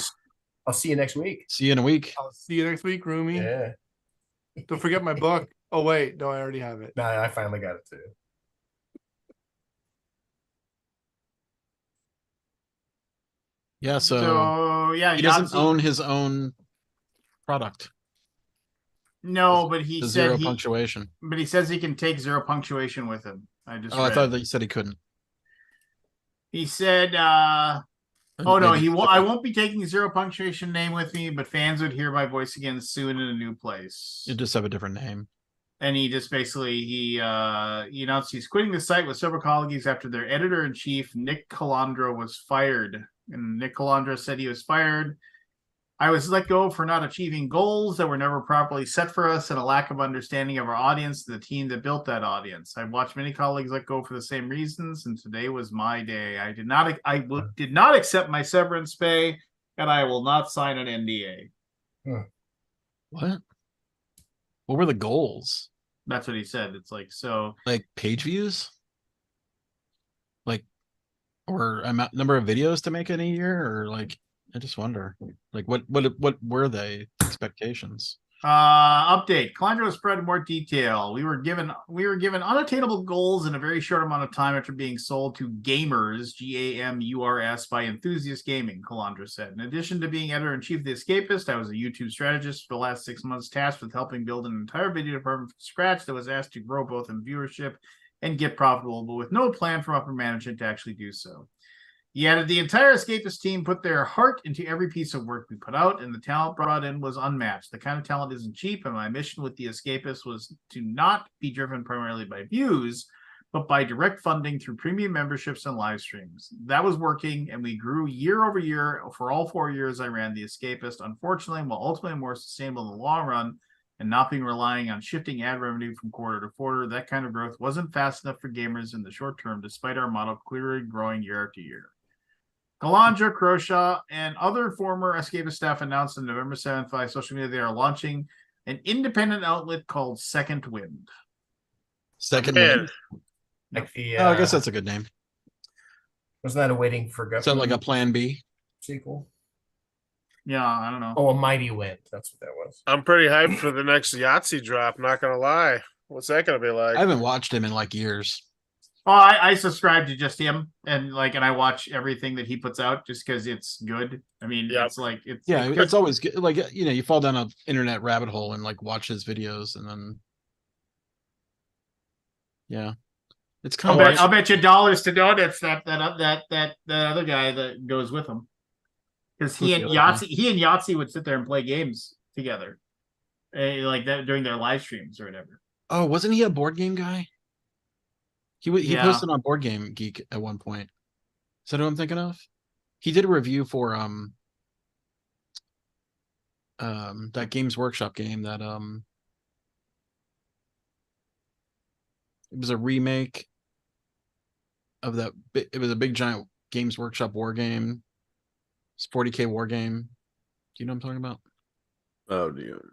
S9: I'll see you next week.
S4: See you in a week.
S8: I'll see you next week, Rumi.
S9: Yeah.
S8: Don't forget my book. Oh wait, no, I already have it.
S9: No, I finally got it too.
S4: Yeah, so,
S1: so yeah,
S4: he doesn't
S1: Yahtzee-
S4: own his own product.
S1: No, but he
S4: The
S1: said
S4: zero
S1: he.
S4: punctuation.
S1: But he says he can take zero punctuation with him. I just.
S4: Oh, I
S1: read.
S4: thought that you said he couldn't.
S1: He said. Oh no,
S4: Maybe-
S1: he won't. I won't be taking zero punctuation name with me, but fans would hear my voice again soon in a new place.
S4: You just have a different name.
S1: And he just basically he announced he's quitting the site with several colleagues after their editor-in-chief Nick Calandra was fired. And Nick Calandra said he was fired. I was let go for not achieving goals that were never properly set for us and a lack of understanding of our audience, the team that built that audience. I've watched many colleagues let go for the same reasons, and today was my day. I did not accept my severance pay, and I will not sign an NDA.
S4: What? What were the goals?
S1: That's what he said. It's like so.
S4: Like page views? Like, or number of videos to make in a year? Or like, I just wonder. Like, what were they expectations?
S1: Update. Calandra was spread in more detail. We were given unattainable goals in a very short amount of time after being sold to gamers, GAMURS, by Enthusiast Gaming, Calandra said. In addition to being editor-in-chief of The Escapist, I was a YouTube strategist for the last 6 months, tasked with helping build an entire video department from scratch that was asked to grow both in viewership and get profitable, but with no plan from upper management to actually do so. He added, the entire Escapist team put their heart into every piece of work we put out, and the talent brought in was unmatched. The kind of talent isn't cheap, and my mission with the Escapist was to not be driven primarily by views, but by direct funding through premium memberships and live streams. That was working, and we grew year over year for all 4 years I ran the Escapist. Unfortunately, while ultimately more sustainable in the long run, and not being relying on shifting ad revenue from quarter to quarter, that kind of growth wasn't fast enough for gamers in the short term, despite our model clearly growing year after year. Calandra, Croshaw, and other former Escapist staff announced on November 7th via social media they are launching an independent outlet called Second Wind.
S4: Second
S5: Man.
S4: Wind.
S9: Like the
S4: Oh, I guess that's a good name.
S9: wasn't that a Waiting for
S4: Is that like a
S9: Guffman
S4: plan B?
S9: sequel?
S1: Yeah, I don't know.
S9: Oh, A Mighty Wind. That's what that was.
S5: I'm pretty hyped for the next Yahtzee drop. Not gonna lie. What's that gonna be like?
S4: I haven't watched him in like years.
S1: Oh, I subscribe to just him, and I watch everything that he puts out just because it's good. I mean,
S5: Yep.
S1: it's like it's
S4: Yeah, it's always good. Like, you know, you fall down an internet rabbit hole and like watch his videos, and then yeah, it's kind of
S1: I'll bet you dollars to donuts that other guy that goes with him. Because
S4: Who's the other guy?
S1: He and Yahtzee would sit there and play games together, like that during their live streams or whatever.
S4: Oh, wasn't he a board game guy? He
S1: Yeah.
S4: posted on Board Game Geek at one point. Is that who I'm thinking of? He did a review for that Games Workshop game that it was a remake of that. It was a big giant Games Workshop war game. It's 40K war game. Do you know what I'm talking about?
S2: Oh, dear.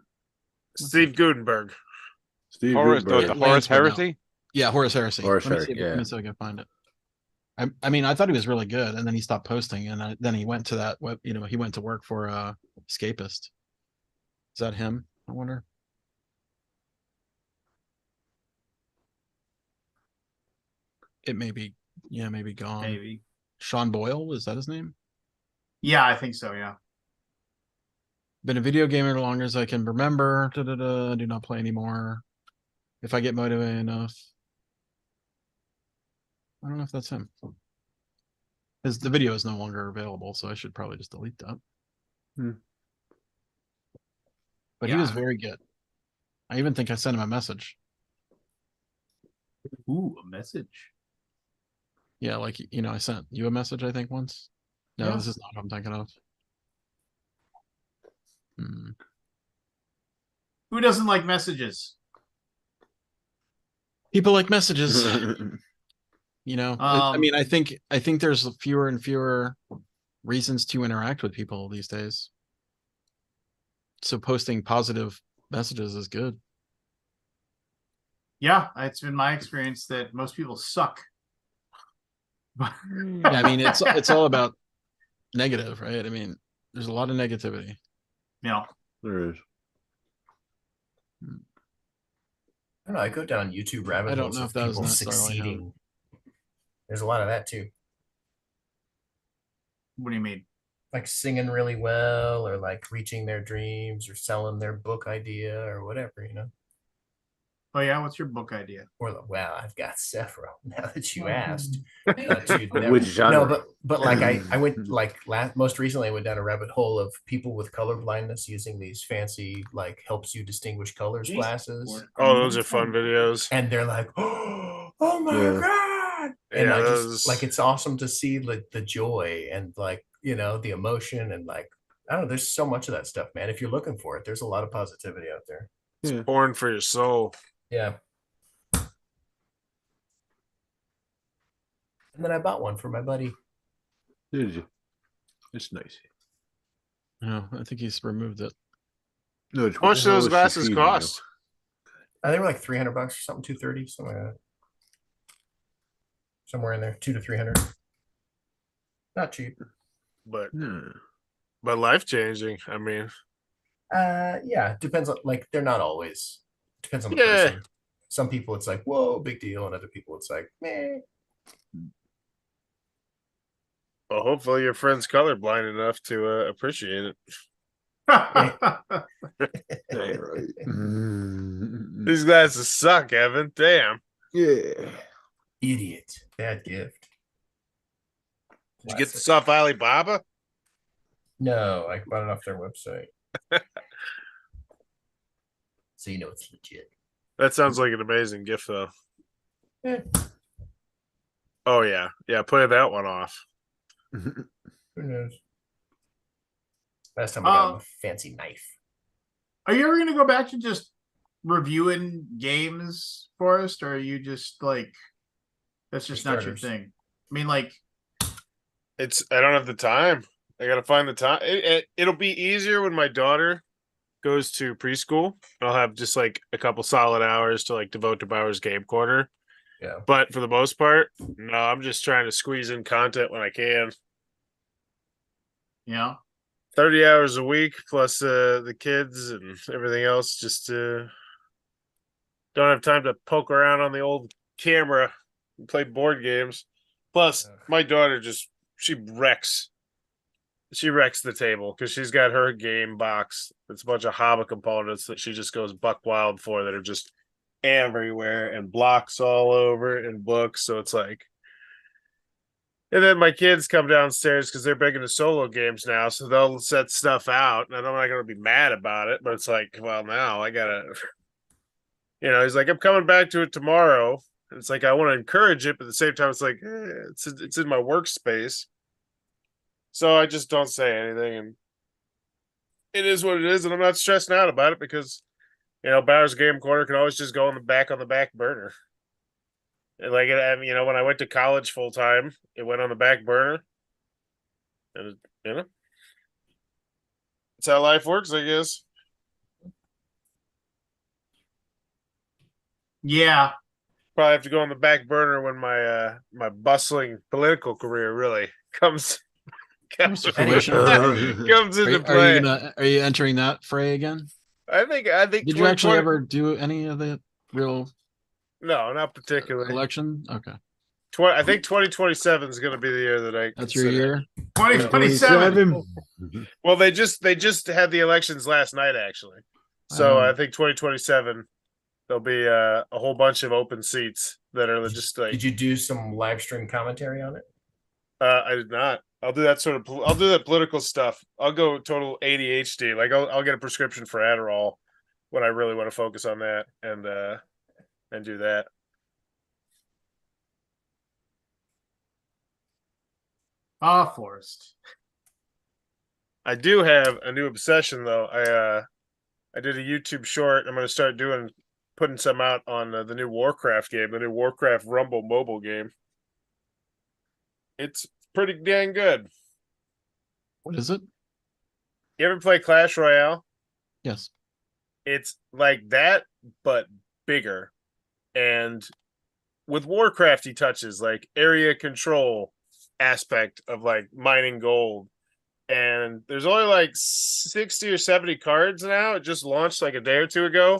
S5: Steve Gutenberg.
S2: Steve
S6: Horace,
S2: Gutenberg.
S6: the
S4: It
S6: Horace
S4: lands right now.
S6: Heresy.
S4: Yeah, Horace Heresy.
S2: Horace
S4: Let me
S2: Heresy,
S4: see if, let me see if I can find it. I mean, I thought he was really good, and then he stopped posting, and then he went to that web. He went to work for Escapist. Is that him? I wonder. It may be, yeah, maybe gone.
S1: Maybe.
S4: Sean Boyle, is that his name?
S1: Yeah, I think so. Yeah.
S4: Been a video gamer as long as I can remember. Do not play anymore. If I get motivated enough. I don't know if that's him. Because the video is no longer available, so I should probably just delete that. But he was
S1: Yeah.
S4: very good. I even think I sent him a message.
S1: Ooh, a message.
S4: Yeah, like I sent you a message, I think, once. No,
S1: Yeah.
S4: this is not what I'm thinking of.
S1: Who doesn't like messages?
S4: People like messages. I
S1: Um,
S4: mean, I think there's fewer and fewer reasons to interact with people these days. So posting positive messages is good.
S1: Yeah, it's been my experience that most people suck.
S4: Yeah, I mean, it's all about negative, right? I mean, there's a lot of negativity.
S1: Yeah.
S2: There is.
S9: I don't know. I go down YouTube rabbit
S4: I don't
S9: holes
S4: know
S9: of
S4: if that was
S9: people
S4: necessarily him.
S9: succeeding. There's a lot of that too,
S1: What do you mean?
S9: like singing really well, or like reaching their dreams, or selling their book idea, or whatever.
S1: Oh yeah, what's your book idea?
S9: Or well, I've got several now that you asked. Dude,
S2: Which genre?
S9: No, but like I went like most recently I went down a rabbit hole of people with color blindness using these fancy like helps you distinguish colors glasses,
S5: Oh, those are fun videos.
S9: and they're like, oh my
S2: Yeah.
S9: god, and
S5: Yeah,
S9: I
S5: those-
S9: just like it's awesome to see like the joy and like the emotion and like I don't know. There's so much of that stuff, man. If you're looking for it, there's a lot of positivity out there.
S2: Yeah.
S5: Porn for your soul.
S9: Yeah. And then I bought one for my buddy.
S2: Did you? It's nice.
S4: No, I think he's removed it.
S2: No, it's
S5: How much do those glasses cost?
S9: They were like $300 or something, 230, something like that. Somewhere in there, 200 to 300. Not cheap.
S5: But
S2: No.
S5: life changing. I mean,
S9: Yeah, depends on like they're not always. Depends on the
S5: Yeah.
S9: person. Some people it's like whoa, big deal, and other people it's like meh.
S5: well, hopefully your friend's colorblind enough to appreciate it.
S2: That ain't right.
S5: These glasses suck, Evan. Damn.
S2: Yeah.
S9: Idiot. Bad gift.
S5: Did you get this off Alibaba?
S9: No, I bought it off their website. So you know it's legit.
S5: That sounds like an amazing gift, though.
S9: Eh.
S5: Oh yeah, yeah. Play that one off.
S9: Who knows? Last time I got him a fancy knife.
S1: Are you ever going to go back to just reviewing games, Forrest, or are you just like that's just not your
S9: Starters.
S1: thing? I mean, like,
S5: I don't have the time. I gotta find the time. It'll be easier when my daughter goes to preschool. I'll have just like a couple solid hours to like devote to Bauer's Game Corner.
S9: Yeah.
S5: But for the most part, no, I'm just trying to squeeze in content when I can. 30 hours a week plus the kids and everything else. Just don't have time to poke around on the old camera and play board games. Plus, my daughter she wrecks the table because she's got her game box. It's a bunch of Hobbit components that she just goes buck wild for that are just everywhere and blocks all over and books. So it's like And then my kids come downstairs because they're big into solo games now, so they'll set stuff out, and I'm not going to be mad about it. But it's like, well, now I gotta, he's like, I'm coming back to it tomorrow. And it's like I want to encourage it, but at the same time, it's like it's in my workspace, so I just don't say anything, and it is what it is, and I'm not stressing out about it because Bowers Game Corner can always just go on the back burner. And like, when I went to college full time, it went on the back burner, and that's how life works, I guess.
S1: Yeah.
S5: Probably have to go on the back burner when my bustling political career really comes
S4: to fruition.
S5: comes into play.
S4: Are you entering that fray again?
S5: I think.
S4: Did you actually ever do any of the real?
S5: No, not particularly.
S4: Election? Okay.
S5: I think 2027 is going to be the year that I.
S4: That's your year.
S1: 2027.
S5: Well, they just had the elections last night, actually. So I think 2027 there'll be a whole bunch of open seats that are just like.
S9: Did you do some live stream commentary on it?
S5: I did not. I'll do that I'll do that political stuff. I'll go total ADHD. Like I'll get a prescription for Adderall when I really want to focus on that and do that.
S1: Forrest.
S5: I do have a new obsession though. I did a YouTube short. I'm going to start putting some out on the new Warcraft game, the new Warcraft Rumble mobile game. It's pretty dang good.
S4: What is it?
S5: You ever play Clash Royale?
S4: Yes.
S5: It's like that, but bigger. And with Warcrafty touches, like area control aspect of like mining gold. And there's only like 60 or 70 cards now. It just launched like a day or two ago.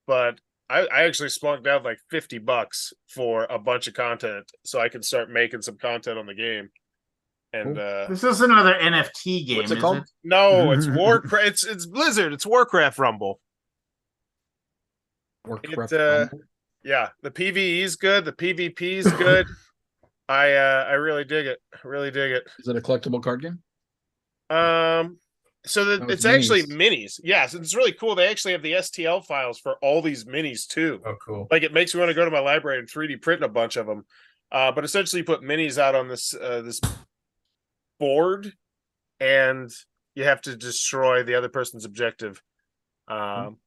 S5: But I actually splunked out like $50 for a bunch of content so I can start making some content on the game. And
S1: this is another NFT game.
S4: What's it called?
S5: No, it's Warcraft. It's Blizzard. It's Warcraft Rumble.
S4: Warcraft Rumble?
S5: Yeah, the PvE is good. The PvP is good. I really dig it. Really dig it.
S4: Is it a collectible card game?
S5: So that it's actually minis. Yes, it's really cool. They actually have the STL files for all these minis too.
S9: Oh, cool.
S5: Like it makes me want to go to my library and 3D print a bunch of them. But essentially you put minis out on this board and you have to destroy the other person's objective. And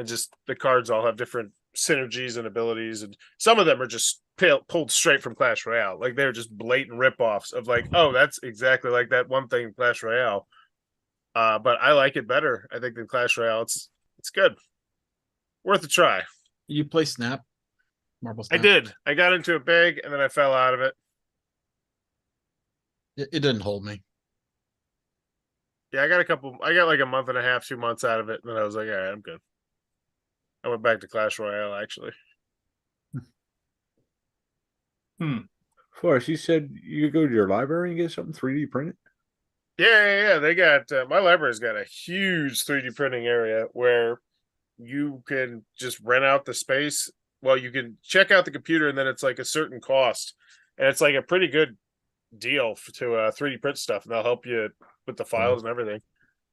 S5: just the cards all have different synergies and abilities, and some of them are just pulled straight from Clash Royale. Like they're just blatant ripoffs of like, oh, that's exactly like that one thing in Clash Royale. But I like it better, I think, than Clash Royale. It's good. Worth a try.
S4: You play Snap? Marble Snap?
S5: I did. I got into it big and then I fell out of it.
S4: It didn't hold me.
S5: Yeah, I got like a month and a half, 2 months out of it, and then I was like, all right, I'm good. I went back to Clash Royale, actually.
S2: Forrest, you said you go to your library and get something 3D printed?
S5: Yeah. They got my library's got a huge 3D printing area where you can just rent out the space. Well, you can check out the computer, and then it's like a certain cost, and it's like a pretty good deal to 3D print stuff, and they'll help you with the files and everything.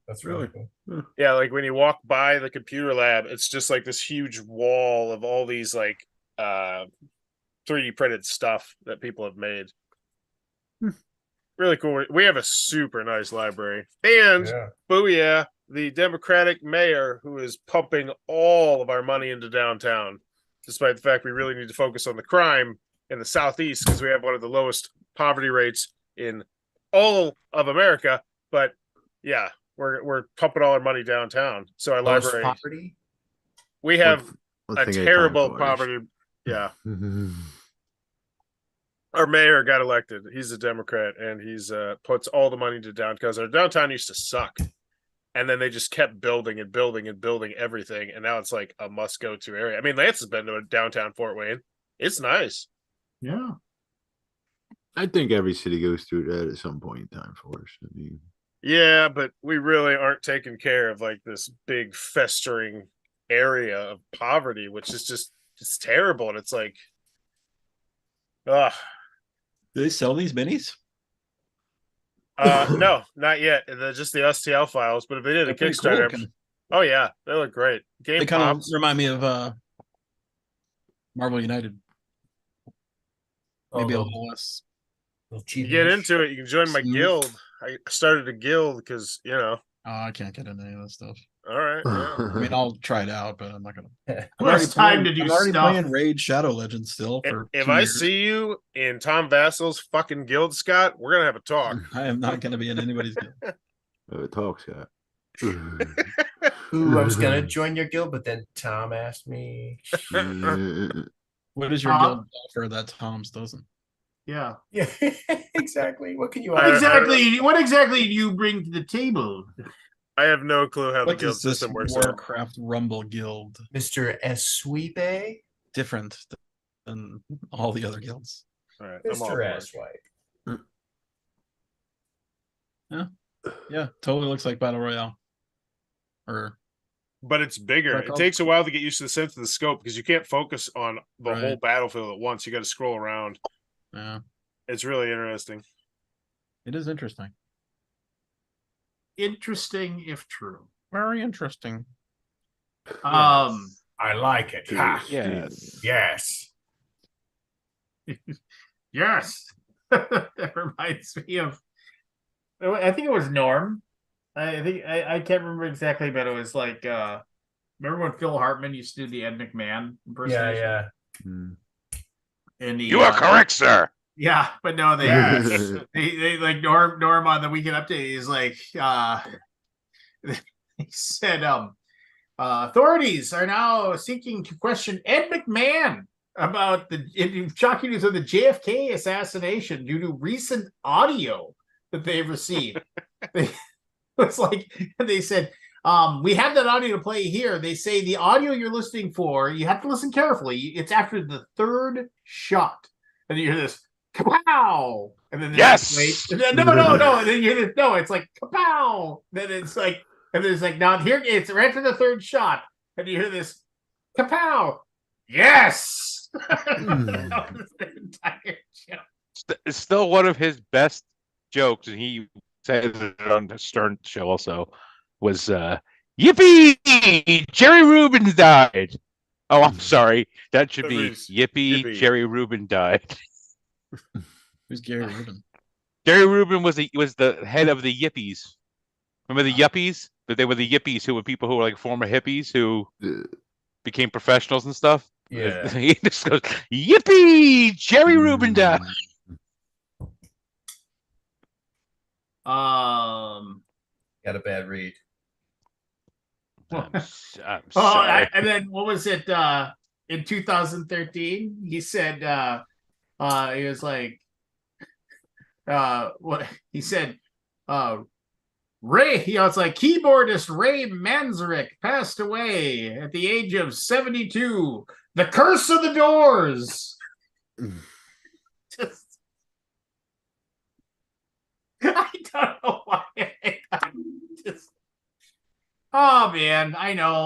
S9: That's really cool.
S5: Yeah, like when you walk by the computer lab, it's just like this huge wall of all these like 3D printed stuff that people have made. Really cool. We have a super nice library. And booyah, the Democratic mayor who is pumping all of our money into downtown, despite the fact we really need to focus on the crime in the Southeast because we have one of the lowest poverty rates in all of America. But yeah, we're pumping all our money downtown. So our library,
S9: poverty?
S5: We have
S2: One
S5: a
S2: thing at
S5: terrible
S2: time,
S5: poverty. Yeah. Our mayor got elected. He's a Democrat, and he's puts all the money into downtown because our downtown used to suck. And then they just kept building and building and building everything. And now it's like a must go to area. I mean, Lance has been to a downtown Fort Wayne. It's nice.
S1: Yeah.
S2: I think every city goes through that at some point in time, Forrest. I mean,
S5: yeah, but we really aren't taking care of like this big festering area of poverty, which is just it's terrible. And it's like,
S4: Do they sell these minis?
S5: No, not yet. Just the STL files. But if they did a
S4: They're pretty cool
S5: Kickstarter,
S4: looking.
S5: oh yeah, they look great. Game
S4: They kind of
S5: pops.
S4: remind me of Marvel United. Maybe a
S9: Although,
S4: little less.
S9: little
S5: You
S9: cheap.
S5: get into it, you can join my
S4: Smooth.
S5: guild. I started a guild because
S4: Oh, I can't get into any of that stuff.
S5: All right. Yeah.
S4: I mean, I'll try it out, but I'm not gonna.
S1: Well, it's time to do
S4: I'm already
S1: stuff.
S4: playing Raid Shadow Legends still for.
S5: If
S4: 2
S5: I
S4: years.
S5: see you in Tom Vassel's fucking guild, Scott, we're gonna have a talk.
S4: I am not gonna be in anybody's guild.
S2: Talk, Scott.
S9: Ooh, I was gonna join your guild, but then Tom asked me.
S4: What is your guild offer that Tom's doesn't?
S1: Yeah.
S9: Yeah, exactly. What can you
S1: What
S9: offer?
S1: exactly do you bring to the table?
S5: I have no clue how
S4: What
S5: the guild
S4: is this
S5: system works. Out.
S4: Warcraft Rumble guild
S9: Mr. Eswipe?
S4: different than all the other guilds?
S5: All right, I'm all
S9: Mr.
S5: for it.
S9: Asswipe.
S4: Yeah, totally looks like Battle Royale. Or
S5: But it's bigger.
S4: Like
S5: It
S4: all-
S5: takes a while to get used to the sense of the scope because you can't focus on the
S4: Right.
S5: whole battlefield at once. You got to scroll around.
S4: yeah,
S5: It's really interesting.
S4: it is interesting.
S1: Interesting if true.
S4: Very interesting.
S9: I like it. Ha.
S6: Yes.
S9: Yes.
S1: Yes. That reminds me of. I think it was Norm. I can't remember exactly, but it was like remember when Phil Hartman used to do the Ed McMahon
S9: Yeah,
S1: impersonation?
S9: yeah.
S1: And the,
S6: You are correct, sir.
S1: Yeah, but no, they
S2: Yes.
S1: they like Norm on the Weekend Update is like he said authorities are now seeking to question Ed McMahon about the shocking news of the JFK assassination due to recent audio that they've received. It's like they said, we have that audio to play here. They say the audio you're listening for, you have to listen carefully. It's after the third shot. And you hear this kapow. And then
S6: Yes!
S1: wait. No. And then you hear this, no, it's like kapow. Then it's like, and then it's like, now here it's right after the third shot. And you hear this kapow. Yes. The entire show.
S6: It's still one of his best jokes, and he said it on the Stern show also, was yippee, Jerry Rubin died. Oh, I'm sorry. That should be yippee,
S5: Yippee.
S6: Jerry Rubin died.
S4: Who's Gary Rubin?
S6: Gary Rubin was the head of the Yippies. Remember the Yuppies? But they were the Yippies who were people who were like former hippies who became professionals and stuff.
S9: Yeah.
S6: He just goes, yippee, Jerry Rubin died.
S9: Got a bad read.
S6: I'm
S1: Oh,
S6: sorry.
S1: and then what was it? In 2013, he said, he was like, what he said, Ray, it's like keyboardist Ray Manzarek passed away at the age of 72. The curse of the doors. Just, I don't know why. Just, oh man, I know.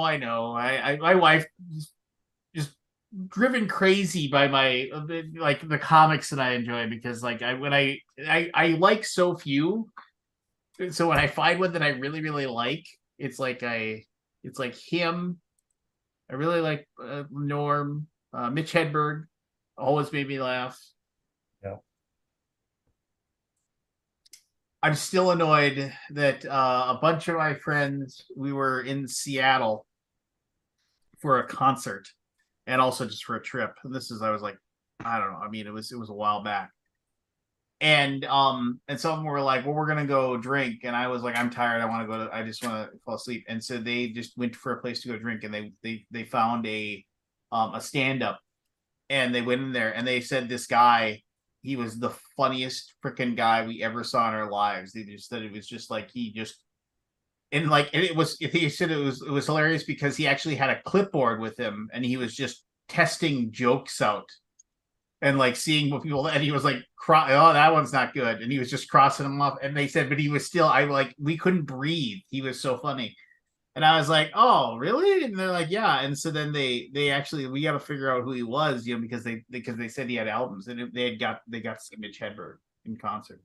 S1: My wife just driven crazy by my like the comics that I enjoy because like I like so few. So when I find one that I really, really like, it's like him. I really like Norm, Mitch Hedberg, always made me laugh.
S9: Yeah.
S1: I'm still annoyed that a bunch of my friends, we were in Seattle for a concert and also just for a trip. And I was like, I don't know. I mean, it was a while back. And some of them were like, well, we're gonna go drink, and I was like, I'm tired, I just want to fall asleep. And so they just went for a place to go drink, and they found a stand-up, and they went in there, and they said this guy, he was the funniest freaking guy we ever saw in our lives. They just said it was just like he said it was hilarious because he actually had a clipboard with him, and he was just testing jokes out. And like seeing what people, and he was like, oh, that one's not good. And he was just crossing them off. And they said, but he was still, we couldn't breathe. He was so funny. And I was like, "Oh, really?" And they're like, "Yeah." And so then they actually we got to figure out who he was, because they said he had albums, and they got to see Mitch Hedberg in concert.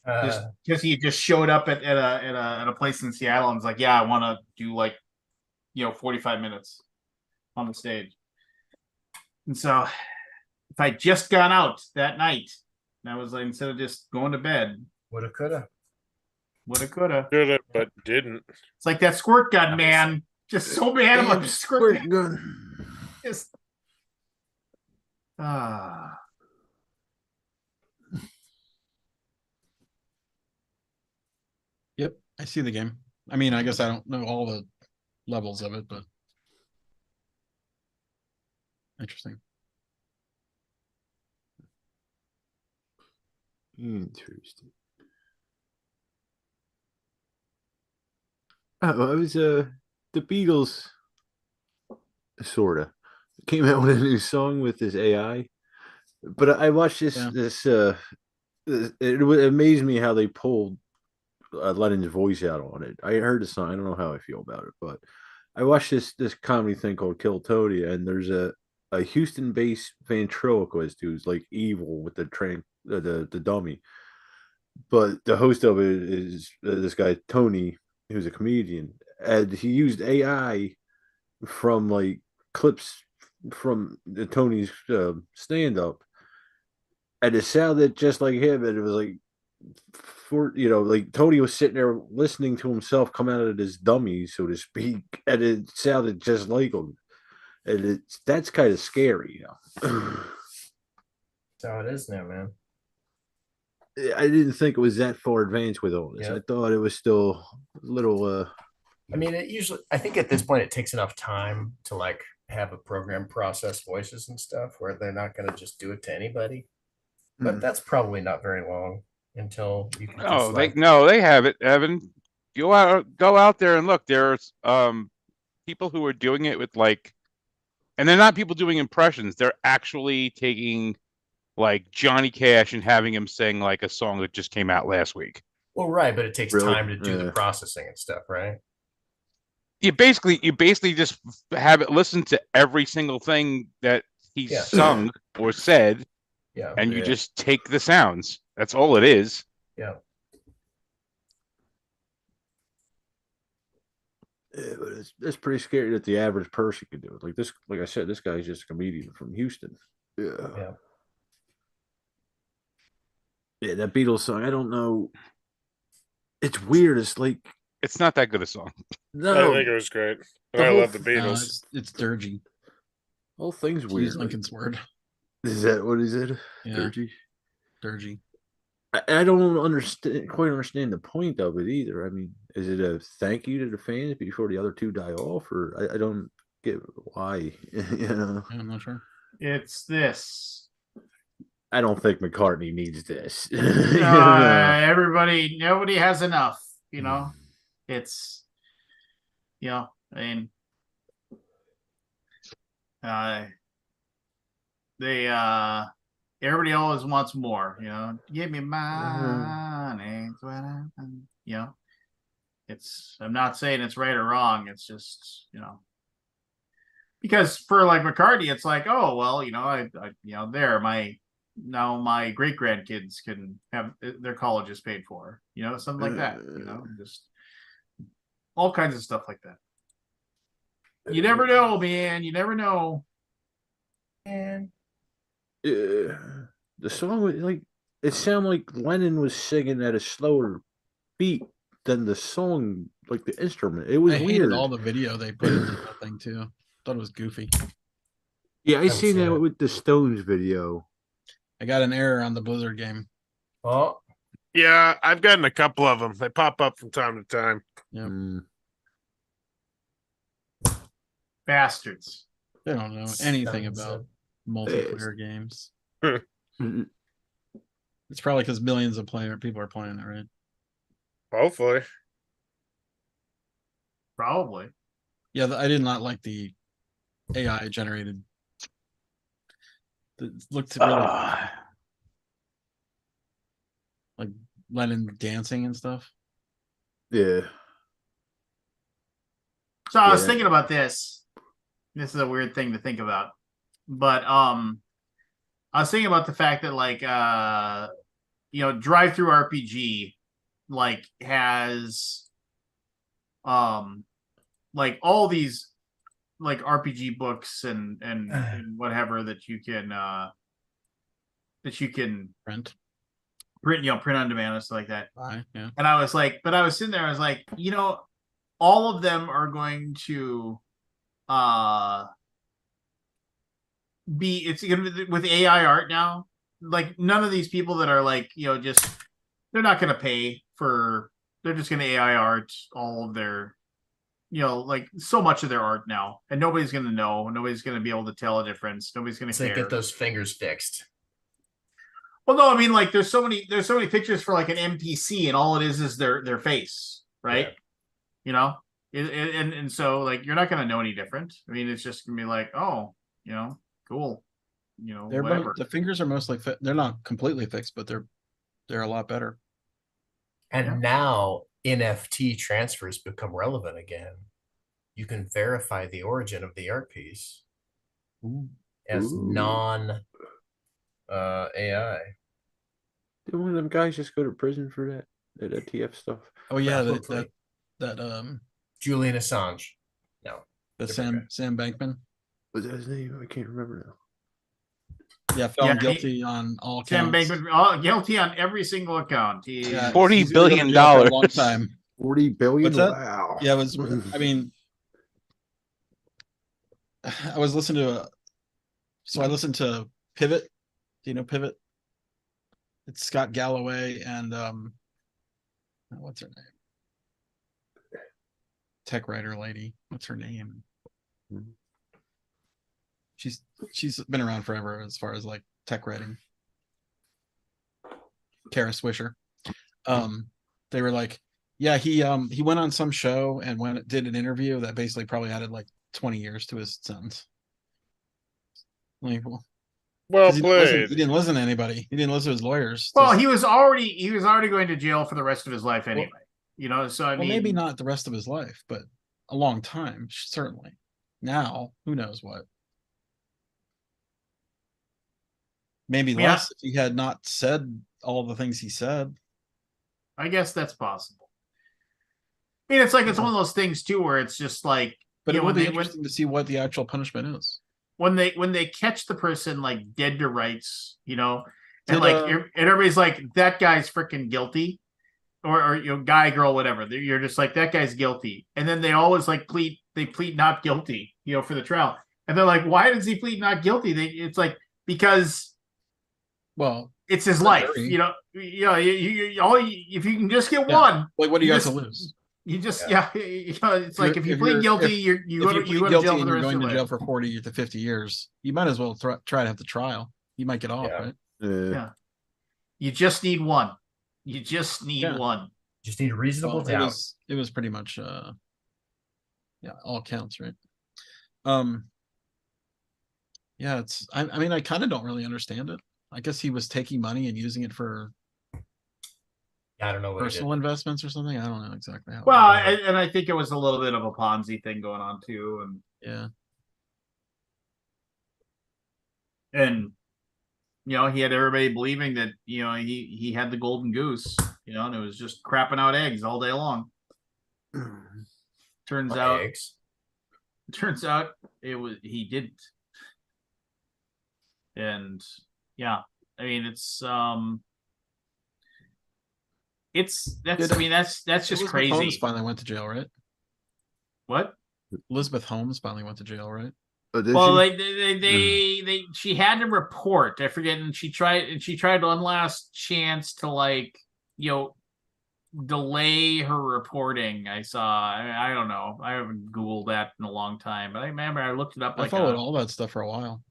S1: Just because he just showed up at a place in Seattle and was like, "Yeah, I want to do 45 minutes on the stage." And so if I just gone out that night, and I was like, instead of just going to bed,
S9: Woulda, coulda.
S1: coulda.
S5: Should have, but didn't.
S1: It's like that squirt gun,
S9: That
S1: man. Just so mad about
S2: Damn
S1: squirt
S2: squirt
S1: gun.
S2: gun.
S1: Just
S4: Yep, I see the game. I mean, I guess I don't know all the levels of it, but interesting.
S2: Interesting. Oh, I was the Beatles, sorta came out with a new song with this AI, but I watched
S4: Yeah.
S2: it amazed me how they pulled Lennon's voice out on it. I heard the song. I don't know how I feel about it, but I watched this comedy thing called Kill Toady, and there's a Houston-based ventriloquist who's like evil with the dummy. But the host of it is this guy Tony, who's a comedian, and he used AI from like clips from Tony's stand up, and it sounded just like him. And it was like, like Tony was sitting there listening to himself come out of this dummy, so to speak, and it sounded just like him. And that's kind of scary.
S9: That's how it is now, man.
S2: I didn't think it was that far advanced with all this.
S9: Yeah.
S2: I thought it was still a little.
S9: I mean, I think at this point it takes enough time to like have a program process voices and stuff where they're not going to just do it to anybody. But that's probably not very long until you can.
S6: Oh,
S9: just,
S6: they have it, Evan. Go out there and look. There's people who are doing it with and they're not people doing impressions. They're actually taking like Johnny Cash and having him sing like a song that just came out last week.
S9: Well, right, but it takes
S2: Really?
S9: time to do the processing and stuff, right?
S6: You basically just have it listen to every single thing that he sung or said, and you just take the sounds. That's all it is.
S9: Yeah.
S2: Yeah, but it's pretty scary that the average person can do it. Like this, like I said, this guy's just a comedian from Houston. Yeah. Yeah, that Beatles song, I don't know. It's weird. It's like
S6: it's not that good a song.
S5: No, I think it was great. I love the Beatles.
S4: It's dirgy.
S2: Whole thing's weird.
S4: Use Lincoln's word.
S2: Is that what he said?
S4: Yeah. Dirgy.
S2: I don't quite understand the point of it either. I mean, is it a thank you to the fans before the other two die off, or I don't get why?
S4: I'm not sure.
S1: It's this.
S2: I don't think McCartney needs this.
S1: Nobody has enough. It's I mean, everybody always wants more, give me money. I'm not saying it's right or wrong. It's just, because for like McCartney, it's like, oh, well, my great grandkids can have their colleges paid for, something like that, just all kinds of stuff like that. You never know, man. You never know.
S9: And
S2: the song was it sounded like Lennon was singing at a slower beat than the song, like the instrument. It was
S4: I
S2: weird.
S4: hated all the video they put into that thing too. Thought it was goofy.
S2: Yeah, I seen that with the Stones video.
S4: I got an error on the Blizzard game.
S9: Oh,
S5: yeah, I've gotten a couple of them. They pop up from time to time.
S4: Yeah.
S1: Bastards.
S4: They don't know anything about multiplayer games. It's probably because millions of people are playing it, right?
S5: Hopefully.
S1: Probably.
S4: Yeah, I did not like the AI generated. It looked really like Lennon dancing and stuff.
S2: Yeah.
S1: So I was
S2: Yeah.
S1: thinking about this. This is a weird thing to think about, but I was thinking about the fact that like drive through RPG like has like all these like RPG books and whatever that you can
S4: Rent.
S1: print on demand and stuff like that.
S4: Yeah.
S1: And I was like, but I was sitting there, I was like, all of them are going to it's gonna be with AI art now. Like none of these people that are like, just they're not gonna pay for, they're just gonna AI art all of their like so much of their art now, and nobody's gonna know. Nobody's gonna be able to tell a difference. Nobody's gonna
S9: So
S1: care.
S9: get those fingers fixed.
S1: Well, no, I mean like there's so many pictures for like an NPC, and all it is their face, right? And so like you're not gonna know any different. I mean, it's just gonna be like, oh, cool, whatever.
S4: The fingers are mostly they're not completely fixed, but they're a lot better.
S9: And now NFT transfers become relevant again. You can verify the origin of the art piece as non AI.
S2: Did one of them guys just go to prison for that TF stuff?
S4: Oh yeah,
S9: Probably.
S4: that
S9: Julian Assange. No.
S4: the
S9: different
S4: Sam Bankman.
S2: Was that his name? I can't remember now.
S4: Yeah, found
S1: Yeah,
S4: guilty on all
S1: Sam
S4: counts.
S1: Bankman, guilty on every single account. He,
S4: Yeah,
S6: $40
S4: he's gonna go to
S6: billion.
S4: jail for a long time.
S2: 40 billion.
S4: What's that?
S2: Wow.
S4: Yeah, it was. I mean, I was listening to I listened to Pivot. Do you know Pivot? It's Scott Galloway and what's her name? Tech writer lady. What's her name? She's been around forever as far as like tech writing. Kara Swisher. They were like, yeah, he went on some show and did an interview that basically probably added like 20 years to his sentence. Like,
S5: Well
S4: 'cause
S5: played.
S4: he didn't listen to anybody. He didn't listen to his lawyers.
S1: Well, he was already going to jail for the rest of his life anyway. So I mean,
S4: maybe not the rest of his life, but a long time, certainly. Now, who knows what? Maybe less if he had not said all the things he said.
S1: I guess that's possible. I mean, it's like it's one of those things too, where it's just like,
S4: but it will be interesting to see what the actual punishment is
S1: when they catch the person like dead to rights, and
S4: Did,
S1: everybody's like, that guy's freaking guilty, or guy, girl, whatever. You're just like, that guy's guilty, and then they always like plead not guilty, for the trial, and they're like, why does he plead not guilty? It's like, because.
S4: Well,
S1: it's his life,
S4: jury.
S1: if you can just get one,
S4: like what do you guys to lose?
S1: You just it's like if you plead guilty, you go to jail for the rest of your life.
S4: Jail for 40 to 50 years. You might as well try to have the trial. You might get off, right?
S1: Yeah. You just need one. You just need one.
S9: Just need a reasonable doubt.
S4: It was pretty much all counts, right? Yeah, it's I mean I kind of don't really understand it. I guess he was taking money and using it for
S9: I don't know what
S4: personal investments or something. I don't know exactly how.
S1: Well, and I think it was a little bit of a Ponzi thing going on too, and he had everybody believing that he had the golden goose, and it was just crapping out eggs all day long. Turns out he didn't, and yeah, I mean it's that's just crazy.
S4: Holmes finally went to jail, right?
S1: What?
S4: Elizabeth Holmes finally went to jail, right?
S1: Well, she had to report. I forget, and she tried one last chance to delay her reporting. I saw. I don't know. I haven't Googled that in a long time, but I remember I looked it up.
S4: I followed all that stuff for a while.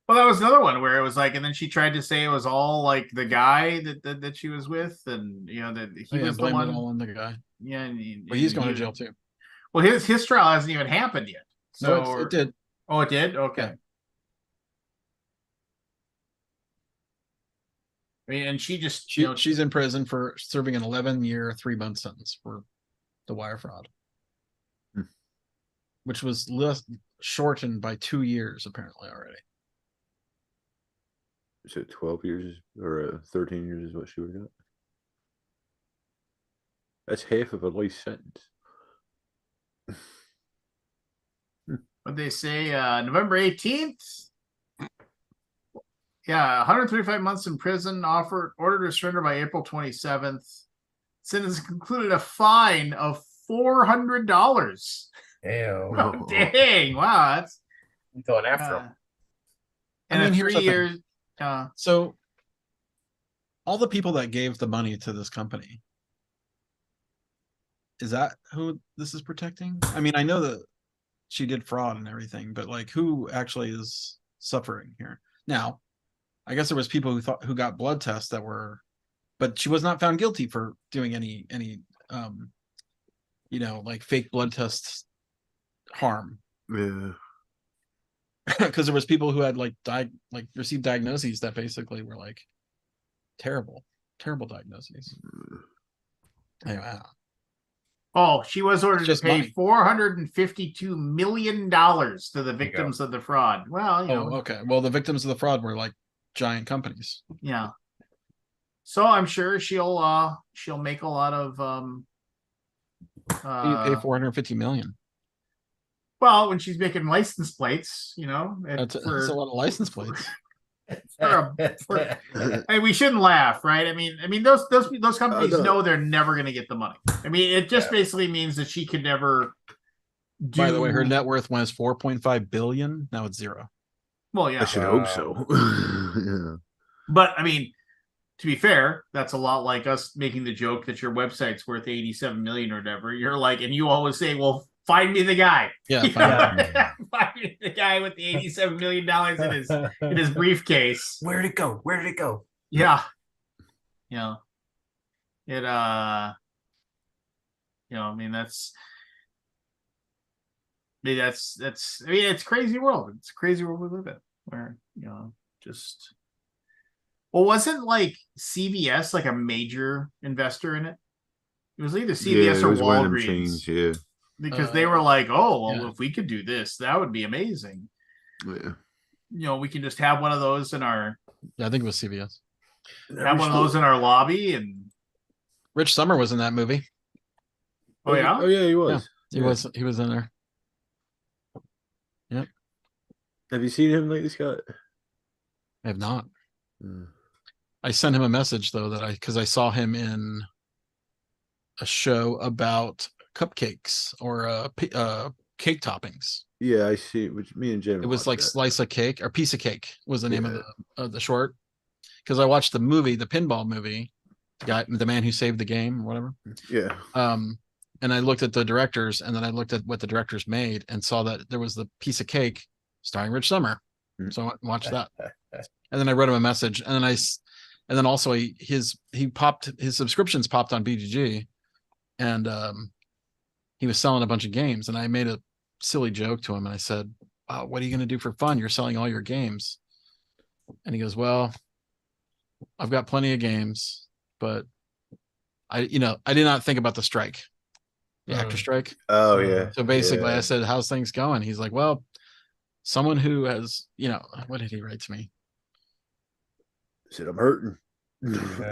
S1: Well, that was another one where it was like, and then she tried to say it was all like the guy that she was with, and that he was the one.
S4: It all on the guy.
S1: Yeah,
S4: but he's going to jail too.
S1: Well, his trial hasn't even happened yet. So
S4: no, it did.
S1: Oh, it did. Okay.
S4: Yeah.
S1: I mean, and she's
S4: in prison for serving an 11-year, 3-month sentence for the wire fraud. which was shortened by 2 years apparently already.
S2: So 12 years or 13 years is what she would have got. That's half of a life sentence.
S1: What they say, November 18th. Yeah, 135 months in prison, order to surrender by April 27th. Sentence concluded a fine of $400.
S9: Ew.
S1: Oh, dang! Wow, that's
S9: I'm going after him.
S1: and
S4: I mean,
S1: a
S4: here's
S1: 3
S4: the thing.
S1: years.
S4: So all the people that gave the money to this company, is that who this is protecting? I mean, I know that she did fraud and everything, but like who actually is suffering here? Now, I guess there was people who got blood tests that were, but she was not found guilty for doing any like fake blood tests harm.
S2: Yeah.
S4: Because there was people who had received diagnoses that basically were like terrible diagnoses. Anyway,
S1: Oh, she was ordered to
S4: just
S1: pay
S4: money.
S1: $452 million to the victims of the fraud. Well,
S4: okay. Well, the victims of the fraud were like giant companies.
S1: Yeah. So I'm sure she'll make a lot of
S4: You pay 450 million.
S1: well, when she's making license plates,
S4: That's a lot of license plates.
S1: I mean, we shouldn't laugh, right? I mean, those companies
S2: no.
S1: know they're never going to get the money. I mean, it just basically means that she could never do.
S4: By the way, her net worth was 4.5 billion. Now it's zero.
S1: Well, yeah,
S2: I should hope so. Yeah.
S1: but I mean, to be fair, that's a lot like us making the joke that your website's worth 87 million or whatever. You're like, and you always say, "Well, find me the guy."
S4: Yeah,
S1: find me the guy with the $87 million in his briefcase.
S9: Where'd it go? Where did it go?
S1: Yeah. Yeah. It I mean that's it's a crazy world. It's a crazy world we live in where, just wasn't like CVS like a major investor in it? It was either CVS or Walgreens.
S2: Yeah.
S1: Because they were like, oh, well,
S4: yeah.
S1: if we could do this, that would be amazing.
S2: Yeah.
S1: We can just have one of those in our
S4: Yeah, I think it was CVS.
S1: have one of those in our lobby and
S4: Rich Summer was in that movie.
S1: oh yeah?
S2: Oh yeah, he was.
S4: He was in there. Yep.
S2: Have you seen him lately, Scott?
S4: I have not. I sent him a message though because I saw him in a show about cupcakes or cake toppings.
S2: Yeah, I see. Which me and Jim.
S4: It was like
S2: watched that.
S4: Slice of Cake or Piece of Cake was the name of the short. Because I watched the movie, the pinball movie, the man who saved the game, or whatever.
S2: Yeah.
S4: And I looked at the directors, and then I looked at what the directors made, and saw that there was the Piece of Cake starring Rich Summer. So I went and watched that, and then I wrote him a message, and then also his subscriptions popped on BGG, and he was selling a bunch of games, and I made a silly joke to him, and I said, "What are you going to do for fun? You're selling all your games," and he goes, "Well, I've got plenty of games, but I did not think about the strike, the actor strike."
S2: Oh yeah.
S4: So basically,
S2: Yeah.
S4: I said, "How's things going?" He's like, "Well, someone who has, what did he write to me?"
S2: I said I'm hurting.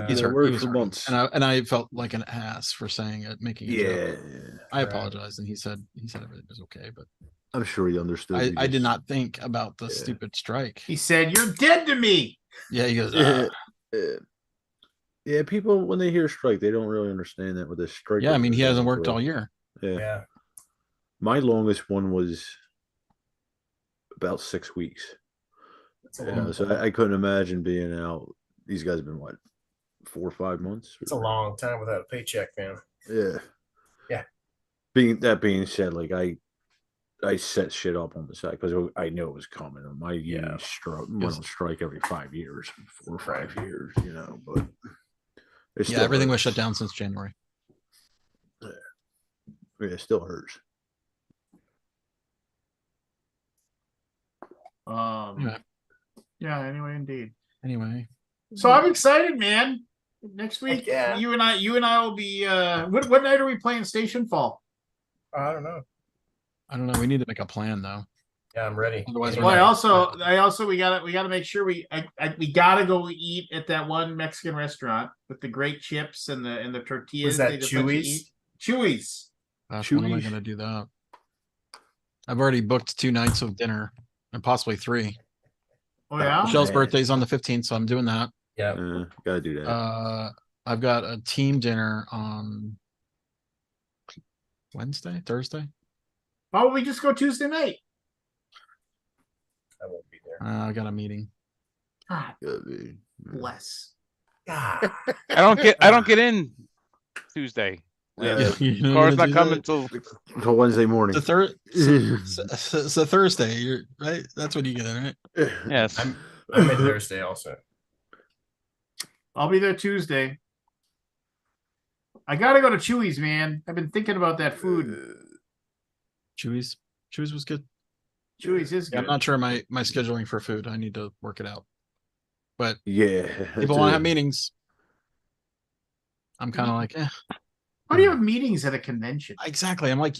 S4: He's hurt.
S2: Worked
S4: He was
S2: for
S4: hurting.
S2: months.
S4: And I felt like an ass for saying it, making a joke.
S2: Yeah.
S4: I apologized, and he said everything was okay, but
S2: I'm sure he understood.
S4: I did not think about the stupid strike.
S1: He said, "You're dead to me."
S4: Yeah, he goes,
S2: Yeah, people when they hear strike, they don't really understand that with this strike.
S4: yeah, I mean, he hasn't worked all year.
S2: Yeah. My longest one was about 6 weeks. So I couldn't imagine being out. These guys have been what, 4 or 5 months?
S9: It's a long time without a paycheck, man.
S2: Yeah.
S9: Yeah.
S2: Being said, like I set shit up on the side because I knew it was coming. My union went on strike every 5 years, 4 or 5 years, but it still
S4: Everything was
S2: hurts.
S4: shut down since January.
S2: Yeah, it still hurts.
S1: Anyway, indeed.
S4: Anyway,
S1: so I'm excited, man. Next week,
S9: yeah.
S1: you and I will be. What night are we playing Station Fall?
S9: I don't know.
S4: I don't know. We need to make a plan though.
S9: Yeah, I'm ready.
S4: Otherwise,
S1: Well, I also we gotta make sure we gotta go eat at that one Mexican restaurant with the great chips and the tortillas.
S9: Was that
S1: they just let you
S9: Chewy's?
S1: eat. Chewy's.
S4: Gosh, when am I
S2: Chewy.
S4: gonna do that? I've already booked 2 nights of dinner and possibly 3.
S1: Oh yeah.
S4: Michelle's
S9: man.
S4: birthday's on the 15th, so I'm doing that.
S9: Yeah.
S2: Gotta do that.
S4: I've got a team dinner on Thursday.
S1: Why don't we just go Tuesday night?
S9: I won't be there.
S4: I got a meeting.
S1: God
S2: Gotta be.
S1: bless.
S9: God.
S6: I don't get in Tuesday.
S2: Yeah.
S4: You know
S6: Car's
S4: what
S6: not
S4: I
S6: coming
S4: do?
S6: till
S2: Until Wednesday morning.
S4: It's a Thursday. You're right. That's when you get in, right?
S6: yes.
S9: I'm in Thursday also.
S1: I'll be there Tuesday. I gotta go to Chewy's, man. I've been thinking about that food.
S4: Chewy's was good.
S1: Chewy's is
S4: Yeah,
S1: good.
S4: I'm not sure my scheduling for food. I need to work it out. But
S2: Yeah.
S4: people want to have meetings. I'm kind of like,
S1: How do you have meetings at a convention?
S4: exactly. I'm like,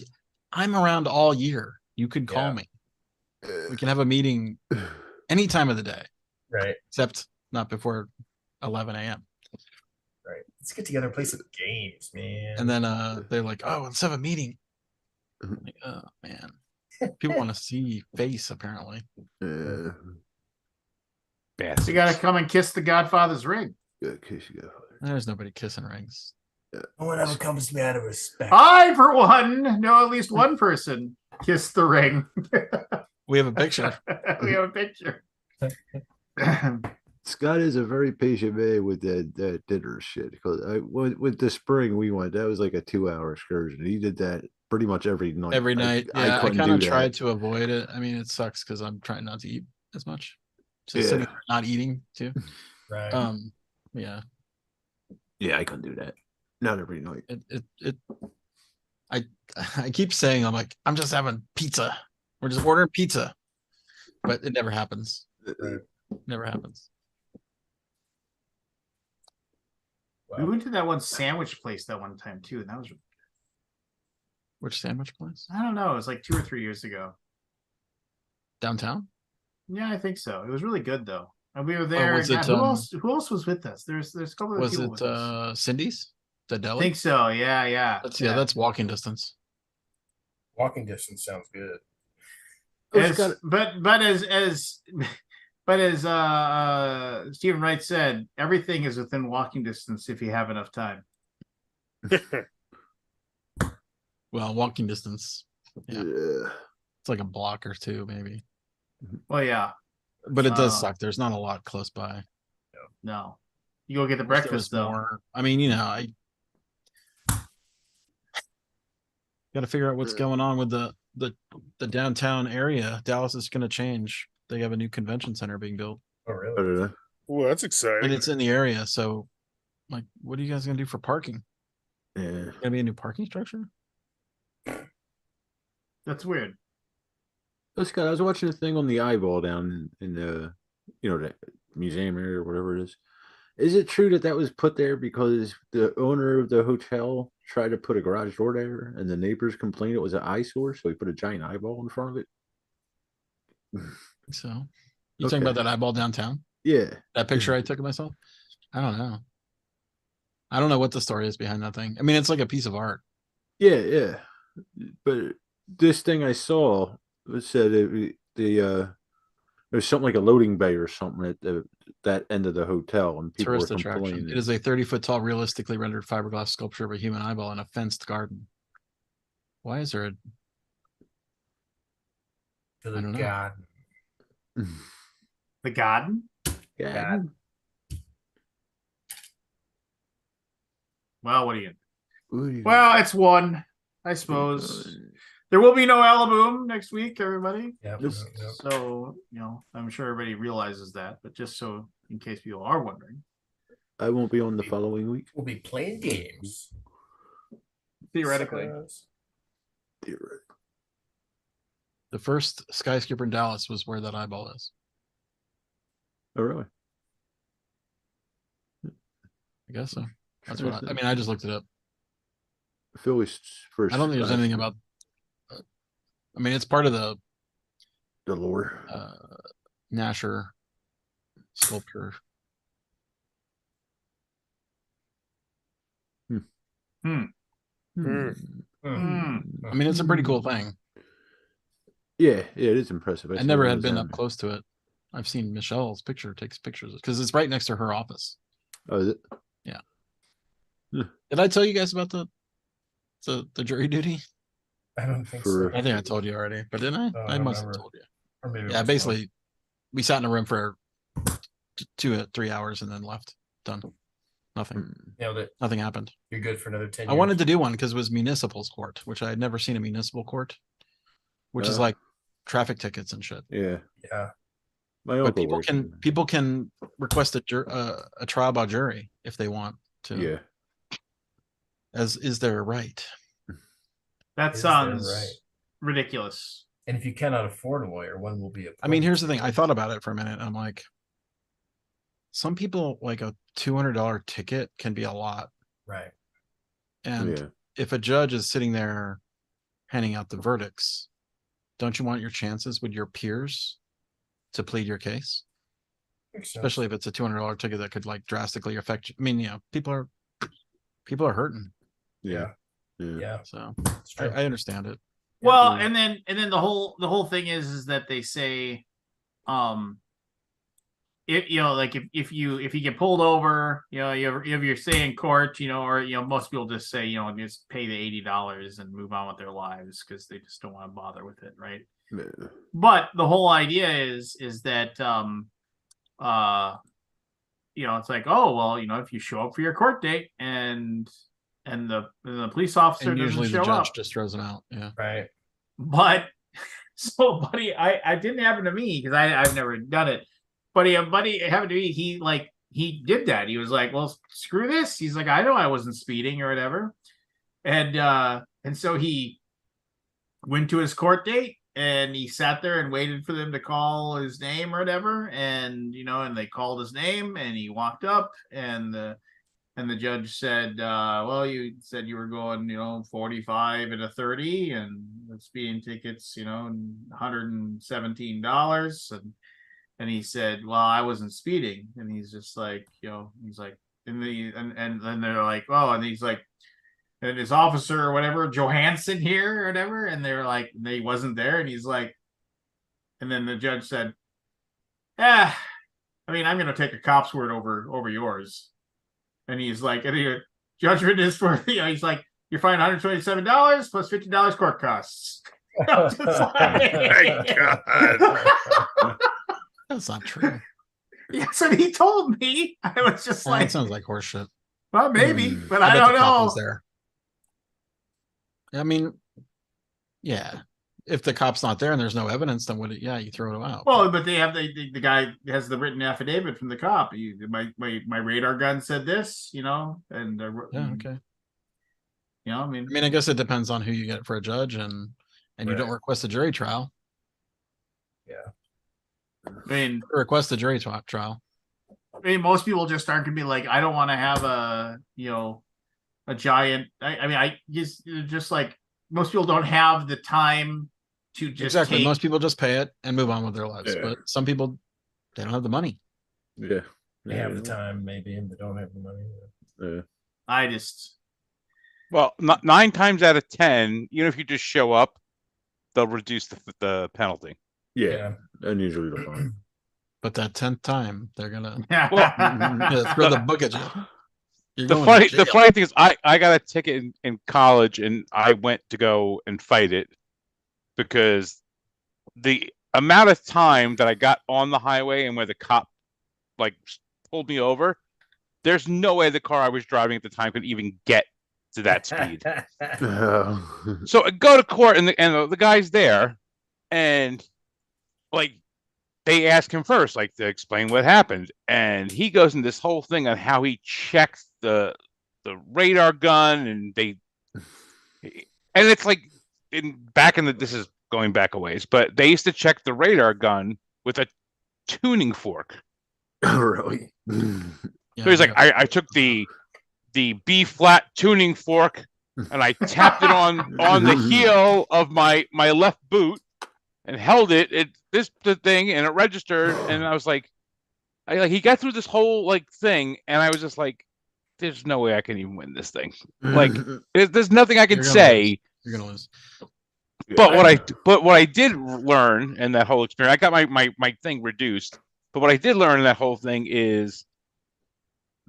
S4: I'm around all year. You could call
S9: Yeah.
S4: me. We can have a meeting any time of the day,
S9: Right.
S4: except not before 11 a.m.
S9: Right. Let's get together and play some games, man.
S4: And then they're like, oh, let's have a meeting. I'm like, oh man. People want to see face, apparently.
S2: Yeah.
S1: You gotta come and kiss the Godfather's ring.
S2: Good case you go.
S4: There's nobody kissing rings.
S9: No one ever comes to me out of respect.
S1: I, for one, know at least one person kissed the ring.
S4: We have a picture.
S1: We have a picture.
S2: Scott is a very patient man with that dinner shit. Because with the spring we went, that was like a 2-hour excursion. He did that pretty much every night.
S4: Every night. Yeah, I
S2: couldn't
S4: kind of
S2: do that.
S4: tried to avoid it. I mean, it sucks because I'm trying not to eat as much. Just
S2: Yeah.
S4: sitting there not eating too.
S9: Right.
S4: Yeah.
S2: Yeah, I couldn't do that. Not every night.
S4: I keep saying, I'm like, I'm just having pizza. We're just ordering pizza. But it never happens.
S9: Right.
S4: Never happens.
S1: We went to that one sandwich place that one time too, and that was,
S4: Which sandwich place?
S1: I don't know, it was like 2 or 3 years ago.
S4: Downtown?
S1: Yeah, I think so. It was really good though. And we were there.
S4: was it,
S1: God, who else was with us? There's a couple of
S4: Was
S1: people
S4: it
S1: with us.
S4: Cindy's? The
S1: I
S4: deli?
S1: think so. Yeah.
S4: That's walking distance.
S9: Walking distance sounds good.
S1: But as Stephen Wright said, everything is within walking distance if you have enough time.
S4: Well, walking distance. Yeah.
S2: Yeah.
S4: It's like a block or 2, maybe.
S1: Well, yeah,
S4: But it does suck. There's not a lot close by.
S1: no. You go get the
S4: Wish there
S1: breakfast
S4: was
S1: though.
S4: more. I mean, I got to figure out what's going on with the downtown area. Dallas is going to change. They have a new convention center being built,
S9: Oh,
S2: I
S9: really?
S2: don't know.
S5: Well, that's
S4: and
S5: exciting.
S4: it's in the area. So, like, what are you guys going to do for parking?
S2: Yeah.
S4: Going to be a new parking structure?
S1: That's weird.
S2: Oh, Scott, I was watching a thing on the eyeball down in the, the museum area or whatever it is. Is it true that that was put there because the owner of the hotel tried to put a garage door there and the neighbors complained it was an eyesore, so he put a giant eyeball in front of it?
S4: So, you talking about
S2: Okay.
S4: that eyeball downtown?
S2: Yeah.
S4: That picture I took of myself? I don't know. I don't know what the story is behind that thing. I mean, it's like a piece of art.
S2: Yeah. But this thing I saw said there's something like a loading bay or something at that end of the hotel, and people
S4: Tourist
S2: were
S4: attraction.
S2: complaining.
S4: It is a 30-foot tall, realistically rendered fiberglass sculpture of a human eyeball in a fenced garden. Why is there a
S9: To
S4: I
S9: the
S4: don't know.
S9: God.
S1: The garden.
S2: Yeah.
S1: Well, what are you?
S2: Ooh.
S1: Well, it's one, I suppose. There will be no Alaboom next week, everybody.
S9: Yep,
S2: Yep.
S9: yep.
S1: So, I'm sure everybody realizes that, but just so in case people are wondering.
S2: I won't be on the following week.
S9: We'll be playing games.
S1: Theoretically.
S9: Suckers.
S4: the first skyscraper in Dallas was where that eyeball is.
S2: Oh, really?
S4: I guess so. That's what I mean. I just looked it up.
S2: Philly's first.
S4: I don't think there's anything about I mean, it's part of the
S2: lore.
S4: Nasher sculpture.
S1: Hmm.
S2: Hmm.
S1: Hmm.
S4: I mean, it's a pretty cool thing.
S2: Yeah, it is impressive.
S4: I
S2: see
S4: never
S2: all
S4: had
S2: those
S4: been
S2: on
S4: up
S2: there.
S4: close to it. I've seen Michelle's picture, takes pictures because it's right next to her office.
S2: Oh, is it?
S4: Yeah.
S2: Yeah.
S4: Did I tell you guys about the jury duty?
S9: I don't think
S2: For-
S9: so.
S4: I think I told you already, but didn't I?
S9: Oh,
S4: I
S9: I
S4: must have
S9: remember.
S4: told you.
S9: Or maybe it
S4: Yeah,
S9: was
S4: basically, we sat in a room for 3 hours and then left. Done. Nothing.
S9: one. Nailed it.
S4: Nothing happened.
S9: You're good for another 10
S4: I
S9: years.
S4: wanted to do one because it was municipal's court, which I had never seen a municipal court, which is like traffic tickets and shit.
S2: Yeah.
S9: Yeah.
S2: My
S4: But
S2: uncle works.
S4: people can request a trial by jury if they want to.
S2: Yeah.
S4: As is their right.
S1: That
S9: Is there,
S1: sounds
S9: right?
S1: ridiculous.
S9: And if you cannot afford a lawyer, one will be a.
S4: I mean, here's the thing. I thought about it for a minute. I'm like, some people like a $200 ticket can be a lot.
S9: Right.
S4: And
S2: Yeah.
S4: if a judge is sitting there handing out the verdicts, don't you want your chances with your peers to plead your case?
S9: Makes sense.
S4: Especially if it's a $200 ticket that could like drastically affect you. I mean, people are hurting.
S2: Yeah.
S9: Yeah.
S4: So
S9: It's true.
S4: I understand it.
S1: Well, and then the whole thing is that they say, if like if you get pulled over, if you're say in court, or most people just say, just pay the $80 and move on with their lives because they just don't want to bother with it, right?
S2: Yeah.
S1: But the whole idea is that it's like, oh well, if you show up for your court date and the police officer
S4: And usually
S1: doesn't
S4: the
S1: show
S4: judge
S1: up,
S4: just throws them out. Yeah.
S9: Right.
S1: but so buddy, I didn't happen to me because I've never done it. But it happened to me. He did that. He was like, well, screw this. He's like, I know I wasn't speeding or whatever. And so he went to his court date and he sat there and waited for them to call his name or whatever. And, and they called his name and he walked up and the judge said, well, you said you were going, 45 and a 30 and the speeding tickets, $117. And he said, well, I wasn't speeding. And he's just like, he's like, and then they're like, oh, and he's like, and his officer or whatever, Johansson here or whatever. And they're like, he wasn't there. And he's like, and then the judge said, I mean, I'm going to take a cop's word over yours. And he's like, and your judgment is for, he's like, you're fined $127 plus $50 court costs. I'm just like,
S5: My God.
S4: That's not true.
S1: Yes, and he told me. I was just like,
S4: That sounds like horseshit.
S1: well, maybe, but I
S4: bet
S1: don't
S4: the cop
S1: know.
S4: was there. I mean, yeah. If the cop's not there and there's no evidence, then you throw it out.
S1: Well, but they have the guy has the written affidavit from the cop. My radar gun said this, and
S4: yeah, okay.
S1: I mean,
S4: I guess it depends on who you get for a judge, and you don't request a jury trial.
S9: Yeah.
S4: Request a jury trial.
S1: Most people just aren't gonna be like, I don't want to have a giant. I just like most people don't have the time to just
S4: Exactly.
S1: take.
S4: Most people just pay it and move on with their lives,
S2: Yeah.
S4: but some people they don't have the money.
S2: Yeah.
S9: They have the time, maybe, and they don't have the money.
S2: Yeah.
S1: I just.
S6: Well, 9 times out of 10, even if you just show up, they'll reduce the penalty.
S2: Yeah. Unusually the fine.
S4: But that 10th time, they're gonna
S1: Well,
S4: throw the book at you. You're
S6: The
S4: going to jail.
S6: funny thing is, I got a ticket in college, and I went to go and fight it because the amount of time that I got on the highway and where the cop like pulled me over, there's no way the car I was driving at the time could even get to that speed. So I go to court, and the guy's there, and like they ask him first, like to explain what happened, and he goes into this whole thing on how he checks the radar gun, and it's like this is going back a ways, but they used to check the radar gun with a tuning fork.
S2: Really?
S6: So he's like, I took the B flat tuning fork and I tapped it on the heel of my left boot and held it. The thing, and it registered, and I was like, he got through this whole like thing, and I was just like, there's no way I can even win this thing. Like, there's nothing I can say.
S4: You're gonna lose.
S6: But what I did learn in that whole experience, I got my thing reduced. But what I did learn in that whole thing is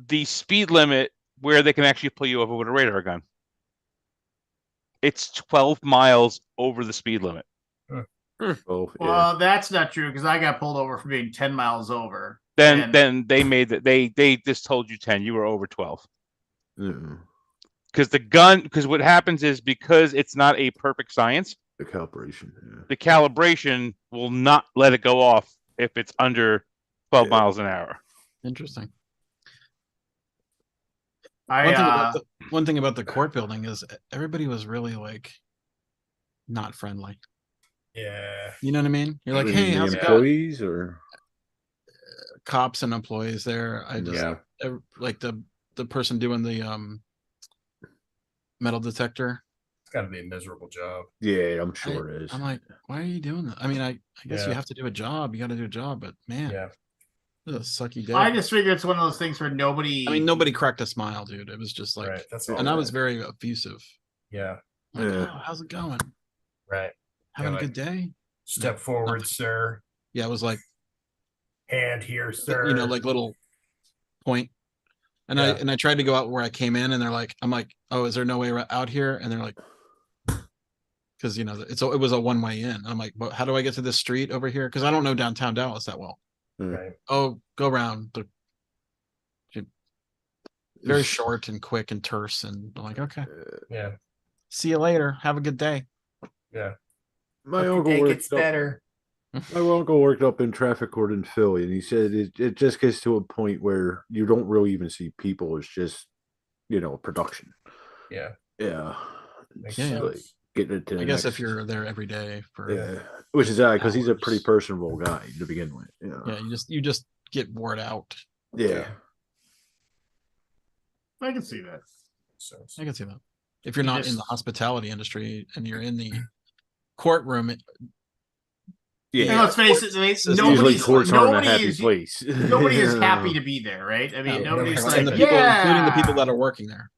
S6: the speed limit where they can actually pull you over with a radar gun. It's 12 miles over the speed limit.
S2: Oh, yeah.
S1: Well, that's not true because I got pulled over for being 10 miles over.
S6: Then they made that they just told you 10. You were over 12. Because what happens is, because it's not a perfect science,
S2: The calibration. Yeah.
S6: the calibration will not let it go off if it's under 12
S2: Yeah.
S6: miles an hour.
S4: Interesting.
S1: I
S4: One thing about the court building is everybody was really like not friendly.
S9: Yeah.
S4: You know what I mean? You're like,
S2: The
S4: hey, how's it going?
S2: employees or
S4: Cops and employees there. I just like the person doing the metal detector.
S9: It's got to be a miserable job.
S2: yeah, I'm sure it is.
S4: I'm like, why are you doing that? I mean, I guess you
S9: Yeah.
S4: have to do a job. You got to do a job, but man,
S9: Yeah.
S4: it was a sucky day.
S1: I just figure it's one of those things where nobody.
S4: I mean, nobody cracked a smile, dude. It was just like,
S9: Right. That's all.
S4: and I
S9: that-
S4: was very effusive.
S9: Yeah.
S4: Like,
S2: Yeah.
S4: oh, how's it going?
S9: Right.
S4: Having
S9: like-
S4: a good day?
S9: Step forward,
S4: nothing.
S9: sir.
S4: Yeah, it was like,
S9: Hand here, sir.
S4: you know, like little point. And
S9: Yeah.
S4: I tried to go out where I came in, and they're like, I'm like, oh, is there no way out here? And they're like, because you know, it was a one way in. I'm like, but how do I get to this street over here? Because I don't know downtown Dallas that well.
S9: Right.
S4: Oh, go around. Very short and quick and terse, and I'm like, okay,
S9: Yeah.
S4: see you later. Have a good day.
S9: Yeah.
S2: My
S9: Hope
S2: uncle
S9: your day
S2: worked
S9: gets
S2: up,
S9: better.
S2: my uncle worked up in traffic court in Philly, and he said it just gets to a point where you don't really even see people. It's just, production.
S9: Yeah.
S2: Yeah.
S9: Makes
S2: It's
S4: sense.
S2: like getting it to the
S4: I guess
S2: next-
S4: if you're there every day for
S2: yeah, which is because he's a pretty
S4: hours.
S2: personable guy to begin with.
S4: yeah, you just get wore out.
S2: Yeah.
S1: I can see that.
S9: So,
S4: I can see that. If you're
S1: You
S4: not in
S1: just-
S4: the hospitality industry and you're in the courtroom,
S2: Yeah.
S1: And let's face it,
S2: Usually
S1: nobody's
S2: courts aren't a
S1: nobody
S2: happy
S1: is
S2: place.
S1: nobody is happy to be there, right? I mean,
S4: Yeah,
S1: nobody's
S9: nobody's
S1: like,
S4: and the
S9: like,
S4: people, including the
S1: yeah.
S4: people that are working there.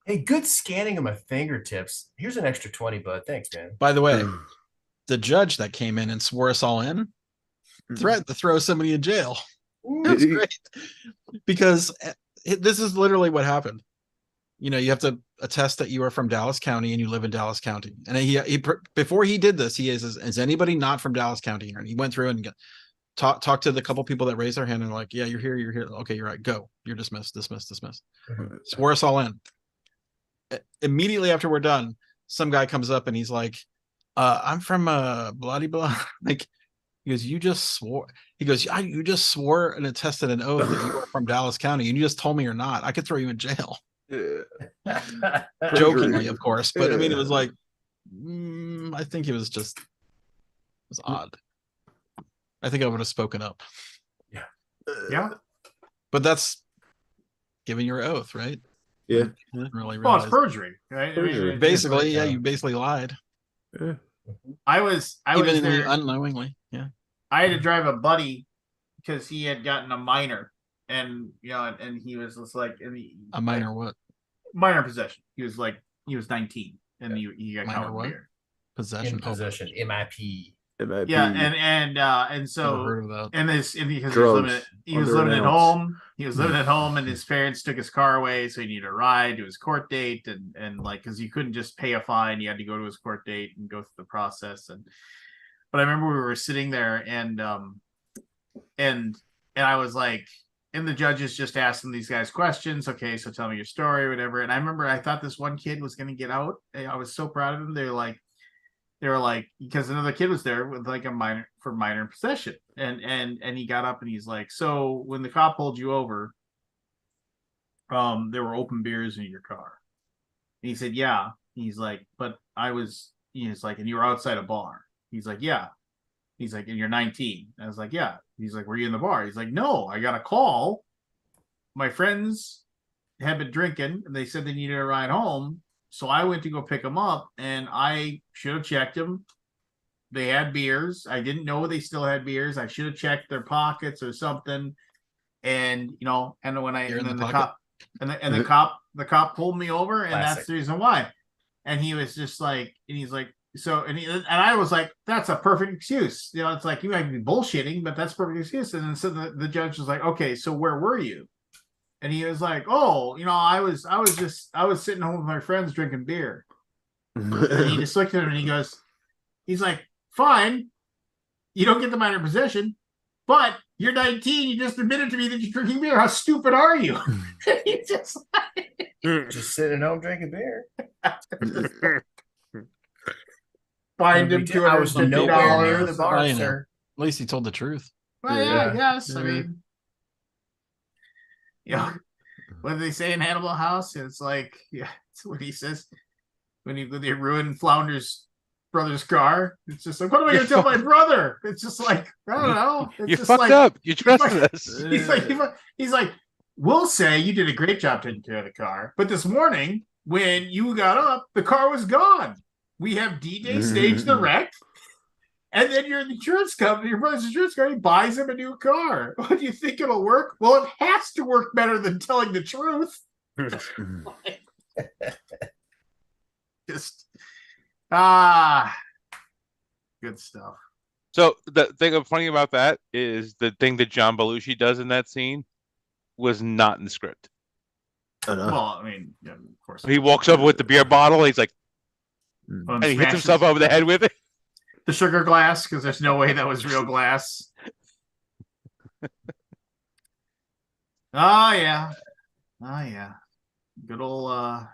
S9: hey, good scanning of my fingertips. Here's an extra 20, bud. Thanks, man.
S4: By the way, the judge that came in and swore us all in threatened to throw somebody in jail. That's
S2: Did he?
S4: great, because this is literally what happened. You know, you have to attest that you are from Dallas County and you live in Dallas County. And he before he did this, he is anybody not from Dallas County here? And he went through and talked to the couple people that raised their hand and were like, yeah, you're here. Okay, you're right. Go. You're dismissed. Swore us all in. Immediately after we're done, some guy comes up and he's like, I'm from blah blah. Like, he goes, you just swore. He goes, you just swore and attested an oath that you are from Dallas County, and you just told me you're not. I could throw you in jail.
S2: Yeah.
S4: Jokingly, of course, but I mean, it was like, I think it was odd. I think I would have spoken up.
S1: Yeah.
S4: But that's giving your oath, right?
S2: Yeah.
S4: I didn't really
S1: Well, it's
S4: realize.
S1: perjury, right?
S2: Perjury.
S1: it's
S4: Basically,
S1: like,
S4: yeah, you basically lied,
S2: Yeah.
S1: I was
S4: even
S1: there.
S4: unknowingly. Yeah,
S1: I had to drive a buddy because he had gotten a minor, and and he was just like,
S4: a minor what?
S1: Minor possession. He was 19, and he got
S4: Minor
S1: caught with
S4: what?
S1: beer.
S4: Possession.
S9: In possession. MIP.
S2: It might
S1: Yeah,
S2: be
S1: and
S4: Never
S1: so
S4: heard of that.
S1: and because
S2: drugs,
S1: he was living at
S2: underannounced.
S1: home. He was living at home, and his parents took his car away, so he needed a ride to his court date, and like because you couldn't just pay a fine, you had to go to his court date and go through the process. But I remember we were sitting there, and I was like, and the judges just asking these guys questions. Okay, so tell me your story, whatever. And I remember I thought this one kid was going to get out. I was so proud of him. They were like, because another kid was there with like a minor possession, and he got up and he's like, so when the cop pulled you over, there were open beers in your car. And he said, yeah. He's like, but he's like, and you were outside a bar. He's like, yeah. He's like, and you're 19. I was like, yeah. He's like, were you in the bar? He's like, no, I got a call. My friends had been drinking, and they said they needed a ride home. So I went to go pick them up, and I should have checked them. They had beers. I didn't know they still had beers. I should have checked their pockets or something. And and when
S4: You're in
S1: then
S4: the
S1: the
S4: pocket?
S1: cop and the cop pulled me over, and that's
S9: Classic.
S1: the reason why. And he was just like, and he's like, and I was like, that's a perfect excuse. It's like, you might be bullshitting, but that's a perfect excuse. And then so the judge was like, okay, so where were you? And he was like, oh, I was sitting home with my friends drinking beer. And he just looked at him and he's like, fine, you don't get the minor possession, but you're 19. You just admitted to me that you're drinking beer. How stupid are you? He's just
S9: Just sitting at home drinking beer.
S1: fined him
S9: I was nowhere near the
S1: $250.
S9: bar,
S4: I know.
S9: sir.
S4: At least he told the truth.
S1: Well, yeah, I guess. I
S2: Mhm.
S1: mean, what do they say in Hannibal House? It's like, yeah, it's what he says when they ruin Flounder's brother's car. It's just like, what am I going to tell my brother? It's just like, I don't know. It's
S6: You
S1: just
S6: fucked
S1: like,
S6: up. You trusted
S1: like-
S6: us.
S1: He's like, we'll say you did a great job taking care of the car, but this morning when you got up, the car was gone. We have D-Day staged the wreck. And then your insurance company, your brother's insurance company, buys him a new car. What do you think it'll work? Well, it has to work better than telling the truth. Just good stuff.
S6: So the thing funny about that is the thing that John Belushi does in that scene was not in the script.
S1: Well, I mean, yeah, of course.
S6: He walks up with the beer bottle. He's like, and he hits
S1: Smashes
S6: himself over the head with it.
S1: the sugar glass because there's no way that was real glass. Oh yeah. Good old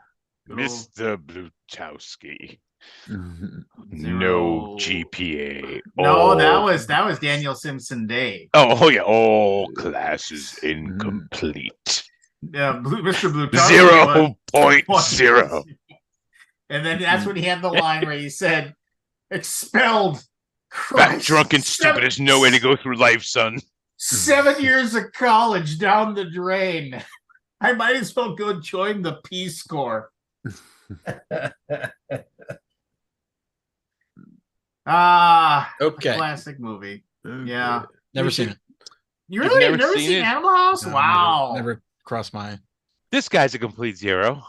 S6: Mr. Blutowski.
S1: Zero.
S6: No GPA.
S1: No,
S6: All-
S1: that was Daniel Simpson Day.
S6: Oh yeah, all classes incomplete.
S1: Mr. Blue
S6: 0.0.
S1: And then that's when he had the line where he said, expelled.
S6: Fat,
S1: Christ,
S6: drunk, and stupid is no way to go through life, son.
S1: 7 years of college down the drain. I might as well go join the Peace Corps.
S4: Okay.
S1: Classic movie. Yeah.
S4: Never seen it.
S1: You
S6: You've
S1: really
S6: never
S1: never
S6: seen
S1: seen
S6: it?
S1: Animal House?
S4: No,
S1: Wow.
S4: Never crossed my.
S6: This guy's a complete zero.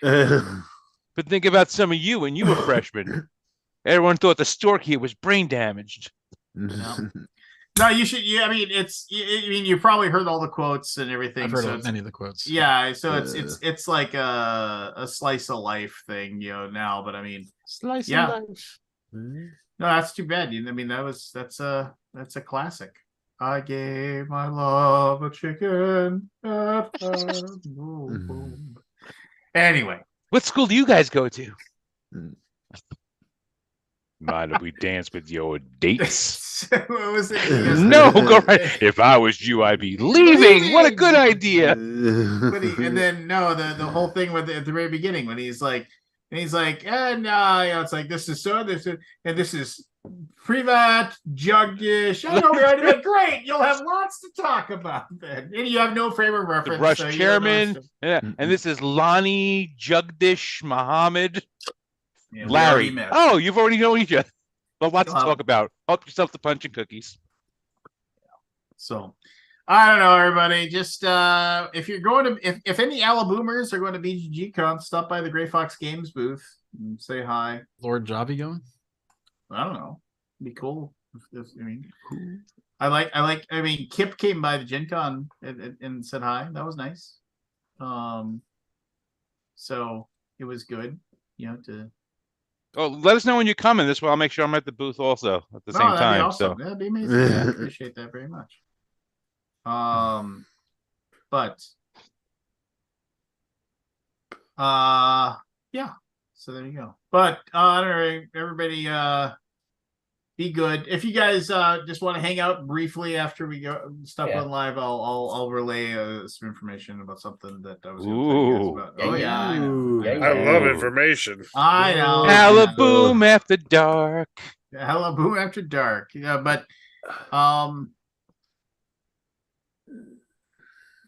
S6: But think about some of you when you were freshmen. Everyone thought the stork here was brain damaged.
S1: No, you should. Yeah, I mean, you probably heard all the quotes and everything.
S4: I've heard
S1: so
S4: of many of the quotes.
S1: yeah, so it's like a slice of life thing, now. But I mean,
S4: Slice
S1: Yeah.
S4: of life.
S1: no, that's too bad. I mean, that's a classic. I gave my love a chicken. Anyway,
S6: What school do you guys go to? Mind if we dance with your dates?
S1: what was it? You guys-
S6: No, go right. If I was you, I'd be leaving. What a good idea.
S1: But and then the whole thing with at the very beginning when he's like, and it's like this is Privat Jugdish. I know we already did great. You'll have lots to talk about then, and you have no frame of reference.
S6: The Rush
S1: so you don't know
S6: chairman.
S1: what's-
S6: Yeah. And this is Lonnie Jugdish Muhammad.
S1: Yeah, we
S6: Larry.
S1: already met.
S6: Oh, you've already known each other. Well, lots to
S1: Wow.
S6: talk about. Help yourself to punch and cookies.
S1: So I don't know, everybody. Just if you're going to if any Alaboomers are going to BGG Con, stop by the Gray Fox Games booth and say hi.
S4: Lord Jobby going?
S1: I don't know. It'd be cool. I mean, Kip came by the Gen Con and said hi. That was nice. So it was good, to
S6: Oh, let us know when you're coming. This way I'll make sure I'm at the booth also at the same
S1: that'd be
S6: time.
S1: awesome.
S6: So
S1: That'd be amazing. Yeah, I appreciate that very much. But yeah. So there you go. But I don't know, everybody be good. If you guys just want to hang out briefly after we go stop
S9: Yeah.
S1: on live, I'll relay some information about something that I was going to tell you guys
S6: Ooh.
S1: about. Oh yeah, I know.
S2: Ooh.
S1: I know.
S5: I love
S6: Ooh.
S5: information.
S1: I know.
S6: Alaboom after dark.
S1: Alaboom after dark. Yeah, but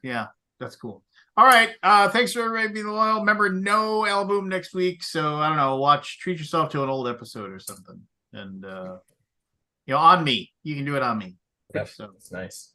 S1: yeah. That's cool. All right. Thanks for everybody being loyal. Remember, no Alaboom next week. So I don't know, treat yourself to an old episode or something. And on me. You can do it on me.
S9: Yep,
S1: So
S9: that's nice.